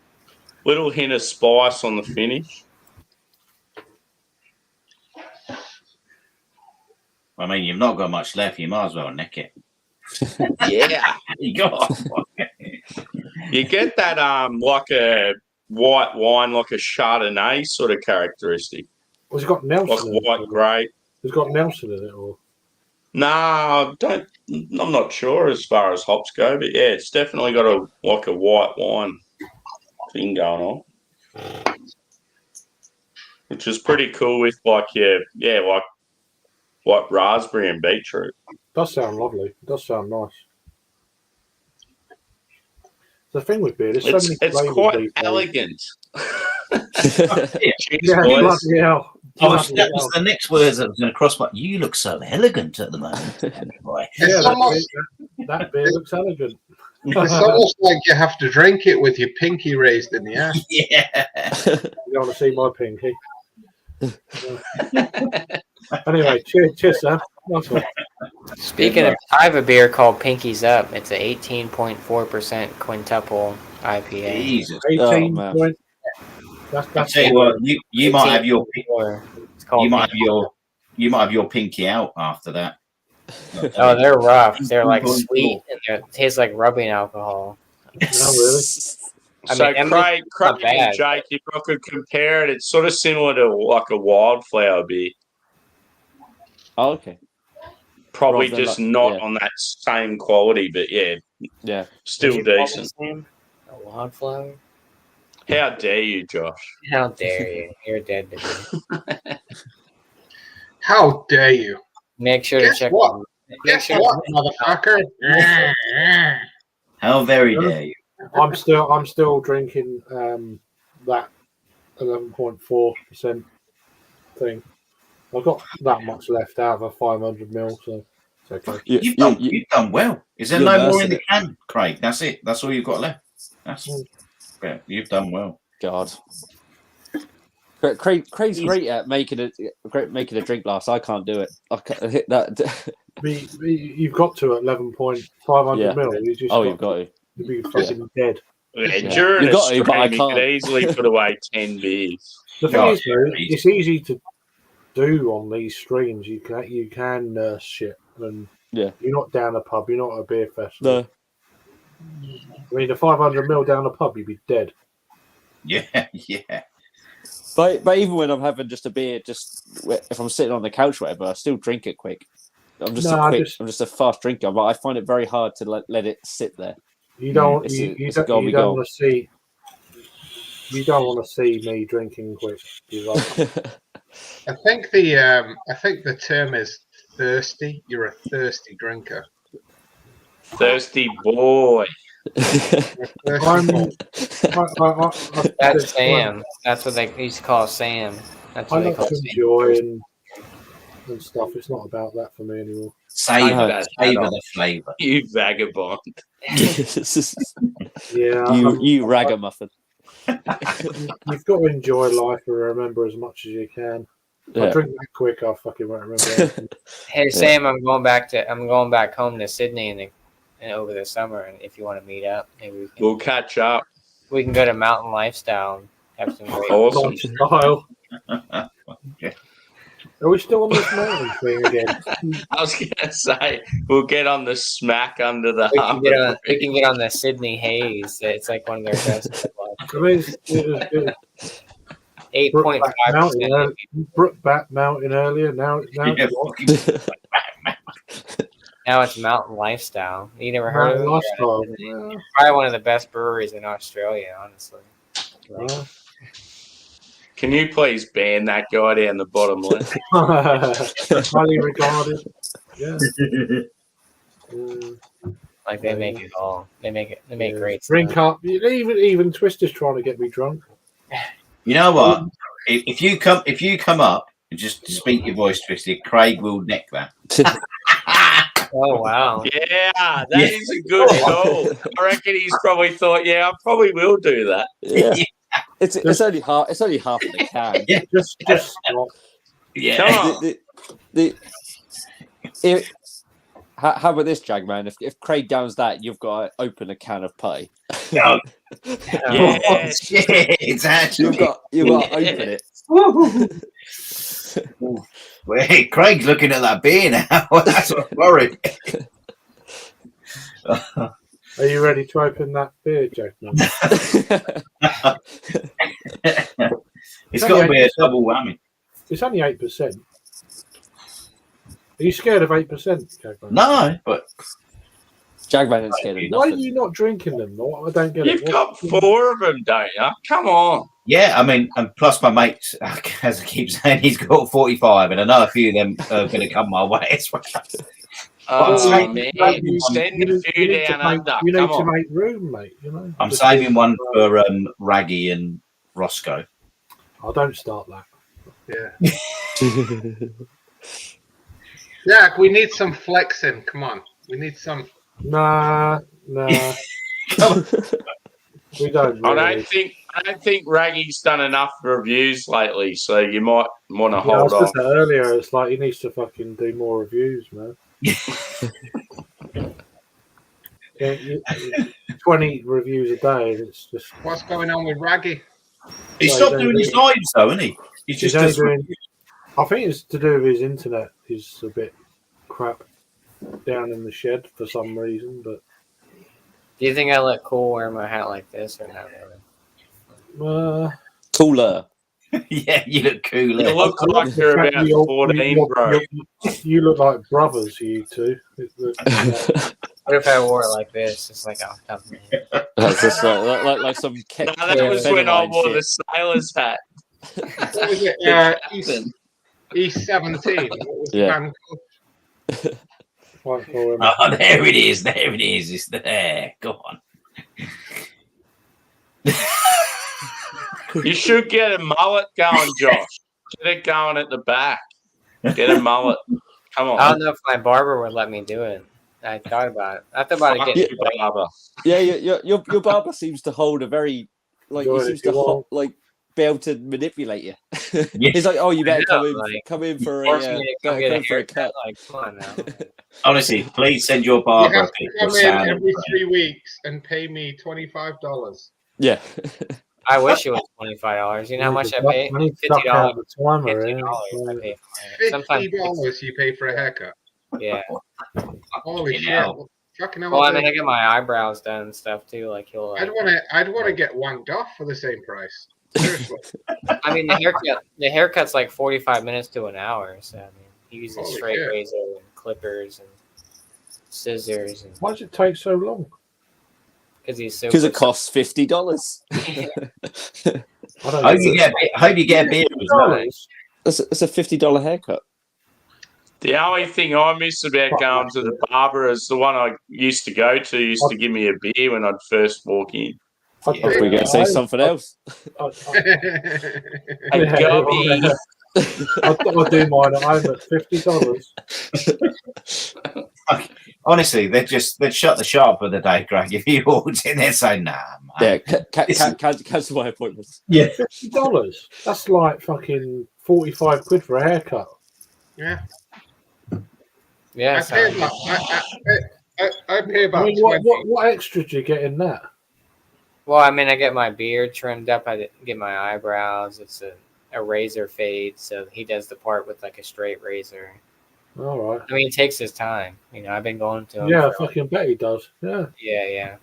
hint of spice on the finish. I mean, you've not got much left. You might as well nick it. Yeah. You got. You get that like a white wine, like a Chardonnay sort of characteristic. Well, it's got Nelson Like in it. white grape. It's got Nelson in it, or No, I'm not sure as far as hops go, but yeah, it's definitely got a white wine thing going on, which is pretty cool with like raspberry and beetroot. does sound lovely. It does sound nice. The thing with beer, there's so many It's flavours quite these days. elegant. Cheers, Yeah, boys. bloody hell. That was the next words that was going to cross my. You look so elegant at the moment. Boy. Yeah, It's almost, that beer looks elegant. it's almost like you have to drink it with your pinky raised in the air. Yeah. You want to see my pinky? Anyway, cheers, Sam. Nice one. Speaking of, I have a beer called Pinky's Up. It's an 18.4% quintuple IPA. Jesus. 18 man. point. I That's tell you what, you might have your It's called you might have your pinky out after that. Oh, they're rough. They're like sweet and they taste like rubbing alcohol. Oh, really? So Ember's Craig not and bad. Jake, if I could compare it, it's sort of similar to like a wildflower beer. Oh, okay. Probably Rather than just like- not yeah. on that same quality, but yeah, Yeah. still Did you call decent. me Sam? A wildflower? How dare you, Josh? How dare you? You're dead to me. How dare you? Make sure Guess to check. what? Make Guess sure what, motherfucker? How very dare you? I'm still drinking that 11.4% thing. I've got that much left out of a 500 ml, so it's okay. You've done well. Is there you're no more nursing in the it. can, Craig? That's it. That's all you've got left. Yeah, you've done well. God. Craig's great at making a drink last. I can't do it. I can't hit that. You've got to at 11.500 Yeah. ml. You just You've got to. You'd be fucking dead. Yeah, during You a got to, but I stream, you could can't. easily put away 10 beers. The thing Oh, is, though, it's easy to do on these streams. You can nurse shit, and Yeah. you're not down a pub. You're not at a beer festival. No. I mean, the 500 ml down a pub, you'd be dead. Yeah, yeah. But even when I'm having just a beer, just if I'm sitting on the couch, or whatever, I still drink it quick. I'm just I'm just a fast drinker, but I find it very hard to let it sit there. You don't. It's You a don't goal. want to see. You don't want to see me drinking quick. I think the term is thirsty. You're a thirsty drinker. Thirsty boy. That's Sam. That's what they used to call Sam. That's what I they like call to Sam. enjoy and stuff. It's not about that for me anymore. Savor that the flavour. You vagabond. Yeah, you ragamuffin. you've got to enjoy life and remember as much as you can. If I Yeah. drink that quick, I fucking won't remember anything. Hey Sam, I'm going back home to Sydney and over the summer. And if you want to meet up, maybe We'll catch up. we can go to Mountain Lifestyle and have some great. Awesome. Style. Are we still on this mountain thing again? I was going to say, we'll get on the smack under the We can get on the Sydney Haze. It's like one of their best. I mean, it was 8.5%. Brookbat Mountain earlier. Now it's what? Now it's Mountain Lifestyle. You never heard of it? Lifestyle. Probably one of the best breweries in Australia, honestly. Well, Can you please ban that guy down the bottom left? highly regarded. Yeah. Like they make it all. They make great Drink stuff. up. Even Twister's trying to get me drunk. You know what? If you come up and just speak your voice twisted, Craig will neck that. Oh wow! Yeah, that is a good goal. I reckon he's probably thought, I probably will do that. Yeah. It's only half. It's only half of the can. Yeah. Just stop. Yeah. Come on. How about this, Jagman? If Craig downs that, you've got to open a can of pie. No. Yeah. It's actually You've got to open it. Wait, Craig's looking at that beer now. That's what I'm worried. Are you ready to open that beer, Jackman? It's got to be a double whammy. It's only 8%. Are you scared of 8%, Jackman? No, but Jagman ain't scared of Why are nothing. you not drinking them? I don't get You've it. got 4 of them, don't you? Come on. yeah, I mean, and plus my mates, as I keep saying, he's got 45, and I know a few of them are going to come my way as well. Oh, saying- man. You Send a few need to down make- under. You need Come to on. make room, mate. You know. I'm saving one for Raggy and Roscoe. I don't start that. Yeah. Jack, we need some flexing. Come on. We need some. Nah. We don't. I Really. don't think Raggy's done enough reviews lately, so you might want to Yeah, I hold was on. just saying earlier, it's like he needs to fucking do more reviews, man. 20 reviews a day. It's just. What's going on with Raggy? He's No, stopped doing his lives, though, isn't he? He's He's just only does doing, I think it's to do with his internet is a bit crap down in the shed for some reason, but Do you think I look cool wearing my hat like this or not really? Cooler. Yeah, you look cooler. You look like the you're fact about you're- 14, bro. You look like brothers, you two. What if I wore it like this? It's like, oh, tough man. That's just like some. No, that was when I wore the sailor's hat. What was it? East 17. What was the Yeah. band called? Right for him. Oh, there it is. There it is. It's there. Go on. You should get a mullet going, Josh. Get it going at the back. Get a mullet. Come on. I don't know if my barber would let me do it. I thought about it. I thought about it Fuck getting you, barber. Yeah, your barber seems to hold a very he Enjoy it seems if you to want. be able to manipulate you. Yeah. He's like, oh, you better Yeah, like, come in for force a me to come get go a for a haircut. cut. Like, come on now. Honestly, please send your You barber a have to picture come of in Sam. every 3 weeks and pay me $25. Yeah. I wish it was $25. You know how much I pay? I need to duck $50. out the timer. $50 I pay for it. Sometimes $50 you pay for a haircut. yeah. Holy Fucking shit! hell. Fucking hell! Well, I mean, I get my eyebrows done and stuff too. Like he'll. Like, I'd want to get wanked off for the same price. Seriously. I mean, the haircut's like 45 minutes to an hour. So I mean, he uses Holy straight shit. razor and clippers and scissors, and Why does it take so long? because he's so. Because it costs $50. I don't Hope know. you get a beer as well. It's a $50 haircut. The only thing I miss about going to the barber is the one I used to go to used to give me a beer when I'd first walk in. I'd Yeah. put We're it going to say away. something else. A Yeah. gobby. I'd do mine at home at $50. Honestly, they'd shut the shop for the day, Greg. If you walked in there saying, nah, man. Yeah, cancel my appointments. Yeah. $50. That's like fucking 45 quid for a haircut. Yeah. Yeah. I So, pay about. I pay about I mean, 20. what extra do you get in that? well, I mean, I get my beard trimmed up. I get my eyebrows. It's a razor fade, so he does the part with like a straight razor. All right. I mean, it takes his time. You know, I've been going to him. Yeah, I for, fucking bet he does. Yeah, yeah.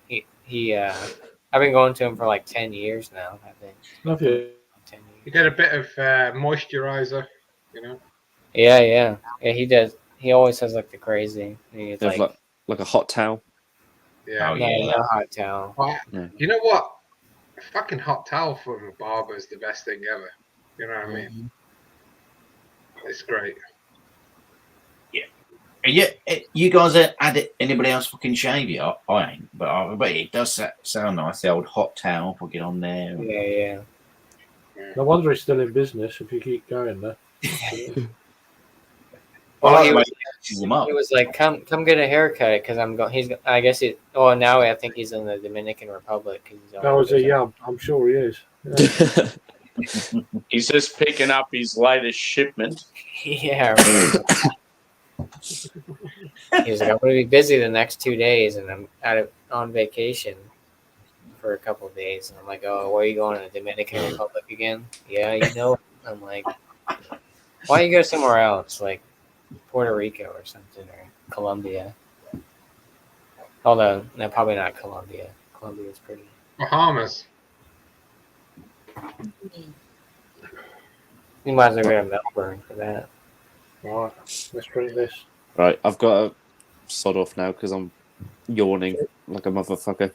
He. I've been going to him for like 10 years now. I think love you. 10 You years. get a bit of moisturizer, you know. Yeah. He does. He always has like the crazy. It's They have like a hot towel. Yeah. Oh, no, yeah. no hot towel. Well, you know what? A fucking hot towel from a barber is the best thing ever. You know what I mean? It's great. Yeah, you guys had anybody else fucking shave you? I ain't, but it does sound nice. The old hot towel, we'll get on there. Yeah. No wonder he's still in business if you keep going there. Well, he like was, the way it touches them up. he was like, "Come get a haircut," because I'm going. He's. I guess he. Oh, now I think he's in the Dominican Republic. 'Cause he's That was a yum. I'm sure he is. Yeah. He's just picking up his latest shipment. Yeah. Right. He was like, "I'm going to be busy the next 2 days, and I'm on vacation for a couple of days." And I'm like, "Oh, where are you going? To the Dominican Republic again?" Yeah, you know. I'm like, "Why don't you go somewhere else, like Puerto Rico or something, or Colombia?" Although, no, probably not Colombia. Colombia's pretty. Bahamas. You might as well go to Melbourne for that. Right, let's drink this. Right, I've got to sod off now because I'm yawning like a motherfucker.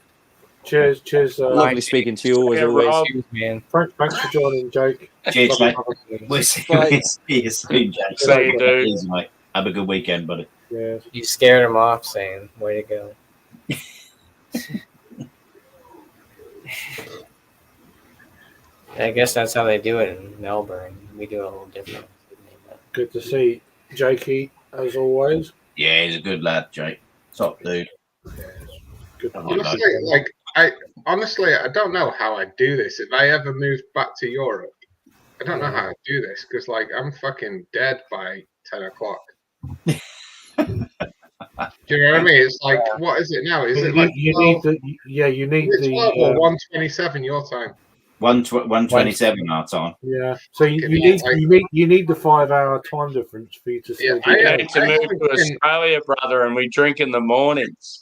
Cheers. Lovely speaking to you as Yeah, always. Rob. Cheers, man. Thanks for joining, Jake. Cheers, mate. Lovely. We'll see Bye. you soon, Jack. See you, dude. Easy, mate. Have a good weekend, buddy. Yes. You scared him off, saying, "Way to go." I guess that's how they do it in Melbourne. We do it a little different. Good to see Jakey as always. Yeah, he's a good lad, Jake. Top dude. Good. Honestly, I don't know how I do this. If I ever moved back to Europe, I don't know how I do this because, like, I'm fucking dead by 10 o'clock. Do you know what I mean? It's like, what is it now? Is it like you need the is it 12 or 1:27 your time? 1:27 our time. Yeah. So you Give need me, you need the 5-hour time difference for you to Yeah, still do We I- need to move haven't to been- Australia, brother, and we drink in the mornings.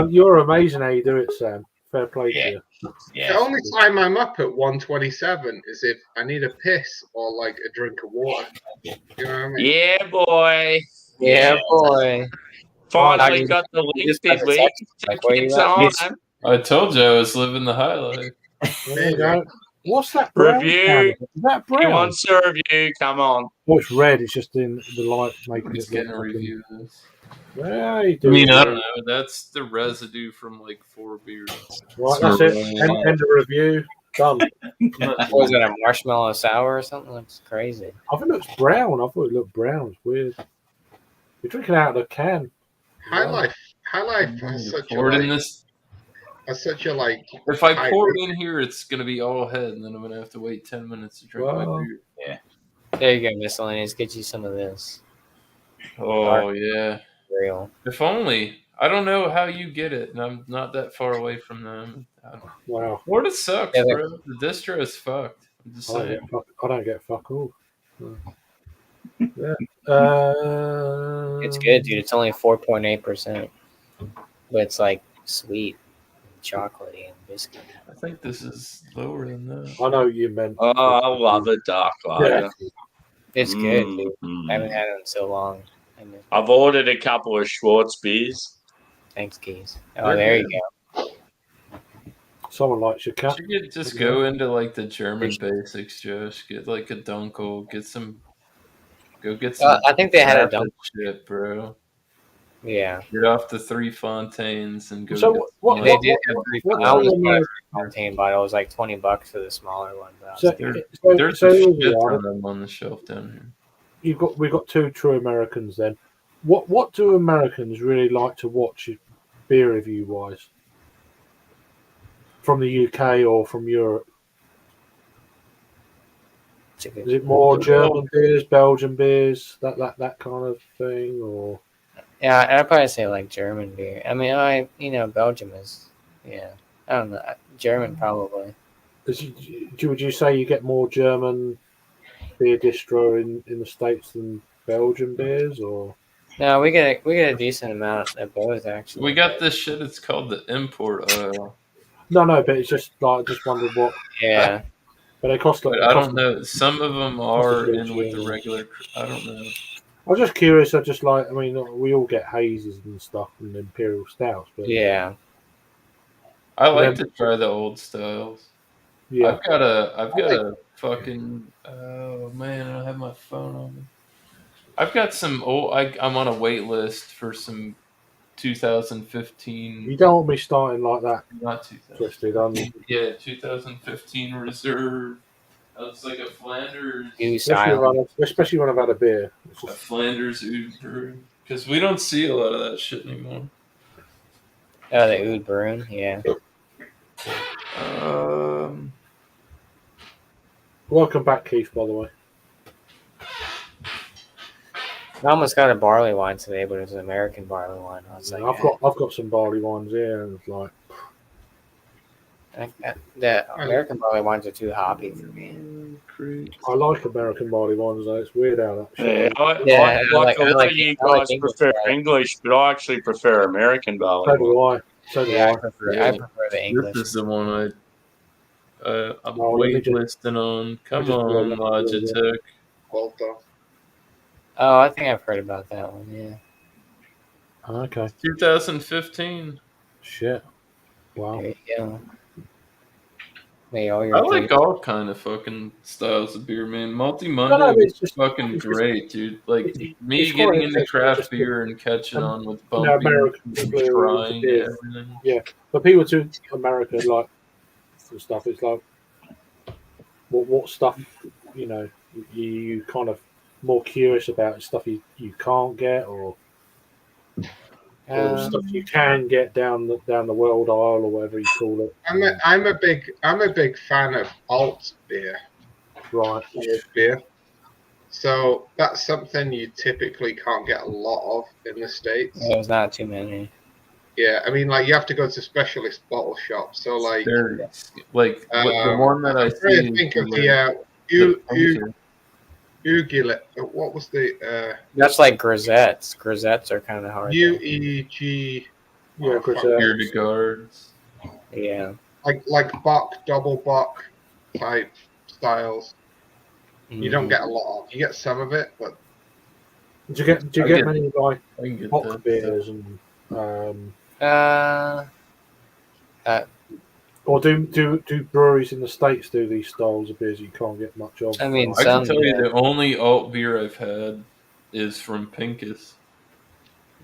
You're amazing how you do it, Sam. Fair play to you. The Yeah. only time I'm up at 1:27 is if I need a piss or like a drink of water. You know what I mean? Yeah, boy. Yeah, boy. Finally you- got the you link, just did got the we? text, like, where you It's at? on. Yes. I told you I was living the high life. There you go. What's that brown Review. can? Is that He brown? wants a review. Come on. Oh, it's red. It's just in the light making He's it getting a look fucking- review of this. Yeah, you I do. mean, I don't know. That's the residue from like 4 beers. Right, that's it. End of review. Done. What was it, a marshmallow sour or something? That's crazy. I think it looks brown. I thought it looked brown. It's weird. You're drinking out of the can. High Life has such a Pour it in like, this. has such a like. If I high pour rate. it in here, it's gonna be all head, and then I'm gonna have to wait 10 minutes to drink Wow. my beer. There you go, miscellaneous. Get you some of this. Oh yeah. Real. If only. I don't know how you get it, and I'm not that far away from them. Wow. Florida sucks, Yeah, bro. The distro is fucked. I'm just saying. I don't get fuck all. Yeah. It's good, dude. It's only 4.8%. But it's like sweet, chocolatey, and biscuit. I think this is lower than that. I know what you meant. Oh, I love a dark lager. Yeah. It's good, dude. Mm. I haven't had it in so long. I've ordered a couple of Schwartz beers. Thanks, Keys. Oh, there you go. Someone likes your cat. You could just go into like the German basics, Josh. Get like a Dunkel. Get some. Go get some. I think they had a rapid dunk. shit, bro. Yeah. Get off the 3 Fontaines and go. So get what- some They what- did have three. what- I almost what- bought a Fontaine bottle. It was like $20 for the smaller one. But I was So, like, There's so a here shit we are. ton of them on the shelf down here. We've got two true Americans then. What do Americans really like to watch beer review wise? From the UK or from Europe? Is it more German beers, Belgian beers, that kind of thing, or? yeah, I'd probably say like German beer. I mean, Belgium is, yeah. I don't know. German probably. Would you say you get more German beer distro in the States than Belgian beers, or? No, we get a decent amount of both actually. We got this shit. It's called the import oil. No, but it's just like I just wondered what. Yeah. But they cost. But I don't know. Some of them are Cost a in with the fortune. regular. I don't know. I was just curious. I just like. I mean, we all get hazes and stuff and imperial stouts, but Yeah. I like Yeah. to try the old styles. yeah. I've got a fucking. Oh man, I don't have my phone on me. I've got some old. I'm on a wait list for some 2015. You don't want me starting like that, Not 2000. twisted. Yeah, 2015 reserve. It's like a Flanders. New Especially when I've had a beer. It's A just, Flanders Oud brew. Because we don't see a lot of that shit anymore. Oh, the Oud Brewing. Yeah. welcome back, Keith. By the way. I almost got a barley wine today, but it was an American barley wine. I was like, I've got some barley wines here, and it's like the American barley wines are too hoppy for me. I like American barley wines though. It's weird how that. Yeah, Shit. Yeah, I like a lot like of you I like guys English prefer barley. English, but I actually prefer American barley. So do I. So do Yeah, I. I prefer the English. This is the one I'm Oh, let me just- waitlisting on. Come just pull on, it up. Logitech. Volta. Oh, I think I've heard about that one. Yeah. Okay. 2015. Shit. Wow. There you go. May all your I like things- all kind of fucking styles of beer, man. Multi No, Monday it's is just- fucking it's just- great, dude. Like me it's getting quite into interesting, craft just beer and catching on with you know, bumping, American people are trying into beer. everything. But people to America like and stuff. It's like what stuff you kind of more curious about stuff you can't get or stuff you can get down the world aisle or whatever you call it. I'm a big fan of alt beer. Right. Alt beer. So that's something you typically can't get a lot of in the States. There's not too many. Yeah, I mean, like you have to go to specialist bottle shops. So like, They're like the one that I I'm trying see. to think of the Pinker. Ugilet. What was the That's like grisettes. Grisettes are kind of hard. UEG? Yeah, Gear to guards. Yeah. Like buck, double buck type styles. You don't Mhm. get a lot of. You get some of it, but Do you get many like I can get bock that. beers and or do breweries in the States do these styles of beers you can't get much of? I mean, I can some tell you do. the only alt beer I've had is from Pincus.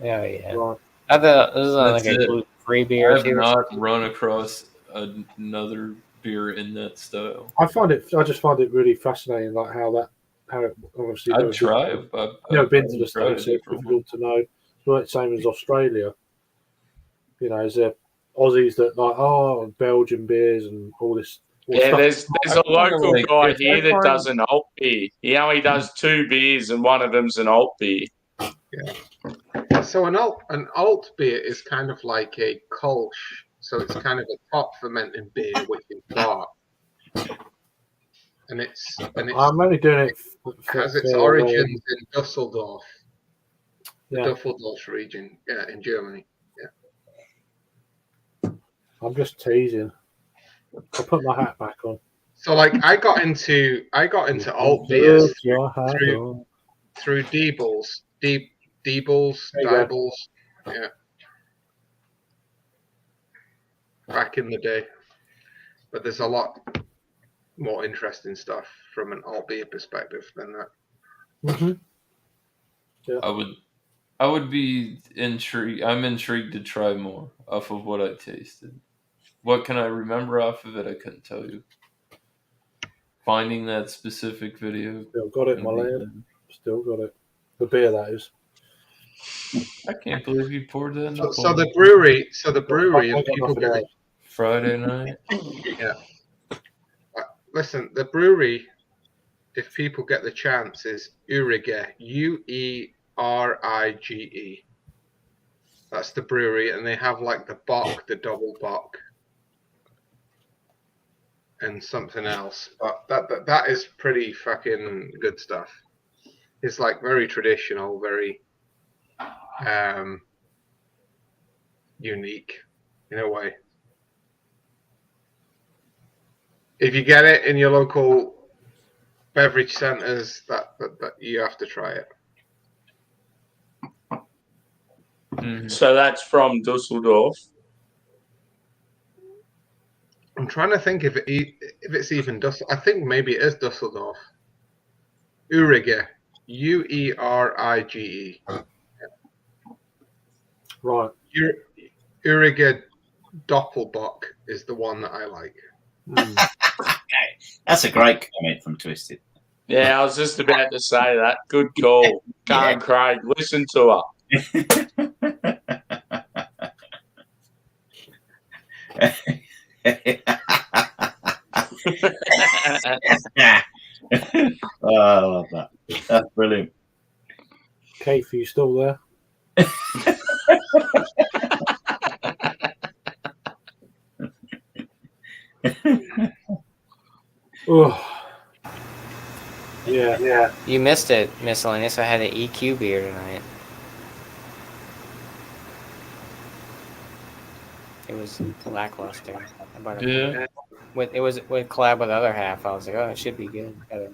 Oh yeah. Right. I thought this is like That's a it. gluten-free I beer have too. not run across another beer in that style. I just find it really fascinating, like how it obviously I'd try. I've been to the tried States, a so it's different one. difficult to know. It's like the same as Australia. You know, is there Aussies that like Belgian beers and all this? Yeah, there's a local like, guy if here I that find- does an alt beer. He only does 2 beers, and one of them's an alt beer. so an alt beer is kind of like a Kolsch. So it's kind of a top fermenting beer which is dark, and it's I'm only doing it. has its origins in Dusseldorf, the Yeah. Dusseldorf region, in Germany. I'm just teasing. I'll put my hat back on. So like I got into alt beers Put your hat on. through Diebels, There you go. Diebels, yeah. Back in the day, but there's a lot more interesting stuff from an alt beer perspective than that. Mm-hmm. I would be intrigued. I'm intrigued to try more off of what I tasted. What can I remember off of it? I couldn't tell you. Finding that specific video. Still got it, my lad. Still got it. The beer, that is. I can't believe you poured that in the So the brewery, I if got people nothing get else. Friday night. listen, the brewery, if people get the chance, is Urige, Uerige. That's the brewery, and they have like the bock, the double bock, and something else. But that is pretty fucking good stuff. It's like very traditional, very unique in a way. If you get it in your local beverage centers, that you have to try it. Mhm. So that's from Dusseldorf. I'm trying to think if it's even Dusseldorf. I think maybe it is Dusseldorf. Urige, Uerige. Right. Urige Doppelbock is the one that I like. That's a great comment from Twisted. Yeah, I was just about to say that. Good call. Karen Craig, listen to her. Oh, I love that. That's brilliant. Keith, are you still there? Oh. Yeah. You missed it, Miscellaneous. I had an EQ beer tonight. It was lackluster. I bought it. Yeah. It was with collab with the other half. I was like, oh, it should be good. Got a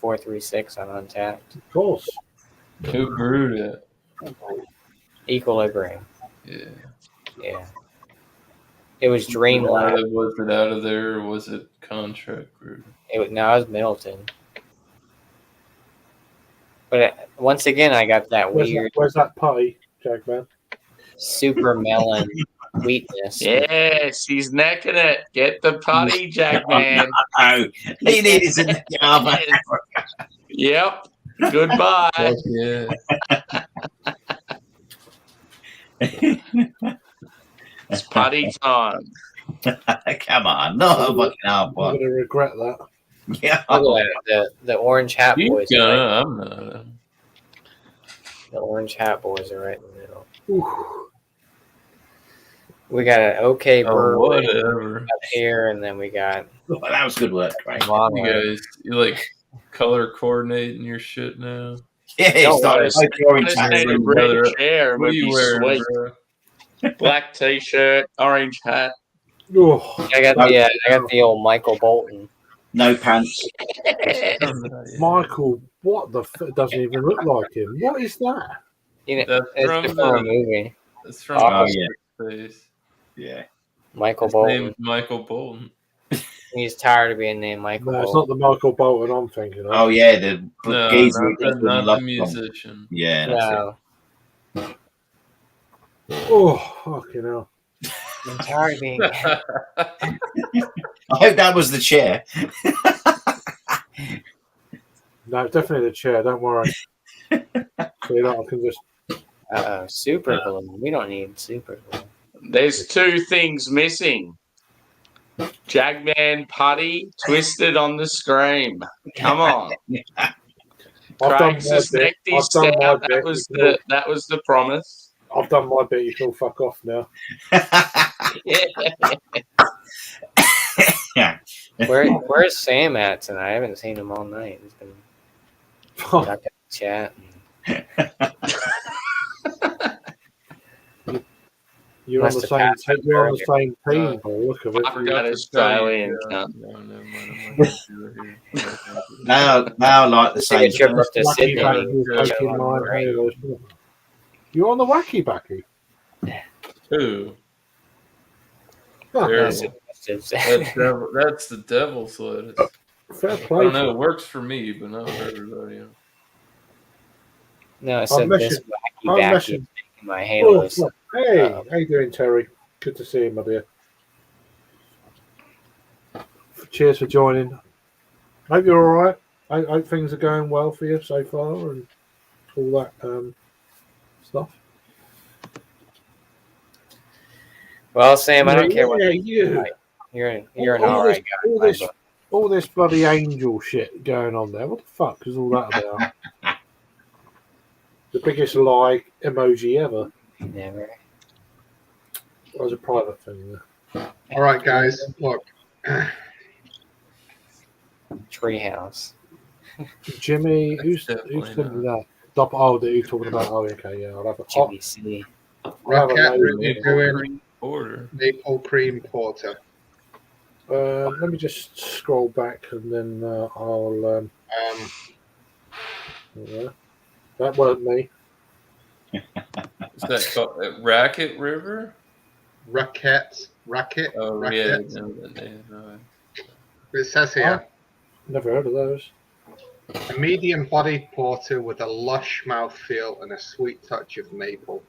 436 on Untapped. Of course. Who brewed it? Equilibrium. Yeah. Yeah. It was Dreamland. Was it out of there or was it contract brewed? It was Middleton. But once again, I got that weird Where's that putty, Jagman? super melon sweetness. Yes, he's necking it. Get the putty, Jackman. Oh, he needs a job. Yep. Goodbye. Fuck yeah. It's putty time. Come on, no fucking hard I'm one. going to regret that. Yeah. Look at the orange hat You boys. gonna? Right, I'm not. the orange hat boys are right in the middle. Ooh. We got an okay Oh, brewery whatever. up here, and then we got Oh, that was good work, Craig. You guys, you like color coordinating your shit now. Yeah, Don't it's started worry. like orange Just hats. need a Brother, red chair and What are we'd you be wearing, sweet. bro? Black t-shirt, orange hat. Oh, I got the old Michael Bolton. No pants. Michael, what the it doesn't even look like him. What is that? You know, That's it's from from a the- movie. It's from Oh, Office yeah. Space. Yeah. Michael His Bolton. name's Michael Bolton. He's tired of being named Michael No, it's Bolton. not the Michael Bolton I'm thinking of. Oh, yeah. The No, geezer not who does the, the not love the song. musician. Yeah, that's No, Oh, fucking hell. I'm tired of being. it. I hope that was the chair. No, it's definitely the chair. Don't worry. So you know, I can just. Super glue. We don't need super glue. There's two things missing. Jagman Putty twisted on the scream. Come on. I've done Craig's my has bit. necked his I've done my stout. bit. That was the promise. I've done my bit. You can all fuck off now. Yeah. Where's Sam at tonight? I haven't seen him all night. He's been back at the chat. You're on the Must same. have passed You're on the earlier. same team. By the look of it. Fuck that Australian cunt. No, never mind. I'm not now, like the Take same. a trip up to Wacky Sydney. Backy Yeah. is taking my halos. You're on the Wacky Backy. Who? Oh, Terrible. That's the devil's lettuce. fair I play. don't know. It works for me, but not for everybody else. No, I said I'm this messing- wacky I'm backy messing- is making my Oh, halos. look. Hey, Uh-oh. how you doing, Terry? Good to see you, my dear. Cheers for joining. Hope you're all right. I hope things are going well for you so far and all that stuff. Well, Sam, I don't care what Yeah, you. you're an all alright this, guy. all this, all this bloody angel shit going on there. What the fuck is all that about? The biggest lie emoji ever. Never. That was a private thing. All right, guys. Look, Treehouse. Jimmy, who's Definitely sending me that? Oh, that you're talking about. Oh, okay, yeah. I'll have a, GBC. I'll have a Rocket load. Brewing Order. maple cream porter. Let me just scroll back and then I'll. Yeah. That weren't me. Is that called Racket River? Racket. Oh, Racket. yeah. No, that name, no. It says here, Never heard of those. a medium-bodied porter with a lush mouthfeel and a sweet touch of maple,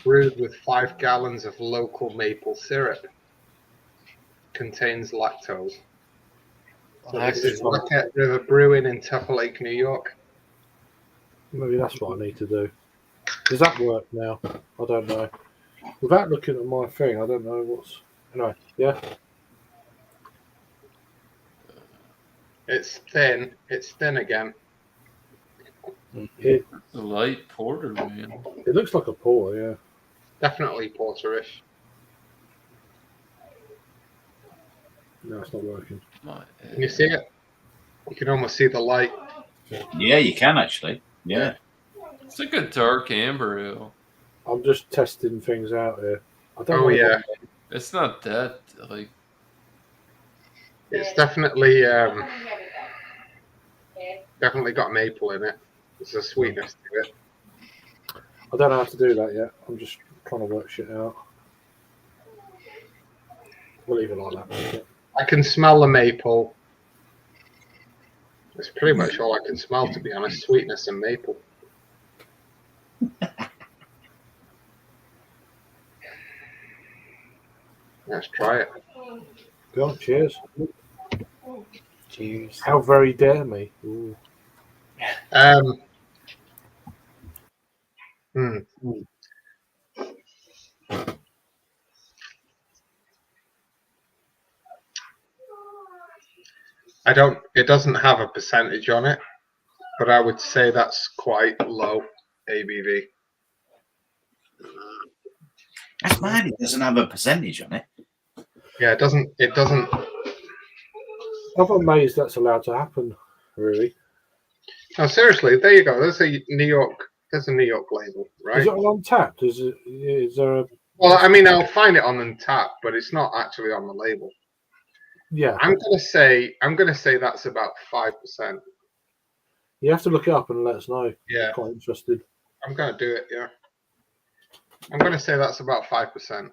brewed with 5 gallons of local maple syrup. Contains lactose. So this is Rocket River Brewing in Tupper Lake, New York. Maybe that's what I need to do. Does that work now? I don't know. Without looking at my thing, I don't know what's. Anyway, yeah. It's thin. It's thin again. It The light porter, man. it looks like a pour, yeah. Definitely porterish. No, it's not working. My Can you see it? You can almost see the light. Yeah, you can actually. Yeah. It's like a dark amber ale. I'm just testing things out here. I don't Oh know yeah, It's not that like it's definitely definitely got maple in it. There's a sweetness to it. I don't know how to do that yet. I'm just trying to work shit out. We'll leave it like that. I can smell the maple. It's pretty much all I can smell, to be honest. Sweetness and maple. Let's try it. Go on, cheers. Cheers. How very dare me. Ooh. Hmm. It doesn't have a percentage on it, but I would say that's quite low ABV. That's mad. It doesn't have a percentage on it. Yeah, it doesn't. It doesn't. I'm amazed that's allowed to happen. Really, No, seriously. There you go. There's a New York. There's a New York label, right? is it on Untapped? Is there a? Well, I mean, I'll find it on Untapped, but it's not actually on the label. Yeah, I'm gonna say that's about 5%. you have to look it up and let us know. Yeah, I'm quite interested. I'm gonna do it. Yeah, I'm gonna say that's about 5%.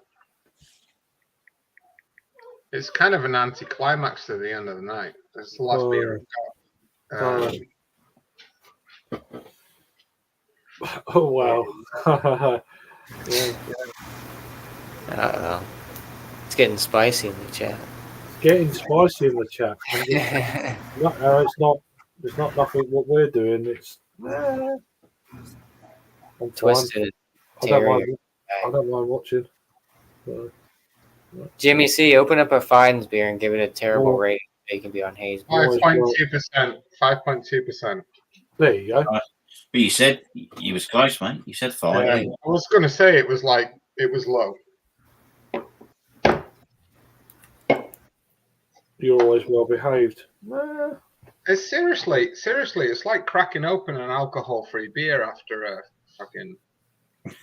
It's kind of an anticlimax to the end of the night. It's the last beer I've got. Oh wow! Yeah. Uh-oh. It's getting spicy in the chat. Getting spicy in the chat. It's not nothing what we're doing. It's I'm fine. Twisted. I don't mind watching. So, Jimmy C, open up a Fine's beer and give it a terrible Oh. rating. They can be on Hayes. 5.2%. 5.2%. there you go. But you said you was close, mate. You said 5. I was gonna say it was low. You're always well behaved. It's seriously. It's like cracking open an alcohol-free beer after a fucking.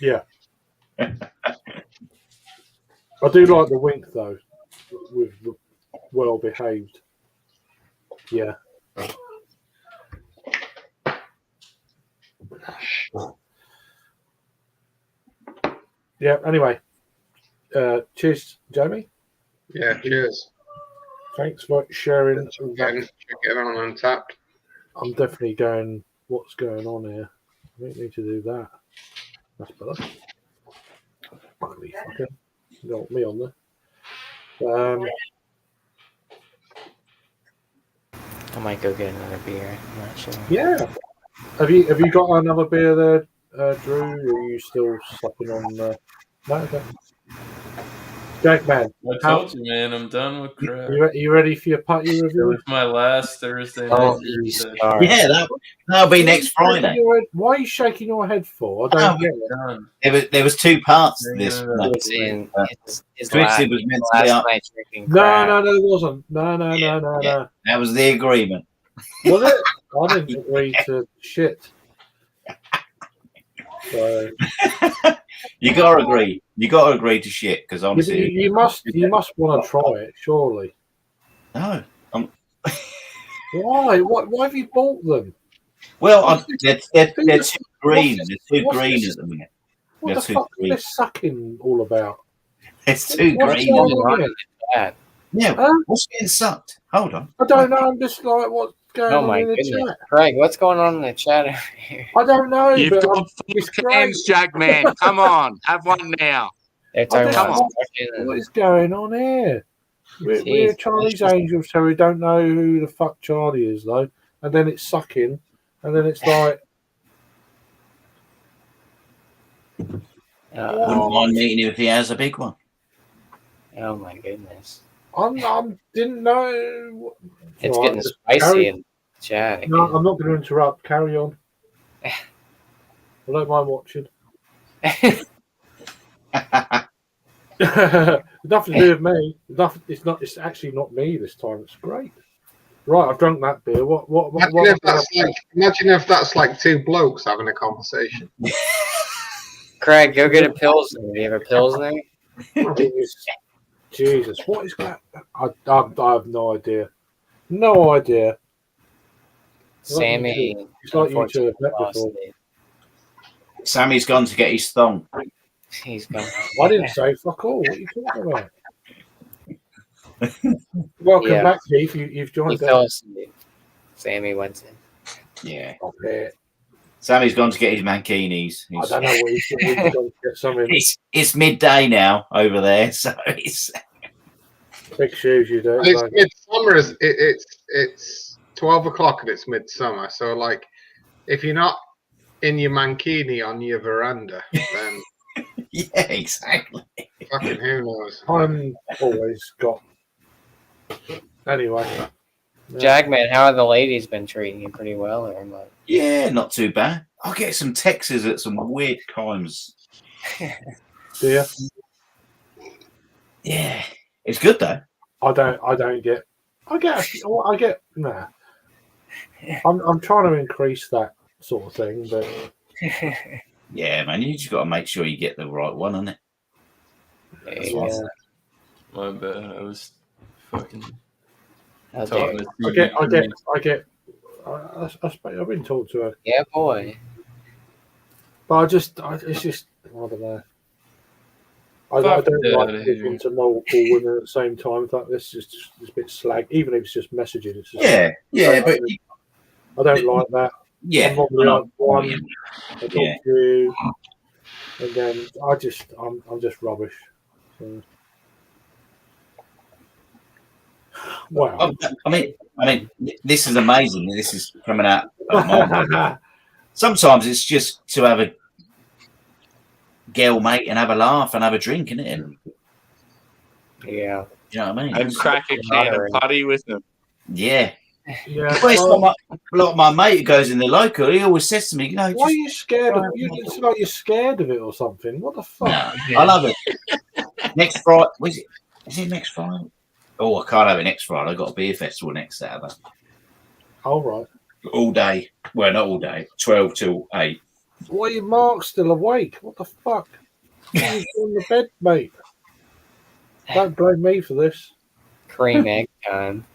Yeah. I do like the wink though, with the well behaved. Yeah. Yeah. Anyway, cheers, Jamie. Yeah. Cheers. Thanks for sharing. Check it on Untapped. I'm definitely going. What's going on here? I don't need to do that. That's better. Holy fucker. You got me on there. I might go get another beer. I'm not sure. Yeah. Have you got another beer there, Drew? Or are you still sucking on? No. Okay. Jack, man. I told you, man, I'm done with crap. You ready for your putty It review? was my last Thursday night. Oh, beer you session. sorry. Yeah, that'll be next Friday. Why are you shaking your head for? I don't get it. Done. There was 2 parts to Yeah, this. yeah, He was in his Twisted last, was meant to be last up. night drinking crap. No, it wasn't. No. Yeah. That was the agreement. Was it? I didn't agree to shit. So, You gotta agree. You gotta agree to shit because honestly, you must want to try it, surely. no. Why? Why have you bought them? Well, they're too green. what's They're too what's green this? at the minute. What They're the too fuck green. is this sucking all about? It's too What's green. going on here? Bad. Yeah, Huh? what's getting sucked? Hold on. I don't know. I'm just like, what's going Oh on my in the goodness. chat? Craig, what's going on in the chat over here? I don't know. You've but got it's four great. cans, Jugman. Come on, have one now. They're talking don't about know. Spartan What and is going on here? We're Jeez. Charlie's Angels, so we don't know who the fuck Charlie is, though. And then it's sucking, and then it's like, Wouldn't mind meeting him if he has a big one. oh my goodness. didn't know. It's Right, getting just spicy carry- in the chat. No, again. I'm not going to interrupt. Carry on. I don't mind watching. Nothing to do with me. It's actually not me this time. It's great. Right, I've drunk that beer. Imagine if that's like 2 blokes having a conversation. Craig, go get a Pilsner. Do you have a Pilsner? Jesus, what is that? I have no idea. No idea. Sammy. It's like you two have met lost before. it. Sammy's gone to get his thong. He's gone. I didn't say fuck all. What are you talking about? Welcome Yeah. back, Keith. You've He joined fell us. asleep. Sammy went in. Yeah. Up here. Sammy's gone to get his mankinis. I don't know what he's going to get something. It's midday now over there, so it's Big shoes, you do. It's Like, midsummer. It's 12 o'clock and it's midsummer. So like, if you're not in your mankini on your veranda, then yeah, exactly. fucking who knows? I'm always got. Anyway. Jagman, how have the ladies been treating you? Pretty well, or what? Yeah, not too bad. I'll get some texts at some weird times. Do you? Yeah, it's good though. I get. Nah. I'm trying to increase that sort of thing, but Yeah, man, you just got to make sure you get the right one, isn't it? That's what I say. My bad. I was fucking How talking dare to I've been talking to her, Yeah, boy. but it's just I don't know. I Fuck don't that like outta talking here. to multiple women at the same time. Like this is just a bit slag, even if it's just messaging. It's just, But I don't like that. yeah, I'm normally like one. I talk Yeah. to you, and then I'm just rubbish. So. Wow. I mean, this is amazing. This is coming out of my mind. Sometimes it's just to have a girl mate and have a laugh and have a drink, isn't it? And, Yeah. you know what I mean? And crack a can of putty with them. Yeah. Yeah. Well, it's like my mate who goes in the local, he always says to me, you know, Why are you scared of it? It's like you're scared of it or something. What the fuck? No, I love it. Next Friday, is it next Friday? Oh, I can't have it next Friday. I've got a beer festival next Saturday. All right. All day. Well, not all day. 12 till 8. Why are you Mark still awake? What the fuck? You're in the bed, mate. Don't blame me for this. Cream egg time.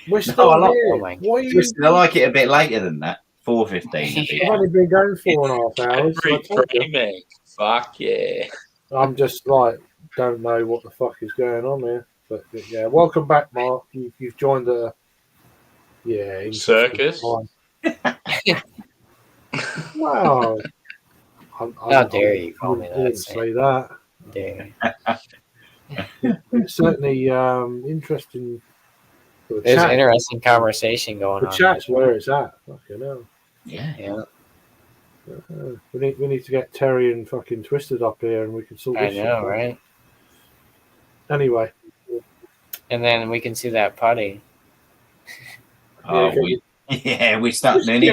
We're still I like- here. oh my Why are you? Listen, I like it a bit later than that. 4:15. I've only been going 4.5 hours. So I Every told you. cream egg. Fuck yeah. I'm just like, don't know what the fuck is going on here. But yeah, welcome back, Mark. You've joined the interesting Circus? time. Wow. How dare you call me I that, didn't Sam. say that. Dare. It's certainly interesting. The There's chat- an interesting conversation going The on. chat's where it's at. Fucking hell. Yeah. Yeah. We need to get Terry and fucking Twisted up here, and we can sort I this shit know, out. right? Anyway, And then we can see that putty. Oh, we start just nearly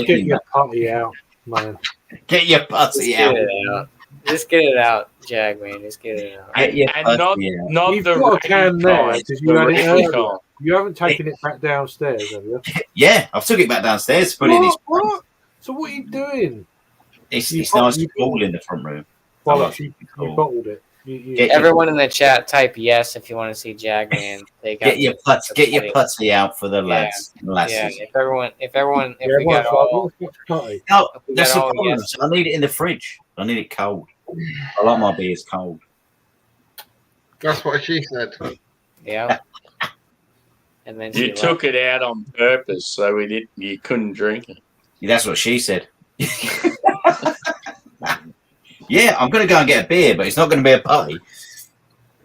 get your putty out, man. Get your Just putty get out. it out. Just get it out, Jag, man. Just get it out. Get your And not, putty out. not You've the got a ready can there, kind, 'cause the you had it ready earlier. kind. You haven't taken it back downstairs, have you? Yeah, I've took it back downstairs to put it in his. What? So what are you doing? It's You nice bought- and cool in the front room. Well, like you cool. bottled it. You Get Everyone in the chat, type yes if you want to see Jag, man. Take out Get your putty out for the lads and lasses. Yeah, if we got everyone's all, like, what's putty? No, if we that's got the all problem. yes, I need it in the fridge. I need it cold. I like my beers cold. That's what she said. yeah. And then You took it out on purpose so you couldn't drink it. Yeah, that's what she said. Yeah, I'm going to go and get a beer, but it's not going to be a putty.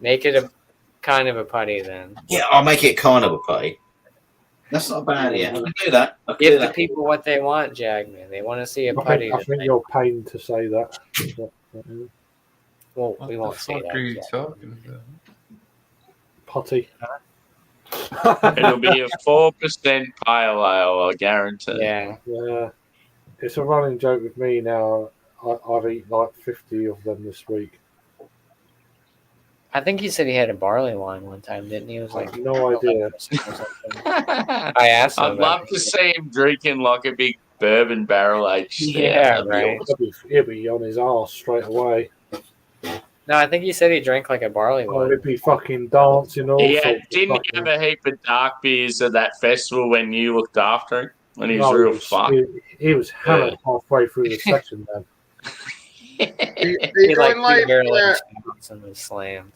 Make it a kind of a putty then. Yeah, I'll make it kind of a putty. That's not a bad idea. I can do that. I can do Give the that. people what they want, Jag, man. They want to see a I putty. think you're pained to say that. Well, What we the won't say fuck that. are you Jag. talking about? Putty. It'll be a 4% pale ale, I guarantee. Yeah. Yeah, it's a running joke with me now. I've eaten like 50 of them this week. I think he said he had a barley wine one time, didn't he? It was I like have no idea. I asked him. I'd love to see him drinking like a big bourbon barrel aged stout. Yeah, That'd be right. awesome. He'll be on his arse straight away. No, I think he said he drank like a barley Oh, wine. he'd be fucking dancing all He sorts of didn't he fucking- have a heap of dark beers at that festival when you looked after him? When he was No, real fucked? he was hammered halfway through the session then. Are you He like going live? barely and was slammed.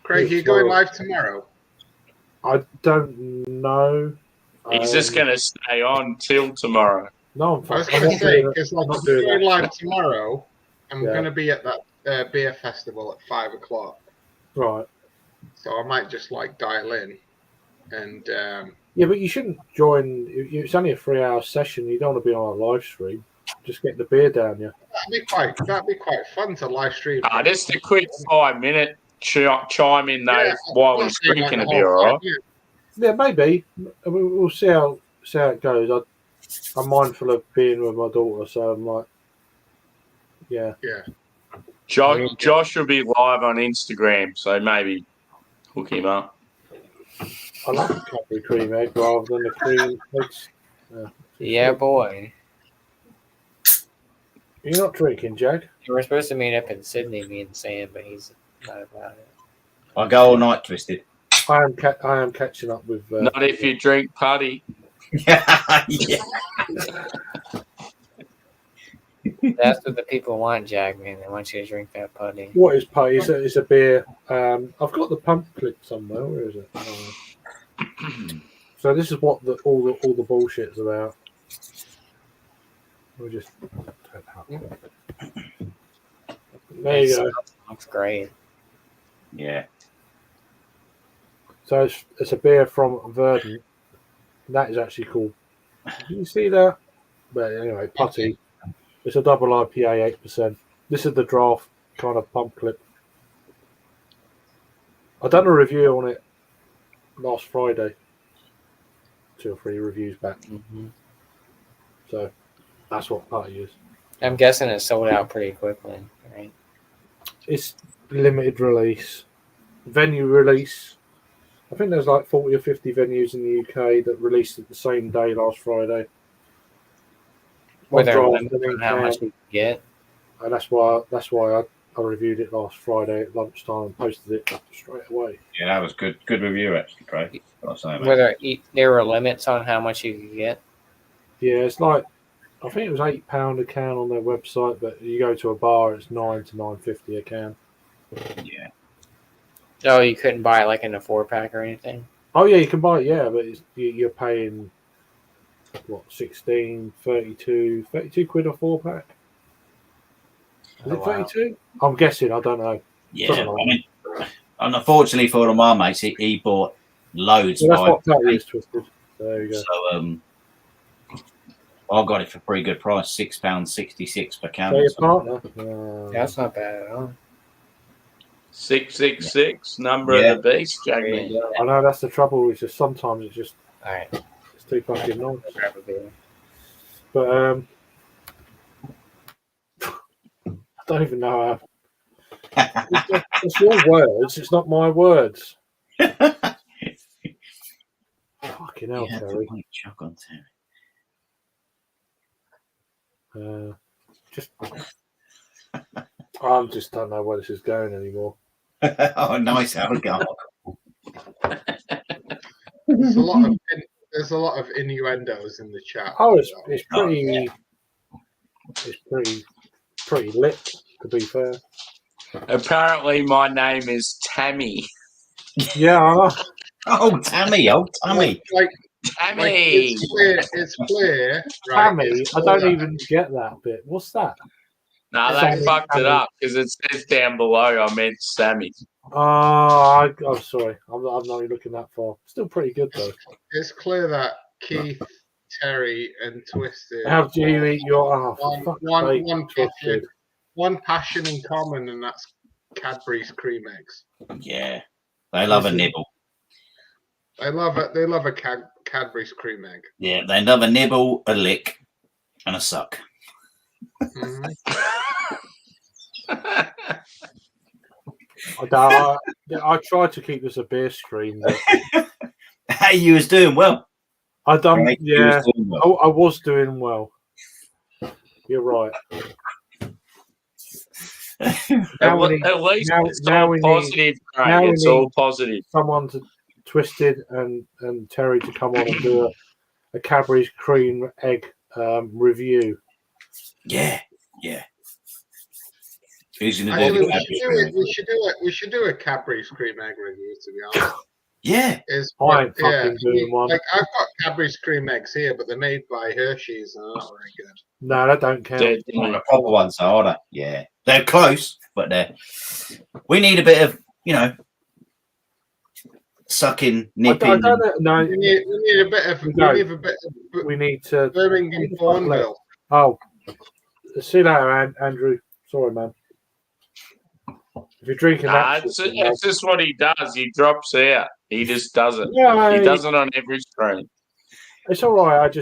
Craig, you going live tomorrow? I don't know. He's just going to stay on till tomorrow. No, I was I'm going to not say, doing it. because I'm I'm not doing going that. live tomorrow. I'm Yeah. going to be at that beer festival at 5 o'clock. Right. So I might just like dial in. And Yeah, but you shouldn't join. It's only a 3-hour session. You don't want to be on a live stream. Just get the beer down you. that'd be quite fun to live stream. Just a quick 5-minute chime in though Yeah, while I'm he's not saying like drinking the a beer, whole alright? time, Yeah, maybe. I mean, we'll see how it goes. I'm mindful of being with my daughter, so I'm like, yeah. Yeah. Josh will be live on Instagram, so maybe hook him up. I like the Cadbury cream egg rather than the cream eggs. Yeah, boy. You're not drinking, Jag? We're supposed to meet up in Sydney, me and Sam, but he's not about it. I go all night, Twisted. I am catching up with. Not if you drink putty. yeah. That's what the people want, Jag, man. They want you to drink that putty. What is putty? It's a beer. I've got the pump clip somewhere. Where is it? So this is what all the bullshit's about. We'll just there you go. Looks great. Yeah. So it's a beer from Verdant. That is actually cool. Can you see that? But anyway, putty. It's a double IPA, 8%. This is the draft kind of pump clip. I done a review on it last Friday. 2 or 3 reviews back. Mm-hmm. So that's what putty is. I'm guessing it sold out pretty quickly, right? It's limited release. Venue release. I think there's like 40 or 50 venues in the UK that released it the same day last Friday. Were there draft, limits on how much you could get? And that's why I reviewed it last Friday at lunchtime and posted it straight away. Yeah, that was good. Good review, actually, Craig. Were there were limits on how much you could get? Yeah, it's like I think it was £8 a can on their website, but you go to a bar, it's $9 to $9.50 a can. Yeah. Oh, you couldn't buy it like in a 4-pack or anything? Oh yeah, you can buy it. Yeah, but you're paying what 16, 32 quid a 4-pack. Is it 32? I'm guessing. I don't know. Yeah, I mean, and unfortunately for my mates, he bought loads. Well, that's what that is, Twisted. There you go. So I got it for a pretty good price, £6.66 per can. So your partner? That's not bad at all. 666, number of the beast, Jagman. I know that's the trouble. It's just sometimes it's just all right. It's too fucking nice. Grab a beer. But I don't even know how. It's your words. It's not my words. Fucking hell, Terry. Chuck on Terry. Just, I just don't know where this is going anymore. Oh, nice alcohol. There's a lot of innuendos in the chat. Oh, it's pretty. It's pretty lit, to be fair. Apparently, my name is Tammy. Yeah, I know. Oh, Tammy! Oh, Tammy! Tammy! It's clear. Tammy, right? I don't even get that bit. What's that? No, they fucked it up because it says down below I meant Sammy. I'm sorry. I'm not even looking that far. Still pretty good, though. It's clear that Keith, Terry, and Twisted. How do you eat your one passion in common, and that's Cadbury's cream eggs. Yeah, they love a nibble. They love it. They love a Cadbury's cream egg. Yeah, they love a nibble, a lick, and a suck. Mm-hmm. I tried to keep this a beer stream. But Hey, you was doing well. I done, Right, yeah. I was doing well. You're right. At least it's all positive, Craig. It's all positive. Someone to Twisted and Terry to come on and do a Cadbury's cream egg review. Yeah. Who's going to Actually, do it? We should do a Cadbury's cream egg review. To be honest. Yeah. I ain't fucking doing one. Like I've got Cadbury's cream eggs here, but they're made by Hershey's and they're not very good. No, that don't count. Like the proper ones, are they? Yeah. They're close, but we need a bit of, sucking, nipping. I don't know. No, we need a bit of. We need to. Birmingham Thornville. Oh, see you later, Andrew. Sorry, man. If you're drinking that, it's just what he does. He drops out. He just does it. Yeah, he does it on every stream. It's all right.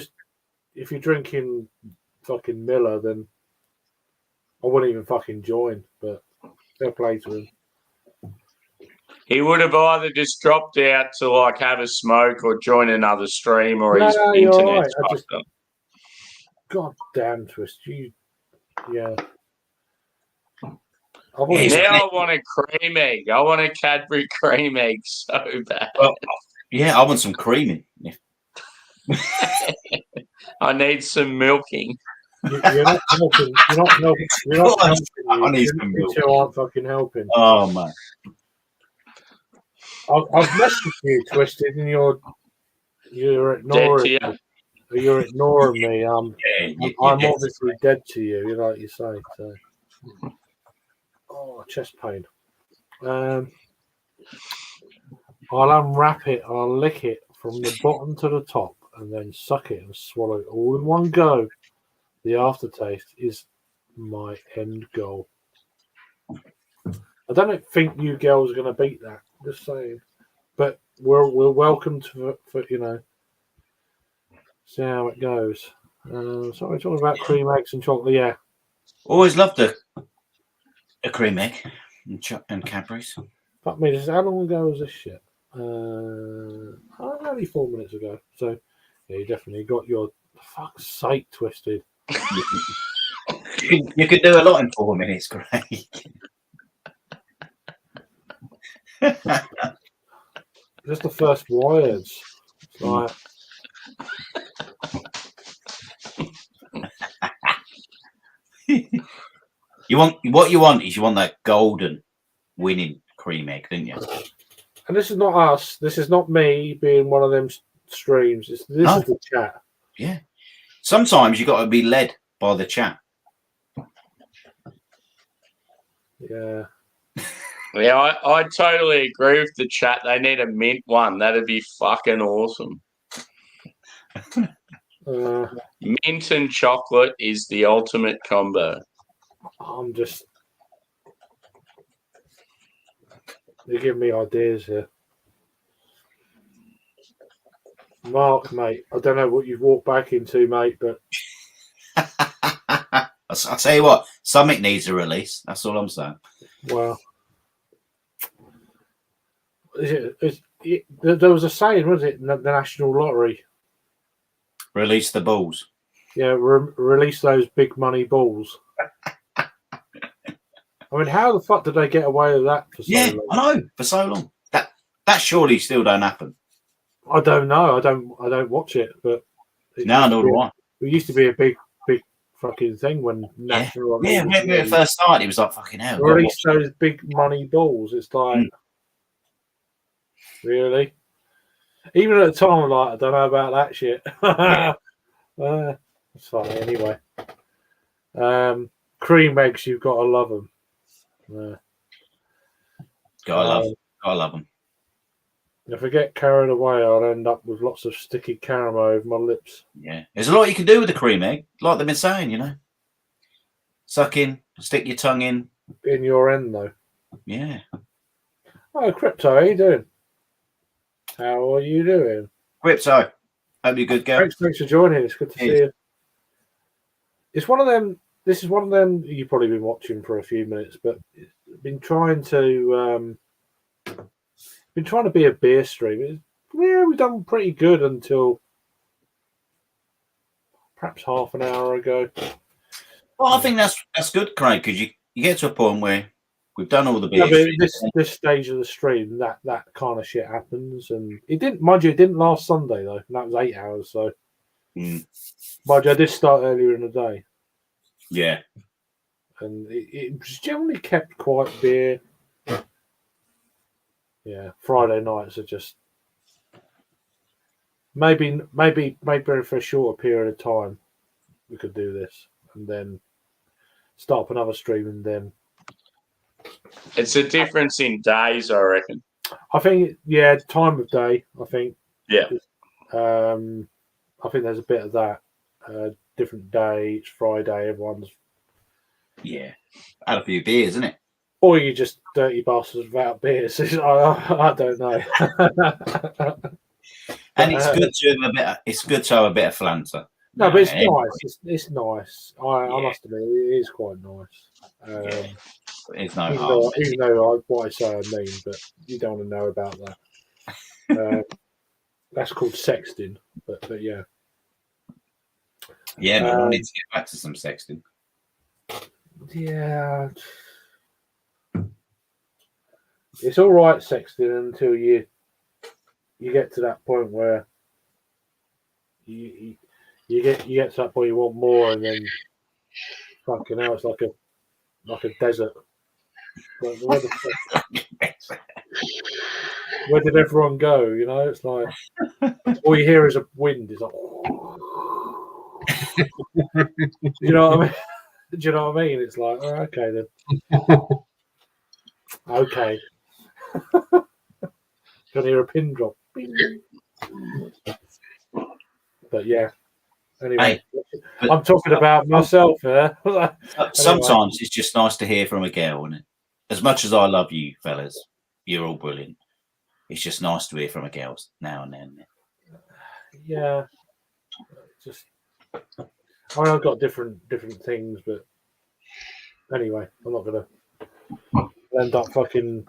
If you're drinking fucking Miller, then I wouldn't even fucking join. But Fair play to him. He would have either just dropped out to like have a smoke or join another stream, or his No, you're internet's right. fucked up. God damn, Twist. Yeah. Now I want a cream egg. I want a Cadbury cream egg so bad. Well, yeah, I want some creaming. Yeah. I need some milking. You're not helping. You're not helping. You're not I helping. need You some milk. two aren't fucking helping. Oh man. I've messaged you, Twisted, and you're ignoring Dead to me. You're ignoring me. I'm obviously dead to you, like you say. So. Oh, chest pain. I'll unwrap it. I'll lick it from the bottom to the top, and then suck it and swallow it all in one go. The aftertaste is my end goal. I don't think you girls are going to beat that. Just saying, but we're welcome to for see how it goes. So we're talking about cream eggs and chocolate. Yeah, Always loved a cream egg and Cadbury's. fuck me. How long ago was this shit? Only 4 minutes ago. So yeah, you definitely got your fuck's sake, Twisted. You could do a lot in 4 minutes, Craig. Just the first words. It's like, you want that golden winning cream egg, didn't you? and this is not us. This is not me being one of them streams. This is the chat. Yeah. Sometimes you got to be led by the chat. Yeah. Yeah, I totally agree with the chat. They need a mint one. That'd be fucking awesome. Mint and chocolate is the ultimate combo. I'm just. You're giving me ideas here. Mark, mate, I don't know what you've walked back into, mate, but. I'll tell you what, something needs a release. That's all I'm saying. Well. There was a saying, was it? The National Lottery. Release the balls. Yeah, release those big money balls. I mean, how the fuck did they get away with that for so long? I know, for so long. That surely still don't happen. I don't know. I don't watch it, but No, nor do I. It used to be a big fucking thing when National Lottery. Yeah, when it first started, it was like fucking hell. Release those big money balls. It's like, really? Even at the time, I'm like, I don't know about that shit. It's funny anyway. Cream eggs, you've got to love them. Gotta love them. If I get carried away, I'll end up with lots of sticky caramel over my lips. Yeah, there's a lot you can do with the cream egg, like they've been saying, you know. Suck in, stick your tongue in. In your end, though. Yeah. Oh, Crypto, how you doing? How are you doing? Crypto, hope you're good, Gav. Thanks for joining. It's good to see you. It's one of them. This is one of them you've probably been watching for a few minutes, but been trying to be a beer stream. Yeah, we've done pretty good until perhaps half an hour ago. Well, I think that's good, Craig, because you get to a point where we've done all the beer. This stage of the stream, that kind of shit happens, and it didn't. Mind you, it didn't last Sunday though. And that was 8 hours. So, mind you, I did start earlier in the day. Yeah, and it was generally kept quite beer. Yeah, Friday nights are just maybe for a shorter period of time we could do this, and then start up another stream, and then it's a difference in days, I reckon. I think, yeah, time of day. I think, yeah. I think there's a bit of that. Different day, it's Friday, everyone's had a few beers, isn't it? Or you just dirty bastards without beers. I don't know. And it's good to have a bit. It's good to have a bit of flanter. No, but it's nice. It's nice. I must admit, it is quite nice. It's no even harm. though what I say I mean, but you don't want to know about that. That's called sexting, but yeah. Yeah, man, I need to get back to some sexting. Yeah. It's all right sexting until you get to that point where you get to that point you want more, and then fucking hell, it's like a desert. Where did everyone go? You know, it's like all you hear is a wind. It's like, you know what I mean? Do you know what I mean? It's like, oh, okay then. Okay. Can hear a pin drop. But yeah. Anyway, Hey, I'm talking about myself here. Sometimes it's just nice to hear from a girl, isn't it? As much as I love you, fellas, you're all brilliant. It's just nice to hear from a girl now and then. Yeah. Just I've got different things, but anyway, I'm not gonna end up fucking.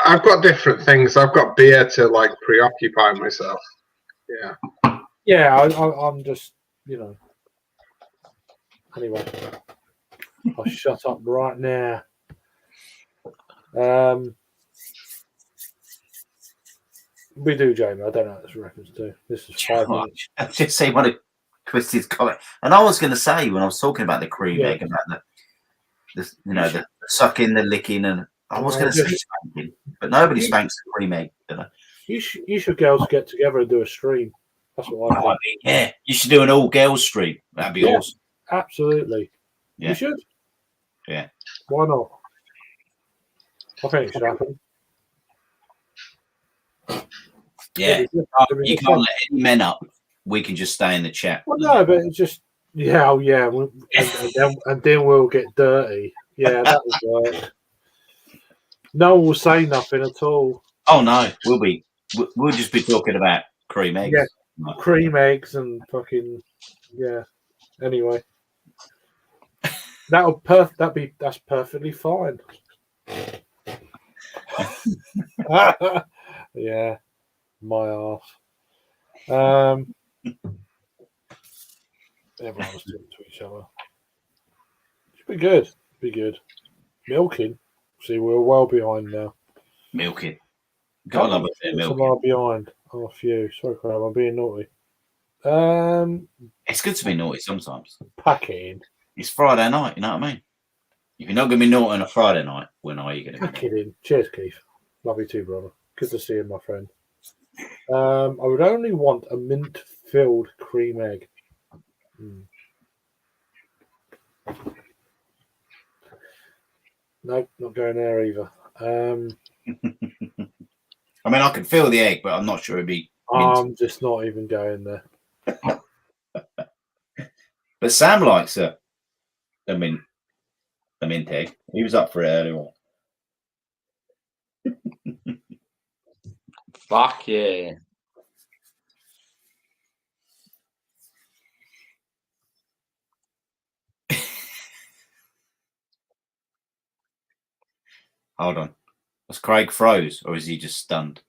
I've got different things. I've got beer to like preoccupy myself. Yeah. Yeah, I'm just, you know. Anyway, I'll shut up right now. We do, Jamie. I don't know what this reference to. This is 5 minutes. I just say one of Twisted comment, and I was going to say when I was talking about the cream egg about the sucking, the licking, and I was going to say spanking, but nobody spanks the cream egg. You should girls get together and do a stream. That's what I think. Yeah, you should do an all girls stream. That'd be awesome. Absolutely. Yeah. You should. Yeah. Why not? I think it should happen. Yeah. You can't let any men up. We can just stay in the chat. Well, no, but it's just yeah, and then we'll get dirty. Yeah, that would work. No one will say nothing at all. Oh no, we'll just be talking about cream eggs. Yeah, cream eggs and fucking yeah. Anyway, that's perfectly fine. Yeah, my arse. Everyone's talking to each other. Should be good. Be good. Milking. See, we're well behind now. Milking. Got love it there, milking. Far behind. Oh, a few. Sorry, crap. I'm being naughty. It's good to be naughty sometimes. Pack it in. It's Friday night. You know what I mean? If you're not going to be naughty on a Friday night, when are you going to be? Pack it in. Cheers, Keith. Love you too, brother. Good to see you, my friend. I would only want a mint-filled cream egg. Nope, not going there either. I mean, I could feel the egg, but I'm not sure it'd be. I'm just not even going there. But Sam likes a mint egg. He was up for it earlier on. Fuck yeah. Hold on. Was Craig froze or is he just stunned?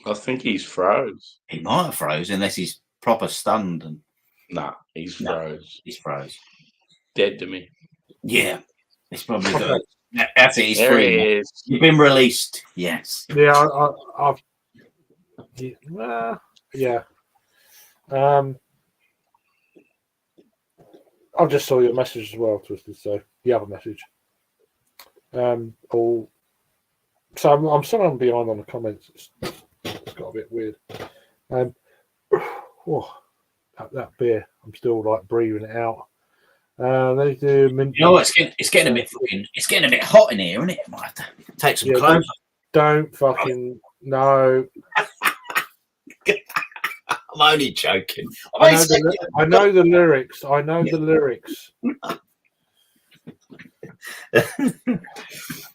I think he's froze. He might have froze unless he's proper stunned. And Nah, he's froze. He's froze. Dead to me. Yeah. It's probably good. That's it. He's There free. he is. You've been released. Yes. Yeah, yeah. I just saw your message as well, Twisted. So the other message. So I'm sorry I'm behind on the comments. It's got a bit weird. That beer, I'm still like breathing it out. They do mint. You know, it's getting a bit hot in here, isn't it? Might have to take some clothes. Don't fucking no. I'm only joking. I know the lyrics. I know the lyrics. That's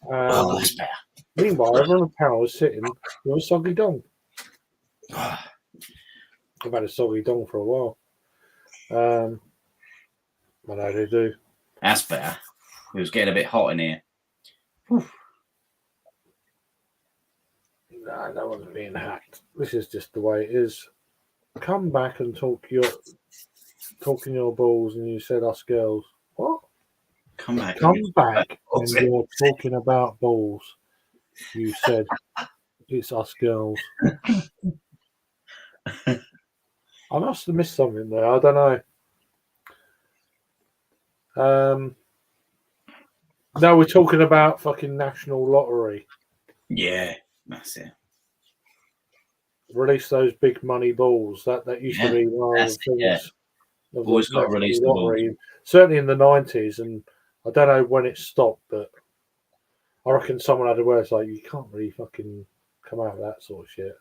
better. Meanwhile, everyone in the panel is sitting with a soggy dong. I've had a soggy dong for a while. I know they do. That's better. It was getting a bit hot in here. Whew. No one's being hacked. This is just the way it is. Come back and talking your balls, and you said us girls. What? Come back. Come back and you're talking about balls. You said it's us girls. I must have missed something there. I don't know. No, we're talking about fucking national lottery. Yeah, that's it. Release those big money balls. That used to be one of the things. Yeah. Of Always the got to release the lottery. balls. Certainly in the 90s, and I don't know when it stopped, but I reckon someone had a word. It's like, you can't really fucking come out of that sort of shit.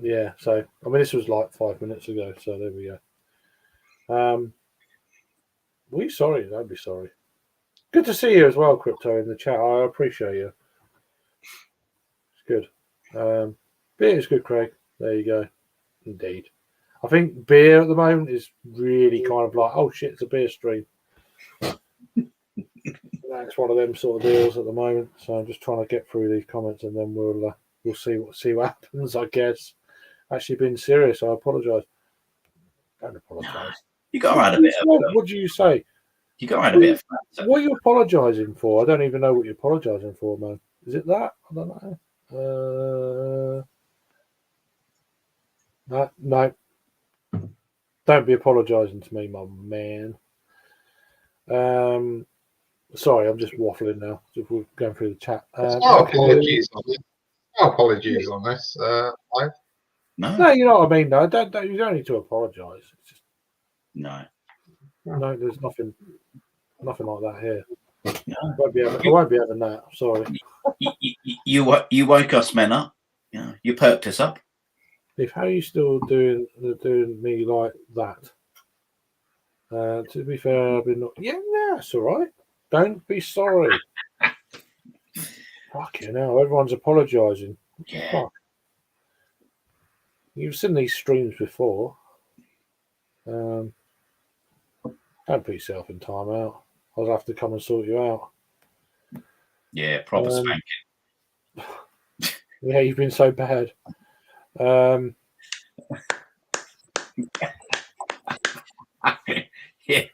Yeah, so I mean, this was like 5 minutes ago, so there we go. We sorry, don't be sorry. Good to see you as well, Crypto, in the chat. I appreciate you. It's good. Beer is good, Craig. There you go. Indeed. I think beer at the moment is really kind of like, oh shit, it's a beer stream. That's one of them sort of deals at the moment. So I'm just trying to get through these comments, and then we'll see what happens. I guess. Actually, being serious, I apologise. Don't apologise. You got to add a bit of. What do you say? You got to add a bit of. What are you apologising for? I don't even know what you're apologising for, man. Is it that? I don't know. No. Don't be apologising to me, my man. Sorry, I'm just waffling now. We're going through the chat. No apologies on this. No apologies on this. No, you know what I mean. No, you don't need to apologise. It's just no. There's nothing like that here. No. I won't be having that. Sorry. You woke us men up. You perked us up. If how are you still doing me like that? To be fair, I've been it's all right. Don't be sorry. Fucking hell, everyone's apologising. Yeah. Fuck. You've seen these streams before. Don't put yourself in time out. I'll have to come and sort you out. Yeah, proper spanking. Yeah, you've been so bad. Yeah,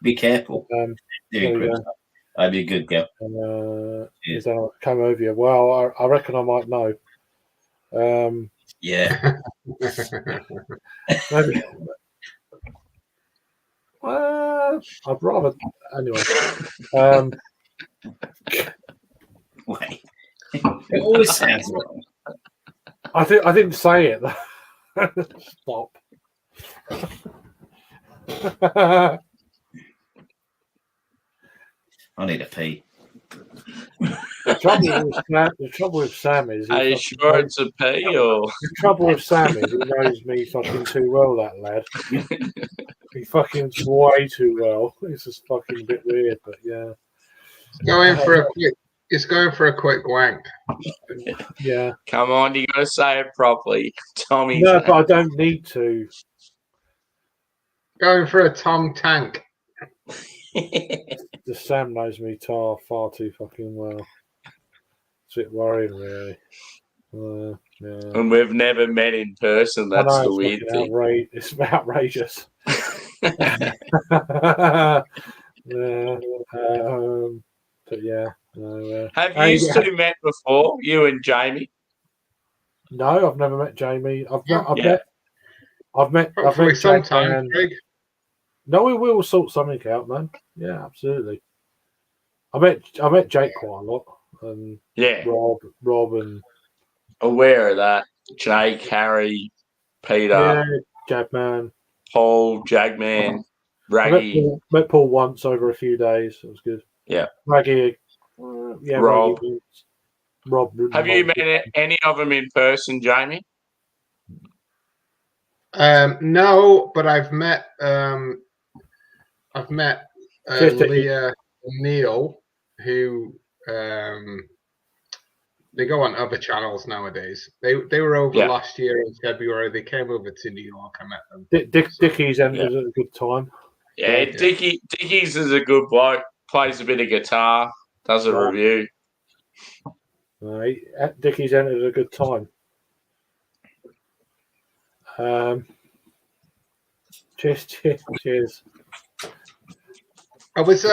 be careful. I'd be a good girl. Come over you. Well, I reckon I might know. Yeah. Maybe. I'd rather anyway. Wait. It always sounds wrong. I didn't say it. Stop. I need a pee. The trouble with Sam is. Are you sure it's a pee or? The trouble with Sam is he knows me fucking too well. That lad. He fucking way too well. This is fucking a bit weird, but yeah. It's going for a quick wank. Yeah. Come on, you got to say it properly, Tommy. No, but I don't need to. Going for a tongue tank. The Sam knows me far too fucking well. It's a bit worrying, really. Yeah. And we've never met in person. That's the weird thing. It's outrageous. Yeah. But yeah. No, Have you two met before, you and Jamie? No, I've never met Jamie. I've met Hopefully sometime, Jack, Craig. No, we will sort something out, man. Yeah, absolutely. I met Jake quite a lot. Yeah. Rob and aware of that. Jake, Harry, Peter, yeah, Jagman, Paul, Jagman, Raggy. Met Paul once over a few days. It was good. Yeah. Raggy, yeah. Rob. Rob. Have you met any of them in person, Jamie? No, but I've met Leah Neal, who They go on other channels nowadays. They were over Yeah. last year in February. They came over to New York. I met them. Dickie's entered at a good time. Yeah, Dickie's is a good bloke. Plays a bit of guitar. Does a Right. review. Dickie's entered at a good time. Cheers. I was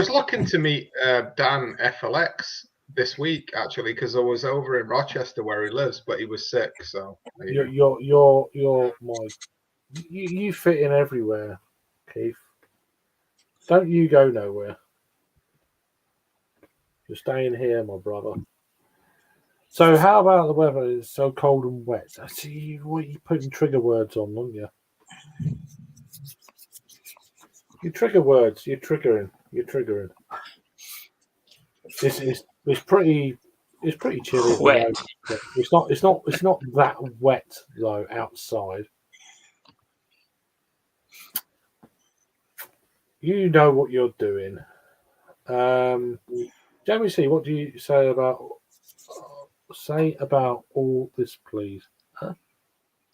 looking to meet Dan FLX this week actually because I was over in Rochester where he lives, but he was sick. So You're my. You fit in everywhere, Keith. Don't you go nowhere. You're staying here, my brother. So how about the weather? It's so cold and wet. I see what you putting trigger words on, aren't you? You trigger words. You're triggering. It's pretty chilly. Wet. It's not that wet though outside. You know what you're doing. Jamie C, what do you say about all this, please? Huh?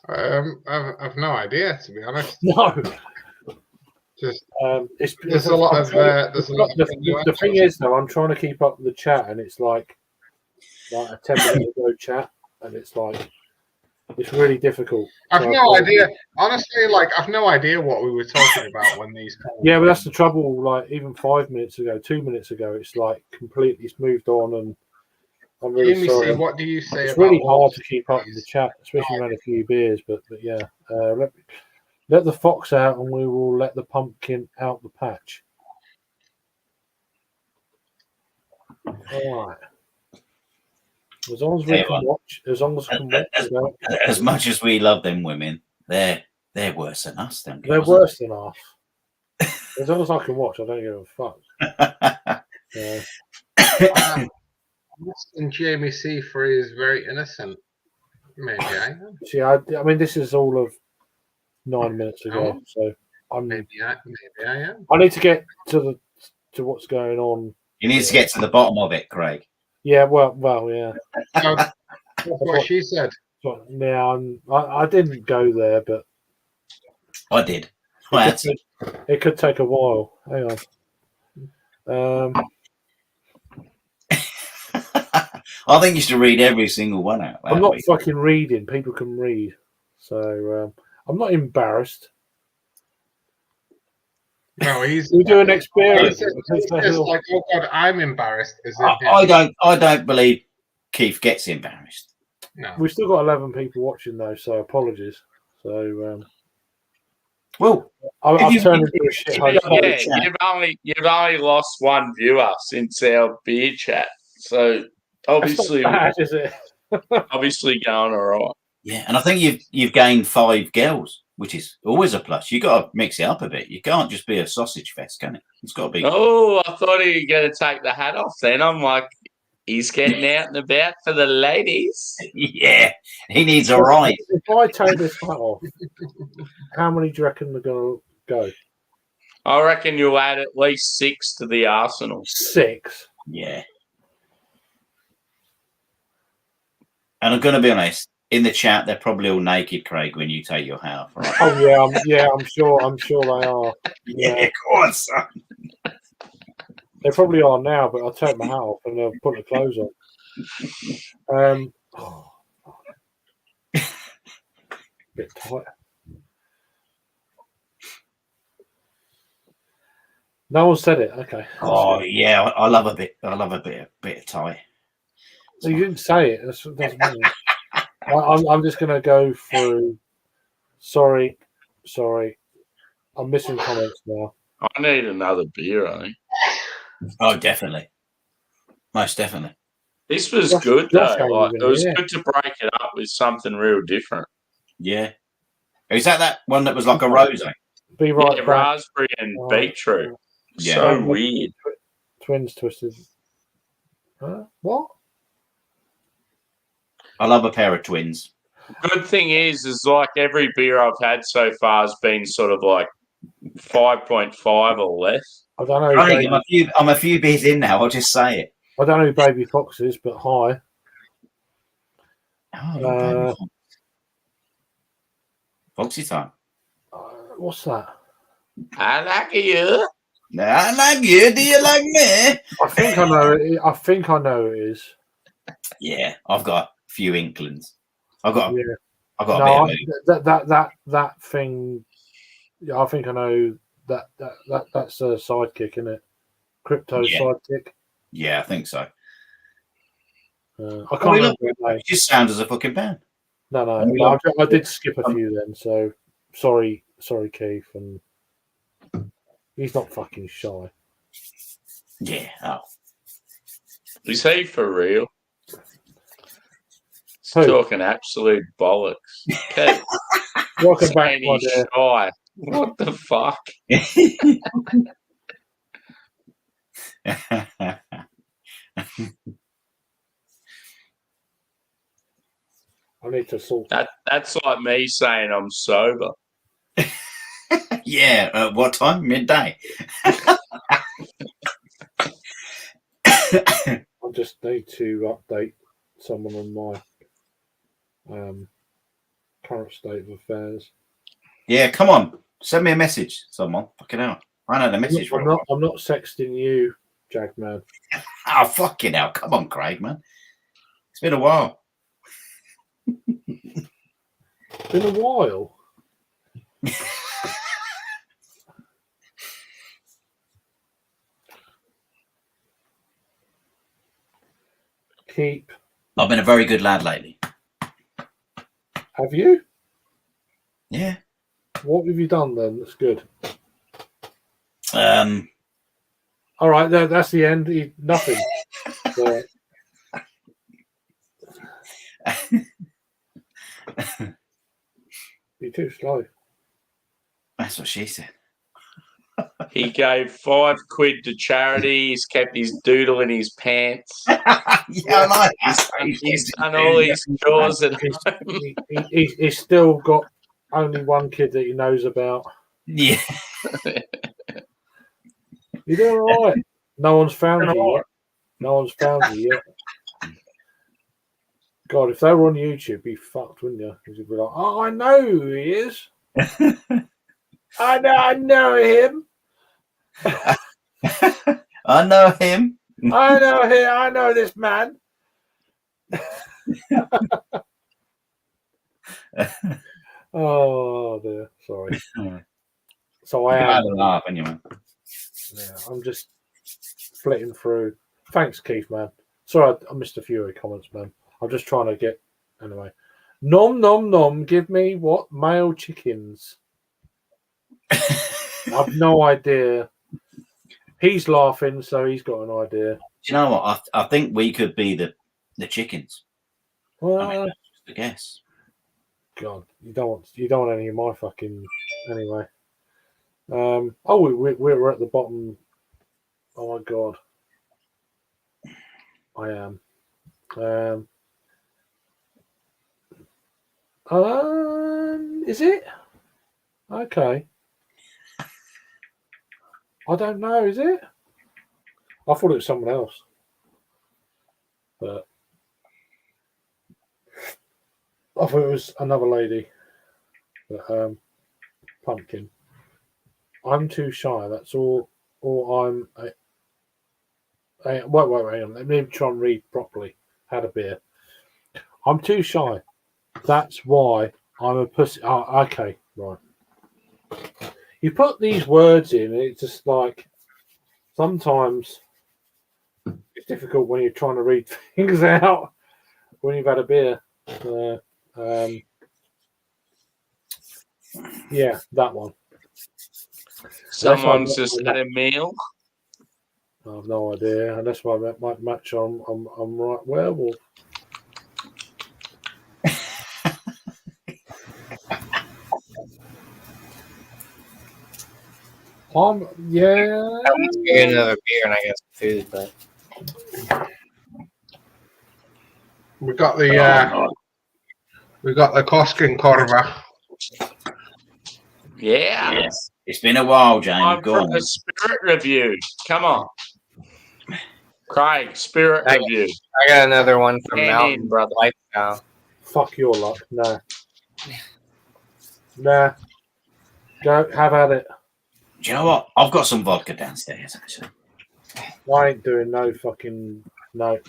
I've no idea, to be honest. No. Just There's a lot of the thing is though, I'm trying to keep up with the chat, and it's like a 10-minute ago chat, and it's really difficult. I've no idea. Honestly, I've no idea what we were talking about when these. Yeah, but that's the trouble. Like even 5 minutes ago, 2 minutes ago, it's completely moved on, and I'm really Jamie sorry. C, what do you say? It's about really all hard to keep up with the chat, especially around a few beers. But yeah, let the fox out, and we will let the pumpkin out the patch. All right. As long as we can watch, as much as we love them women, they're worse than us. They're worse than us. As long as I can watch, I don't give a fuck. And Jamie C for his very innocent. Maybe I am. See, I mean, this is all of 9 minutes ago, so maybe I am. I need to get to what's going on. You need to get to the bottom of it, Craig. Yeah, well, yeah. That's what she said. Yeah, I didn't go there, but I did. It could take a while. Hang on. I think you should read every single one out. I'm not fucking reading. People can read, so I'm not embarrassed. No, he's. We do an experience. He's just like, oh God, I'm embarrassed. I don't believe Keith gets embarrassed. No. We've still got 11 people watching though, so apologies. So, well, I've turned into a shithole. Yeah, you've only lost one viewer since our beer chat, so obviously, bad, is it? obviously going all right. Yeah, and I think you've gained 5 girls, which is always a plus. You got to mix it up a bit. You can't just be a sausage fest, can it? It's got to be. Oh, I thought he was going to take the hat off. Then I'm like, he's getting out and about for the ladies. Yeah, he needs a ride. If I take this hat off, how many do you reckon are going to go? I reckon you'll add at least 6 to the arsenal. 6? Yeah. And I'm going to be honest. In the chat, they're probably all naked, Craig, when you take your hat off. Right? Oh yeah, I'm sure they are. Yeah, go on, son. They probably are now, but I'll take my hat off and they'll put the clothes on. Bit tight. No one said it. Okay. Oh yeah, I love a bit. I love a bit of tie. So you didn't say it. That doesn't mean. I'm just going to go through. Sorry. I'm missing comments now. I need another beer, I think. Oh, definitely. Most definitely. This was good, though. It was good to break it up with something real different. Yeah. Is that one that was like a rosé? Be right back. Raspberry and beetroot. Yeah. So weird. Twins twisted. What? I love a pair of twins. Good thing is like every beer I've had so far has been sort of like 5.5 or less. I don't know. I'm a few beers in now. I'll just say it. I don't know who Baby Fox is, but hi. Oh, not bad. Uh, Foxy time. What's that? I like you. I like you. Do you like me? I think I know it. I think I know it is. Yeah, I've got a few inklings. I've got Yeah. a bit No, of mood. that thing. Yeah, I think I know that's a sidekick, isn't it? Crypto Yeah. sidekick. Yeah, I think so. I can't remember the name. It just sounds as a fucking band. No, And we but love- I did skip a few then. So sorry, Keith, and he's not fucking shy. Yeah. Oh. Is he for real? He's Who? talking absolute bollocks. Okay. Welcome back, Saying my he's dear. shy. What the fuck? I need to sort. That's like me saying I'm sober. Yeah. What time? Midday. I just need to update someone on my current state of affairs. Yeah. Come on. Send me a message, someone. Fucking hell. I know the message. I'm not sexting you, Jagman. Oh, fucking hell. Come on, Craig, man. It's been a while. Been a while. Keep. I've been a very good lad lately. Have you? Yeah. What have you done then? That's good. All right, that's the end. Nothing. You're too slow. That's what she said. He gave £5 to charity. He's kept his doodle in his pants. Yeah, I like that. He's done all his chores at home. He's still got only one kid that he knows about. Yeah. You're doing all right. No one's found you yet. No one's found you yet. God, if they were on YouTube, you'd be fucked, wouldn't you? Because you'd be like, oh, I know who he is. I know him. I know him. I know him. I know this man. Oh dear. Sorry. So I am. Laugh anyway. Yeah, I'm just flitting through. Thanks, Keith, man. Sorry, I missed a few of your comments, man. I'm just trying to get anyway. Nom nom nom. Give me what? Male chickens. I've no idea. He's laughing, so he's got an idea. Do you know what? I think we could be the chickens. Well, I mean, that's just a guess. God, you don't want any of my fucking anyway. We're at the bottom. Oh my God, I am. Is it? Okay. I don't know, is it? I thought it was someone else. But I thought it was another lady. But pumpkin. I'm too shy, that's all I'm wait, hang on. Let me try and read properly. Had a beer. I'm too shy. That's why I'm a pussy. Oh, okay, right. You put these words in, and it's just like sometimes it's difficult when you're trying to read things out when you've had a beer. Yeah, that one. Someone's just had a meal. I have no idea. And that's why I might match on. I'm right werewolf. Yeah. I want to get another beer and I got some food, but We got the Coskin Corva. Yeah. Yes. It's been a while, James. I'm Go for on. the spirit review. Come on. Craig, spirit review. I got another one from And Mountain in. Broad Lifestyle. Fuck your luck. Nah. Nah. Go, have at it. Do you know what? I've got some vodka downstairs, actually. I ain't doing no fucking... No.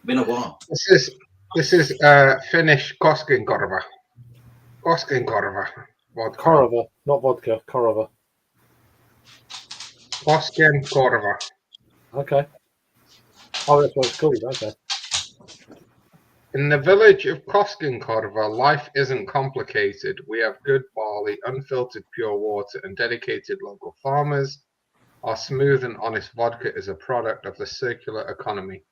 Been a while. This is Finnish Koskenkorva. Koskenkorva. Vodka. Korova, not vodka. Korova. Koskenkorva. Okay. Oh, that's what it's called. Okay. In the village of Koskenkorva, life isn't complicated. We have good barley, unfiltered pure water, and dedicated local farmers. Our smooth and honest vodka is a product of the circular economy.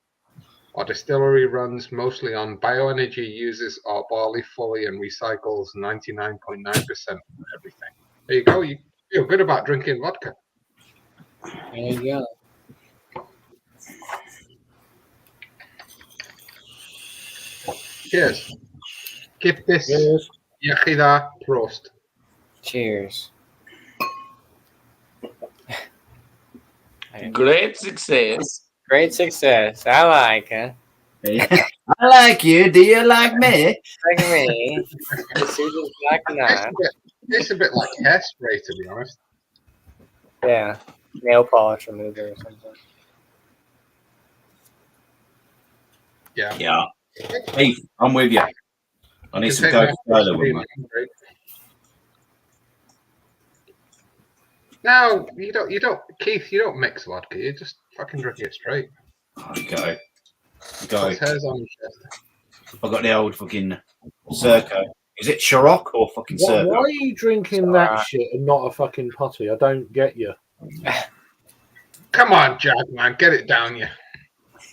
Our distillery runs mostly on bioenergy, uses our barley fully, and recycles 99.9% of everything. There you go. You feel good about drinking vodka. There you go. Cheers. Keep this. Yes. Yachida Prost. Cheers. Great success. Great success. I like it. I like you. Do you like me? Like me. This is like not. It's a bit like hairspray, to be honest. Yeah. Nail polish remover or something. Yeah. Yeah. Keith, I'm with you. I need some Coca-Cola with me. No, you don't, Keith. You don't mix vodka. You just fucking drink it straight. Go. His hair's on your chest. I've got the old fucking Circo. Is it Ciroc or fucking Why Circo? are you drinking that shit and not a fucking putty? I don't get you. Come on, Jack, man, get it down you.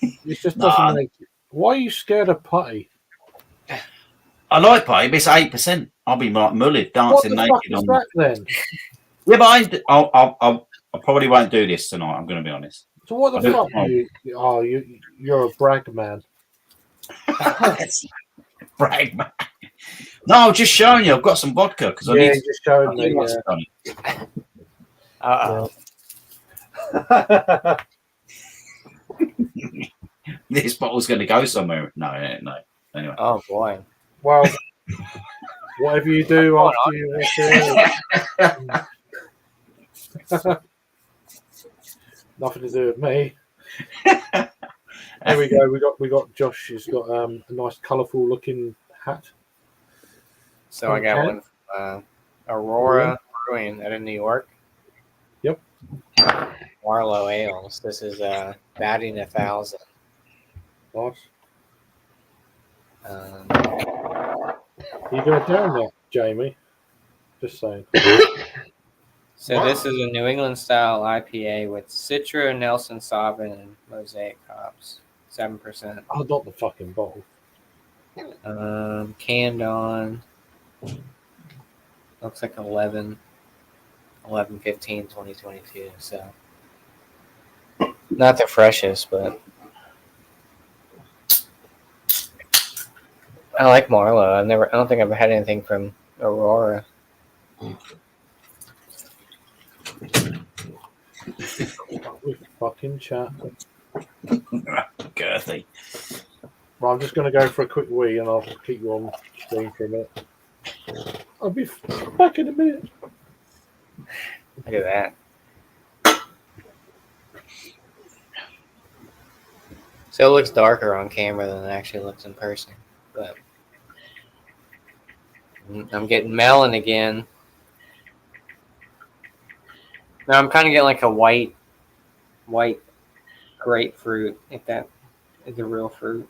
It just doesn't make. Why are you scared of putty? I like pie, but it's 8%. I'll be like mullet What dancing the fuck naked is on. that then? Yeah, but I probably won't do this tonight. I'm going to be honest. So what the I fuck? don't know. You're a brag man. Brag, man. No, I'm just showing you. I've got some vodka because I Yeah, need. you're just showing I me. think that's funny. This bottle's going to go somewhere. No. Anyway. Oh boy. Well, whatever you do after you nothing to do with me. There we go. We got Josh. He's got a nice, colourful looking hat. So I got one from Aurora Brewing out of New York. Yep. Marlowe Ales. This is batting 1,000. Nice. Um, You going down that, Jamie? Just saying. So this is a New England style IPA with Citra, Nelson Sauvin, and Mosaic hops. 7%. Oh, not the fucking bottle. Canned on. Looks like 11/15, 2022. So not the freshest, but I like Marlowe. I don't think I've had anything from Aurora. We fucking chat. Girthy. Well, I'm just going to go for a quick wee and I'll keep you on screen for a minute. I'll be back in a minute. Look at that. So it looks darker on camera than it actually looks in person. But I'm getting melon again. Now I'm kind of getting like a white grapefruit, if that is a real fruit.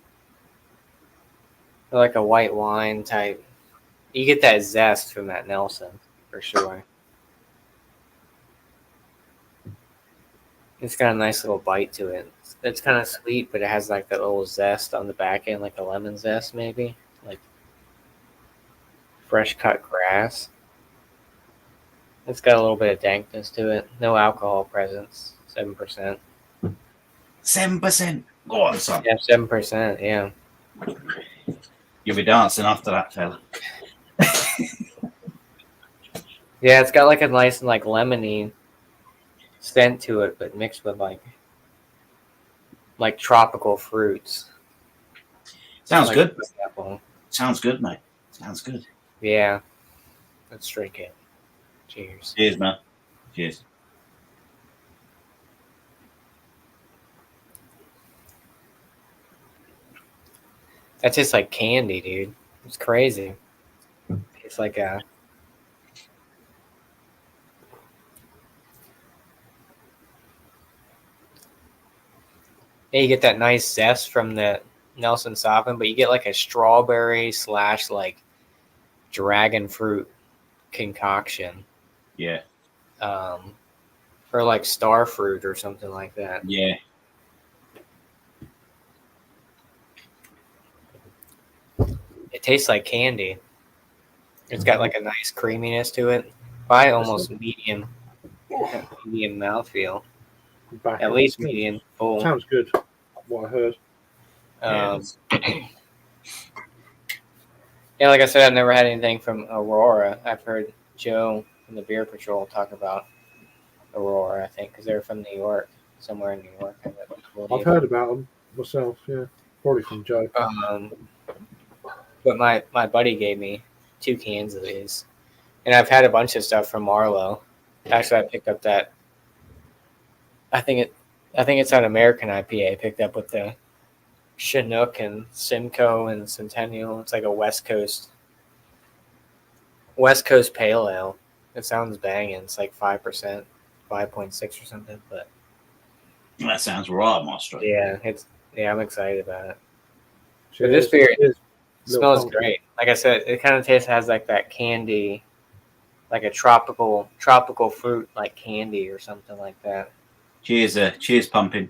Or like a white wine type. You get that zest from that Nelson, for sure. It's got a nice little bite to it. It's kind of sweet, but it has like that little zest on the back end, like a lemon zest maybe. Like fresh cut grass. It's got a little bit of dankness to it. No alcohol presence. 7%. 7%. Go on, son. Yeah, 7%. Yeah. You'll be dancing after that, fella. Yeah, it's got like a nice and like lemony scent to it, but mixed with like tropical fruits. Sounds like good. pineapple. Sounds good, mate. Sounds good. Yeah. Let's drink it. Cheers. Cheers, man. Cheers. That tastes like candy, dude. It's crazy. It's like a. Yeah, you get that nice zest from the Nelson Sauvin, but you get like a strawberry / like dragon fruit concoction. Yeah. Or like star fruit or something like that. Yeah. It tastes like candy. It's got like a nice creaminess to it. Probably almost medium mouthfeel. Back At least medium full. Sounds good. What I heard. Yeah, like I said, I've never had anything from Aurora. I've heard Joe from the Beer Patrol talk about Aurora, I think, because they're from New York, somewhere in New York. I've heard about them myself, yeah. Probably from Joe. But my buddy gave me 2 cans of these. And I've had a bunch of stuff from Marlowe. Actually, I picked up that. I think it's an American IPA. I picked up with the Chinook and Simcoe and Centennial. It's like a West Coast Pale Ale. It sounds banging. It's like 5%, 5.6 or something. But that sounds right, Master. Yeah, I'm excited about it. But this beer smells great. Like I said, it kind of has like that candy, like a tropical fruit, like candy or something like that. Cheers, pumpkin.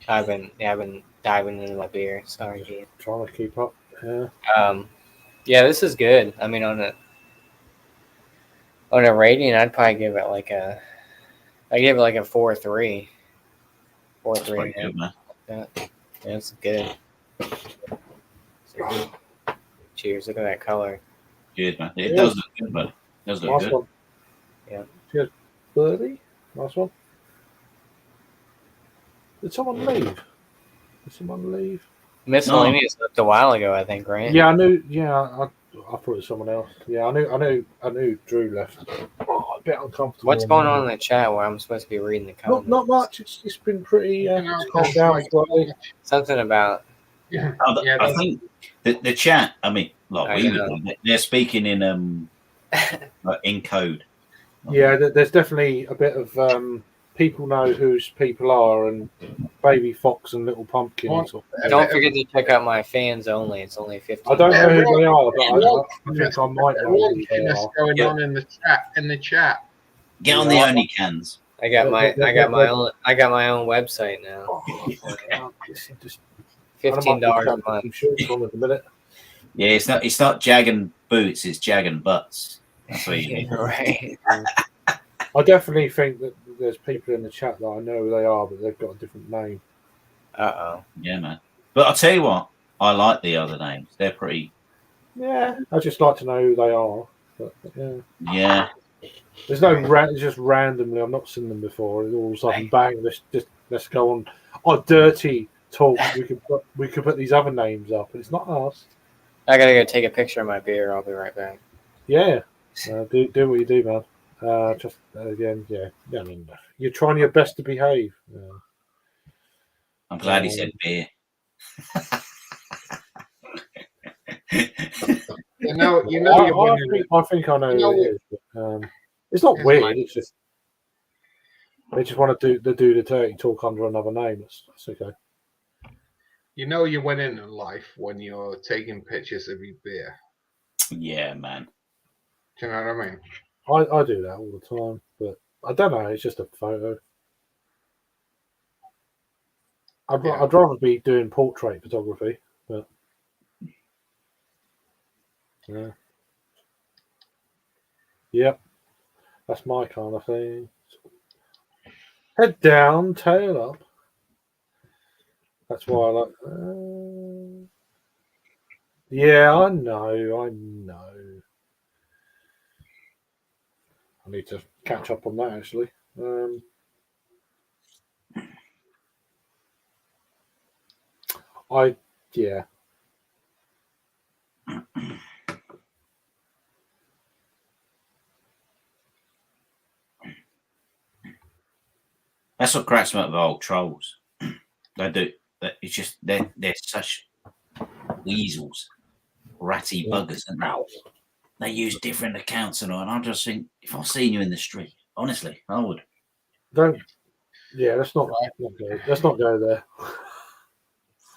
I've been diving into my beer. Sorry, Gene. Trying to keep up. Yeah. Yeah, this is good. I mean, on a rating, I'd probably give it like a 4.3. 4.3. Good, man. Yeah, it's good. Cheers! Look at that color. Cheers, man. It does look good, but it does look Nice good. one. Yeah. Cheers, Birdie. Nice one. Did someone leave? Miscellaneous left a while ago, I think, right? Yeah, I knew. Yeah, I thought it was someone else. Yeah, I knew Drew left. Oh, a bit uncomfortable. What's going on in the chat where I'm supposed to be reading the comments? Not much. It's been pretty calmed down slowly. Something about. I think the chat. I mean, they're speaking in code. Yeah, there's definitely a bit of people know whose people are, and Baby Fox and Little Pumpkin. Don't forget to check out my fans only. It's only 15. I don't know who they are, but I think I might know who they are. What's going on in the chat? Get on the only cans. I got my own website now. $15 a month. Yeah, it's not Jagging Boots, it's Jagging Butts. That's what you mean. Right. I definitely think that there's people in the chat that I know who they are, but they've got a different name. Yeah, man. But I'll tell you what, I like the other names. They're pretty. Yeah, I just like to know who they are. But, yeah. Yeah. There's no it's just randomly. I've not seen them before. All of a sudden, bang! Let's go on. Oh, dirty talk. We could put these other names up, but it's not us. I gotta go take a picture of my beer. I'll be right back. Yeah, do what you do, man. Just again, yeah. I mean, you're trying your best to behave. Yeah. I'm glad he said beer. I think I know who it is. But, it's not weird. It's just they just want to do the dirty talk under another name. That's okay. You know you went in life when you're taking pictures of your beer. Yeah, man. Do you know what I mean? I do that all the time, but I don't know. It's just a photo. I'd rather be doing portrait photography, but yeah. Yep, that's my kind of thing. Head down, tail up. That's why I like. Yeah, I know. I need to catch up on that actually. Yeah. That's what cracks me up with old trolls. They do. It's just they're such weasels, ratty buggers, and they use different accounts and all. And I just think, if I seen you in the street, honestly, I would. Don't. Yeah, let's not go. Let's not go there.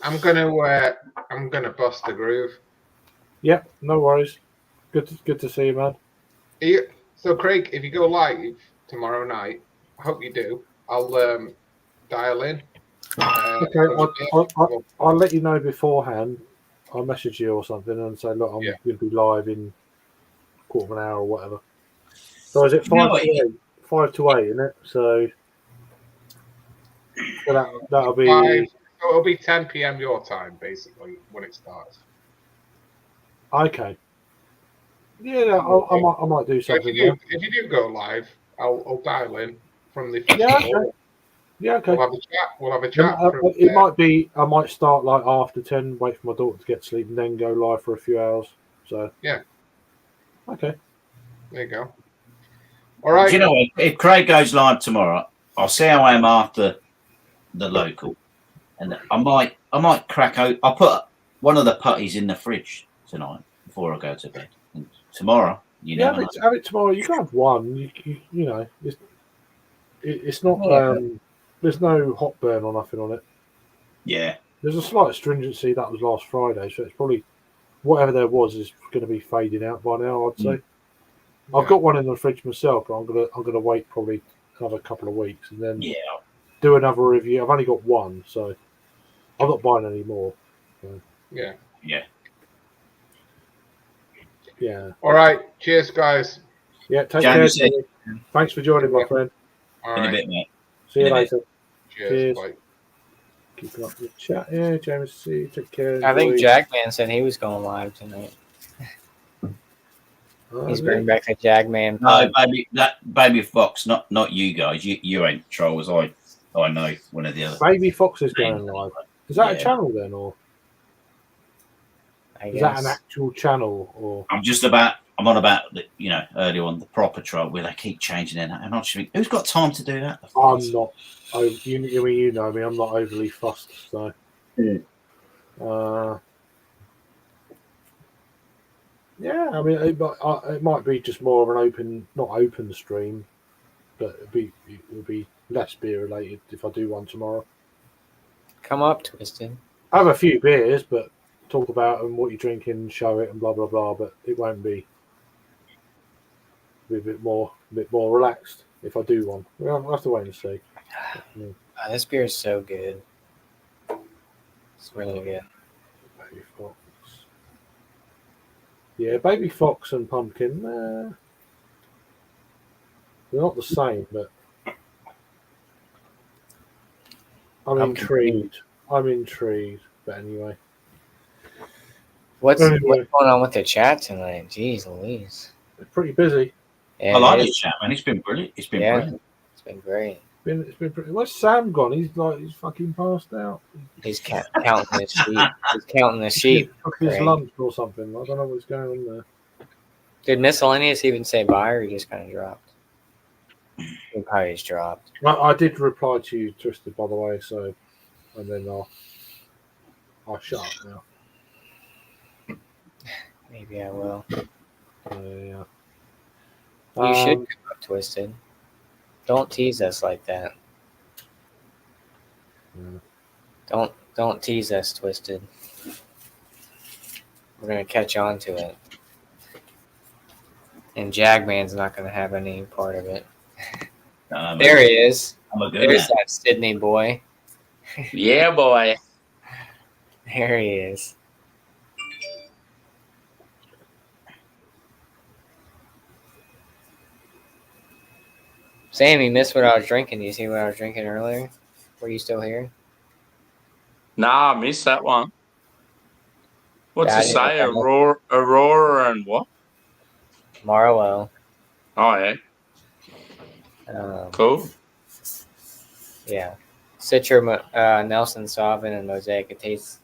I'm gonna bust the groove. Yep, no worries. Good to see you, man. So Craig, if you go live tomorrow night, I hope you do. I'll dial in. Okay, I'll let you know beforehand. I'll message you or something and say, look, I'm going to be live in a quarter of an hour or whatever. So is it 5 to 8? 5 to 8, isn't it? So that'll be. So it'll be 10 p.m. your time, basically, when it starts. Okay. Yeah, I might do something. If you do go live, I'll dial in from the festival. Yeah, okay. Yeah, okay. We'll have a chat. It might be. I might start like after 10, wait for my daughter to get to sleep, and then go live for a few hours. So yeah. Okay. There you go. All right. Do you know what? If Craig goes live tomorrow, I'll see how I am after the local, and I might crack out. I'll put one of the putties in the fridge tonight before I go to bed. And tomorrow, have it tomorrow. You can have one. You know, it's not. There's no hot burn or nothing on it. Yeah. There's a slight astringency that was last Friday, so it's probably whatever there was is going to be fading out by now. I'd say. I've got one in the fridge myself, but I'm gonna wait probably another couple of weeks and then do another review. I've only got one, so I'm not buying any more. So. Yeah. All right. Cheers, guys. Yeah. Take care. Thanks for joining, my friend. All right. In a bit, mate. See you later. Cheers. Bye. Keeping up the chat. Yeah, James. See you. Take care. I think Jagman said he was going live tonight. He's bringing back the Jagman. No, baby Fox, not you guys. You ain't trolls. I know one of the other. Baby Fox is going live. Is that a channel then, or is that an actual channel? Or I'm on about the, earlier on the proper troll where they keep changing it, and I just think, who's got time to do that? I'm not. You know me. I'm not overly fussed. So. Yeah, I mean, it might be just more of an not open stream, but it would be less beer related if I do one tomorrow. Come up, Twisted. I have a few beers, but talk about them, what you're drinking, show it, and blah blah blah. But it won't be. Be a bit more relaxed if I do one. Well, I'll have to wait and see. This beer is so good. It's really good. Baby Fox. Yeah, Baby Fox and Pumpkin. They're not the same, but I'm intrigued. But anyway. What's going on with the chat tonight? Jeez Louise. It's pretty busy. Yeah, I like this chat, man. It's been brilliant. It's been brilliant. It's been great. It's been pretty. Where's Sam gone? He's fucking passed out. He's counting his sheep. He's counting the sheep. Took his lunch or something. I don't know what's going on there. Did Miscellaneous even say bye, or he just kind of dropped? He probably just dropped. I did reply to you, Twisted, by the way. So, and then I'll shut up now. Maybe I will. Yeah. You should come up, Twisted. Don't tease us like that. Don't tease us, Twisted. We're gonna catch on to it. And Jagman's not gonna have any part of it. There he is. There's that Sydney boy. Yeah, boy. There he is. Sam, you missed what I was drinking. Do you see what I was drinking earlier? Were you still here? Nah, I missed that one. What's it say? Aurora and what? Marlowe. Oh, yeah. Cool. Yeah. Citra, Nelson Sauvin, and Mosaic. It tastes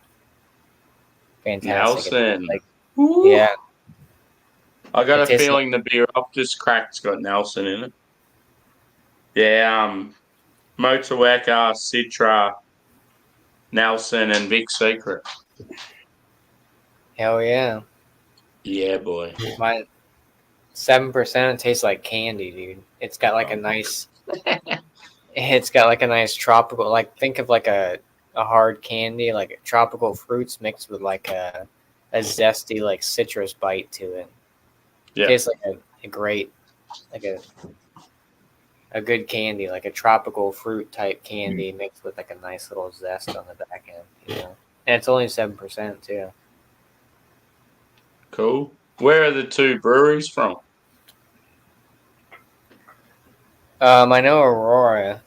fantastic. Nelson. Like, yeah, I got It a tastes feeling the beer I've just cracked's got Nelson in it. Yeah, Motueka, Citra, Nelson, and Vic Secret. hell yeah. Yeah, boy. My 7% tastes like candy, dude. It's got like a nice. It's got like a nice tropical, like think of like a hard candy, like tropical fruits mixed with like a zesty like citrus bite to it. Yeah. Tastes like a great, like a good candy, like a tropical fruit type candy mixed with like a nice little zest on the back end, you know. And it's only 7% too. Cool. Where are the two breweries from? I know Aurora,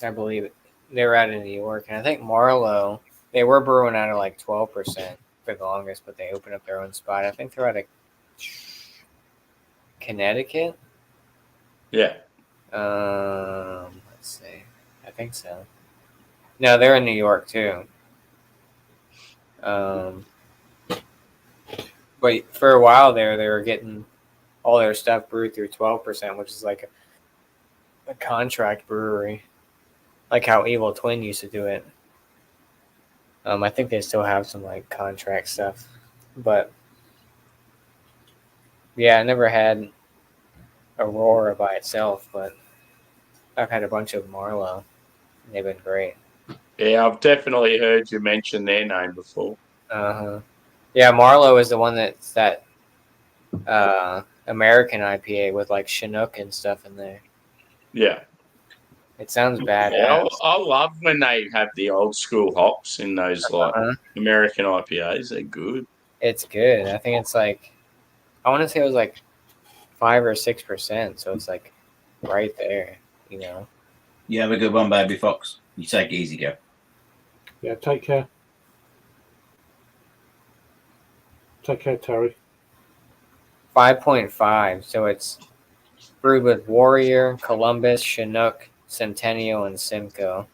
I believe they were out of New York, and I think Marlowe, they were brewing out of like 12% for the longest, but they opened up their own spot. I think they're out of Connecticut. Yeah. Let's see. I think so. No, they're in New York too. But for a while there, they were getting all their stuff brewed through 12%, which is like a contract brewery, like how Evil Twin used to do it. I think they still have some like contract stuff, but yeah, I never had Aurora by itself, but I've had a bunch of Marlowe. They've been great. Yeah, I've definitely heard you mention their name before. Yeah, Marlowe is the one that's that American IPA with like Chinook and stuff in there. Yeah. It sounds bad. Yeah, I love when they have the old school hops in those like American IPAs. They're good. It's good. I think it's like, I want to say it was like 5 or 6%. So it's like right there, you know. You have a good one, baby fox. You take it easy, go. Yeah, take care. Take care, Terry. 5.5. So it's brewed with Warrior, Columbus, Chinook, Centennial, and Simcoe.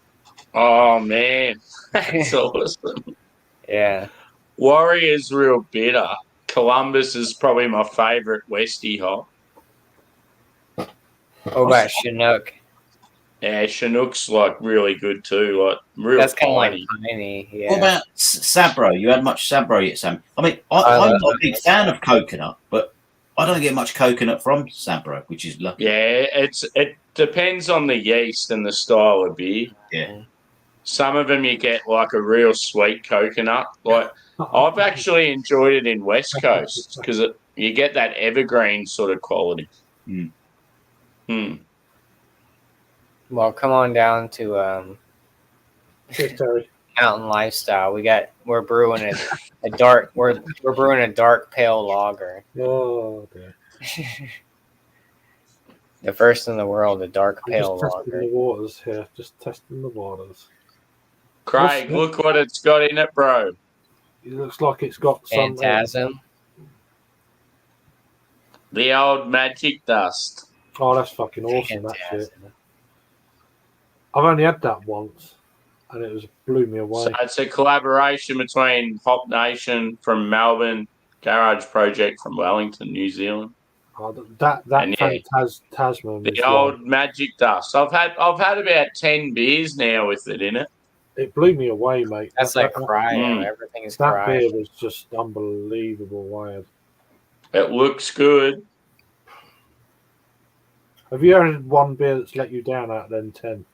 Oh man, that's awesome. Yeah. Warrior's real bitter. Columbus is probably my favorite Westie hop. What about Chinook? Yeah, Chinook's like really good too. Like real. That's kind of like piney. piney. Yeah. What about Sabro? You had much Sabro yet, Sam? I mean, I'm not a big fan of coconut, but I don't get much coconut from Sabro, which is lucky. Yeah, it depends on the yeast and the style of beer. Yeah. Some of them you get like a real sweet coconut. Like I've actually enjoyed it in West Coast because you get that evergreen sort of quality. Well, come on down to Mountain Lifestyle. We're brewing a dark. We're brewing a dark pale lager. Oh, okay. The first in the world, a dark I'm pale just testing lager. the waters here. Just testing the waters. Craig, look what it's got in it, bro. It looks like it's got some. Phantasm. The old magic dust. Oh, that's fucking awesome. That shit. I've only had that once, and it blew me away. So it's a collaboration between Hop Nation from Melbourne, Garage Project from Wellington, New Zealand. Oh, that Tasman. The old magic dust. I've had about 10 beers now with it in it. It blew me away, mate. That's like cryo. Everything is that cryo. beer was just unbelievable. Wired. It looks good. Have you ever had one beer that's let you down out of them 10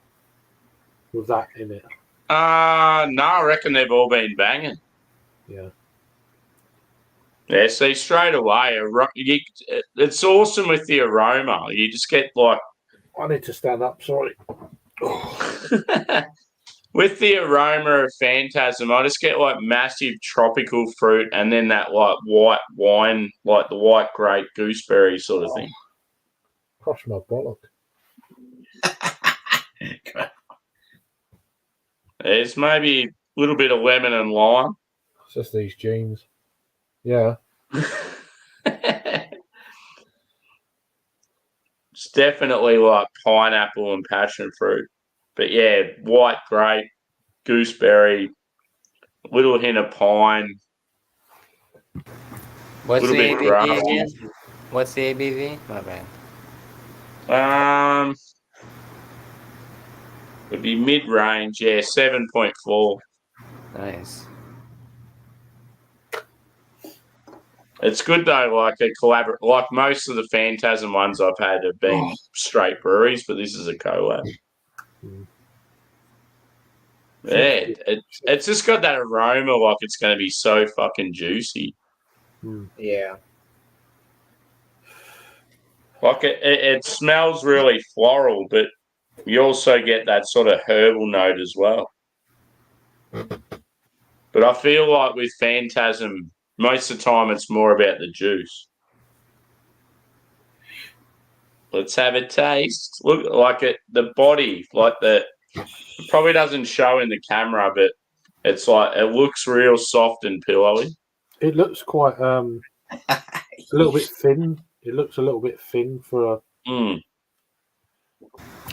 with that in it? No, I reckon they've all been banging. Yeah. Yeah, see, straight away, it's awesome with the aroma. You just get like... I need to stand up, sorry. With the aroma of Phantasm, I just get like massive tropical fruit and then that like white wine, like the white grape gooseberry sort of thing. Crush my bollock. There's maybe a little bit of lemon and lime. It's just these jeans. Yeah. It's definitely like pineapple and passion fruit. But yeah, white grape, gooseberry, little hint of pine. What's the Little bit ABV grassy. again? What's the ABV? My bad. It'd be mid-range, yeah, 7.4. Nice. It's good though, like like most of the Phantasm ones I've had have been straight breweries, but this is a collab. Yeah, it's just got that aroma like it's going to be so fucking juicy. Yeah. Like it smells really floral, but you also get that sort of herbal note as well. But I feel like with Phantasm, most of the time it's more about the juice. Let's have a taste. Look, like the body, it probably doesn't show in the camera, but it's like it looks real soft and pillowy. It looks quite a little bit thin. It looks a little bit thin for a.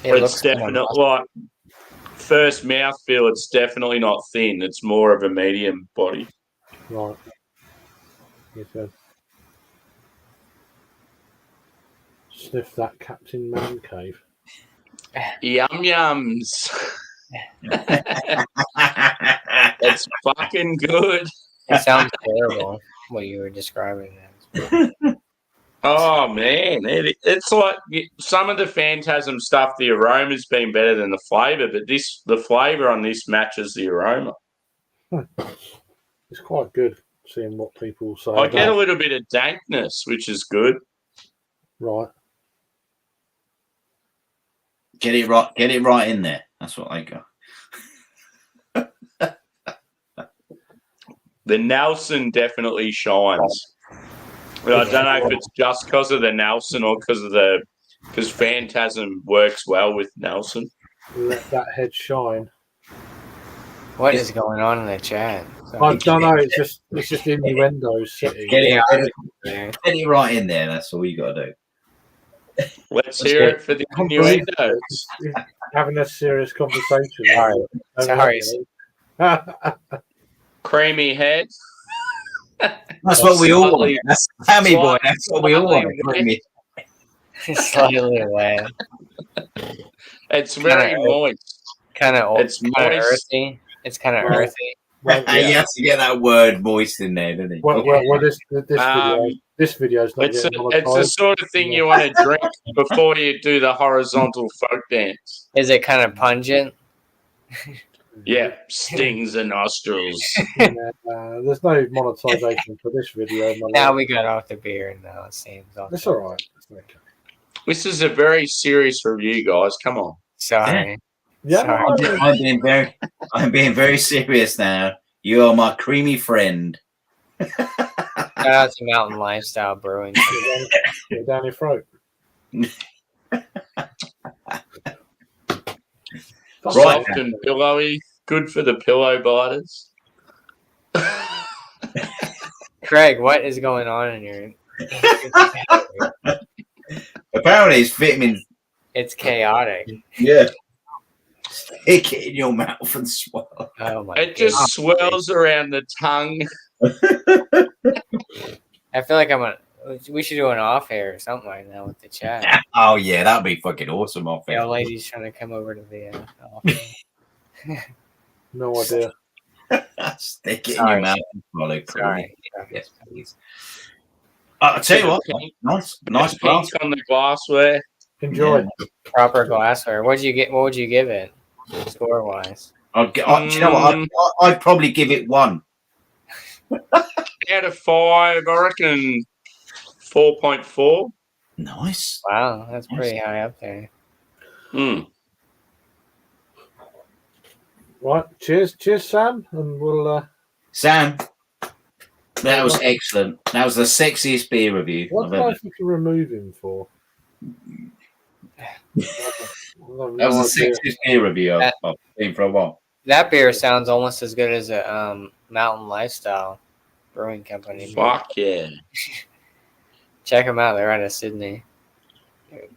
It's definitely like first mouthfeel. It's definitely not thin. It's more of a medium body. Right. Yes, sir. Sniff that Captain Man Cave. Yum yums. It's fucking good. It sounds terrible what you were describing. Oh man, it's like some of the Phantasm stuff. The aroma's been better than the flavour, but the flavour on this matches the aroma. It's quite good seeing what people say. I get a little bit of dankness, which is good. Right. Get it right in there. That's what I got. The Nelson definitely shines. But I don't know if it's just because of the Nelson or because Phantasm works well with Nelson. Let that head shine. What is going on in the chat? I don't know. It's just innuendos sitting. Get it right in there. That's all you got to do. Let's hear it for the innuendos. Having a serious conversation. Sorry. Creamy head. That's what we all want. That's Sammy boy. That's what we all want. Slightly wet. It's very moist. Kind of It's moist. earthy. It's kind of earthy. Well, yeah. You have to get that word moist in there, doesn't it? Well, this video is not It's the sort of thing you want to drink before you do the horizontal folk dance. Is it kind of pungent? Yeah, stings the nostrils. There's no monetization for this video. Now we got off the beer. Now it seems. That's all right. Okay. This is a very serious review, guys. Come on. Sorry. Yeah, Sorry. I'm being very serious now. You are my creamy friend. Shout out to Mountain Lifestyle Brewing. Get down your throat. Soft and pillowy. Good for the pillow biters. Craig, what is going on in your... Apparently it's vitamin. It's chaotic. Yeah. Stick it in your mouth and swallow. Oh my It just swirls around the tongue. I feel like we should do an off air or something like that with the chat. Oh yeah, that'd be fucking awesome off The old lady's trying to come over to the off air. No idea. Stick it in your mouth and swallow. Sorry. Yes, please. I'll tell you what. Nice Pink glass. on the glassware. Enjoy. Proper glassware. What would you give it, score wise? Do you know what? I'd probably give it 1. Out of 5, I reckon 4.4. Nice. Wow, that's pretty high up there. Right. Cheers, Sam, and we'll. Sam, that was excellent. That was the sexiest beer review. What do I think to remove him for? That was the sexiest beer review I've seen for a while. That beer sounds almost as good as a Mountain Lifestyle Brewing Company. Fuck yeah. Check them out. They're out of Sydney.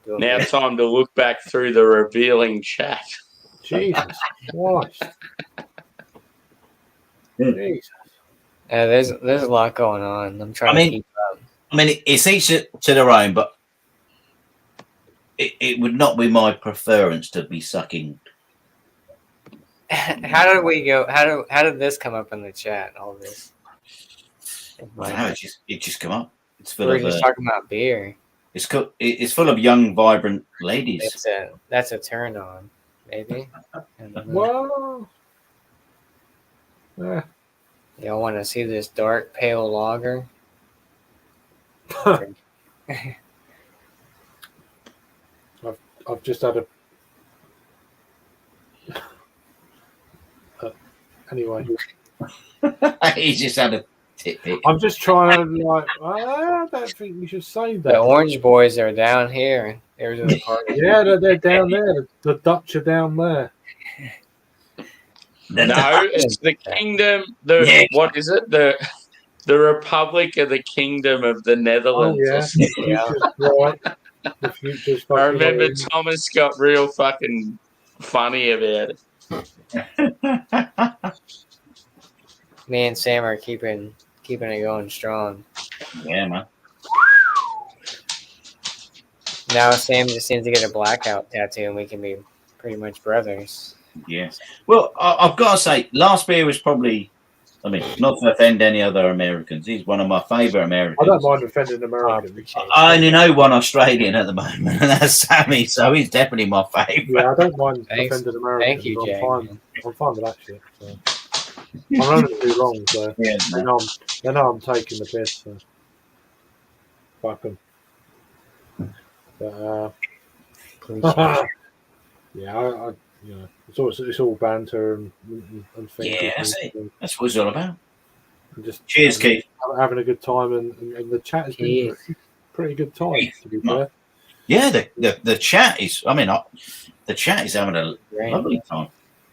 Now time to look back through the revealing chat. Jesus Christ. Jesus. There's a lot going on. I'm trying to keep up. I mean, it's each to their own, but it would not be my preference to be sucking. How did we go? How did this come up in the chat? All this. No, it just come up. It's full We're of. just talking about beer. It's full of young, vibrant ladies. That's a turn on, maybe. Well, yeah. Y'all want to see this dark, pale lager? I've just had a. Anyway, He's just had a titpick. I'm just trying to I don't think we should say that. The Orange Boys are down here. There's the party. Yeah, they're down there. The Dutch are down there. No, it's the kingdom. What is it? The Republic of the Kingdom of the Netherlands. Oh, yeah. Right. The future's fucking I remember right. Thomas got real fucking funny about it. Me and Sam are keeping it going strong. Yeah, man. Now Sam just seems to get a blackout tattoo, and we can be pretty much brothers. Yeah. Well, I've got to say, last beer was probably. I mean, not to offend any other Americans. He's one of my favourite Americans. I don't mind offending Americans. I only know one Australian at the moment, and that's Sammy. So he's definitely my favourite. Yeah, I don't mind offending Americans. Thank you, Jay. I'm fine with that shit. So. I'm running too long, so Yeah, they know I'm taking the piss. So. Fuck them. But, yeah, I you know, it's all banter and things. Yeah, that's it. That's what it's all about. Just Cheers, Keith. Having a good time, and the chat has been pretty good time. To be fair. Yeah, the chat is. I mean, the chat is having a lovely time.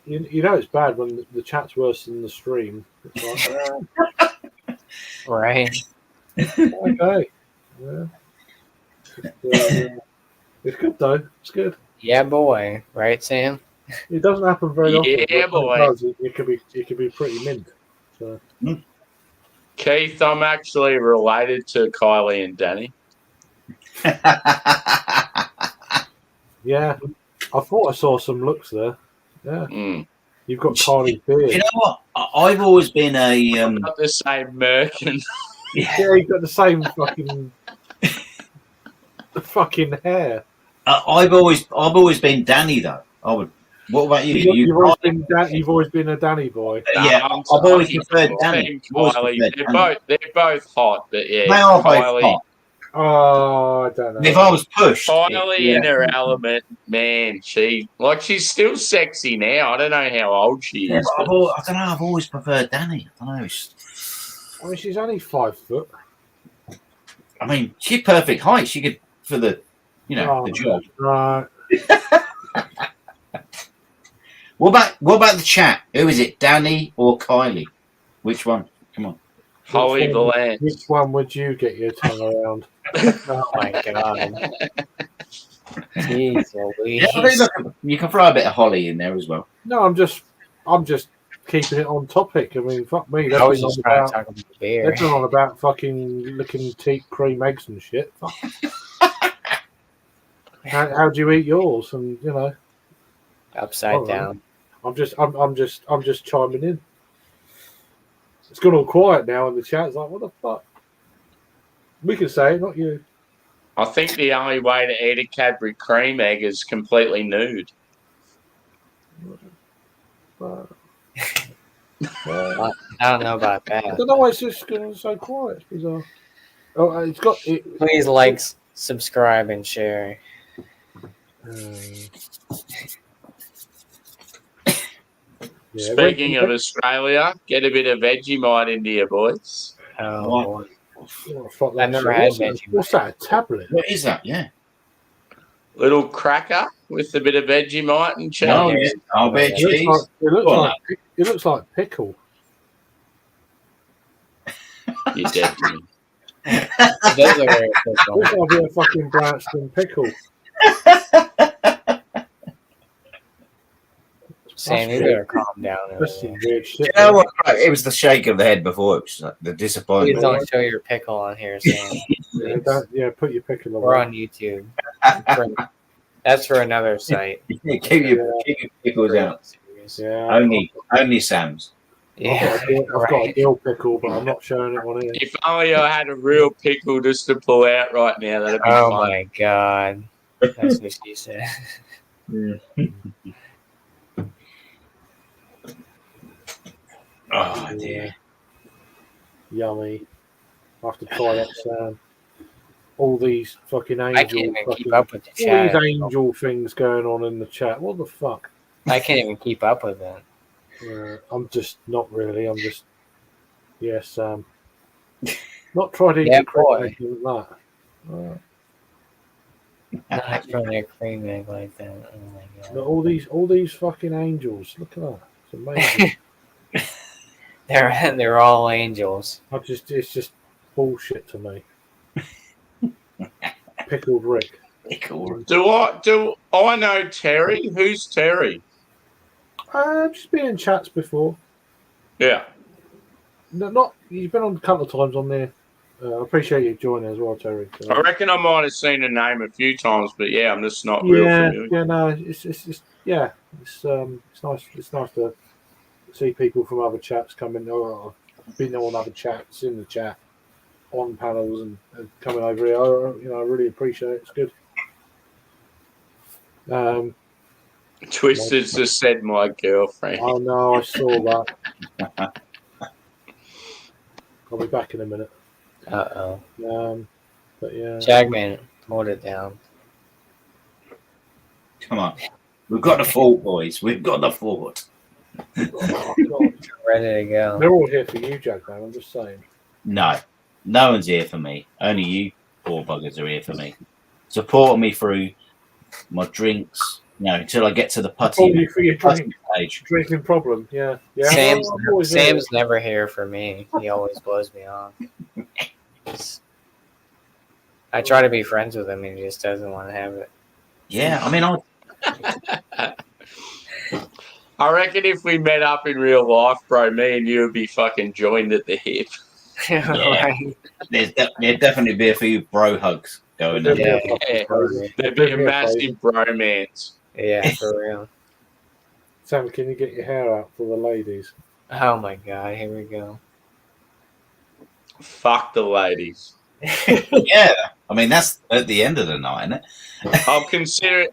You know, it's bad when the chat's worse than the stream. It's like, Right. okay. Yeah. It's good though. It's good. Yeah, boy. Right, Sam? It doesn't happen very often. Yeah, but when boy. it does, it could be pretty mint. So. Keith, I'm actually related to Kylie and Danny. Yeah, I thought I saw some looks there. Yeah, you've got Kylie's beard. You know what? I've always been a. Got the same merkin. Yeah, you've got the same fucking hair. I've always been Danny though. I would. What about you? You've always been a Danny boy. Yeah, I've always preferred Danny. Kylie. They're both hot, but yeah, They are both Kylie. hot. Oh, I don't know. If I was pushed, Kylie in her element, man, she's still sexy now. I don't know how old she is. I don't know. I've always preferred Danny. I don't know. I mean, she's only 5 foot. I mean, she's perfect height. She could for the, the job. Right. What about the chat? Who is it, Danny or Kylie? Which one? Come on. Holly Valance. Which one would you get your tongue around? Oh my god. Jeez Louise. Yeah, you can throw a bit of Holly in there as well. No, I'm just keeping it on topic. I mean, fuck me. I was just trying to talk about beer. They're on about fucking looking teat cream eggs and shit. Fuck. How do you eat yours? And Upside down. I'm just chiming in. It's gone all quiet now in the chat. It's like, what the fuck? We can say it, not you. I think the only way to eat a Cadbury cream egg is completely nude. I don't know about that. I don't know why it's just going so quiet. It's bizarre. Oh, it's got it. Please like, subscribe, and share. Yeah, Speaking of Australia, get a bit of Vegemite into your boys. Oh, fuck that I've never shit. had What's that? A tablet? What is that? Yeah. Little cracker with a bit of Vegemite and cheese. Oh, yeah. I'll bet cheese. It looks like pickle. You're dead to me. those are very Looks like a bit of fucking blanched in pickle. Sam, you better calm down. over That's some there. weird shit. You know what? It was the shake of the head before. It was like the Please disappointment. don't show your pickle on here, Sam. Yeah, put your pickle We're away. on YouTube. That's for another site. Keep your pickles out. Yeah, Only Sam's. Yeah, I've got a dill pickle, but I'm not showing it on here. If only I had a real pickle just to pull out right now, that'd be Oh fun. my god. That's what she said. Oh dear. Yummy. I have to try that sound. All these fucking I can't angel, even fucking, keep up with the all chat. these angel things going on in the chat. What the fuck? I can't even keep up with it. I'm just not really. I'm just yes. Not trying to Yeah, integrate boy. anything like that. Not throwing a cream egg like that. Oh my god. But all these fucking angels. Look at that. It's amazing. They're all angels. It's just bullshit to me. Pickled Rick. Do I know Terry? Who's Terry? I've just been in chats before. Yeah. No, not you've been on a couple of times on there. I appreciate you joining as well, Terry. I reckon I might have seen the name a few times, but yeah, I'm just not real familiar. Yeah, no, it's nice. It's nice to see people from other chats come in. I've been on other chats in the chat, on panels and coming over here. I really appreciate it. It's good. Twisted just said my girlfriend. I know, I saw that. I'll be back in a minute. Uh-oh. But yeah. Jagman, hold it down. Come on. We've got the fort, boys. We've got the fort. Oh, God. Ready to go. They're all here for you, Jack, man. I'm just saying. No. No one's here for me. Only you poor buggers are here for me. Supporting me through my drinks, until I get to the putty, Only for your putty stage. drinking problem. Yeah. Sam's, I'm always here. Sam's never here for me. He always blows me off. I try to be friends with him and he just doesn't want to have it. Yeah, I mean, I reckon if we met up in real life, bro, me and you would be fucking joined at the hip. Right. there'd definitely be a few bro hugs going on. Yeah. There'd be a massive bromance. Yeah, for real. Sam, can you get your hair out for the ladies? Oh my god, here we go. Fuck the ladies. Yeah, I mean that's at the end of the night, isn't it?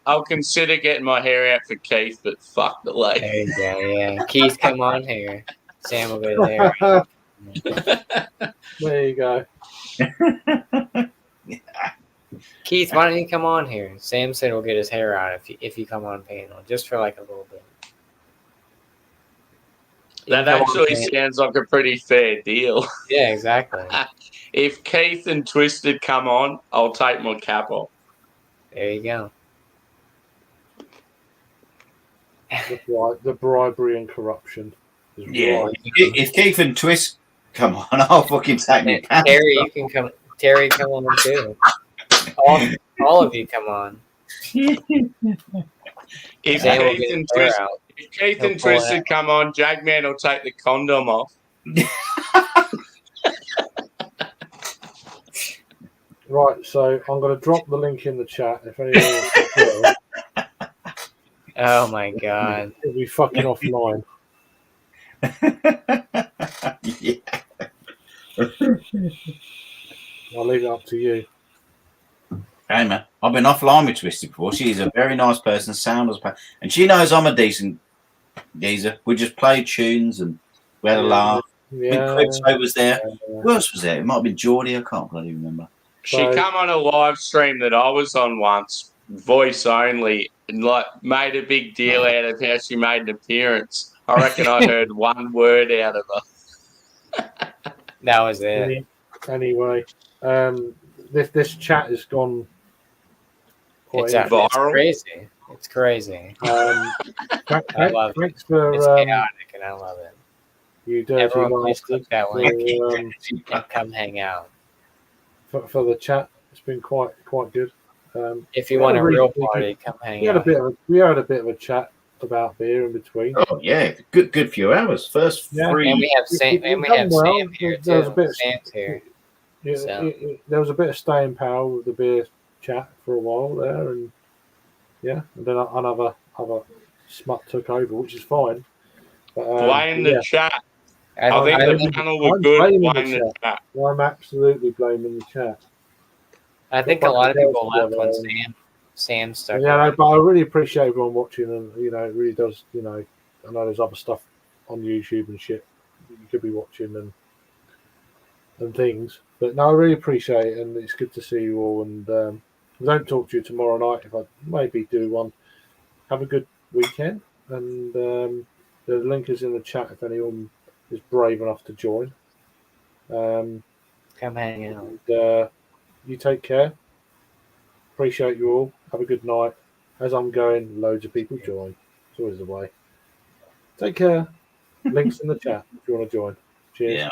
I'll consider getting my hair out for Keith, but fuck the ladies. There you go, yeah. Keith, come on here. Sam will go there. There you go. Keith, why don't you come on here? Sam said we'll get his hair out if you come on panel, just for like a little bit. That Come on, actually man. sounds like a pretty fair deal. Yeah, exactly. If Keith and Twisted come on, I'll take my cap off. There you go. The bribery and corruption. Is Yeah. right. If Keith and Twist come on, I'll fucking take me. Terry, you can come. Terry, come on too. All of you come on. If Sam will Keith get and his hair Twisted, out. if Keith He'll and pull it Twisted out. come on, Jagman will take the condom off. Right, so I'm going to drop the link in the chat. If anyone wants to go, Oh my god. it'll be fucking offline. Yeah. I'll leave it up to you. Hey man, I've been offline with Twisted before. She's a very nice person, sound as and she knows I'm a decent geezer. We just played tunes and we had a laugh. Yeah. Clipso was there. Who else was there? It might have been Geordie. I can't bloody remember. She So- come on a live stream that I was on once, voice only, and like made a big deal out of how she made an appearance. I reckon I heard one word out of her. That was it. Anyway, this chat has gone quite. It's viral. crazy. It's crazy. I love it. Thanks for It's chaotic and I love it. you dirty Everyone please bastard click that link for, and come hang out. for the chat. It's been quite good. If you Yeah, want a really real good. party, come hang We had a out. bit of a chat. about beer in between. Oh yeah, good few hours. First Yeah. three. And we have Sam. And we have Sam here There was a too. bit. Sam's here. Yeah, So. there was a bit of staying power with the beer chat for a while there, and yeah, and then another smut took over, which is fine. But, Blame the chat. I think I'm the panel were I'm good. blaming Blame the the chat. Well, I'm absolutely blaming the chat. I think a lot of people left when Sam started. Yeah, but I really appreciate everyone watching, and it really does. I know there's other stuff on YouTube and shit you could be watching and things, but no, I really appreciate it, and it's good to see you all. And I don't talk to you tomorrow night. If I maybe do one, have a good weekend, and the link is in the chat if anyone is brave enough to join. Come hang out. And, you take care. Appreciate you all. Have a good night. As I'm going, loads of people join. It's always the way. Take care. Links in the chat if you want to join. Cheers. Yeah.